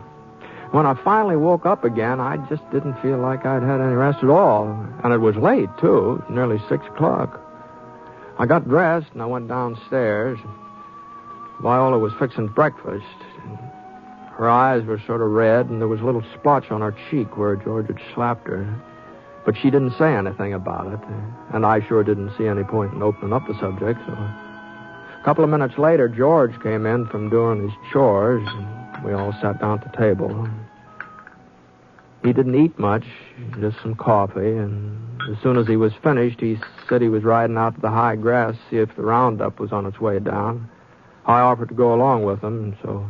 When I finally woke up again, I just didn't feel like I'd had any rest at all. And it was late, too, nearly 6 o'clock. I got dressed and I went downstairs. Viola was fixing breakfast. Her eyes were sort of red, and there was a little splotch on her cheek where George had slapped her. But she didn't say anything about it, and I sure didn't see any point in opening up the subject. So a couple of minutes later, George came in from doing his chores, and we all sat down at the table. He didn't eat much, just some coffee, and as soon as he was finished, he said he was riding out to the high grass to see if the roundup was on its way down. I offered to go along with him, and so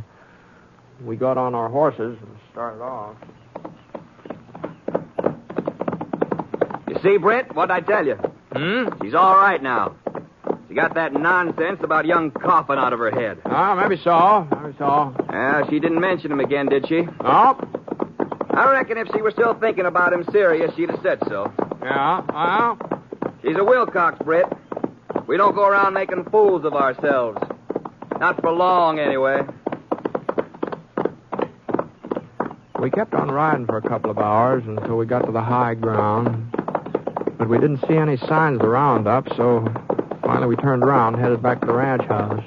we got on our horses and started off. You see, Britt, what'd I tell you? She's all right now. She got that nonsense about young Coffin out of her head. Oh, maybe so. Yeah, she didn't mention him again, did she? No. I reckon if she were still thinking about him serious, she'd have said so. Yeah, well. She's a Wilcox, Britt. We don't go around making fools of ourselves. Not for long, anyway. We kept on riding for a couple of hours until we got to the high ground. But we didn't see any signs of the roundup, so finally we turned around and headed back to the ranch house.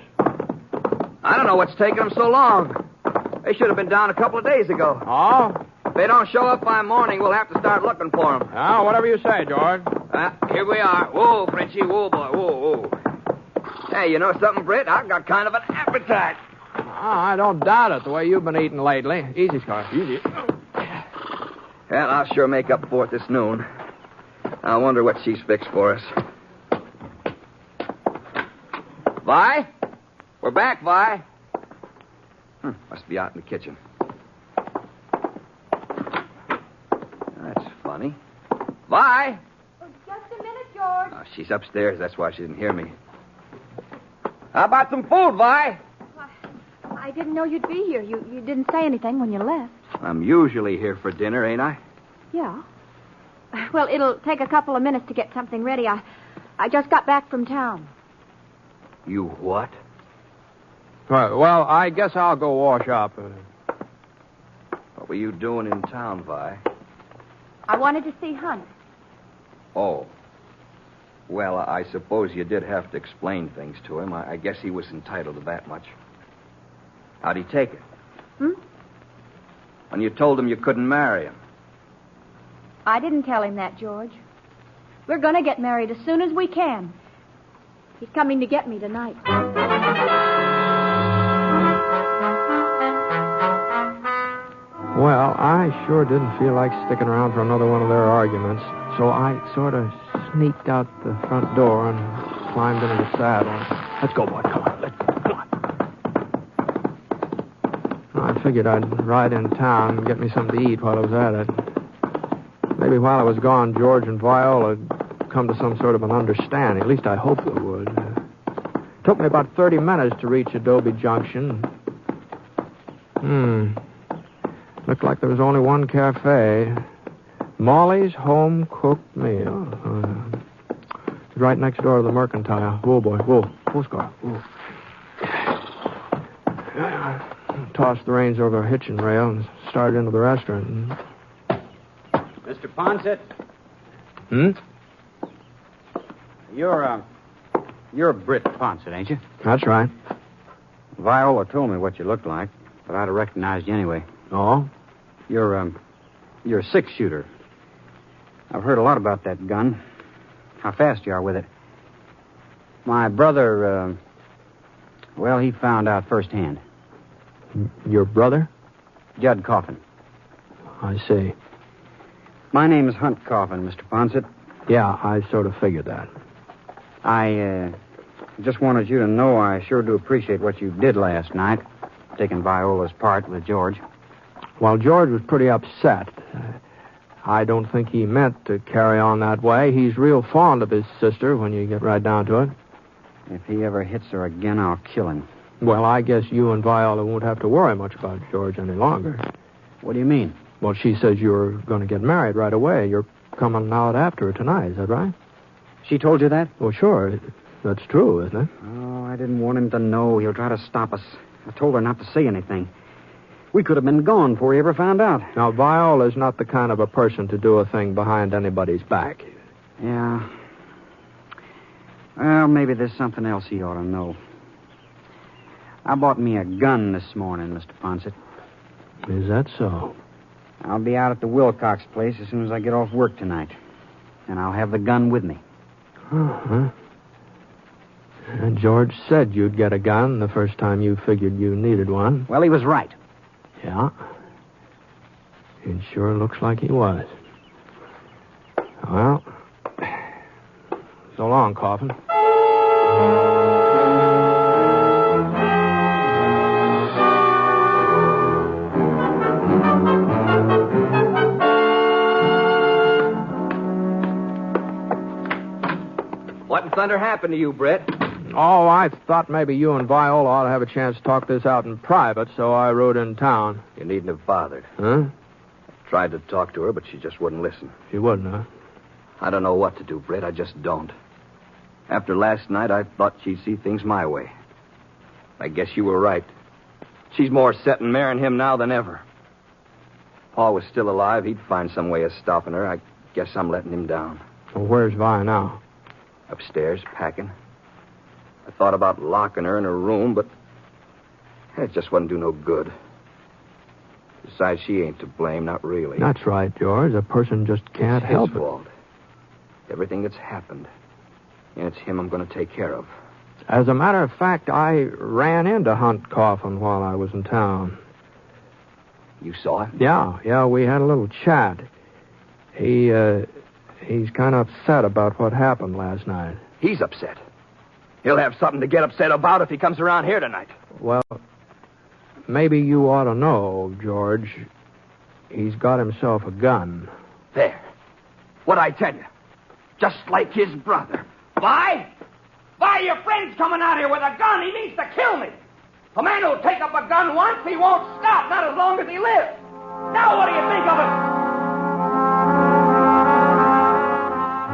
I don't know what's taking them so long. They should have been down a couple of days ago. Oh? If they don't show up by morning, we'll have to start looking for them. Oh, whatever you say, George. Here we are. Whoa, Frenchie. Whoa, boy. Whoa. Hey, you know something, Britt? I've got kind of an appetite. Oh, I don't doubt it, the way you've been eating lately. Easy, Scar. Easy. Well, I'll sure make up for it this noon. I wonder what she's fixed for us. Vi? We're back, Vi. Must be out in the kitchen. That's funny. Vi? Just a minute, George. Oh, she's upstairs. That's why she didn't hear me. How about some food, Vi? I didn't know you'd be here. You didn't say anything when you left. I'm usually here for dinner, ain't I? Yeah. Well, it'll take a couple of minutes to get something ready. I just got back from town. You what? Well, I guess I'll go wash up. What were you doing in town, Vi? I wanted to see Hunt. Oh. Well, I suppose you did have to explain things to him. I guess he was entitled to that much. How'd he take it? When you told him you couldn't marry him? I didn't tell him that, George. We're going to get married as soon as we can. He's coming to get me tonight. Well, I sure didn't feel like sticking around for another one of their arguments, so I sort of sneaked out the front door and climbed into the saddle. Let's go, boy. Come on. I figured I'd ride in town and get me something to eat while I was at it. Maybe while I was gone, George and Viola would come to some sort of an understanding. At least I hoped they would. It took me about 30 minutes to reach Adobe Junction. Looked like there was only one cafe. Molly's Home Cooked Meal. Right next door to the Mercantile. Whoa, boy. Whoa, Scar. Whoa. Tossed the reins over a hitching rail and started into the restaurant. Mr. Ponset? You're Britt Ponset, ain't you? That's right. Viola told me what you looked like, but I'd have recognized you anyway. Oh? You're a six-shooter. I've heard a lot about that gun. How fast you are with it. My brother, he found out firsthand. Your brother? Judd Coffin. I see. My name is Hunt Coffin, Mr. Ponset. Yeah, I sort of figured that. I just wanted you to know I sure do appreciate what you did last night, taking Viola's part with George. Well, George was pretty upset. I don't think he meant to carry on that way. He's real fond of his sister when you get right down to it. If he ever hits her again, I'll kill him. Well, I guess you and Viola won't have to worry much about George any longer. What do you mean? Well, she says you're going to get married right away. You're coming out after her tonight, is that right? She told you that? Well, sure. That's true, isn't it? Oh, I didn't want him to know. He'll try to stop us. I told her not to say anything. We could have been gone before he ever found out. Now, Viola's not the kind of a person to do a thing behind anybody's back. Yeah. Well, maybe there's something else he ought to know. I bought me a gun this morning, Mr. Ponset. Is that so? I'll be out at the Wilcox place as soon as I get off work tonight. And I'll have the gun with me. Uh-huh. And George said you'd get a gun the first time you figured you needed one. Well, he was right. Yeah? It sure looks like he was. Well, so long, Coffin. What in thunder happened to you, Brett? Oh, I thought maybe you and Viola ought to have a chance to talk this out in private, so I rode in town. You needn't have bothered. Huh? I tried to talk to her, but she just wouldn't listen. She wouldn't, huh? I don't know what to do, Brett. I just don't. After last night, I thought she'd see things my way. I guess you were right. She's more set in marrying him now than ever. If Paul was still alive, he'd find some way of stopping her. I guess I'm letting him down. Well, where's Vi now? Upstairs, packing. I thought about locking her in her room, but it just wouldn't do no good. Besides, she ain't to blame, not really. That's right, George. A person just can't help it. It's his fault. Everything that's happened. And it's him I'm going to take care of. As a matter of fact, I ran into Hunt Coffin while I was in town. You saw him? Yeah, we had a little chat. He's kind of upset about what happened last night. He's upset. He'll have something to get upset about if he comes around here tonight. Well, maybe you ought to know, George. He's got himself a gun. There. What'd I tell you? Just like his brother. Why? Why, your friend's coming out here with a gun. He means to kill me. A man who'll take up a gun once, he won't stop, not as long as he lives. Now what do you think of it?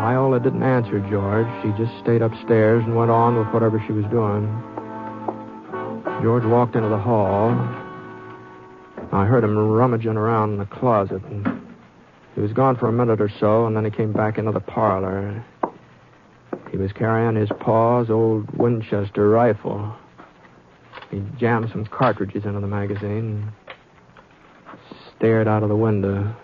Viola didn't answer George. She just stayed upstairs and went on with whatever she was doing. George walked into the hall. I heard him rummaging around in the closet. And he was gone for a minute or so, and then he came back into the parlor. He was carrying his pa's old Winchester rifle. He jammed some cartridges into the magazine and stared out of the window.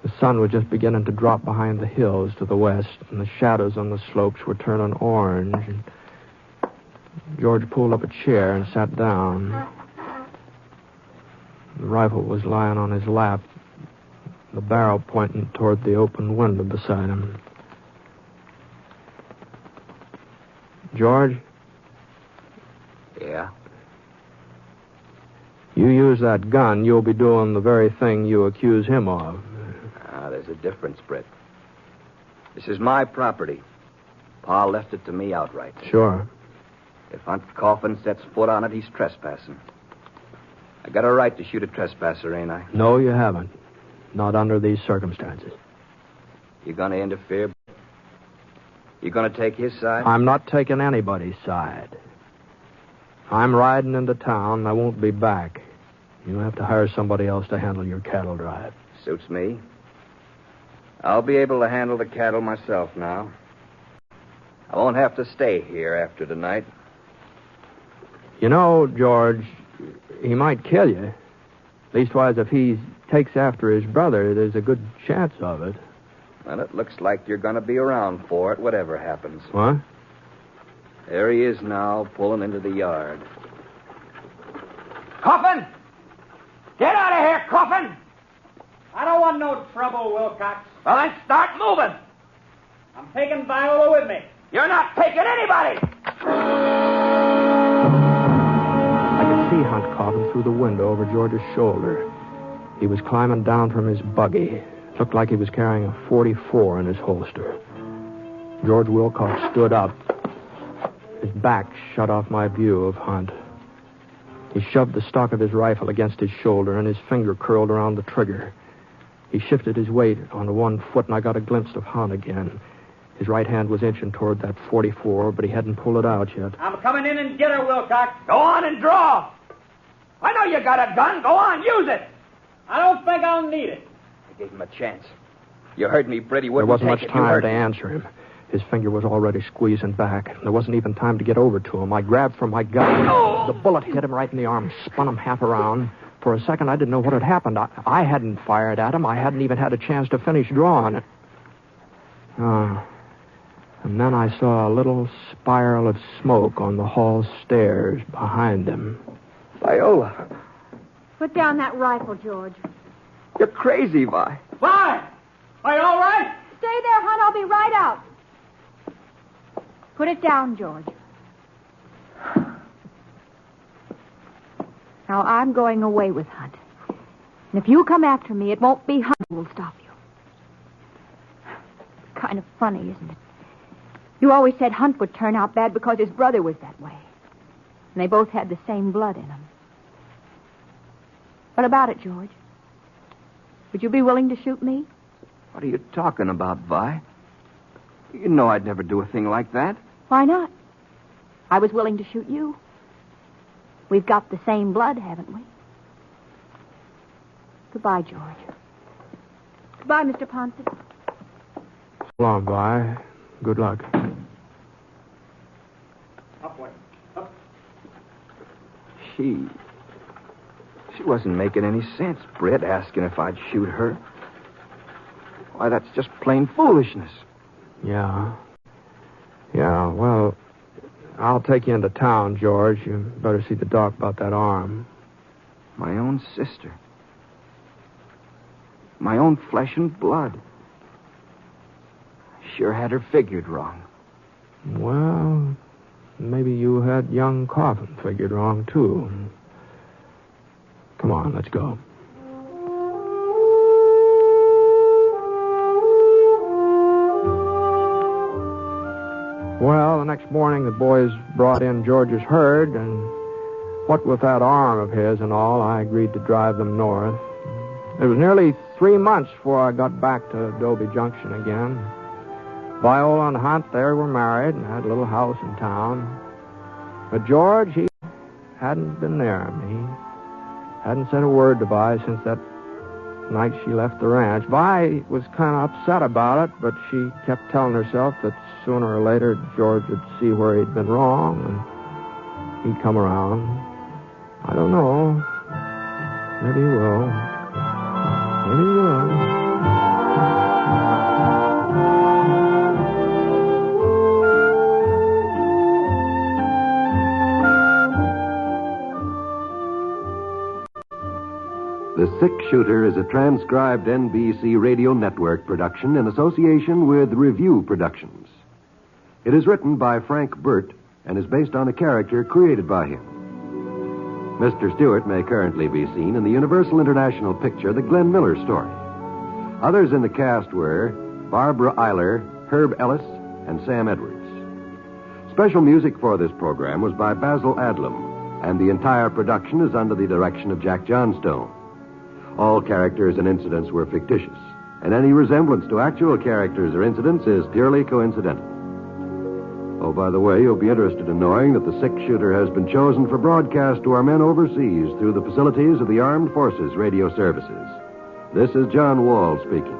The sun was just beginning to drop behind the hills to the west, and the shadows on the slopes were turning orange. And George pulled up a chair and sat down. The rifle was lying on his lap, the barrel pointing toward the open window beside him. George? Yeah? You use that gun, you'll be doing the very thing you accuse him of. There's a difference, Britt. This is my property. Pa left it to me outright. Sure. If Hunt Coffin sets foot on it, he's trespassing. I got a right to shoot a trespasser, ain't I? No, you haven't. Not under these circumstances. You gonna interfere? You gonna take his side? I'm not taking anybody's side. I'm riding into town, and I won't be back. You'll have to hire somebody else to handle your cattle drive. Suits me. I'll be able to handle the cattle myself now. I won't have to stay here after tonight. You know, George, he might kill you. Leastwise, if he takes after his brother, there's a good chance of it. Well, it looks like you're going to be around for it, whatever happens. What? There he is now, pulling into the yard. Coffin! Get out of here, Coffin! I don't want no trouble, Wilcox. Well, then start moving. I'm taking Viola with me. You're not taking anybody! I could see Hunt Coffin through the window over George's shoulder. He was climbing down from his buggy. Looked like he was carrying a .44 in his holster. George Wilcox stood up. His back shut off my view of Hunt. He shoved the stock of his rifle against his shoulder, and his finger curled around the trigger. He shifted his weight onto one foot, and I got a glimpse of Hunt again. His right hand was inching toward that .44, but he hadn't pulled it out yet. I'm coming in and get her, Wilcox. Go on and draw. I know you got a gun. Go on, use it. I don't think I'll need it. I gave him a chance. You heard me, Britt. He There wouldn't wasn't take much it. time to answer him. His finger was already squeezing back. There wasn't even time to get over to him. I grabbed for my gun. The bullet hit him right in the arm, spun him half around. For a second, I didn't know what had happened. I hadn't fired at him. I hadn't even had a chance to finish drawing. And then I saw a little spiral of smoke on the hall stairs behind him. Viola. Put down that rifle, George. You're crazy, Vi. Vi! Are you all right? Stay there, hon. I'll be right out. Put it down, George. Now, I'm going away with Hunt. And if you come after me, it won't be Hunt who will stop you. Kind of funny, isn't it? You always said Hunt would turn out bad because his brother was that way. And they both had the same blood in them. What about it, George? Would you be willing to shoot me? What are you talking about, Vi? You know I'd never do a thing like that. Why not? I was willing to shoot you. We've got the same blood, haven't we? Goodbye, George. Goodbye, Mr. Ponson. So long, Vi. Good luck. Up. She wasn't making any sense, Britt, asking if I'd shoot her. Why, that's just plain foolishness. Yeah. Yeah, well, I'll take you into town, George. You better see the doc about that arm. My own sister. My own flesh and blood. I sure had her figured wrong. Well, maybe you had young Coffin figured wrong, too. Come on, let's go. Well, the next morning the boys brought in George's herd, and what with that arm of his and all, I agreed to drive them north. It was nearly 3 months before I got back to Adobe Junction again. Viola and Hunt, they were married and had a little house in town. But George, he hadn't been near me. Hadn't said a word to Vi since that night she left the ranch. Vi was kind of upset about it, but she kept telling herself that sooner or later George would see where he'd been wrong and he'd come around. I don't know. Maybe he will. Maybe he will. The Six-Shooter is a transcribed NBC Radio Network production in association with Review Productions. It is written by Frank Burt and is based on a character created by him. Mr. Stewart may currently be seen in the Universal International picture The Glenn Miller Story. Others in the cast were Barbara Eiler, Herb Ellis, and Sam Edwards. Special music for this program was by Basil Adlam, and the entire production is under the direction of Jack Johnstone. All characters and incidents were fictitious, and any resemblance to actual characters or incidents is purely coincidental. Oh, by the way, you'll be interested in knowing that the Six-Shooter has been chosen for broadcast to our men overseas through the facilities of the Armed Forces Radio Services. This is John Wall speaking.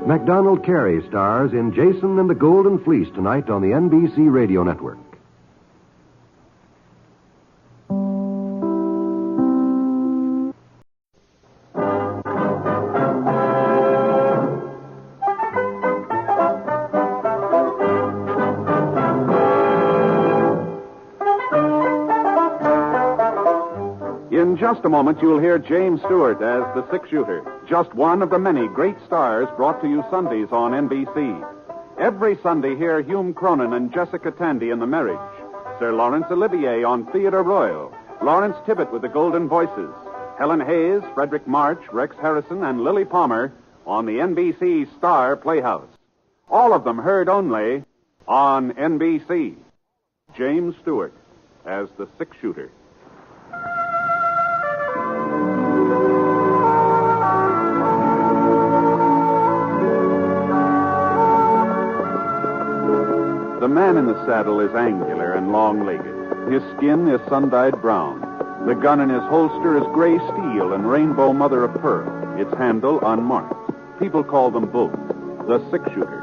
Macdonald Carey stars in Jason and the Golden Fleece tonight on the NBC Radio Network. In just a moment, you'll hear James Stewart as the Six-Shooter, just one of the many great stars brought to you Sundays on NBC. Every Sunday, hear Hume Cronin and Jessica Tandy in The Marriage, Sir Laurence Olivier on Theatre Royal, Lawrence Tibbett with the Golden Voices, Helen Hayes, Frederick March, Rex Harrison, and Lily Palmer on the NBC Star Playhouse. All of them heard only on NBC. James Stewart as the Six-Shooter. The man in the saddle is angular and long-legged. His skin is sun-dyed brown. The gun in his holster is gray steel and rainbow mother of pearl, its handle unmarked. People call them both the Six-Shooter.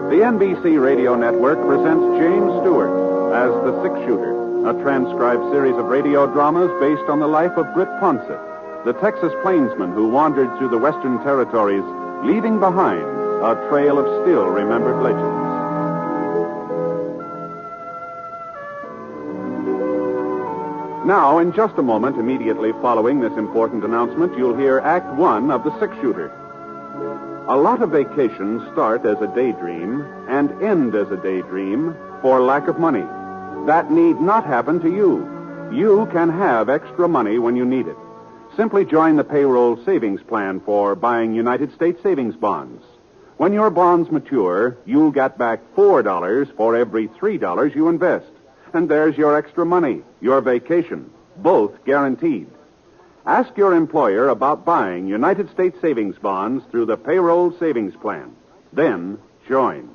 The NBC Radio Network presents James Stewart as The Six Shooter, a transcribed series of radio dramas based on the life of Britt Ponsett, the Texas plainsman who wandered through the Western Territories, leaving behind a trail of still-remembered legends. Now, in just a moment, immediately following this important announcement, you'll hear Act One of The Six Shooter. A lot of vacations start as a daydream and end as a daydream for lack of money. That need not happen to you. You can have extra money when you need it. Simply join the payroll savings plan for buying United States savings bonds. When your bonds mature, you'll get back $4 for every $3 you invest. And there's your extra money, your vacation, both guaranteed. Ask your employer about buying United States savings bonds through the payroll savings plan. Then join.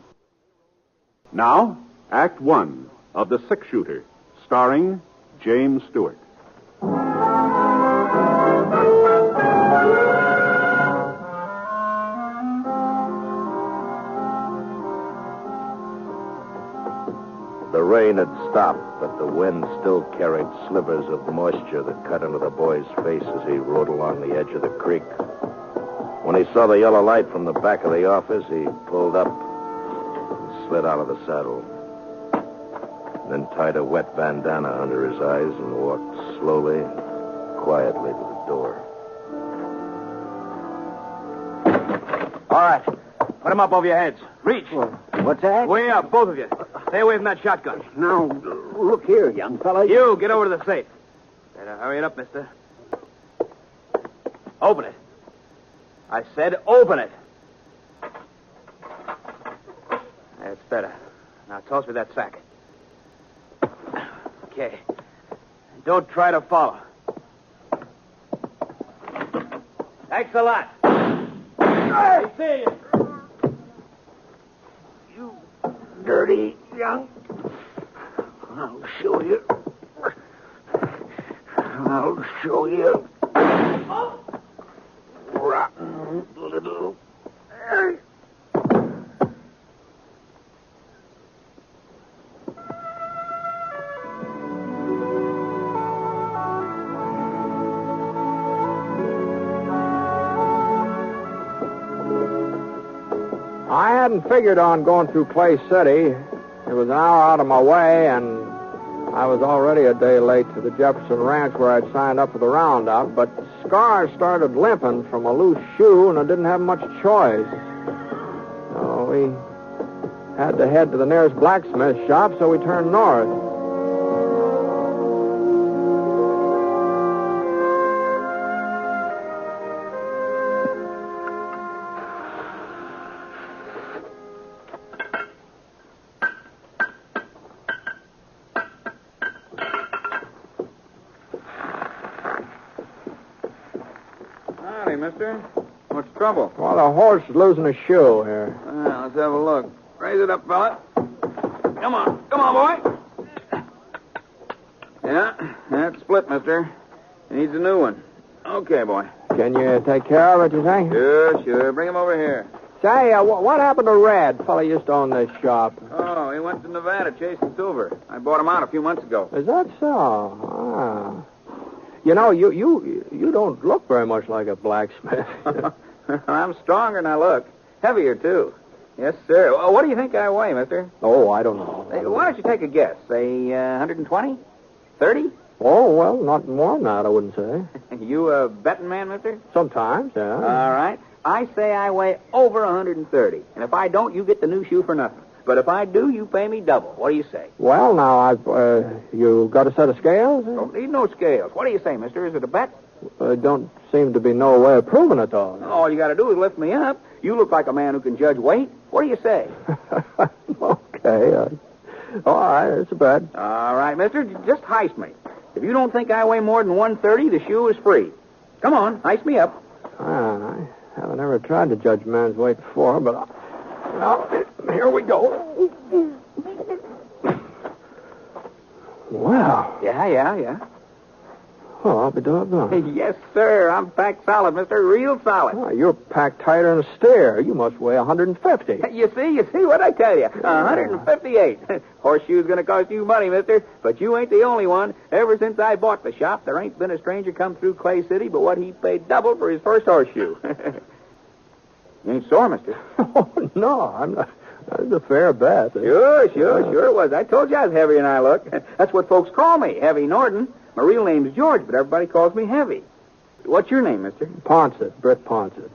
Now, Act One of The Six Shooter, starring James Stewart. The rain had stopped, but the wind still carried slivers of moisture that cut into the boy's face as he rode along the edge of the creek. When he saw the yellow light from the back of the office, he pulled up and slid out of the saddle. Then tied a wet bandana under his eyes and walked slowly and quietly to the door. All right. Put him up over your heads. Reach. What's that? Way up, both of you. Stay away from that shotgun. Now, look here, young fella. You, get over to the safe. Better hurry it up, mister. Open it. I said open it. That's better. Now toss me that sack. Okay. Don't try to follow. Thanks a lot. I see you. Dirty young. I'll show you. I'll show you. Rotten little. I hadn't figured on going through Clay City. It was an hour out of my way, and I was already a day late to the Jefferson Ranch where I'd signed up for the roundup, but scars started limping from a loose shoe, and I didn't have much choice. So we had to head to the nearest blacksmith shop, so we turned north. Howdy, mister. What's the trouble? Well, the horse is losing a shoe here. Well, let's have a look. Raise it up, fella. Come on, boy. Yeah, that's split, mister. He needs a new one. Okay, boy. Can you take care of it, you think? Sure. Bring him over here. Say, what happened to Red? Fellow used to own this shop. Oh, he went to Nevada chasing silver. I bought him out a few months ago. Is that so? Ah. You know, you don't look very much like a blacksmith. I'm stronger than I look. Heavier, too. Yes, sir. Well, what do you think I weigh, mister? Oh, I don't know. Hey, why don't you take a guess? Say 120? 30? Oh, well, not more than that, I wouldn't say. You a betting man, mister? Sometimes, yeah. All right. I say I weigh over 130. And if I don't, you get the new shoe for nothing. But if I do, you pay me double. What do you say? Well, now, you got a set of scales? Don't need no scales. What do you say, mister? Is it a bet? Don't seem to be no way of proving it, though. All you got to do is lift me up. You look like a man who can judge weight. What do you say? Okay. All right, it's a bet. All right, mister. Just heist me. If you don't think I weigh more than 130, the shoe is free. Come on, heist me up. I haven't ever tried to judge a man's weight before, but... Well, here we go. Wow. Yeah. Oh, I'll be doggone. Yes, sir. I'm packed solid, mister. Real solid. Oh, you're packed tighter than a steer. You must weigh 150. You see what I tell you? 158. Horseshoe's going to cost you money, mister. But you ain't the only one. Ever since I bought the shop, there ain't been a stranger come through Clay City but what he paid double for his first horseshoe. You ain't sore, mister? Oh, no, I'm not. That's a fair bet. Sure it was. I told you I was heavier than I look. That's what folks call me, Heavy Norton. My real name's George, but everybody calls me Heavy. What's your name, mister? Ponsett, Britt Ponsett.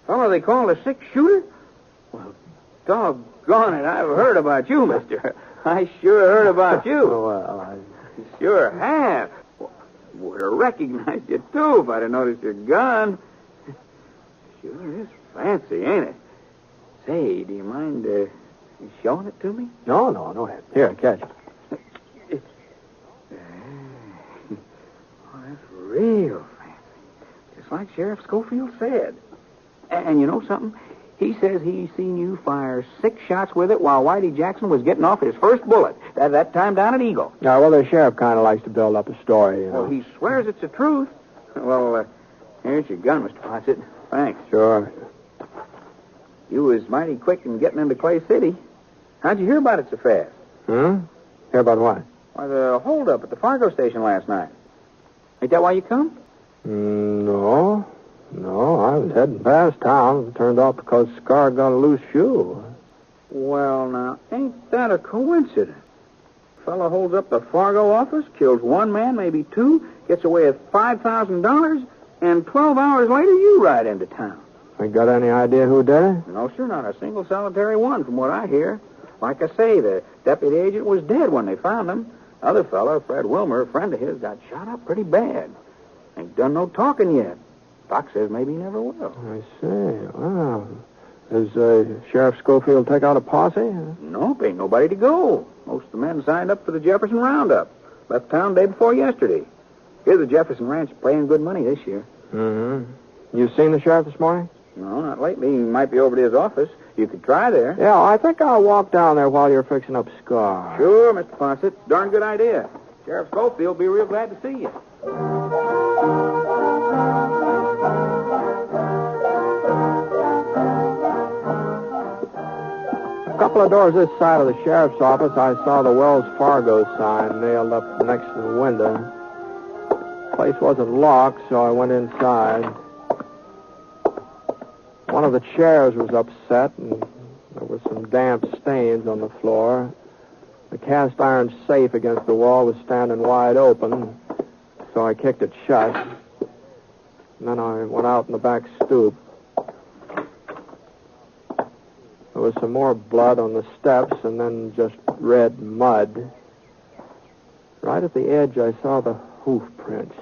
Fellow they call a six-shooter? Well, doggone it, I've heard about you, mister. I sure heard about you. Well, I sure have. Would have recognized you, too, if I'd have noticed your gun. Sure is fancy, ain't it? Say, do you mind showing it to me? No. Here, catch it. Oh, that's real fancy. Just like Sheriff Scofield said. And you know something? He says he's seen you fire 6 shots with it while Whitey Jackson was getting off his first bullet. That time down at Eagle. Yeah, well, the sheriff kind of likes to build up a story, you know. Well, he swears it's the truth. Well, here's your gun, Mr. Ponsett. Thanks. Sure. You was mighty quick in getting into Clay City. How'd you hear about it so fast? Hear about what? Why, the holdup at the Fargo station last night. Ain't that why you come? No, I was heading past town. Turned off because Scar got a loose shoe. Well, now, ain't that a coincidence? Fellow holds up the Fargo office, kills one man, maybe 2, gets away with $5,000, and 12 hours later you ride into town. You got any idea who did it? No, sir, not a single solitary one from what I hear. Like I say, the deputy agent was dead when they found him. Other fellow, Fred Wilmer, a friend of his, got shot up pretty bad. Ain't done no talking yet. Doc says maybe he never will. I see. Wow. Does Sheriff Scofield take out a posse? Nope, ain't nobody to go. Most of the men signed up for the Jefferson Roundup. Left town day before yesterday. Here's the Jefferson Ranch paying good money this year. You seen the sheriff this morning? No, not lately. He might be over to his office. You could try there. Yeah, I think I'll walk down there while you're fixing up Scar. Sure, Mr. Ponsett. Darn good idea. Sheriff Scofield will be real glad to see you. A couple of doors this side of the sheriff's office, I saw the Wells Fargo sign nailed up next to the window. The place wasn't locked, so I went inside. One of the chairs was upset, and there were some damp stains on the floor. The cast iron safe against the wall was standing wide open, so I kicked it shut. And then I went out in the back stoop. There was some more blood on the steps, and then just red mud. Right at the edge, I saw the hoof prints.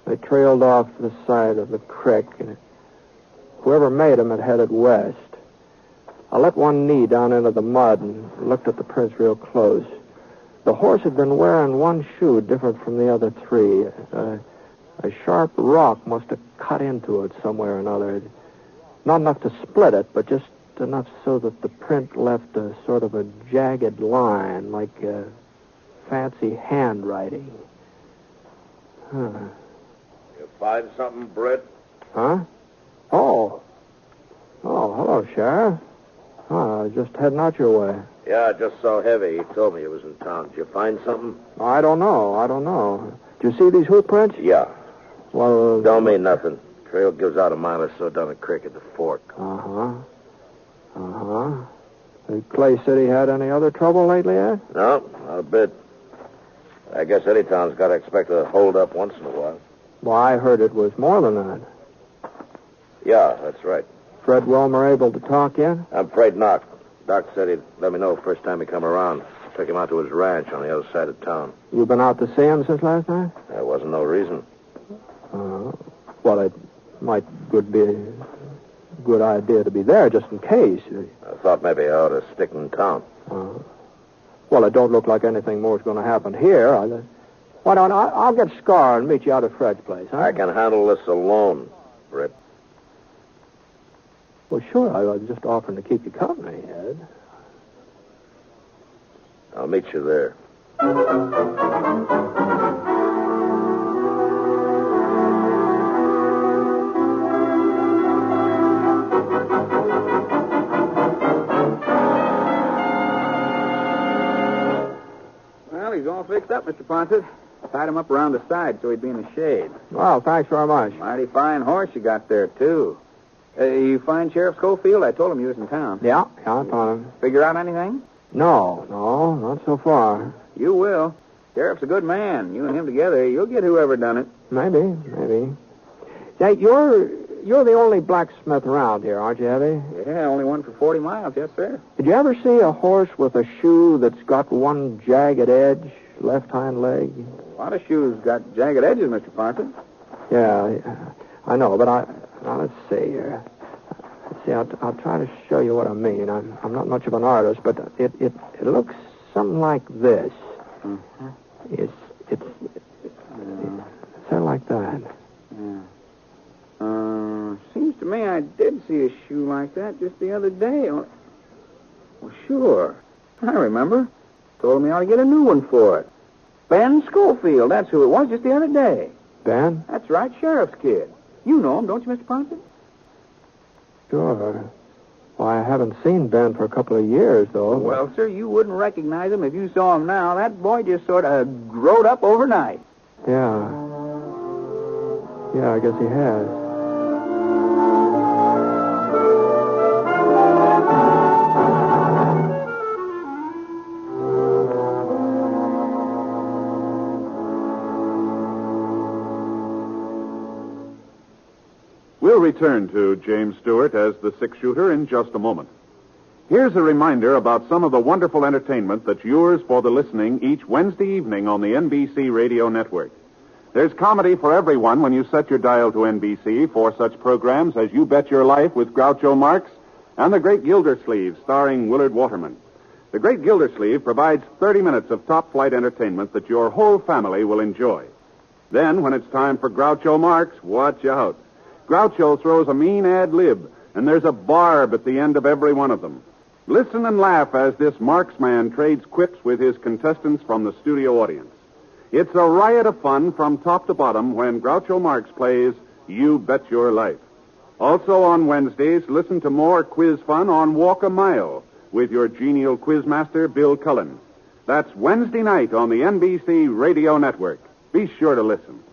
They trailed off the side of the creek, and whoever made them had headed west. I let one knee down into the mud and looked at the prints real close. The horse had been wearing one shoe different from the other 3. A sharp rock must have cut into it somewhere or another. Not enough to split it, but just enough so that the print left a sort of a jagged line, like fancy handwriting. You find something, Britt? Huh? Oh, hello, Sheriff. I was just heading out your way. Yeah, I just saw Heavy. He told me he was in town. Did you find something? I don't know. Did you see these hoof prints? Yeah. Well... Don't mean nothing. Trail gives out a mile or so down the creek at the fork. Has Clay City had any other trouble lately, Ed? No, not a bit. I guess any town's got to expect a hold-up once in a while. Well, I heard it was more than that. Yeah, that's right. Fred Wilmer able to talk yet? I'm afraid not. Doc said he'd let me know the first time he come around. Took him out to his ranch on the other side of town. You been out to see him since last night? There wasn't no reason. Well, it might be a good idea to be there just in case. I thought maybe I ought to stick in town. Well, it don't look like anything more is going to happen here. Why don't I'll get Scar and meet you out at Fred's place, huh? I can handle this alone, Britt. Well, sure. I was just offering to keep you company, Ed. I'll meet you there. all fixed up, Mr. Ponset. Tied him up around the side so he'd be in the shade. Well, thanks very much. Mighty fine horse you got there, too. You find Sheriff Scofield? I told him you was in town. Yeah, I found him. Figure out anything? No, not so far. You will. Sheriff's a good man. You and him together, you'll get whoever done it. Maybe. Say, you're the only blacksmith around here, aren't you, Eddie? Yeah, only one for 40 miles, yes, sir. Did you ever see a horse with a shoe that's got one jagged edge, left hind leg? A lot of shoes got jagged edges, Mr. Ponset. Yeah, I know, but now let's see here. I'll try to show you what I mean. I'm not much of an artist, but it looks something like this. Mm-hmm. It's sort of like that. Yeah. Seems to me I did see a shoe like that just the other day. Well, sure. I remember. Told me I ought to get a new one for it. Ben Scofield, that's who it was just the other day. Ben? That's right, sheriff's kid. You know him, don't you, Mr. Ponset? Sure. Well, I haven't seen Ben for a couple of years, though. Well, sir, you wouldn't recognize him if you saw him now. That boy just sort of growed up overnight. Yeah. Yeah, I guess he has. We'll return to James Stewart as the six-shooter in just a moment. Here's a reminder about some of the wonderful entertainment that's yours for the listening each Wednesday evening on the NBC radio network. There's comedy for everyone when you set your dial to NBC for such programs as You Bet Your Life with Groucho Marx and The Great Gildersleeve starring Willard Waterman. The Great Gildersleeve provides 30 minutes of top-flight entertainment that your whole family will enjoy. Then, when it's time for Groucho Marx, watch out. Groucho throws a mean ad lib, and there's a barb at the end of every one of them. Listen and laugh as this Marksman trades quips with his contestants from the studio audience. It's a riot of fun from top to bottom when Groucho Marx plays You Bet Your Life. Also on Wednesdays, listen to more quiz fun on Walk a Mile with your genial quizmaster, Bill Cullen. That's Wednesday night on the NBC Radio Network. Be sure to listen.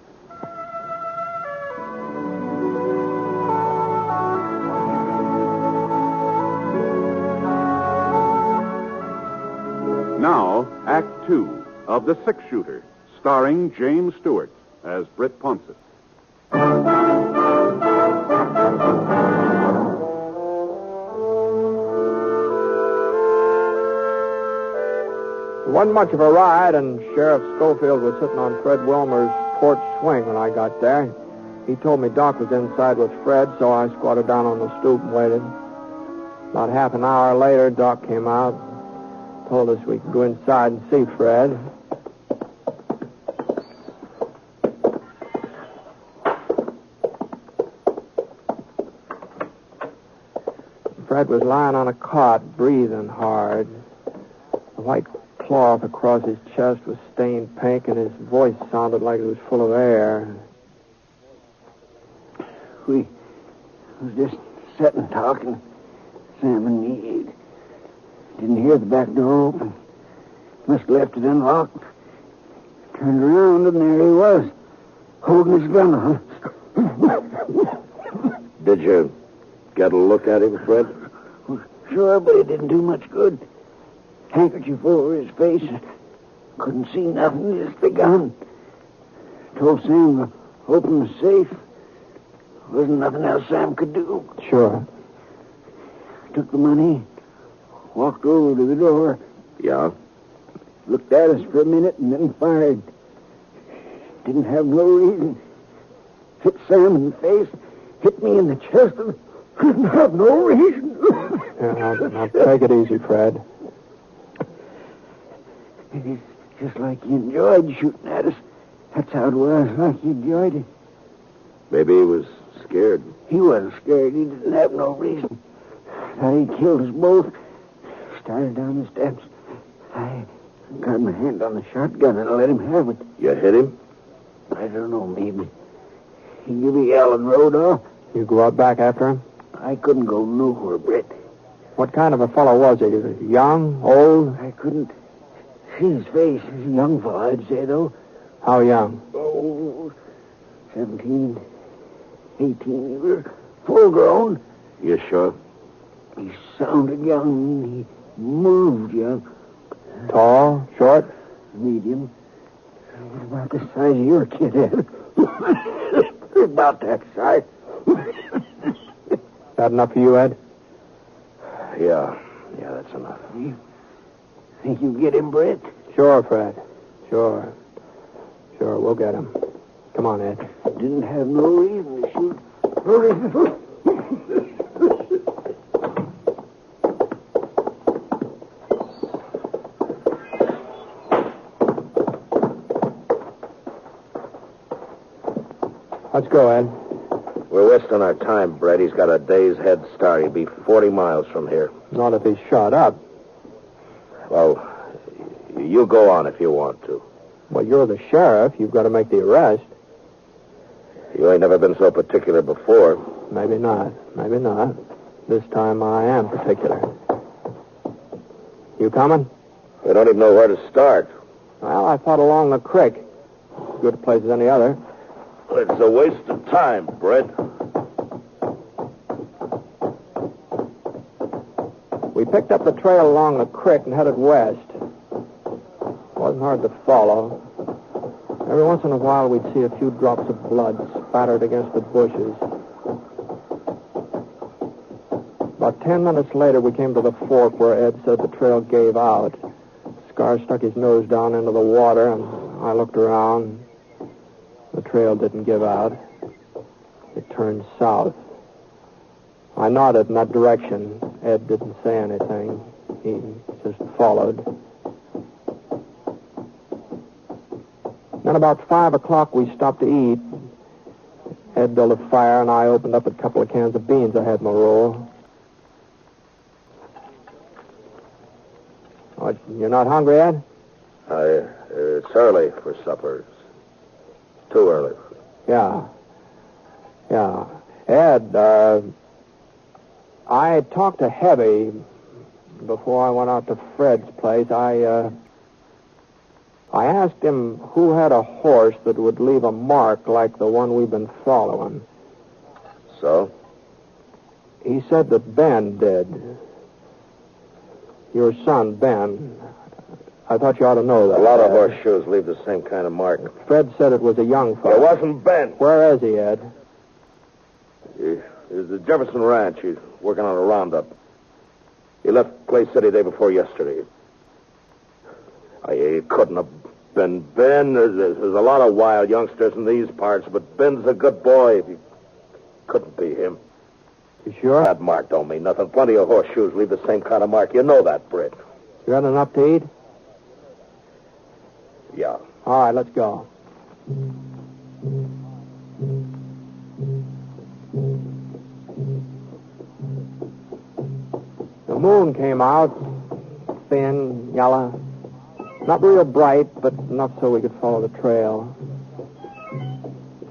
Now, Act 2 of The Six-Shooter, starring James Stewart as Britt Ponset. It wasn't much of a ride, and Sheriff Scofield was sitting on Fred Wilmer's porch swing when I got there. He told me Doc was inside with Fred, so I squatted down on the stoop and waited. About half an hour later, Doc came out, told us we could go inside and see Fred. Fred was lying on a cot, breathing hard. The white cloth across his chest was stained pink, and his voice sounded like it was full of air. We was just sitting talking, Sam and me. Didn't hear the back door open. Must have left it unlocked. Turned around, and there he was, holding his gun on. Did you get a look at him, Fred? Sure, but it didn't do much good. Handkerchief over his face. Couldn't see nothing, just the gun. Told Sam to open the safe. Wasn't nothing else Sam could do. Sure. Took the money, walked over to the door. Yeah? Looked at us for a minute and then fired. Didn't have no reason. Hit Sam in the face, hit me in the chest, and didn't have no reason. Now take it easy, Fred. It's just like he enjoyed shooting at us. That's how it was, like he enjoyed it. Maybe he was scared. He wasn't scared. He didn't have no reason. Thought he'd killed us both. Started down the steps. I got my hand on the shotgun and let him have it. You hit him? I don't know, maybe. He gave a yell and rode off. You go out back after him? I couldn't go nowhere, Britt. What kind of a fellow was he? Young? Old? I couldn't seen his face. He's a young fellow, I'd say, though. How young? Oh, 17, 18. He was full grown. You sure? He sounded young. He moved young. Tall? Short? Medium. About the size of your kid, Ed. About that size. That enough for you, Ed? Yeah, that's enough. You think you get him, Brett? Sure, Fred. Sure, we'll get him. Come on, Ed. Didn't have no reason to shoot. No reason. Let's go, Ed. We're wasting our time, Brett. He's got a day's head start. He'll be 40 miles from here. Not if he's shot up. Well, you go on if you want to. Well, you're the sheriff. You've got to make the arrest. You ain't never been so particular before. Maybe not. This time I am particular. You coming? We don't even know where to start. Well, I thought along the creek. As good a place as any other. It's a waste of time, Brett. We picked up the trail along the creek and headed west. Wasn't hard to follow. Every once in a while, we'd see a few drops of blood spattered against the bushes. About 10 minutes later, we came to the fork where Ed said the trail gave out. Scar stuck his nose down into the water, and I looked around. The trail didn't give out. It turned south. I nodded in that direction. Ed didn't say anything. He just followed. Then about 5 o'clock, we stopped to eat. Ed built a fire, and I opened up a couple of cans of beans I had in my roll. Oh, you're not hungry, Ed? It's early for supper. It's too early. Yeah. Ed, I talked to Heavy before I went out to Fred's place. I asked him who had a horse that would leave a mark like the one we've been following. So? He said that Ben did. Your son, Ben. I thought you ought to know that. A lot of horseshoes leave the same kind of mark. Fred said it was a young fellow. It wasn't Ben. Where is he, Ed? He's at Jefferson Ranch. He's working on a roundup. He left Clay City day before yesterday. It couldn't have been Ben. There's a lot of wild youngsters in these parts, but Ben's a good boy. It couldn't be him. You sure? That mark don't mean nothing. Plenty of horseshoes leave the same kind of mark. You know that, Britt. You got enough to eat? Yeah. All right, let's go. The moon came out, thin, yellow. Not real bright, but enough so we could follow the trail.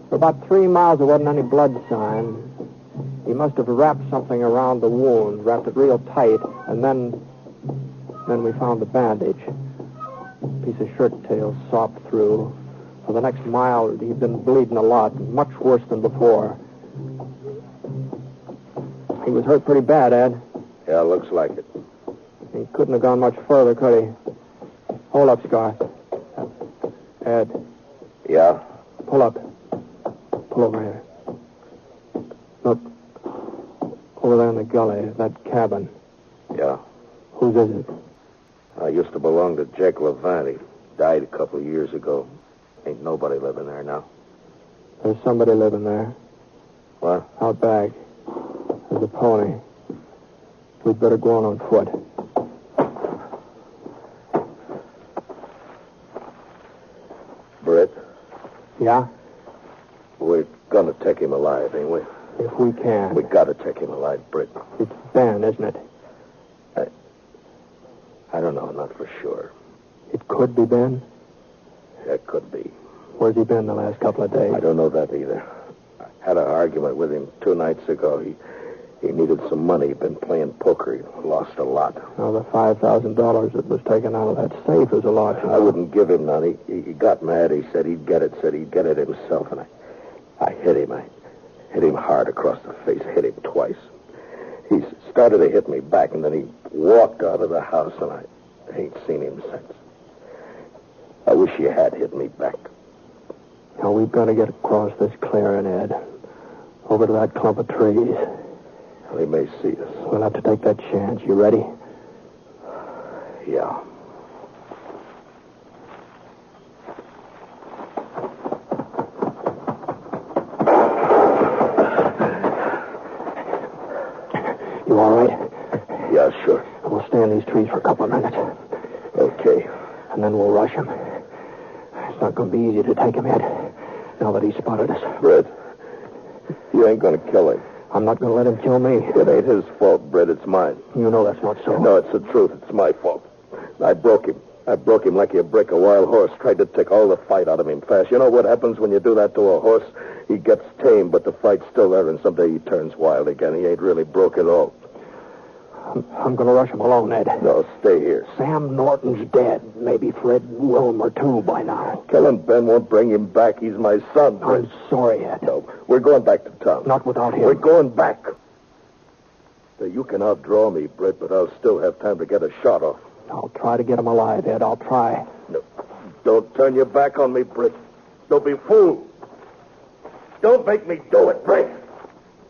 For about 3 miles, there wasn't any blood sign. He must have wrapped something around the wound, wrapped it real tight, and then we found the bandage. A piece of shirt tail sopped through. For the next mile, he'd been bleeding a lot, much worse than before. He was hurt pretty bad, Ed. Yeah, looks like it. He couldn't have gone much further, could he? Hold up, Scar. Ed. Yeah? Pull up. Pull over here. Look. Over there in the gully, that cabin. Yeah? Whose is it? I used to belong to Jake Levant. He died a couple of years ago. Ain't nobody living there now. There's somebody living there. What? Out back. There's a pony. We'd better go on foot. Britt? Yeah? We're gonna take him alive, ain't we? If we can. We gotta take him alive, Britt. It's Ben, isn't it? I don't know, not for sure. It could be Ben? It could be. Where's he been the last couple of days? I don't know that either. I had an argument with him 2 nights ago. He needed some money. He'd been playing poker. He lost a lot. Now, the $5,000 that was taken out of that safe is a lot. I wouldn't give him none. He got mad. He said he'd get it. Said he'd get it himself. And I hit him. I hit him hard across the face. Hit him twice. He started to hit me back, and then he walked out of the house, and I ain't seen him since. I wish he had hit me back. Now, we've got to get across this clearing, Ed. Over to that clump of trees. Well, he may see us. We'll have to take that chance. You ready? Yeah. You all right? Yeah, sure. We'll stay in these trees for a couple of minutes. Okay. And then we'll rush him. It's not going to be easy to take him, Ed, now that he's spotted us. Brett, you ain't going to kill him. I'm not going to let him kill me. It ain't his fault, Brett. It's mine. You know that's not so. No, it's the truth. It's my fault. I broke him. I broke him like you break a wild horse. Tried to take all the fight out of him fast. You know what happens when you do that to a horse? He gets tame, but the fight's still there, and someday he turns wild again. He ain't really broke at all. I'm going to rush him alone, Ed. No, stay here. Sam Norton's dead. Maybe Fred Wilmer, too, by now. Killing Ben won't bring him back. He's my son, Brett. I'm sorry, Ed. No, we're going back to town. Not without him. We're going back. Now, you can outdraw me, Brett, but I'll still have time to get a shot off. I'll try to get him alive, Ed. I'll try. No, don't turn your back on me, Brett. Don't be fooled. Don't make me do it, Brett.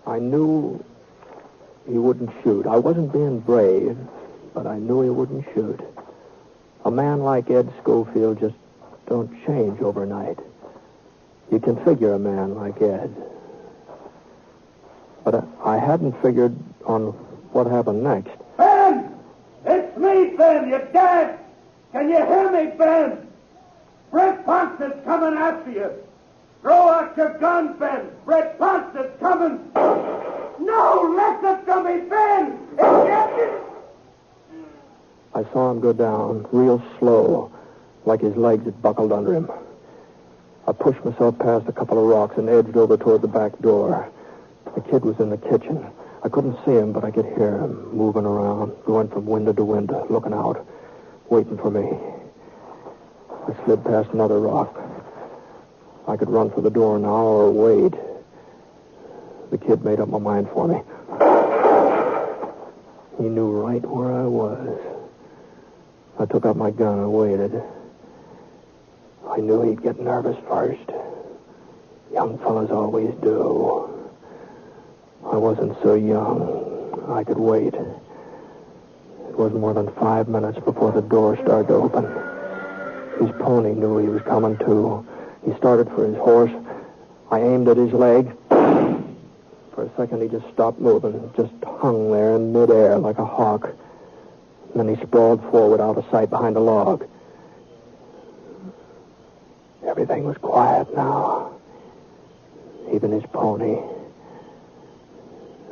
I knew he wouldn't shoot. I wasn't being brave, but I knew he wouldn't shoot. A man like Ed Scofield just don't change overnight. You can figure a man like Ed. But I hadn't figured on what happened next. Ben! It's me, Ben! You're dead! Can you hear me, Ben? Brett Ponce is coming after you. Throw out your gun, Ben. Brett Ponce is coming. No, listen to me, Ben! I saw him go down, real slow, like his legs had buckled under him. I pushed myself past a couple of rocks and edged over toward the back door. The kid was in the kitchen. I couldn't see him, but I could hear him moving around, going from window to window, looking out, waiting for me. I slid past another rock. I could run for the door now or wait. The kid made up my mind for me. He knew right where I was. I took out my gun and waited. I knew he'd get nervous first. Young fellas always do. I wasn't so young. I could wait. It wasn't more than 5 minutes before the door started to open. His pony knew he was coming, too. He started for his horse. I aimed at his leg. For a second, he just stopped moving, just hung there in midair like a hawk. And then he sprawled forward out of sight behind a log. Everything was quiet now. Even his pony.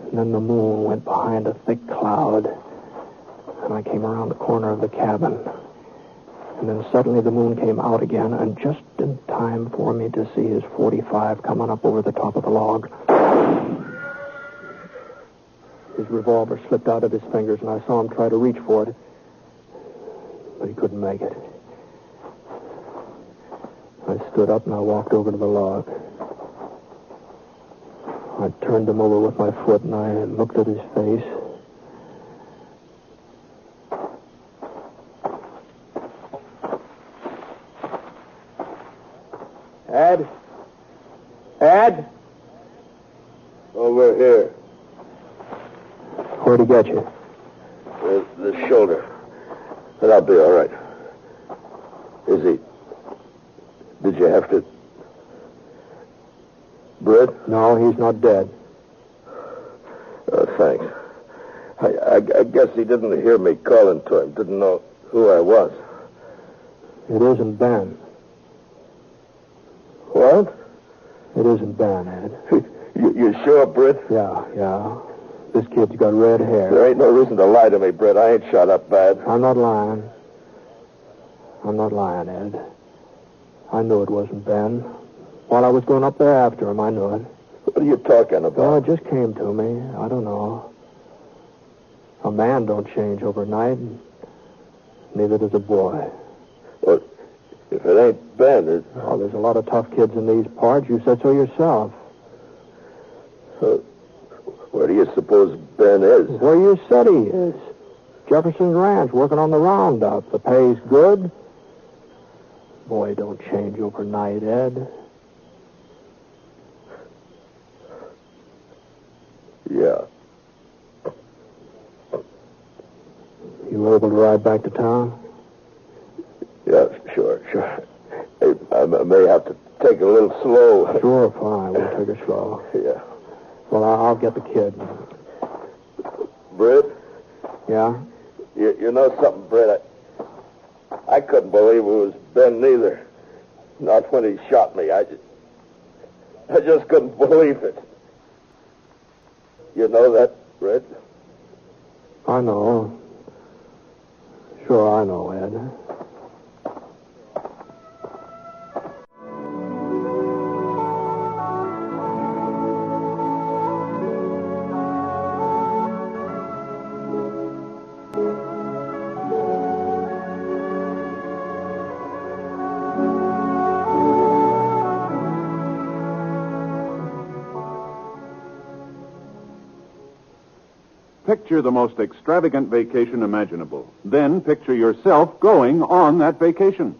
And then the moon went behind a thick cloud. And I came around the corner of the cabin. And then suddenly the moon came out again, and just in time for me to see his .45 coming up over the top of the log. His revolver slipped out of his fingers, and I saw him try to reach for it. But he couldn't make it. I stood up and I walked over to the log. I turned him over with my foot, and I looked at his face. Ed? Ed? Over here. Where'd he get you? The shoulder. But I'll be all right. Is he... Did you have to... Brett? No, he's not dead. Oh, thanks. I guess he didn't hear me calling to him. Didn't know who I was. It isn't Ben. What? It isn't Ben, Ed. You sure, Brett? Yeah. This kid's got red hair. There ain't no reason to lie to me, Brett. I ain't shot up bad. I'm not lying. Ed. I knew it wasn't Ben. While I was going up there after him, I knew it. What are you talking about? Oh, it just came to me. I don't know. A man don't change overnight, and neither does a boy. Well, if it ain't Ben, Oh, there's a lot of tough kids in these parts. You said so yourself. Where do you suppose Ben is? Where you said he is. Jefferson's Ranch, working on the roundup. The pay's good. Boy, don't change overnight, Ed. Yeah. You able to ride back to town? Yeah, sure. Hey, I may have to take it a little slow. Sure, fine. We'll take it slow. Yeah. Well, I'll get the kid. Britt? Yeah? You know something, Britt? I couldn't believe it was Ben neither. Not when he shot me. I just couldn't believe it. You know that, Britt? I know. Sure, I know, Ed. Picture the most extravagant vacation imaginable. Then picture yourself going on that vacation.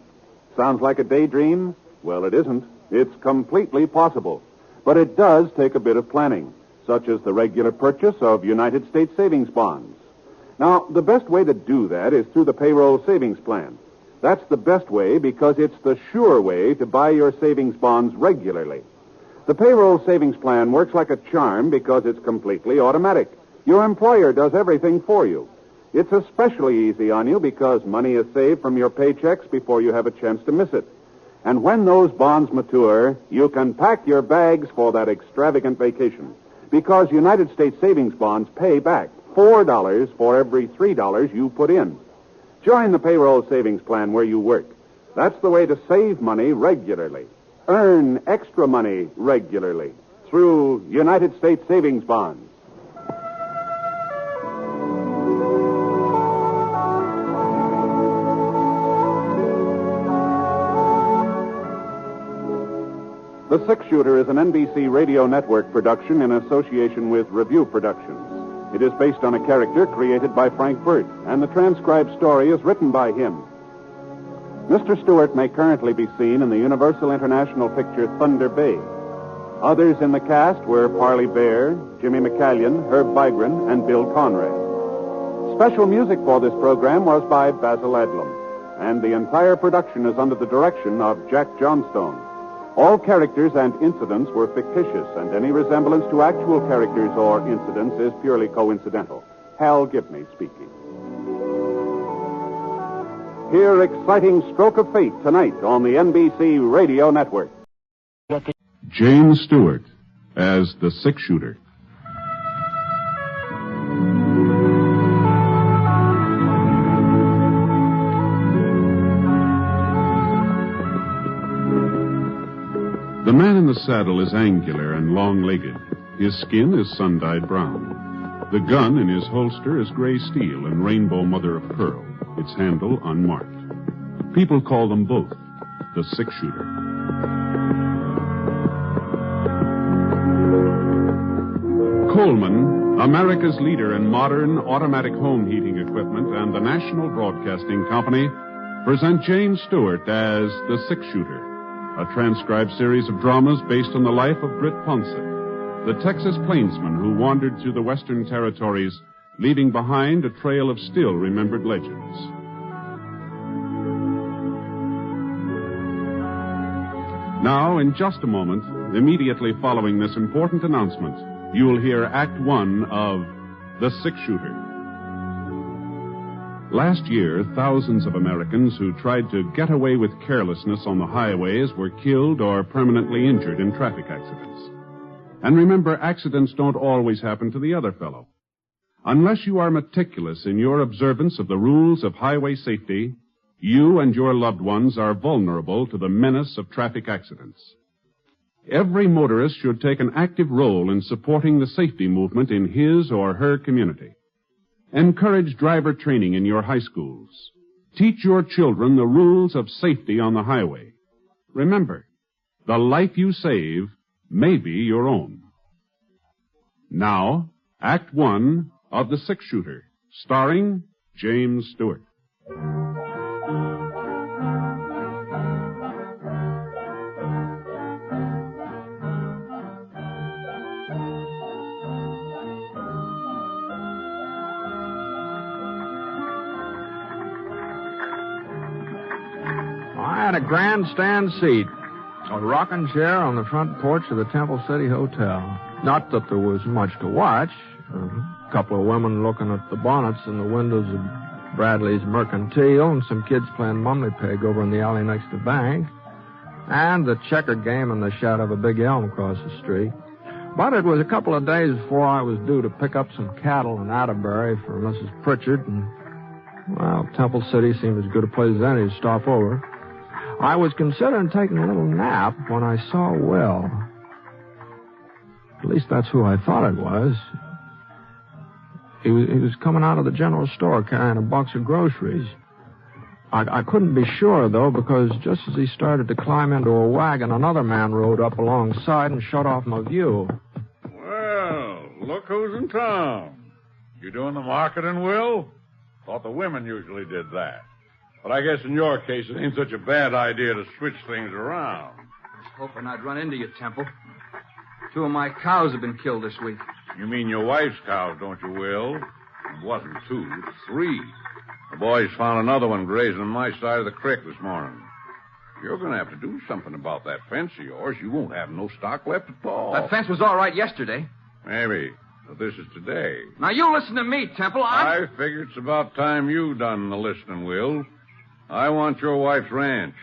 Sounds like a daydream? Well, it isn't. It's completely possible. But it does take a bit of planning, such as the regular purchase of United States savings bonds. Now, the best way to do that is through the payroll savings plan. That's the best way because it's the sure way to buy your savings bonds regularly. The payroll savings plan works like a charm because it's completely automatic. Your employer does everything for you. It's especially easy on you because money is saved from your paychecks before you have a chance to miss it. And when those bonds mature, you can pack your bags for that extravagant vacation because United States savings bonds pay back $4 for every $3 you put in. Join the payroll savings plan where you work. That's the way to save money regularly. Earn extra money regularly through United States savings bonds. The Six Shooter is an NBC Radio Network production in association with Review Productions. It is based on a character created by Frank Burt, and the transcribed story is written by him. Mr. Stewart may currently be seen in the Universal International picture Thunder Bay. Others in the cast were Parley Bear, Jimmy McCallion, Herb Vigran, and Bill Conrad. Special music for this program was by Basil Adlam, and the entire production is under the direction of Jack Johnstone. All characters and incidents were fictitious, and any resemblance to actual characters or incidents is purely coincidental. Hal Gibney speaking. Hear Exciting Stroke of Fate tonight on the NBC Radio Network. James Stewart as the Six Shooter. The man in the saddle is angular and long-legged. His skin is sun-dyed brown. The gun in his holster is gray steel and rainbow mother of pearl, its handle unmarked. People call them both the Six Shooter. Coleman, America's leader in modern automatic home heating equipment, and the National Broadcasting Company present James Stewart as the Six Shooter, a transcribed series of dramas based on the life of Britt Ponset, the Texas plainsman who wandered through the Western Territories, leaving behind a trail of still-remembered legends. Now, in just a moment, immediately following this important announcement, you will hear Act One of The Six Shooter. Last year, thousands of Americans who tried to get away with carelessness on the highways were killed or permanently injured in traffic accidents. And remember, accidents don't always happen to the other fellow. Unless you are meticulous in your observance of the rules of highway safety, you and your loved ones are vulnerable to the menace of traffic accidents. Every motorist should take an active role in supporting the safety movement in his or her community. Encourage driver training in your high schools. Teach your children the rules of safety on the highway. Remember, the life you save may be your own. Now, Act 1 of The Six-Shooter, starring James Stewart. I had a grandstand seat, a rocking chair on the front porch of the Temple City Hotel. Not that there was much to watch. A couple of women looking at the bonnets in the windows of Bradley's Mercantile, and some kids playing mummy peg over in the alley next to the bank, and the checker game in the shadow of a big elm across the street. But it was a couple of days before I was due to pick up some cattle in Atterbury for Mrs. Pritchard, and, well, Temple City seemed as good a place as any to stop over. I was considering taking a little nap when I saw Will. At least that's who I thought it was. He was coming out of the general store carrying a box of groceries. I couldn't be sure, though, because just as he started to climb into a wagon, another man rode up alongside and shut off my view. Well, look who's in town. You doing the marketing, Will? Thought the women usually did that. But I guess in your case, it ain't such a bad idea to switch things around. I was hoping I'd run into you, Temple. 2 of my cows have been killed this week. You mean your wife's cows, don't you, Will? It wasn't 2, 3. The boys found another one grazing on my side of the creek this morning. You're going to have to do something about that fence of yours. You won't have no stock left at all. That fence was all right yesterday. Maybe. But this is today. Now, you listen to me, Temple. I figure it's about time you done the listening, Will. I want your wife's ranch.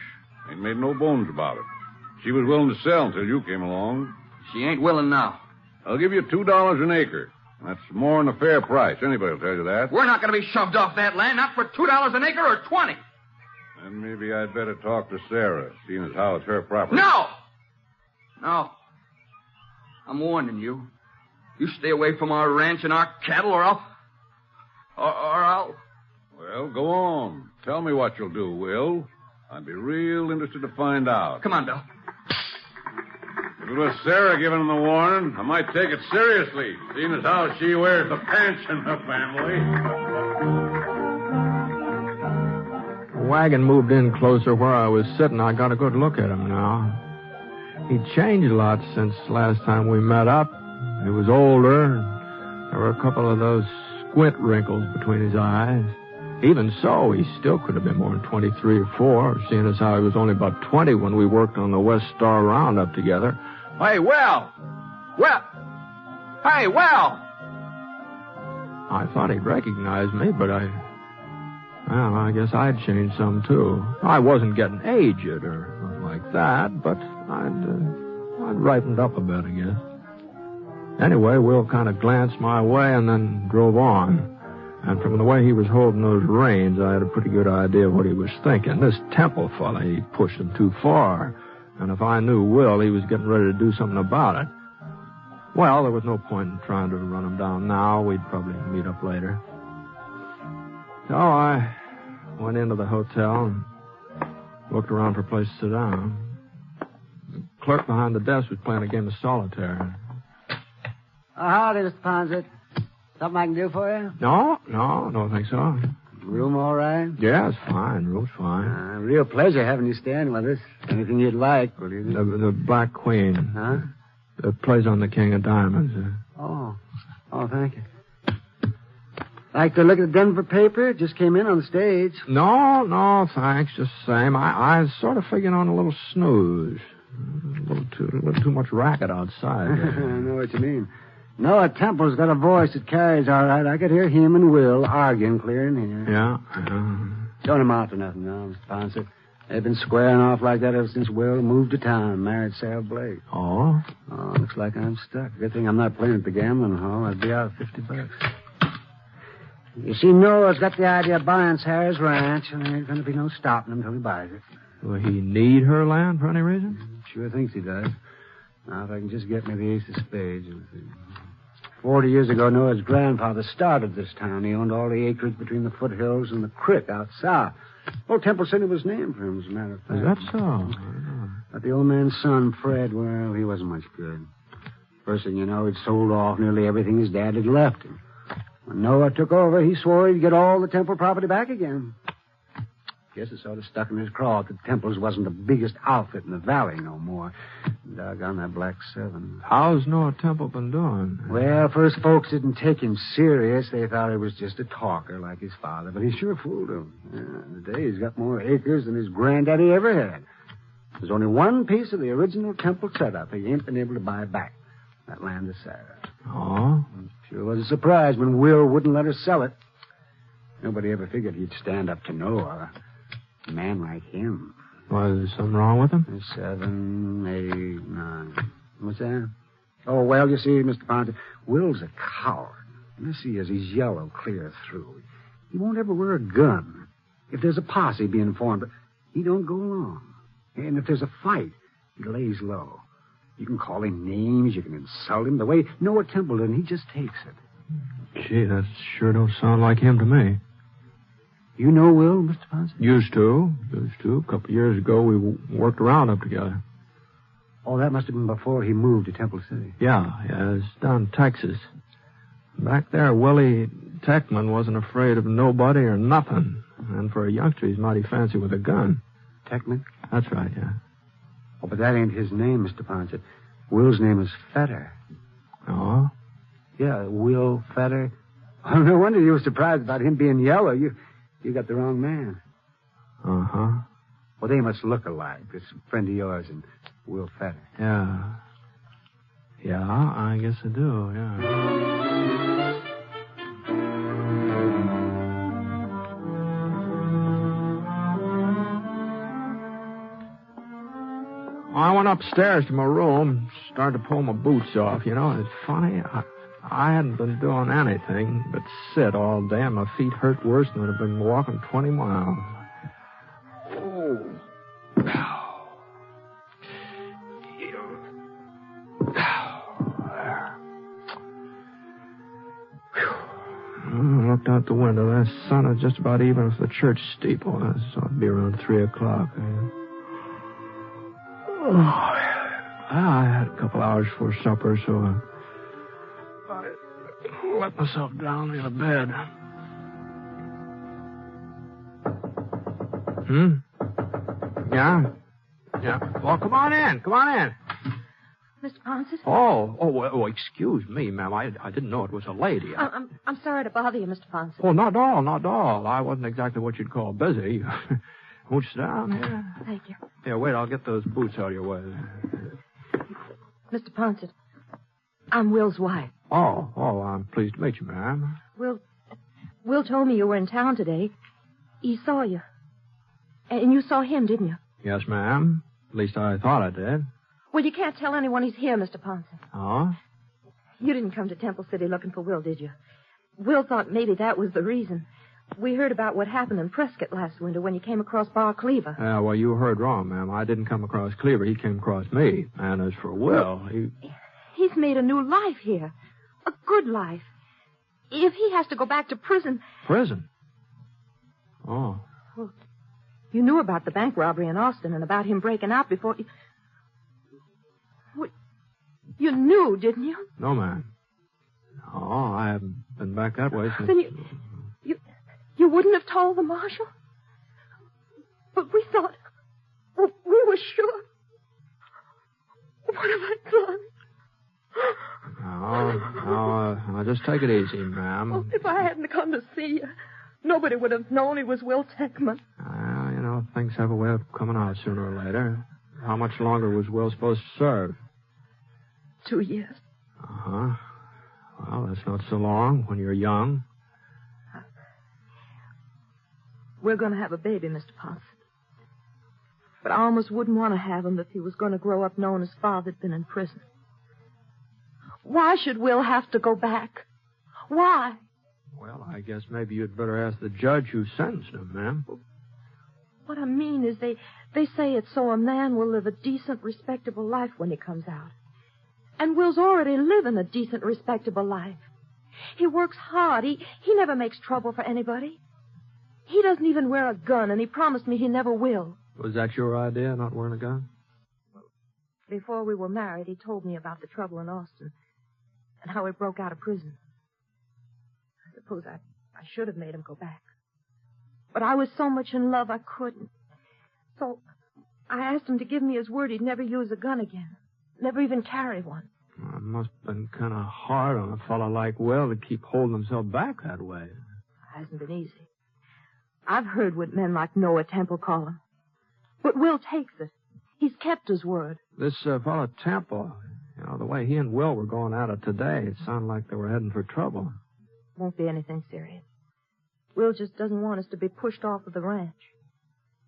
Ain't made no bones about it. She was willing to sell until you came along. She ain't willing now. I'll give you $2 an acre. That's more than a fair price. Anybody will tell you that. We're not going to be shoved off that land, not for $2 an acre or 20. Then maybe I'd better talk to Sarah, seeing as how it's her property. No! I'm warning you. You stay away from our ranch and our cattle, or I'll... Well, go on. Tell me what you'll do, Will. I'd be real interested to find out. Come on, Bill. If it was Sarah giving him the warning, I might take it seriously, seeing as how she wears the pants in the family. The wagon moved in closer where I was sitting. I got a good look at him now. He'd changed a lot since last time we met up. He was older. There were a couple of those squint wrinkles between his eyes. Even so, he still could have been more than 23 or 4, seeing as how he was only about 20 when we worked on the West Star Roundup together. Hey, Will! Hey, Will! I thought he'd recognize me, but I guess I'd changed some, too. I wasn't getting aged or nothing like that, but I'd ripened up a bit, I guess. Anyway, Will kind of glanced my way and then drove on. And from the way he was holding those reins, I had a pretty good idea of what he was thinking. This Temple fella, he pushed him too far. And if I knew Will, he was getting ready to do something about it. Well, there was no point in trying to run him down now. We'd probably meet up later. So I went into the hotel and looked around for a place to sit down. The clerk behind the desk was playing a game of solitaire. Howdy, Mr. Ponset. Something I can do for you? No, don't think so. Room all right? Yeah, it's fine. Room's fine. Real pleasure having you staying with us. Anything you'd like, will you? The Black Queen. Huh? That plays on the King of Diamonds. Oh, thank you. Like to look at the Denver paper? Just came in on the stage. No, thanks. Just the same. I was sort of figuring on a little snooze. A little too much racket outside. I know what you mean. Noah Temple's got a voice that carries all right. I could hear him and Will arguing clear in here. Yeah. Don't amount to nothing now, Mr. Ponset. They've been squaring off like that ever since Will moved to town and married Sarah Blake. Oh? Oh, looks like I'm stuck. Good thing I'm not playing at the gambling hall. I'd be out $50. You see, Noah's got the idea of buying Sarah's ranch, and there ain't going to be no stopping him until he buys it. Will he need her land for any reason? Sure thinks he does. Now, if I can just get me the ace of spades. 40 years ago, Noah's grandfather started this town. He owned all the acreage between the foothills and the creek out south. Old Temple City was named for him, as a matter of fact. Is that so? But the old man's son, Fred, well, he wasn't much good. First thing you know, he'd sold off nearly everything his dad had left him. When Noah took over, he swore he'd get all the Temple property back again. Guess it sort of stuck in his craw that the Temples wasn't the biggest outfit in the valley no more. Doggone that Black Seven. How's Noah Temple been doing? Well, first folks didn't take him serious. They thought he was just a talker like his father, but he sure fooled them. Today he's got more acres than his granddaddy ever had. There's only one piece of the original Temple setup he ain't been able to buy back. That land of Sarah. Oh? Sure was a surprise when Will wouldn't let her sell it. Nobody ever figured he'd stand up to Noah. A man like him. Was there something wrong with him? 7, 8, 9. What's that? Oh, well, you see, Mr. Ponce, Will's a coward. Yes, he is. He's yellow clear through. He won't ever wear a gun. If there's a posse being formed, but he don't go along. And if there's a fight, he lays low. You can call him names, you can insult him. The way Noah Temple did, he just takes it. Gee, that sure don't sound like him to me. You know Will, Mr. Ponce? Used to. A couple of years ago, we worked around up together. Oh, that must have been before he moved to Temple City. Yeah, it's down in Texas. Back there, Willie Techman wasn't afraid of nobody or nothing. And for a youngster, he's mighty fancy with a gun. Techman? That's right, yeah. Oh, but that ain't his name, Mr. Ponce. Will's name is Fetter. Oh? Yeah, Will Fetter. Oh, no wonder you were surprised about him being yellow. You got the wrong man. Uh-huh. Well, they must look alike. This friend of yours and Will Fetter. Yeah. Yeah, I guess I do, yeah. I went upstairs to my room, started to pull my boots off. You know, it's funny. I hadn't been doing anything but sit all day, and my feet hurt worse than I've been walking 20 miles. Oh. I looked out the window. The sun was just about even with the church steeple. So it'd be around 3 o'clock. I had a couple hours before supper, so I let myself down in a bed. Yeah. Well, come on in. Mr. Ponce? Oh, excuse me, ma'am. I didn't know it was a lady. I'm sorry to bother you, Mr. Ponce. Oh, not at all. I wasn't exactly what you'd call busy. Won't you sit down here? Thank you. Yeah, wait, I'll get those boots out of your way. Mr. Ponce, I'm Will's wife. Oh, I'm pleased to meet you, ma'am. Will told me you were in town today. He saw you. And you saw him, didn't you? Yes, ma'am. At least I thought I did. Well, you can't tell anyone he's here, Mr. Ponce. Oh? You didn't come to Temple City looking for Will, did you? Will thought maybe that was the reason. We heard about what happened in Prescott last winter when you came across Bar Cleaver. Well, you heard wrong, ma'am. I didn't come across Cleaver. He came across me. And as for Will, He's made a new life here. A good life. If he has to go back to prison... Prison? Oh. Well, you knew about the bank robbery in Austin and about him breaking out before... You knew, didn't you? No, ma'am. No, I haven't been back that way since... Then you wouldn't have told the marshal? But we thought... We were sure. What have I done? No, just take it easy, ma'am. Oh, if I hadn't come to see you, nobody would have known he was Will Techman. Things have a way of coming out sooner or later. How much longer was Will supposed to serve? 2 years. Uh-huh. Well, that's not so long when you're young. We're going to have a baby, Mr. Ponce. But I almost wouldn't want to have him if he was going to grow up knowing his father had been in prison. Why should Will have to go back? Why? Well, I guess maybe you'd better ask the judge who sentenced him, ma'am. What I mean is they say it's so a man will live a decent, respectable life when he comes out. And Will's already living a decent, respectable life. He works hard. He never makes trouble for anybody. He doesn't even wear a gun, and he promised me he never will. Was that your idea, not wearing a gun? Before we were married, he told me about the trouble in Austin and how he broke out of prison. I suppose I should have made him go back. But I was so much in love I couldn't. So I asked him to give me his word he'd never use a gun again. Never even carry one. Well, it must have been kind of hard on a fellow like Will to keep holding himself back that way. It hasn't been easy. I've heard what men like Noah Temple call him. But Will takes it. He's kept his word. This fellow Temple, the way he and Will were going at it today, it sounded like they were heading for trouble. Won't be anything serious. Will just doesn't want us to be pushed off of the ranch.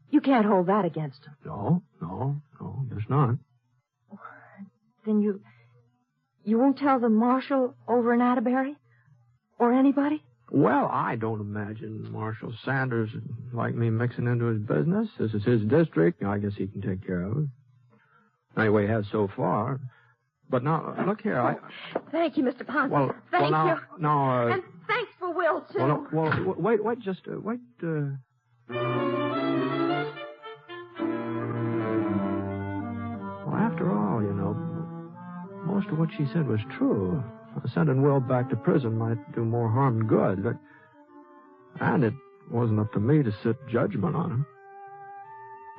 You can't hold that against him. No, there's not. Then you won't tell the marshal over in Atterbury? Or anybody? Well, I don't imagine Marshal Sanders would like me mixing into his business. This is his district. I guess he can take care of it. Anyway, he has so far. But now, look here, Thank you, Mr. Ponce. Well, Thank now, you. Now, and thanks for Will, too. Well, wait. Well, after all, most of what she said was true. Sending Will back to prison might do more harm than good, and it wasn't up to me to sit judgment on him.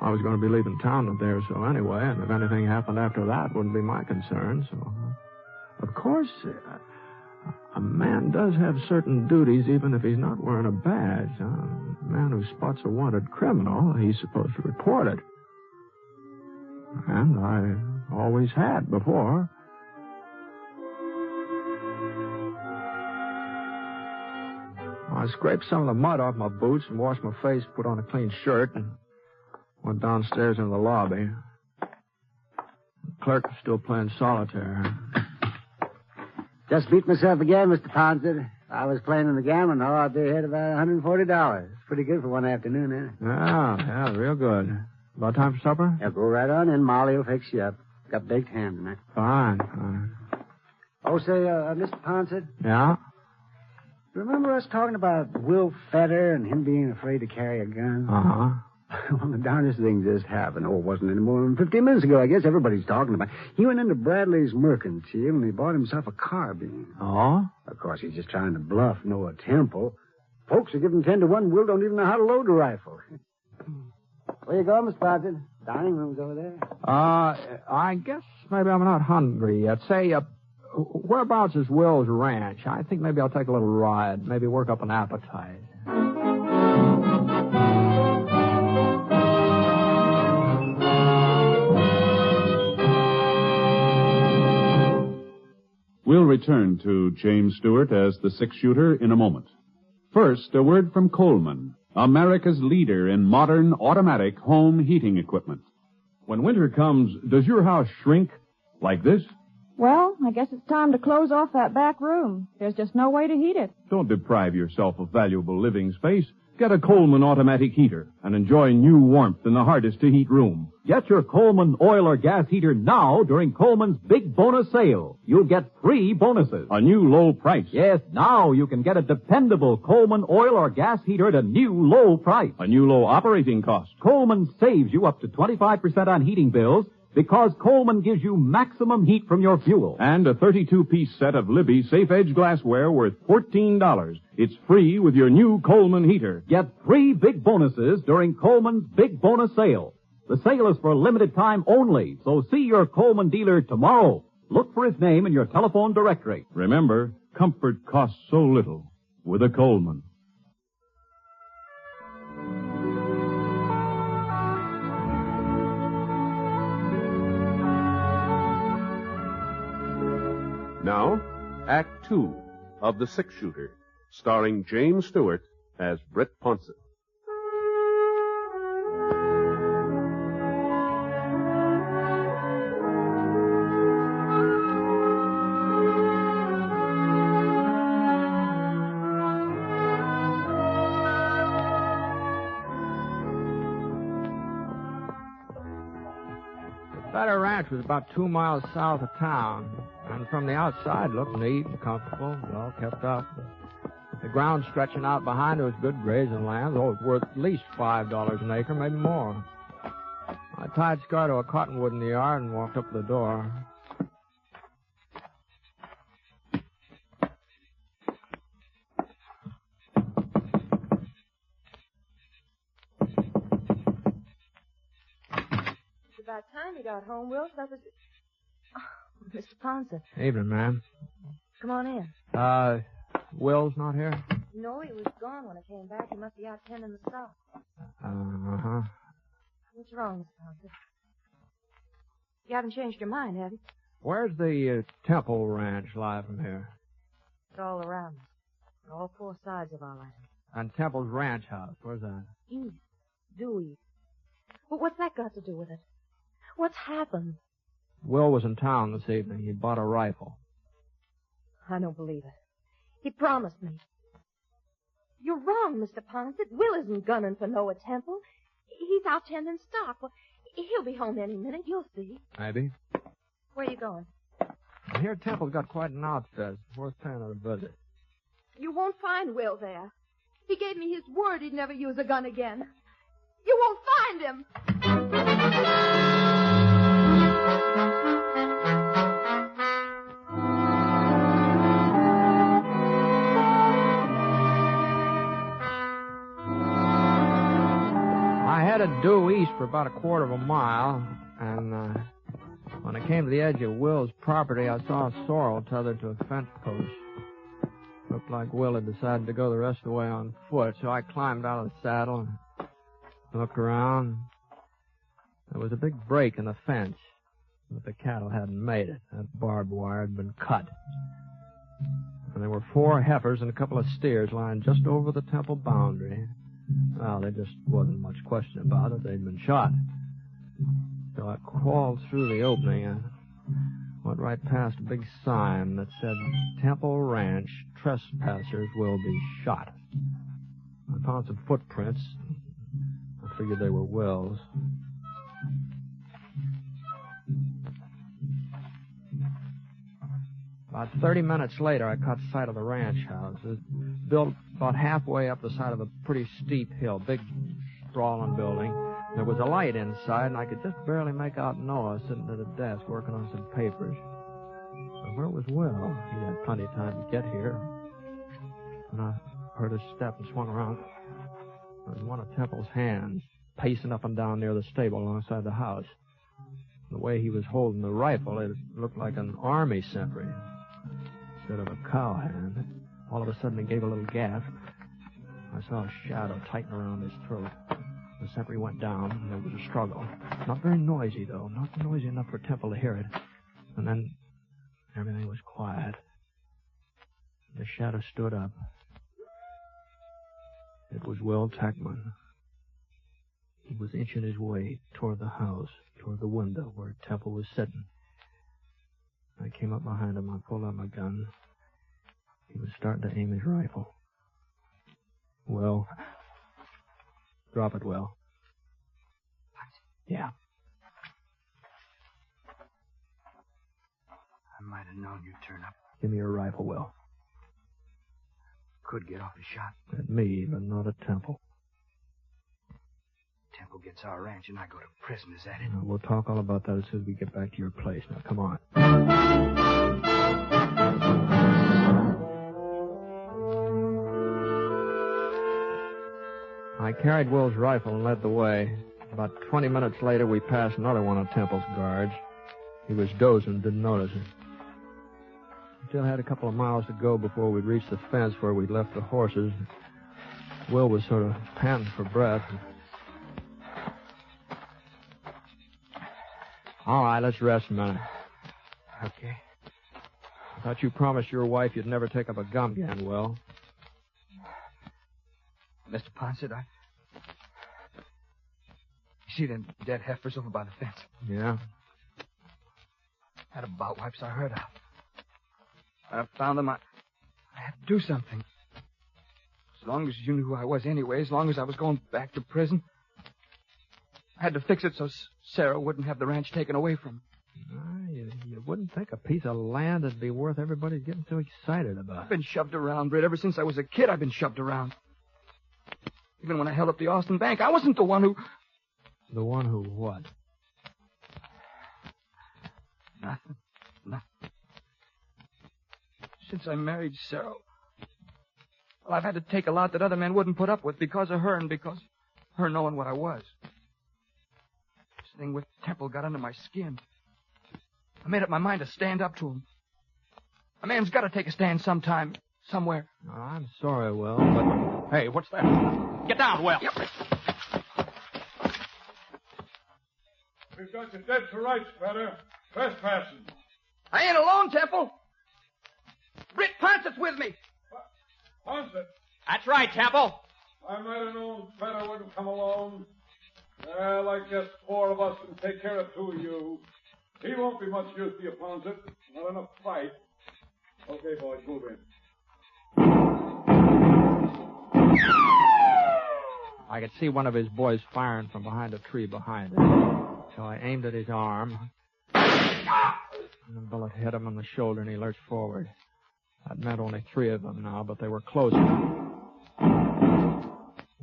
I was going to be leaving town a day or so anyway, and if anything happened after that, it wouldn't be my concern, so... Of course, a man does have certain duties even if he's not wearing a badge. A man who spots a wanted criminal, he's supposed to report it. And I always had before. I scraped some of the mud off my boots and washed my face, put on a clean shirt, and went downstairs into the lobby. The clerk was still playing solitaire. Just beat myself again, Mr. Ponce. I was playing in the gambling hall. I'd be ahead about $140. Pretty good for one afternoon, eh? Yeah, real good. About time for supper? Yeah, go right on in. Molly will fix you up. Got baked ham tonight. Fine. Oh, say, Mr. Ponce. Yeah? Remember us talking about Will Fetter and him being afraid to carry a gun? Uh-huh. Well, the darndest thing just happened. Oh, it wasn't any more than 15 minutes ago. I guess everybody's talking about it. He went into Bradley's mercantile and he bought himself a carbine. Oh? Of course, he's just trying to bluff Noah Temple. Folks are giving 10 to 1. Will don't even know how to load a rifle. Where you going, Miss Ponce? Dining room's over there. I guess maybe I'm not hungry yet. Say, whereabouts is Will's ranch? I think maybe I'll take a little ride. Maybe work up an appetite. We'll return to James Stewart as the six-shooter in a moment. First, a word from Coleman, America's leader in modern automatic home heating equipment. When winter comes, does your house shrink like this? Well, I guess it's time to close off that back room. There's just no way to heat it. Don't deprive yourself of valuable living space. Get a Coleman automatic heater and enjoy new warmth in the hardest-to-heat room. Get your Coleman oil or gas heater now during Coleman's big bonus sale. You'll get 3 bonuses. A new low price. Yes, now you can get a dependable Coleman oil or gas heater at a new low price. A new low operating cost. Coleman saves you up to 25% on heating bills because Coleman gives you maximum heat from your fuel. And a 32-piece set of Libby Safe Edge glassware worth $14. It's free with your new Coleman heater. Get 3 big bonuses during Coleman's big bonus sale. The sale is for a limited time only, so see your Coleman dealer tomorrow. Look for his name in your telephone directory. Remember, comfort costs so little with a Coleman. Now, Act 2 of The Six-Shooter, starring James Stewart as Britt Ponce. ranch was about 2 miles south of town, and from the outside looked neat and comfortable, well kept up. The ground stretching out behind it was good grazing land, though it was worth at least $5 an acre, maybe more. I tied Scar to a cottonwood in the yard and walked up to the door. It's about time you got home, Will. That was... Oh, Mr. Ponson. Evening, ma'am. Come on in. Will's not here? No, he was gone when I came back. He must be out tending the stock. Uh-huh. What's wrong, Mr. Ponson? You haven't changed your mind, have you? Where's the Temple Ranch lie from here? It's all around us. On all 4 sides of our land. And Temple's ranch house, where's that? East. Due east. But what's that got to do with it? What's happened? Will was in town this evening. He bought a rifle. I don't believe it. He promised me. You're wrong, Mr. Ponset. Will isn't gunning for Noah Temple. He's out tending stock. Well, he'll be home any minute. You'll see. Maybe. Where are you going? I hear Temple's got quite an outfit. Worth paying it a visit. You won't find Will there. He gave me his word he'd never use a gun again. You won't find him. I headed due east for about a quarter of a mile, and when I came to the edge of Will's property, I saw a sorrel tethered to a fence post. Looked like Will had decided to go the rest of the way on foot, so I climbed out of the saddle and looked around. There was a big break in the fence, but the cattle hadn't made it. That barbed wire had been cut. And there were 4 heifers and a couple of steers lying just over the Temple boundary. Well, there just wasn't much question about it. They'd been shot. So I crawled through the opening and went right past a big sign that said, Temple Ranch, trespassers will be shot. I found some footprints. I figured they were Will's. About 30 minutes later, I caught sight of the ranch house. It was built about halfway up the side of a pretty steep hill, big, sprawling building. There was a light inside, and I could just barely make out Noah sitting at a desk working on some papers. But where was Will? He had plenty of time to get here. And I heard a step and swung around. There was one of Temple's hands pacing up and down near the stable alongside the house. The way he was holding the rifle, it looked like an army sentry instead of a cowhand. All of a sudden, he gave a little gasp. I saw a shadow tighten around his throat. The sentry went down, and there was a struggle. Not very noisy, though. Not noisy enough for Temple to hear it. And then everything was quiet. The shadow stood up. It was Will Tackman. He was inching his way toward the house, toward the window where Temple was sitting. I came up behind him. I pulled out my gun. He was starting to aim his rifle. Will. Drop it, Will. Yeah. I might have known you'd turn up. Give me your rifle, Will. Could get off a shot. At me, but not at Temple. Temple gets our ranch and I go to prison, is that it? We'll talk all about that as soon as we get back to your place. Now, come on. I carried Will's rifle and led the way. About 20 minutes later, we passed another one of Temple's guards. He was dozing, didn't notice it. Still had a couple of miles to go before we'd reached the fence where we'd left the horses. Will was sort of panting for breath. All right, let's rest a minute. Okay. I thought you promised your wife you'd never take up a gun again, Will. Mr. Ponset, You see them dead heifers over by the fence? Yeah? Had a bout wipes I heard of. I found them. I had to do something. As long as you knew who I was anyway, as long as I was going back to prison, I had to fix it so Sarah wouldn't have the ranch taken away from me. wouldn't think a piece of land would be worth everybody getting so excited about. I've been shoved around, Britt. Ever since I was a kid, I've been shoved around. Even when I held up the Austin Bank, I wasn't the one who... The one who what? Nothing. Since I married Sarah, well, I've had to take a lot that other men wouldn't put up with because of her and because of her knowing what I was. This thing with Temple got under my skin. I made up my mind to stand up to him. A man's got to take a stand sometime, somewhere. I'm sorry, Will, but... Hey, what's that? Get down, Will. Yep. We've got you dead to rights, brother. Trespassing. I ain't alone, Temple. Britt Poncett's with me. Ponset? That's right, Temple. I might have known Feta wouldn't come along. Well, I guess 4 of us can take care of 2 of you. He won't be much use to you, Ponset. Not enough fight. Okay, boys, move in. I could see one of his boys firing from behind a tree behind it. So I aimed at his arm. And the bullet hit him on the shoulder and he lurched forward. That meant only 3 of them now, but they were closer.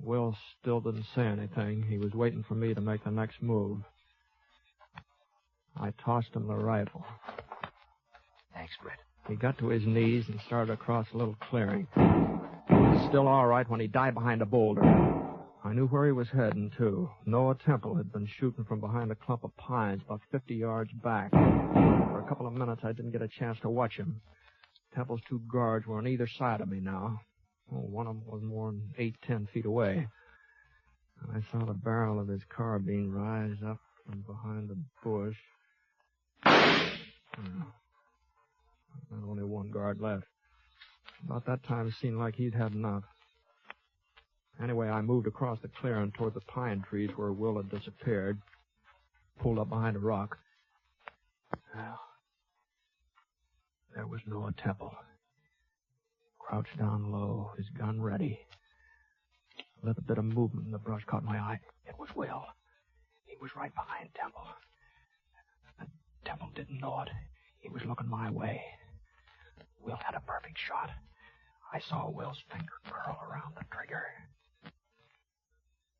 Will still didn't say anything. He was waiting for me to make the next move. I tossed him the rifle. Thanks, Britt. He got to his knees and started across a little clearing. He was still all right when he died behind a boulder. I knew where he was heading, too. Noah Temple had been shooting from behind a clump of pines about 50 yards back. For a couple of minutes, I didn't get a chance to watch him. Temple's 2 guards were on either side of me now. One of them was more than 8-10 feet away. I saw the barrel of his carbine rise up from behind the bush. And only 1 guard left. About that time, it seemed like he'd had enough. Anyway, I moved across the clearing toward the pine trees where Will had disappeared. Pulled up behind a rock. Well, there was Noah Temple. Crouched down low, his gun ready. A little bit of movement in the brush caught my eye. It was Will. He was right behind Temple. But Temple didn't know it. He was looking my way. Will had a perfect shot. I saw Will's finger curl around the trigger.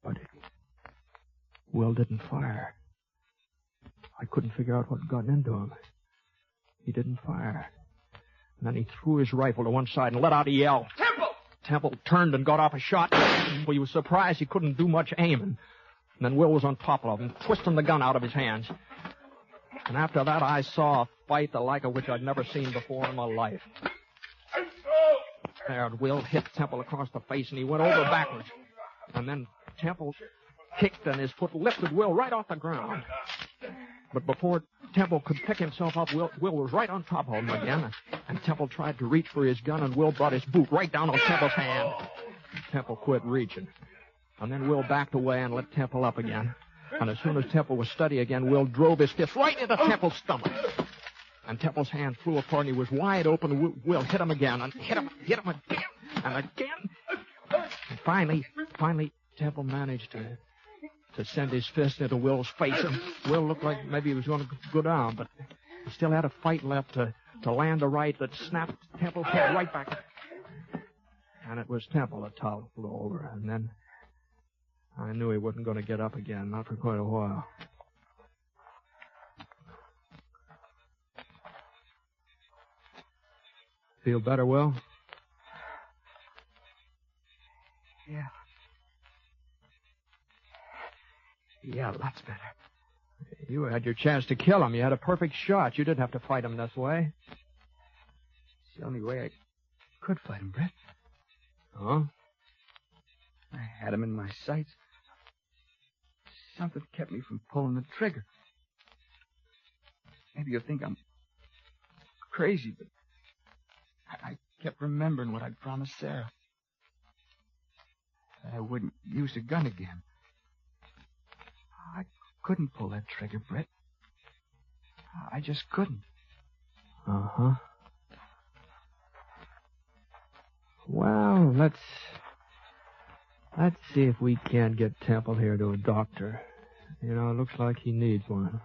But Will didn't fire. I couldn't figure out what had gotten into him. He didn't fire. And then he threw his rifle to one side and let out a yell. Temple! Temple turned and got off a shot. Well, he was surprised he couldn't do much aiming. And then Will was on top of him, twisting the gun out of his hands. And after that, I saw a fight the like of which I'd never seen before in my life. There, Will hit Temple across the face, and he went over backwards. And then Temple kicked, and his foot lifted Will right off the ground. But before Temple could pick himself up, Will was right on top of him again. And Temple tried to reach for his gun, and Will brought his boot right down on Temple's hand. Temple quit reaching. And then Will backed away and let Temple up again. And as soon as Temple was steady again, Will drove his fist right into Temple's stomach. And Temple's hand flew apart, and he was wide open. Will hit him again, and hit him again, and again. And finally, Temple managed to send his fist into Will's face, and Will looked like maybe he was going to go down, but he still had a fight left to land a right that snapped Temple's head right back. And it was Temple that toppled over, and then I knew he wasn't going to get up again, not for quite a while. Feel better, Will? Yeah. Yeah, lots better. You had your chance to kill him. You had a perfect shot. You didn't have to fight him this way. It's the only way I could fight him, Brett. Huh? I had him in my sights. Something kept me from pulling the trigger. Maybe you'll think I'm crazy, but I kept remembering what I'd promised Sarah. That I wouldn't use the gun again. I couldn't pull that trigger, Brett. I just couldn't. Uh-huh. Well, let's see if we can't get Temple here to a doctor. You know, it looks like he needs one.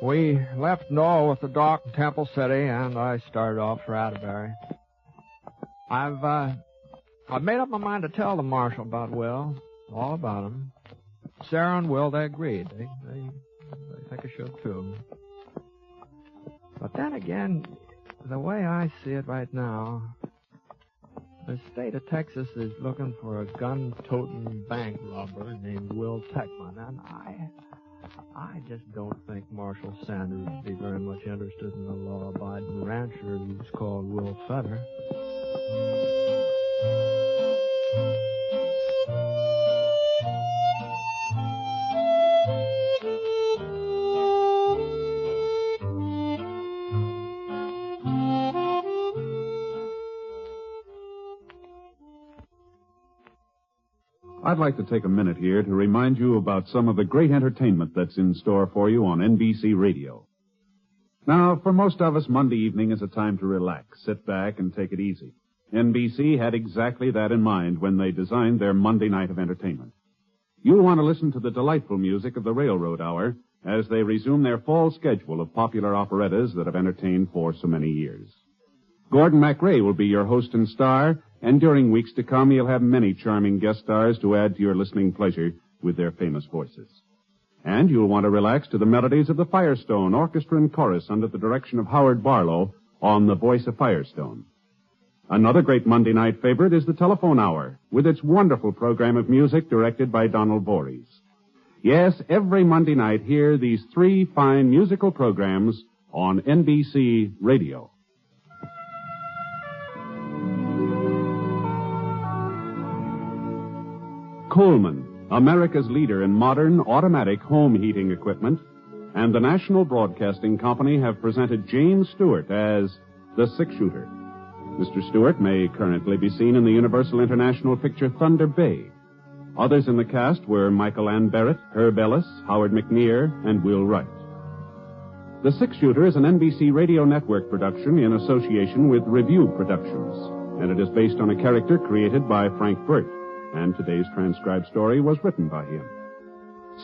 We left Noel with the doc in Temple City, and I started off for Atterbury. I've made up my mind to tell the marshal about Will, all about him. Sarah and Will, they agreed. They think I should, too. But then again, the way I see it right now, the state of Texas is looking for a gun-toting bank robber named Will Techman, and I just don't think Marshal Sanders would be very much interested in a law-abiding rancher who's called Will Fetter. I'd like to take a minute here to remind you about some of the great entertainment that's in store for you on NBC Radio. Now, for most of us, Monday evening is a time to relax, sit back, and take it easy. NBC had exactly that in mind when they designed their Monday night of entertainment. You'll want to listen to the delightful music of the Railroad Hour as they resume their fall schedule of popular operettas that have entertained for so many years. Gordon MacRae will be your host and star, and during weeks to come, you'll have many charming guest stars to add to your listening pleasure with their famous voices. And you'll want to relax to the melodies of the Firestone Orchestra and Chorus under the direction of Howard Barlow on The Voice of Firestone. Another great Monday night favorite is the Telephone Hour, with its wonderful program of music directed by Donald Voorhees. Yes, every Monday night, hear these three fine musical programs on NBC Radio. Coleman, America's leader in modern automatic home heating equipment, and the National Broadcasting Company have presented James Stewart as the Six-Shooter. Mr. Stewart may currently be seen in the Universal International picture Thunder Bay. Others in the cast were Michael Ann Barrett, Herb Ellis, Howard McNear, and Will Wright. The Six-Shooter is an NBC Radio Network production in association with Review Productions, and it is based on a character created by Frank Burt, and today's transcribed story was written by him.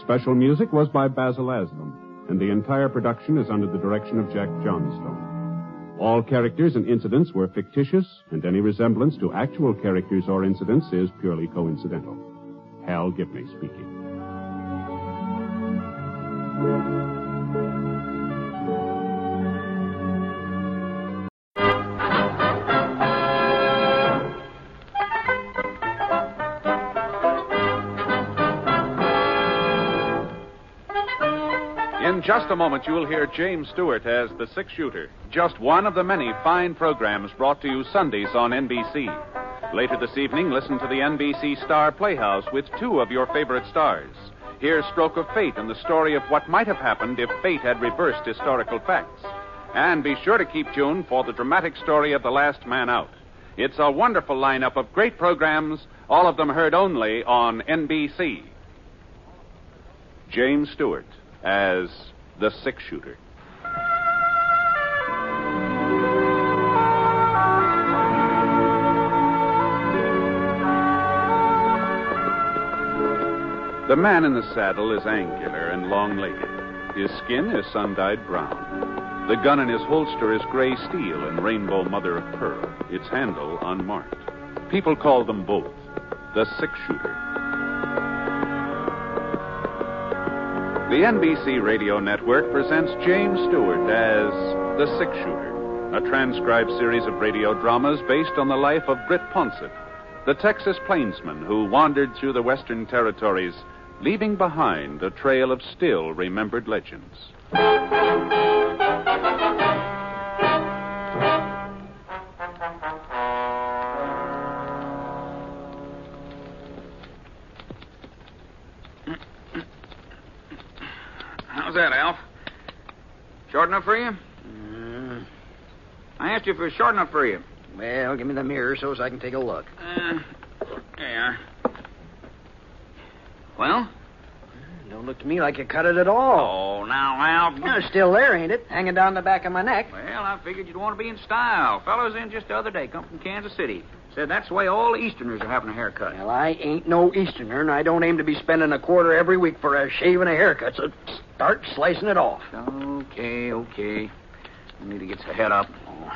Special music was by Basil Aslam, and the entire production is under the direction of Jack Johnstone. All characters and incidents were fictitious, and any resemblance to actual characters or incidents is purely coincidental. Hal Gibney speaking. In just a moment, you'll hear James Stewart as the Six-Shooter, just one of the many fine programs brought to you Sundays on NBC. Later this evening, listen to the NBC Star Playhouse with two of your favorite stars. Hear Stroke of Fate and the story of what might have happened if fate had reversed historical facts. And be sure to keep tuned for the dramatic story of The Last Man Out. It's a wonderful lineup of great programs, all of them heard only on NBC. James Stewart as the Six-Shooter. The man in the saddle is angular and long-legged. His skin is sun-dyed brown. The gun in his holster is gray steel and rainbow mother of pearl, its handle unmarked. People call them both the Six-Shooter. The NBC Radio Network presents James Stewart as the Six-Shooter, a transcribed series of radio dramas based on the life of Britt Ponsett, the Texas plainsman who wandered through the Western Territories, leaving behind a trail of still remembered legends. How's that, Alf? Short enough for you? I asked you if it was short enough for you. Well, give me the mirror so I can take a look. There you are. Well? Don't look to me like you cut it at all. Oh, now, Alf. It's still there, ain't it? Hanging down the back of my neck. Well, I figured you'd want to be in style. Fellows in just the other day, come from Kansas City. Said that's the way all Easterners are having a haircut. Well, I ain't no Easterner, and I don't aim to be spending a quarter every week for a shave and a haircut, so start slicing it off. Okay. I need to get your head up. Oh,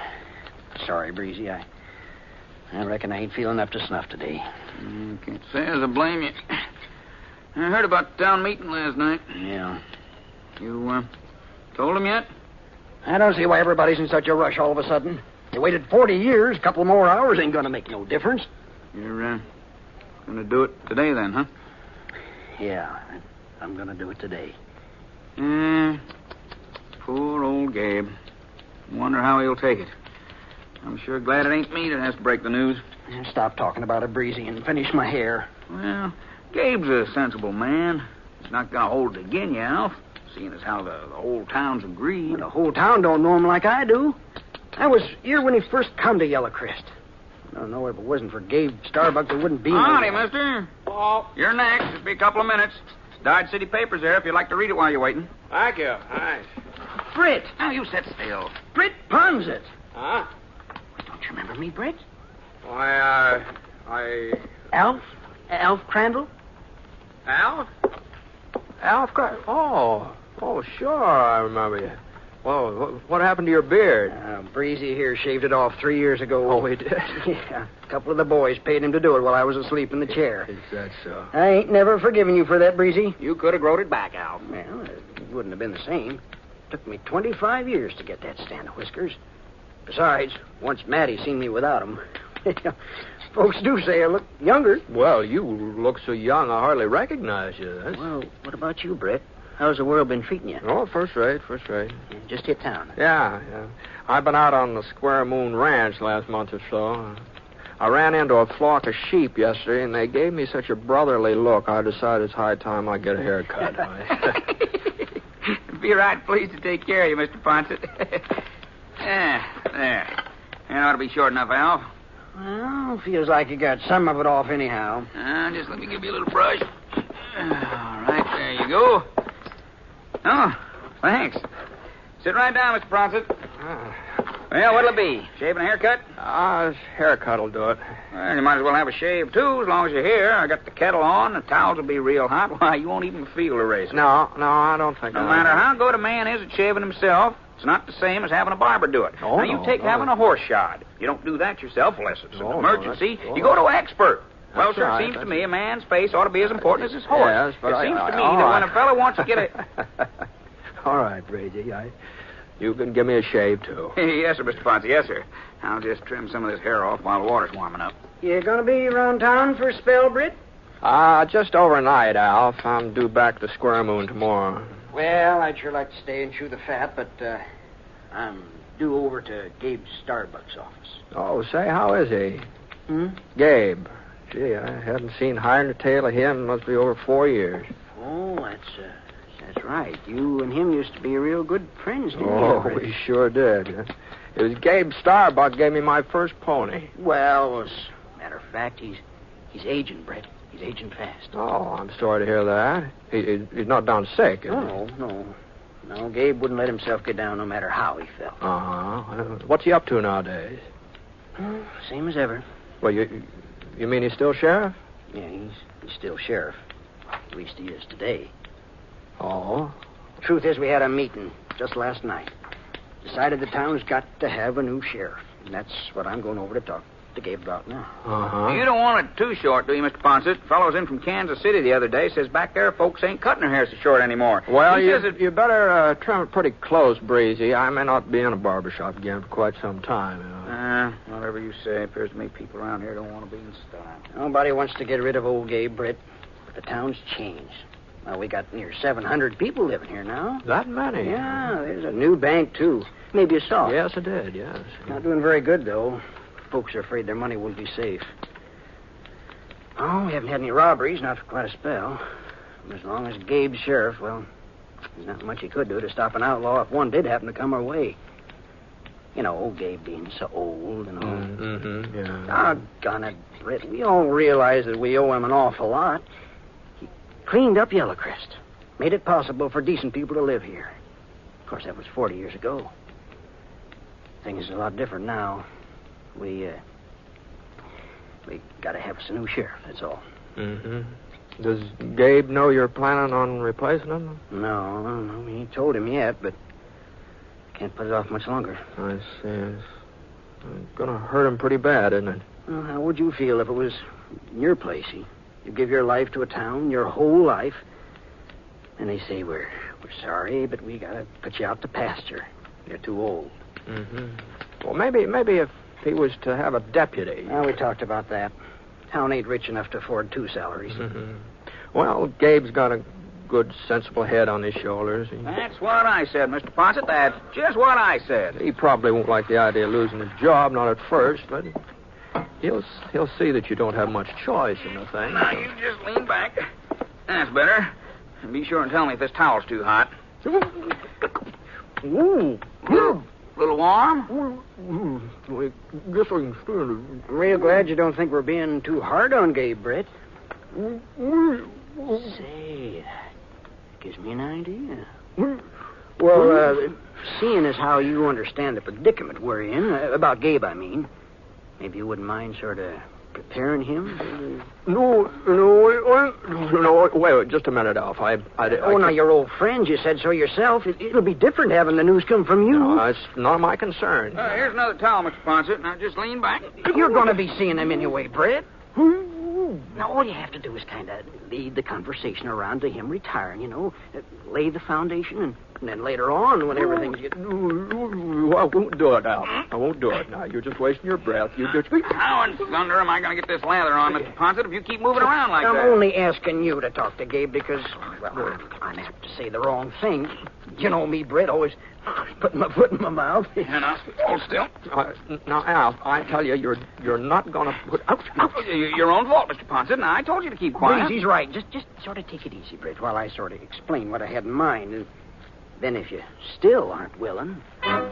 sorry, Breezy. I reckon I ain't feeling up to snuff today. Can't say as I blame you. I heard about the town meeting last night. Yeah. You, told him yet? I don't see why everybody's in such a rush all of a sudden. They waited 40 years. A couple more hours ain't gonna make no difference. You're, gonna do it today then, huh? Yeah, I'm gonna do it today. Poor old Gabe. Wonder how he'll take it. I'm sure glad it ain't me that has to break the news. Stop talking about it, Breezy, and finish my hair. Well, Gabe's a sensible man. He's not gonna hold it again you, Alf, seeing as how the whole town's agreed. Well, the whole town don't know him like I do. I was here when he first come to Yellowcrest. I don't know if it wasn't for Gabe Starbuck, there wouldn't be Howdy, mister. Oh, you're next. It'll be a couple of minutes. Dodge City papers there if you'd like to read it while you're waiting. Thank you. Nice. Britt! Now, you sit still. Britt Ponset! Huh? Don't you remember me, Britt? Why, Alf Crandall? Alf? Alf Crandall? Oh, sure, I remember you. Well, what happened to your beard? Breezy here shaved it off 3 years ago. Oh, he did? Yeah. A couple of the boys paid him to do it while I was asleep in the chair. Is that so? I ain't never forgiven you for that, Breezy. You could have growed it back, Alf. Well, it wouldn't have been the same. Took me 25 years to get that stand of whiskers. Besides, once Maddie seen me without them, folks do say I look younger. Well, you look so young, I hardly recognize you. Well, what about you, Britt? How's the world been treating you? Oh, first rate. Just hit town. Yeah. I've been out on the Square Moon Ranch last month or so. I ran into a flock of sheep yesterday, and they gave me such a brotherly look, I decided it's high time I get a haircut. Be right pleased to take care of you, Mr. Ponset. There. That ought to be short enough, Alf. Well, feels like you got some of it off anyhow. Just let me give you a little brush. All right, there you go. Oh, thanks. Sit right down, Mr. Ponset. Well, what'll it be? Shave and a haircut? This haircut will do it. Well, you might as well have a shave, too, as long as you're here. I got the kettle on. The towels will be real hot. Why, you won't even feel the razor. No, I don't think No matter how good a man is at shaving himself, it's not the same as having a barber do it. Oh, now, you take having a horse shod. You don't do that yourself unless it's an emergency. You go to an expert. Well, sir, it seems to me a man's face ought to be as important as his horse. Yes, but it seems to me that when a fellow wants to get a... All right, Brady. You can give me a shave, too. Yes, sir, Mr. Ponce. Yes, sir. I'll just trim some of this hair off while the water's warming up. You gonna be around town for a spell, Britt? Just overnight, Alf. I'm due back to Square Moon tomorrow. Well, I'd sure like to stay and chew the fat, but I'm due over to Gabe Starbuck's office. Oh, say, how is he? Gabe. Gee, I haven't seen hide or tail of him. Must be over 4 years. Oh, that's right. You and him used to be real good friends, didn't you? Oh, we sure did. It was Gabe Starbuck gave me my first pony. Well, as a matter of fact, he's aging, Brett. He's aging fast. Oh, I'm sorry to hear that. He's not down sick, is he? No, Gabe wouldn't let himself get down no matter how he felt. What's he up to nowadays? Same as ever. Well, you mean he's still sheriff? Yeah, he's still sheriff. At least he is today. Oh? Truth is, we had a meeting just last night. Decided the town's got to have a new sheriff. And that's what I'm going over to talk to Gabe about now. You don't want it too short, do you, Mr. Ponset? Fellow's in from Kansas City the other day. Says back there folks ain't cutting their hair so short anymore. Well, you better trim it pretty close, Breezy. I may not be in a barbershop again for quite some time. Whatever you say. Appears to me people around here don't want to be in style. Nobody wants to get rid of old Gabe, Britt. But the town's changed. Well, we got near 700 people living here now. That many? Yeah, there's a new bank, too. Maybe you saw it. Yes, I did, yes. Not doing very good, though. Folks are afraid their money won't be safe. Oh, we haven't had any robberies, not for quite a spell. As long as Gabe's sheriff, well, there's not much he could do to stop an outlaw if one did happen to come our way. You know, old Gabe being so old and all. Yeah. Doggone it, Britt. We all realize that we owe him an awful lot. He cleaned up Yellowcrest. Made it possible for decent people to live here. Of course, that was 40 years ago. Things are a lot different now. We gotta have us a new sheriff, that's all. Does Gabe know you're planning on replacing him? No, we ain't told him yet, but can't put it off much longer. I see. It's gonna hurt him pretty bad, isn't it? Well, how would you feel if it was in your place? You give your life to a town, your whole life, and they say, we're sorry, but we gotta put you out to pasture. You're too old. Mm-hmm. Well, maybe if he was to have a deputy. Well, we talked about that. Town ain't rich enough to afford 2 salaries. Mm-hmm. Well, Gabe's got a good, sensible head on his shoulders. That's what I said, Mr. Ponset. That's just what I said. He probably won't like the idea of losing his job, not at first, but he'll see that you don't have much choice in the thing. Now, you just lean back. That's better. And be sure and tell me if this towel's too hot. Ooh. A little warm? I guess I can stand it. I'm real glad you don't think we're being too hard on Gabe, Brett. Say, that gives me an idea. Well, seeing as how you understand the predicament we're in, about Gabe, I mean, maybe you wouldn't mind sort of preparing him? No, wait, just a minute, Alf. Now, you're old friends. You said so yourself. It'll be different having the news come from you. No, it's not my concern. Here's another towel, Mr. Ponset. Now, just lean back. You're going to be seeing him anyway, Brett. Now, all you have to do is kind of lead the conversation around to him retiring, lay the foundation, and then later on, when everything's... I won't do it, Al. I won't do it. Now, you're just wasting your breath. You just... How in thunder am I going to get this lather on, Mr. Ponset, if you keep moving around like that? I'm only asking you to talk to Gabe because, well, I'm apt to say the wrong thing. You know me, Brett, always putting my foot in my mouth. And I'll hold still. Now, Al, I tell you, you're not going to put... Ouch. Your own fault, Mr. Ponset. Now, I told you to keep quiet. Please, he's right. Just sort of take it easy, Brett, while I sort of explain what I had in mind. And then if you still aren't willing... Well,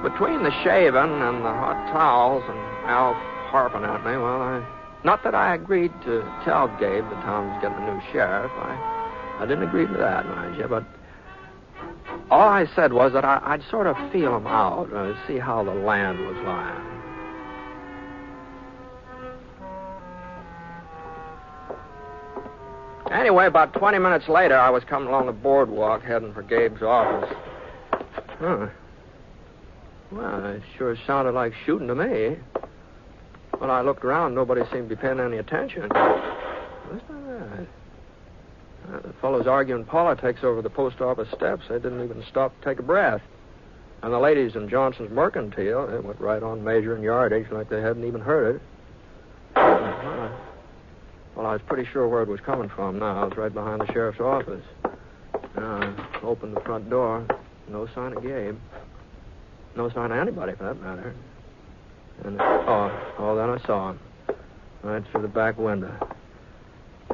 between the shaving and the hot towels and Al harping at me, well, not that I agreed to tell Gabe the town was getting a new sheriff. I didn't agree to that, mind you, but all I said was that I'd sort of feel him out, see how the land was lying. Anyway, about 20 minutes later, I was coming along the boardwalk heading for Gabe's office. Huh. Well, it sure sounded like shooting to me. When I looked around, nobody seemed to be paying any attention. What's that? The fellows arguing politics over the post office steps. They didn't even stop to take a breath. And the ladies in Johnson's Mercantile, they went right on measuring yardage like they hadn't even heard it. Well, I was pretty sure where it was coming from now. I was right behind the sheriff's office. I opened the front door. No sign of Gabe. No sign of anybody, for that matter. And then I saw him. Right through the back window.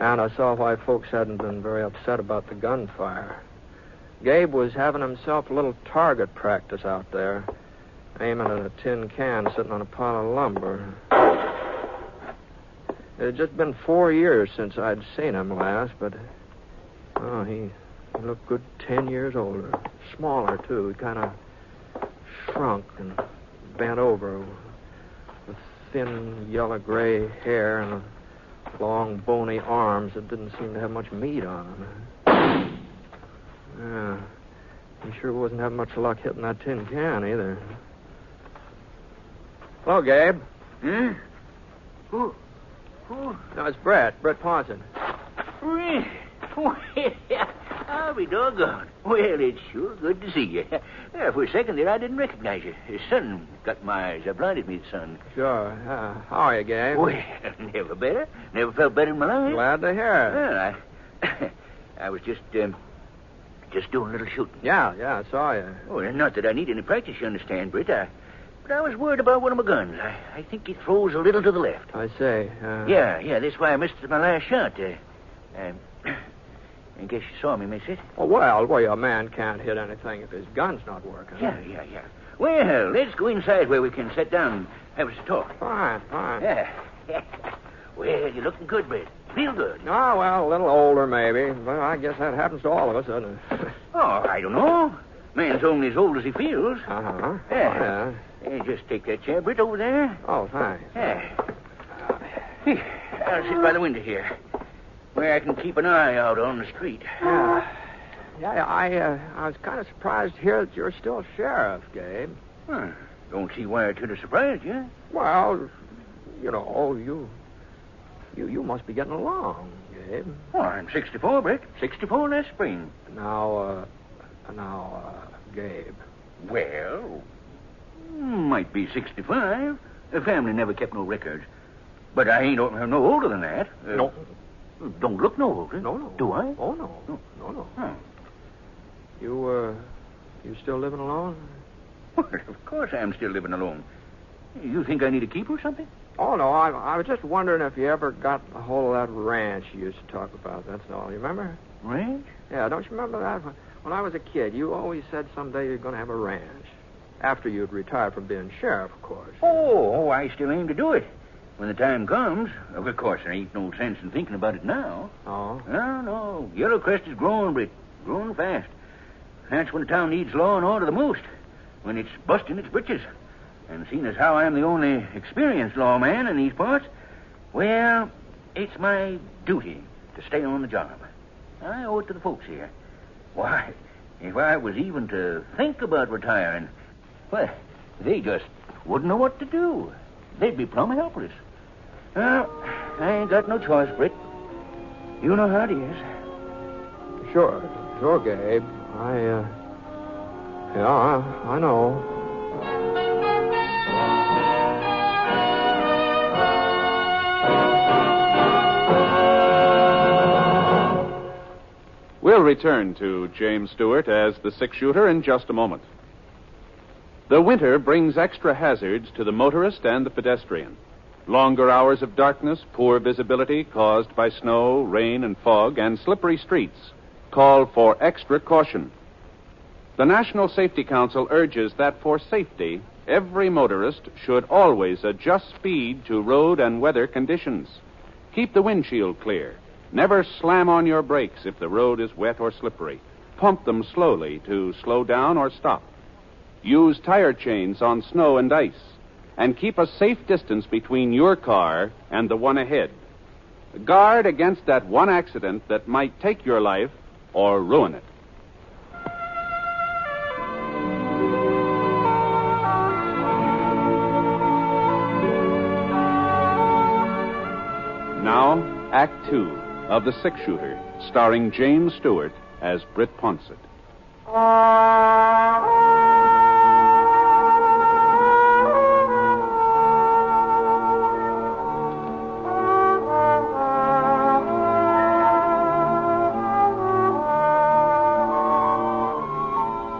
And I saw why folks hadn't been very upset about the gunfire. Gabe was having himself a little target practice out there, aiming at a tin can sitting on a pile of lumber. It had just been 4 years since I'd seen him last, but he looked good 10 years older. Smaller, too. He kind of shrunk and bent over with thin yellow-gray hair and long, bony arms that didn't seem to have much meat on them. Yeah, he sure wasn't having much luck hitting that tin can, either. Hello, Gabe. Who? No, it's Brett Ponson. I'll be doggone. Well, it's sure good to see you. For a second there, I didn't recognize you. The sun got my eyes. I blinded me, the sun. Sure. How are you, Gabe? Well, never better. Never felt better in my life. Glad to hear it. Well, I was just doing a little shooting. Yeah, I saw you. Oh, not that I need any practice, you understand, Britt. But I was worried about one of my guns. I think it throws a little to the left. I say. Yeah, that's why I missed my last shot. I guess you saw me miss it. Oh, well, a man can't hit anything if his gun's not working. Yeah. Well, let's go inside where we can sit down and have us a talk. Fine. Yeah. Well, you're looking good, Britt. Real good. Oh, well, a little older, maybe. Well, I guess that happens to all of us, doesn't it? Oh, I don't know. Man's only as old as he feels. Uh-huh. Yeah. Just take that chair, Britt, over there. Oh, thanks. Yeah. I'll sit by the window here, where I can keep an eye out on the street. Yeah, I was kind of surprised to hear that you're still sheriff, Gabe. Don't see why it should have surprised you. Well, you know, you must be getting along, Gabe. Oh, I'm 64, Britt. 64 last spring. Now, Gabe. Well, might be 65. The family never kept no records. But I ain't no older than that. No. Don't look no older. No. Do I? Oh, no. No. Huh. You still living alone? Well, of course I'm still living alone. You think I need a keeper or something? Oh, no, I was just wondering if you ever got a hold of that ranch you used to talk about, that's all. You remember? Ranch? Yeah, don't you remember that? When I was a kid, you always said someday you're going to have a ranch. After you'd retired from being sheriff, of course. Oh, I still aim to do it. When the time comes. Of course, there ain't no sense in thinking about it now. Oh? No. Yellowcrest is growing, Britt. Growing fast. That's when the town needs law and order the most. When it's busting its britches. And seeing as how I'm the only experienced lawman in these parts, well, it's my duty to stay on the job. I owe it to the folks here. Why, if I was even to think about retiring, well, they just wouldn't know what to do. They'd be plumb helpless. Well, I ain't got no choice, Britt. You know how it is. Sure, Gabe. I know. We'll return to James Stewart as the six-shooter in just a moment. The winter brings extra hazards to the motorist and the pedestrian. Longer hours of darkness, poor visibility caused by snow, rain, and fog, and slippery streets call for extra caution. The National Safety Council urges that for safety, every motorist should always adjust speed to road and weather conditions. Keep the windshield clear. Never slam on your brakes if the road is wet or slippery. Pump them slowly to slow down or stop. Use tire chains on snow and ice. And keep a safe distance between your car and the one ahead. Guard against that one accident that might take your life or ruin it. Now, Act 2 of The Six-Shooter, starring James Stewart as Britt Ponsett.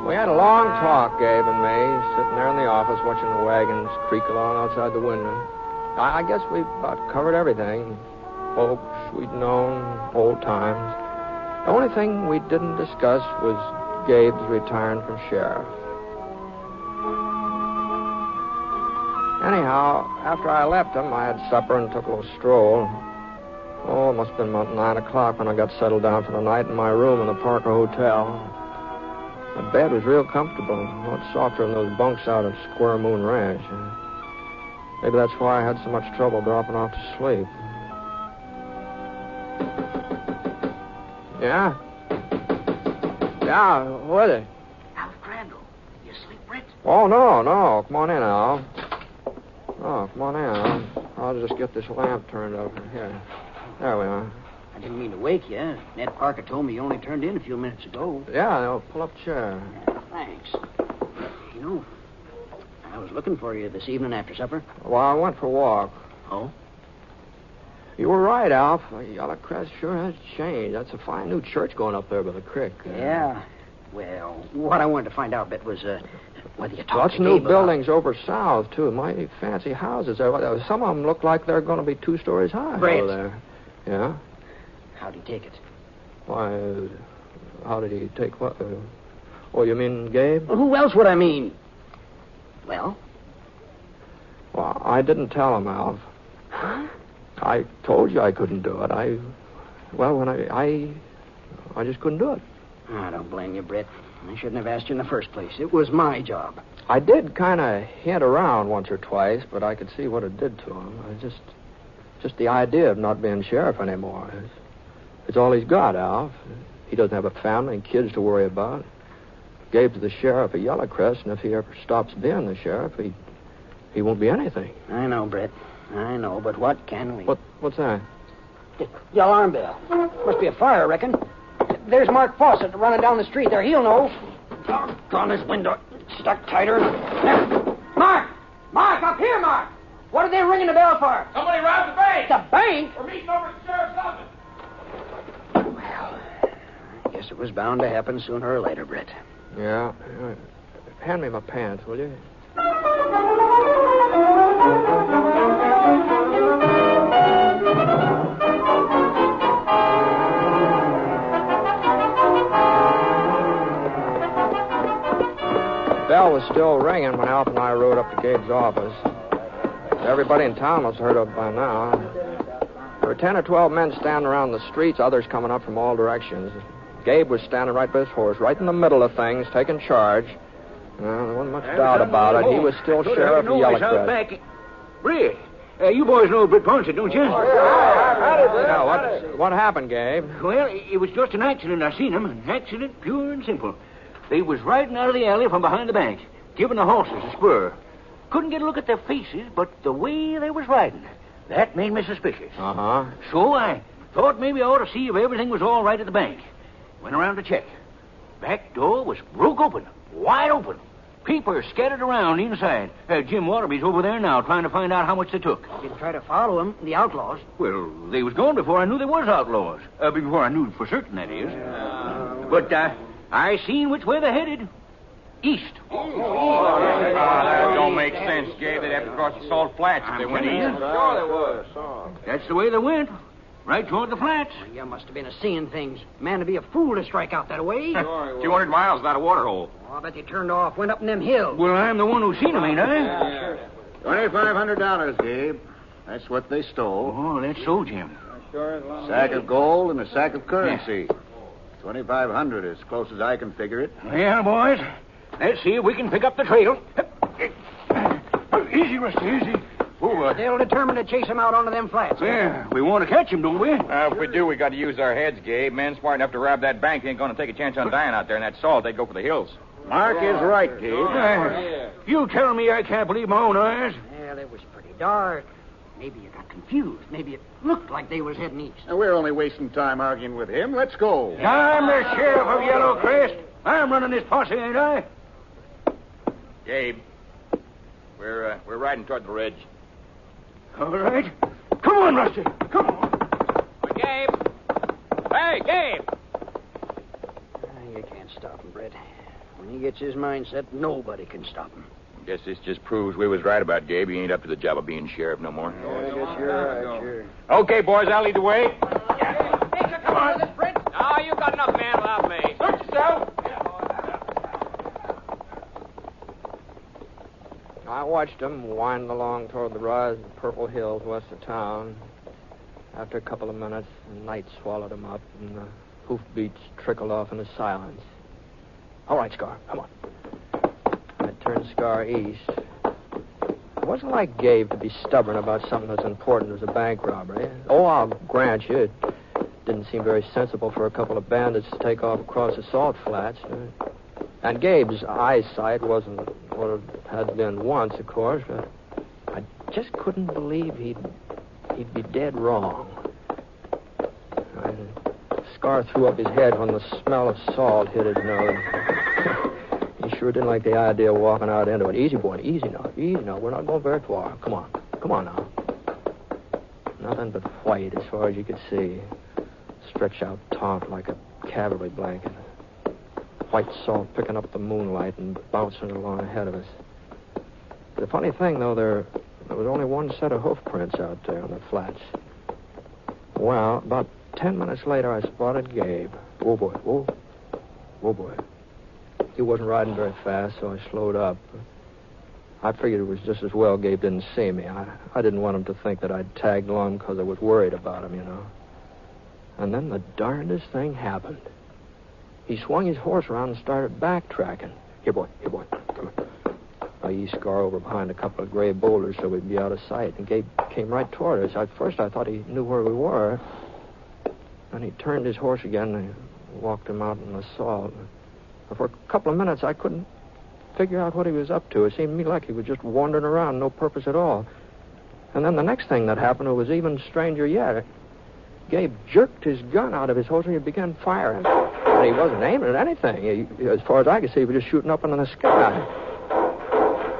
We had a long talk, Gabe and me, sitting there in the office watching the wagons creak along outside the window. I guess we about covered everything. Folks we'd known, old times. The only thing we didn't discuss was Gabe's retiring from sheriff. Anyhow, after I left him, I had supper and took a little stroll. Oh, it must have been about 9 o'clock when I got settled down for the night in my room in the Parker Hotel. The bed was real comfortable, a lot softer than those bunks out at Square Moon Ranch. Maybe that's why I had so much trouble dropping off to sleep. Yeah? Yeah, who is it? Alf Crandall. You asleep, Britt? Oh, no. Come on in, Al. Oh, come on in. I'll just get this lamp turned over here. There we are. I didn't mean to wake you. Ned Parker told me you only turned in a few minutes ago. Yeah, I'll pull up a chair. Thanks. You know, I was looking for you this evening after supper. Well, I went for a walk. Oh? You were right, Alf. Yellowcrest sure has changed. That's a fine new church going up there by the creek. Yeah. Well, what I wanted to find out, whether you talked Lots to of new Gabe buildings over south, too. Mighty fancy houses there. Some of them look like they're going to be 2 stories high Great. over there. Yeah? How'd he take it? Why, how did he take what? Oh, you mean Gabe? Well, who else would I mean? Well? Well, I didn't tell him, Alf. Huh? I told you I couldn't do it. I just couldn't do it. I don't blame you, Britt. I shouldn't have asked you in the first place. It was my job. I did kind of hint around once or twice, but I could see what it did to him. Just the idea of not being sheriff anymore. It's all he's got, Alf. He doesn't have a family and kids to worry about. Gabe's the sheriff of Yellowcrest, and if he ever stops being the sheriff, he won't be anything. I know, Britt. I know, but what can we... What's that? The alarm bell. Must be a fire, I reckon. There's Mark Fawcett running down the street there. He'll know. On his window. Stuck tighter. There. Mark! Mark, up here, Mark! What are they ringing the bell for? Somebody robbed the bank. The bank? We're meeting over at the sheriff's office. Well, I guess it was bound to happen sooner or later, Britt. Yeah. Hand me my pants, will you? The bell was still ringing when Alf and I rode up to Gabe's office. Everybody in town must have heard of it by now. There were 10 or 12 men standing around the streets, others coming up from all directions. Gabe was standing right by his horse, right in the middle of things, taking charge. Well, there wasn't much doubt about it. He was still sheriff of Yellowcrest. Britt, you boys know Britt Ponce, don't you? Yeah, what happened, Gabe? Well, it was just an accident. I seen him. An accident, pure and simple. They was riding out of the alley from behind the bank, giving the horses a spur. Couldn't get a look at their faces, but the way they was riding, that made me suspicious. Uh-huh. So I thought maybe I ought to see if everything was all right at the bank. Went around to check. Back door was broke open, wide open. People scattered around inside. Jim Waterby's over there now trying to find out how much they took. Didn't try to follow them, the outlaws. Well, they was gone before I knew they was outlaws. Before I knew for certain, that is. But I seen which way they headed. East. That don't make sense, Gabe. They'd have to cross the Salt Flats if they went east. Sure they would. That's the way they went. Right toward the flats. Well, you must have been seeing things. Man, to be a fool to strike out that way. 200 miles without a water hole. Oh, I bet they turned off, went up in them hills. Well, I'm the one who seen them, ain't I? Yeah, sure. $2,500, Gabe. That's what they stole. Oh, that's so, Jim. Sack of gold and a sack of currency. 2,500 as close as I can figure it. Well, boys, let's see if we can pick up the trail. Easy, Rusty, easy. They'll determine to chase him out onto them flats. Yeah, we want to catch him, don't we? If we do, we got to use our heads, Gabe. Men smart enough to rob that bank ain't going to take a chance on dying out there in that salt. They'd go for the hills. Mark is right, Gabe. You tell me I can't believe my own eyes. Well, it was pretty dark. Maybe you got confused. Maybe it looked like they was heading east. Now, we're only wasting time arguing with him. Let's go. I'm the sheriff of Yellowcrest. I'm running this posse, ain't I? Gabe, we're riding toward the ridge. All right. Come on, Rusty. Come on. Gabe. Hey, Gabe. You can't stop him, Britt. When he gets his mind set, nobody can stop him. Guess this just proves we was right about Gabe. He ain't up to the job of being sheriff no more. I guess you're right, sure. Okay, boys, I'll lead the way. Come on. This, Britt. No, you got enough man without me. Search yourself. I watched them winding along toward the rise of the purple hills west of town. After a couple of minutes, the night swallowed them up, and the hoofbeats trickled off into silence. All right, Scar, come on. I turned Scar east. It wasn't like Gabe to be stubborn about something as important as a bank robbery. Oh, I'll grant you, it didn't seem very sensible for a couple of bandits to take off across the salt flats. And Gabe's eyesight wasn't what it had been once, of course, but I just couldn't believe he'd be dead wrong. Scar threw up his head when the smell of salt hit his nose. He sure didn't like the idea of walking out into it. Easy, boy, easy now. We're not going very far. Come on now. Nothing but white as far as you could see. Stretched out taut like a cavalry blanket. White salt picking up the moonlight and bouncing along ahead of us. The funny thing, though, there was only one set of hoof prints out there on the flats. Well, about 10 minutes later, I spotted Gabe. Whoa, boy, whoa. Whoa, boy. He wasn't riding very fast, so I slowed up. I figured it was just as well Gabe didn't see me. I didn't want him to think that I'd tagged along because I was worried about him, you know. And then the darndest thing happened. he swung his horse around and started backtracking. Here, boy, come here. I eased Scar over behind a couple of gray boulders so we'd be out of sight, and Gabe came right toward us. At first, I thought he knew where we were. Then he turned his horse again and walked him out in the salt. For a couple of minutes, I couldn't figure out what he was up to. It seemed to me like he was just wandering around, no purpose at all. And then the next thing that happened was even stranger yet. Gabe jerked his gun out of his holster and he began firing. But he wasn't aiming at anything. As far as I could see, he was just shooting up into the sky.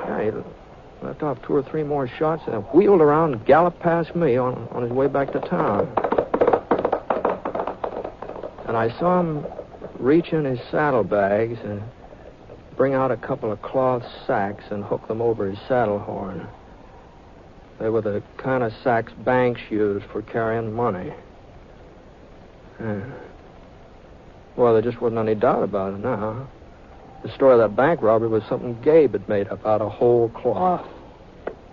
Yeah, he left off 2 or 3 more shots and then wheeled around and galloped past me on his way back to town. And I saw him reach in his saddlebags and bring out a couple of cloth sacks and hook them over his saddle horn. They were the kind of sacks banks used for carrying money. Well, there just wasn't any doubt about it now. The story of that bank robbery was something Gabe had made up out of whole cloth.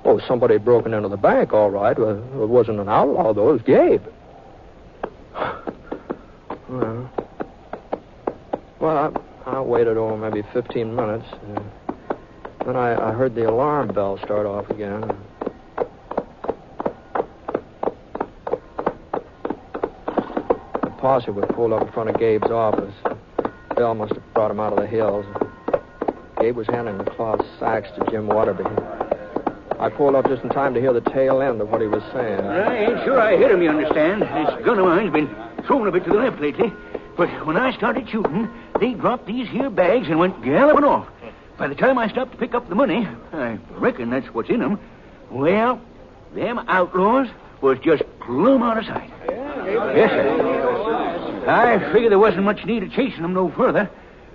Oh, somebody had broken into the bank, all right. Well, it wasn't an outlaw, though. It was Gabe. Well, I waited maybe 15 minutes. Then I heard the alarm bell start off again. The posse was pulled up in front of Gabe's office. Bell must have brought him out of the hills. Gabe was handing the cloth sacks to Jim Waterby. I pulled up just in time to hear the tail end of what he was saying. I ain't sure I hit him, you understand. This gun of mine's been thrown a bit to the left lately. But when I started shooting, they dropped these here bags and went galloping off. By the time I stopped to pick up the money, I reckon that's what's in them, well, them outlaws was just plumb out of sight. Yes, sir. I figured there wasn't much need of chasing them no further.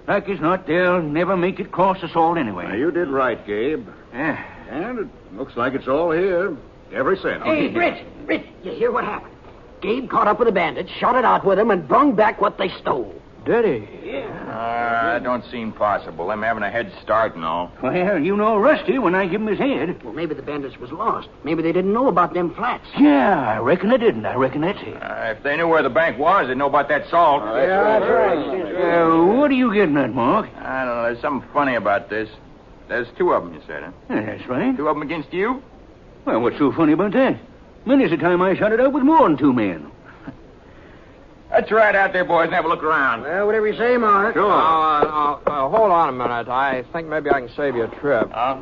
Like as not, they'll never make it across the salt anyway. Now, you did right, Gabe. Yeah. And it looks like it's all here. Every cent. Hey, Britt, you hear what happened? Gabe caught up with the bandits, shot it out with them, and brung back what they stole. Did he? That don't seem possible. Them having a head start and all. Well, you know Rusty when I give him his head. Well, maybe the bandits was lost. Maybe they didn't know about them flats. Yeah, I reckon they didn't. I reckon that's it. If they knew where the bank was, they'd know about that salt. Yeah, that's right. What are you getting at, Mark? I don't know. There's something funny about this. There's 2 of them, you said, huh? Yeah, that's right. 2 of them against you? Well, what's so funny about that? Many's the time I shot it out with more than 2 men. Let's ride out there, boys, and have a look around. Well, whatever you say, Mark. Sure. Hold on a minute. I think maybe I can save you a trip. Huh?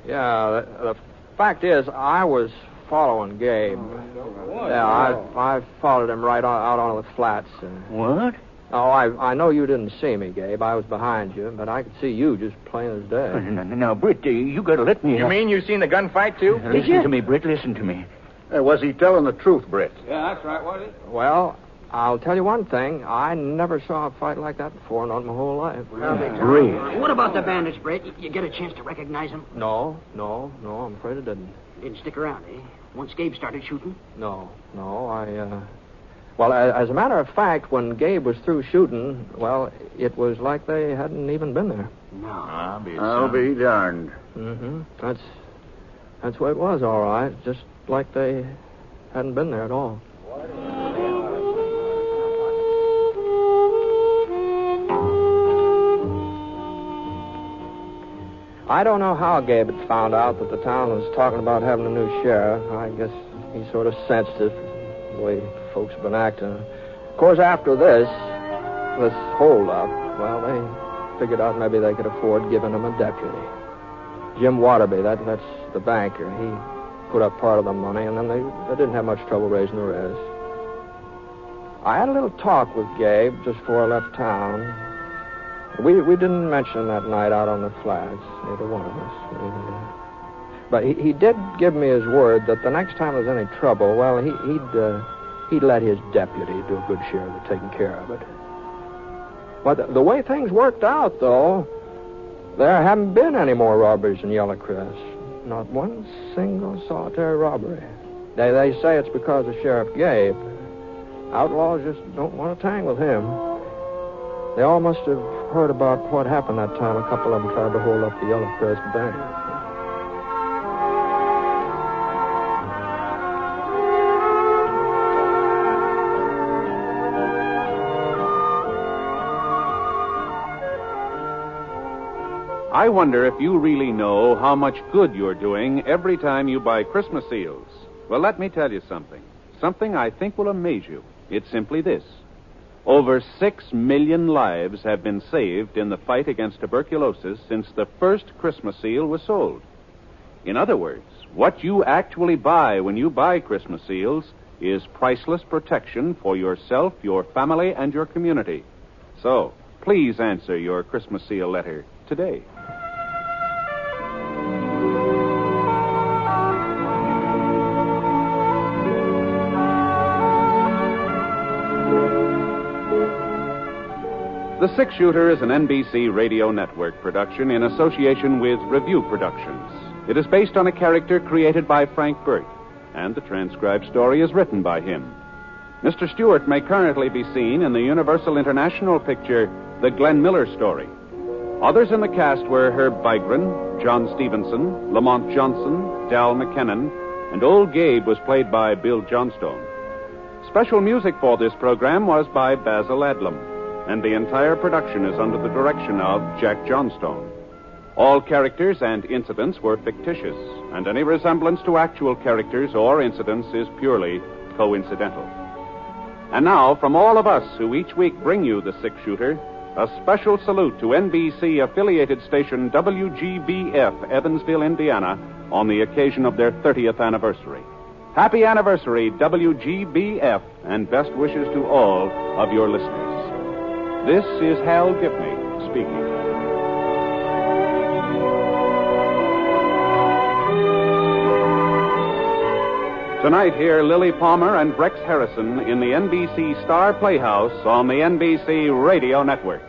The fact is, I was following Gabe. I followed him right out on the flats. What? Oh, I know you didn't see me, Gabe. I was behind you, but I could see you just plain as day. Now, Britt, you gotta let me... You mean you seen the gunfight, too? Listen to me, Britt, listen to me. Was he telling the truth, Britt? Yeah, that's right, was it? Well, I'll tell you one thing. I never saw a fight like that before, not in my whole life. Great. What about the bandits, Britt? You get a chance to recognize them? No, I'm afraid I didn't. Didn't stick around, eh? Once Gabe started shooting? No, Well, as a matter of fact, when Gabe was through shooting, well, it was like they hadn't even been there. No. I'll be darned. Mm-hmm. That's what it was, all right. Just like they hadn't been there at all. I don't know how Gabe had found out that the town was talking about having a new sheriff. I guess he sort of sensed it, the way folks have been acting. Of course, after this hold-up, well, they figured out maybe they could afford giving him a deputy. Jim Waterby, that's the banker. He put up part of the money, and then they didn't have much trouble raising the rest. I had a little talk with Gabe just before I left town. We didn't mention that night out on the flats, neither one of us. But he did give me his word that the next time there's any trouble, well, he'd let his deputy do a good share of the taking care of it. But the way things worked out, though, there haven't been any more robberies in Yellowcrest. Not one single solitary robbery. They say it's because of Sheriff Gabe. Outlaws just don't want to tangle with him. They all must have heard about what happened that time a couple of them tried to hold up the Yellowcrest bank. I wonder if you really know how much good you're doing every time you buy Christmas seals. Well, let me tell you something. Something I think will amaze you. It's simply this. Over 6 million lives have been saved in the fight against tuberculosis since the first Christmas seal was sold. In other words, what you actually buy when you buy Christmas seals is priceless protection for yourself, your family, and your community. So, please answer your Christmas seal letter today. The Six Shooter is an NBC Radio Network production in association with Review Productions. It is based on a character created by Frank Burt, and the transcribed story is written by him. Mr. Stewart may currently be seen in the Universal International picture, The Glenn Miller Story. Others in the cast were Herb Vigran, John Stevenson, Lamont Johnson, Dal McKinnon, and Old Gabe was played by Bill Johnstone. Special music for this program was by Basil Adlam, and the entire production is under the direction of Jack Johnstone. All characters and incidents were fictitious, and any resemblance to actual characters or incidents is purely coincidental. And now, from all of us who each week bring you the Six Shooter, a special salute to NBC-affiliated station WGBF, Evansville, Indiana, on the occasion of their 30th anniversary. Happy anniversary, WGBF, and best wishes to all of your listeners. This is Hal Gibney speaking. Tonight, hear Lily Palmer and Rex Harrison in the NBC Star Playhouse on the NBC Radio Network.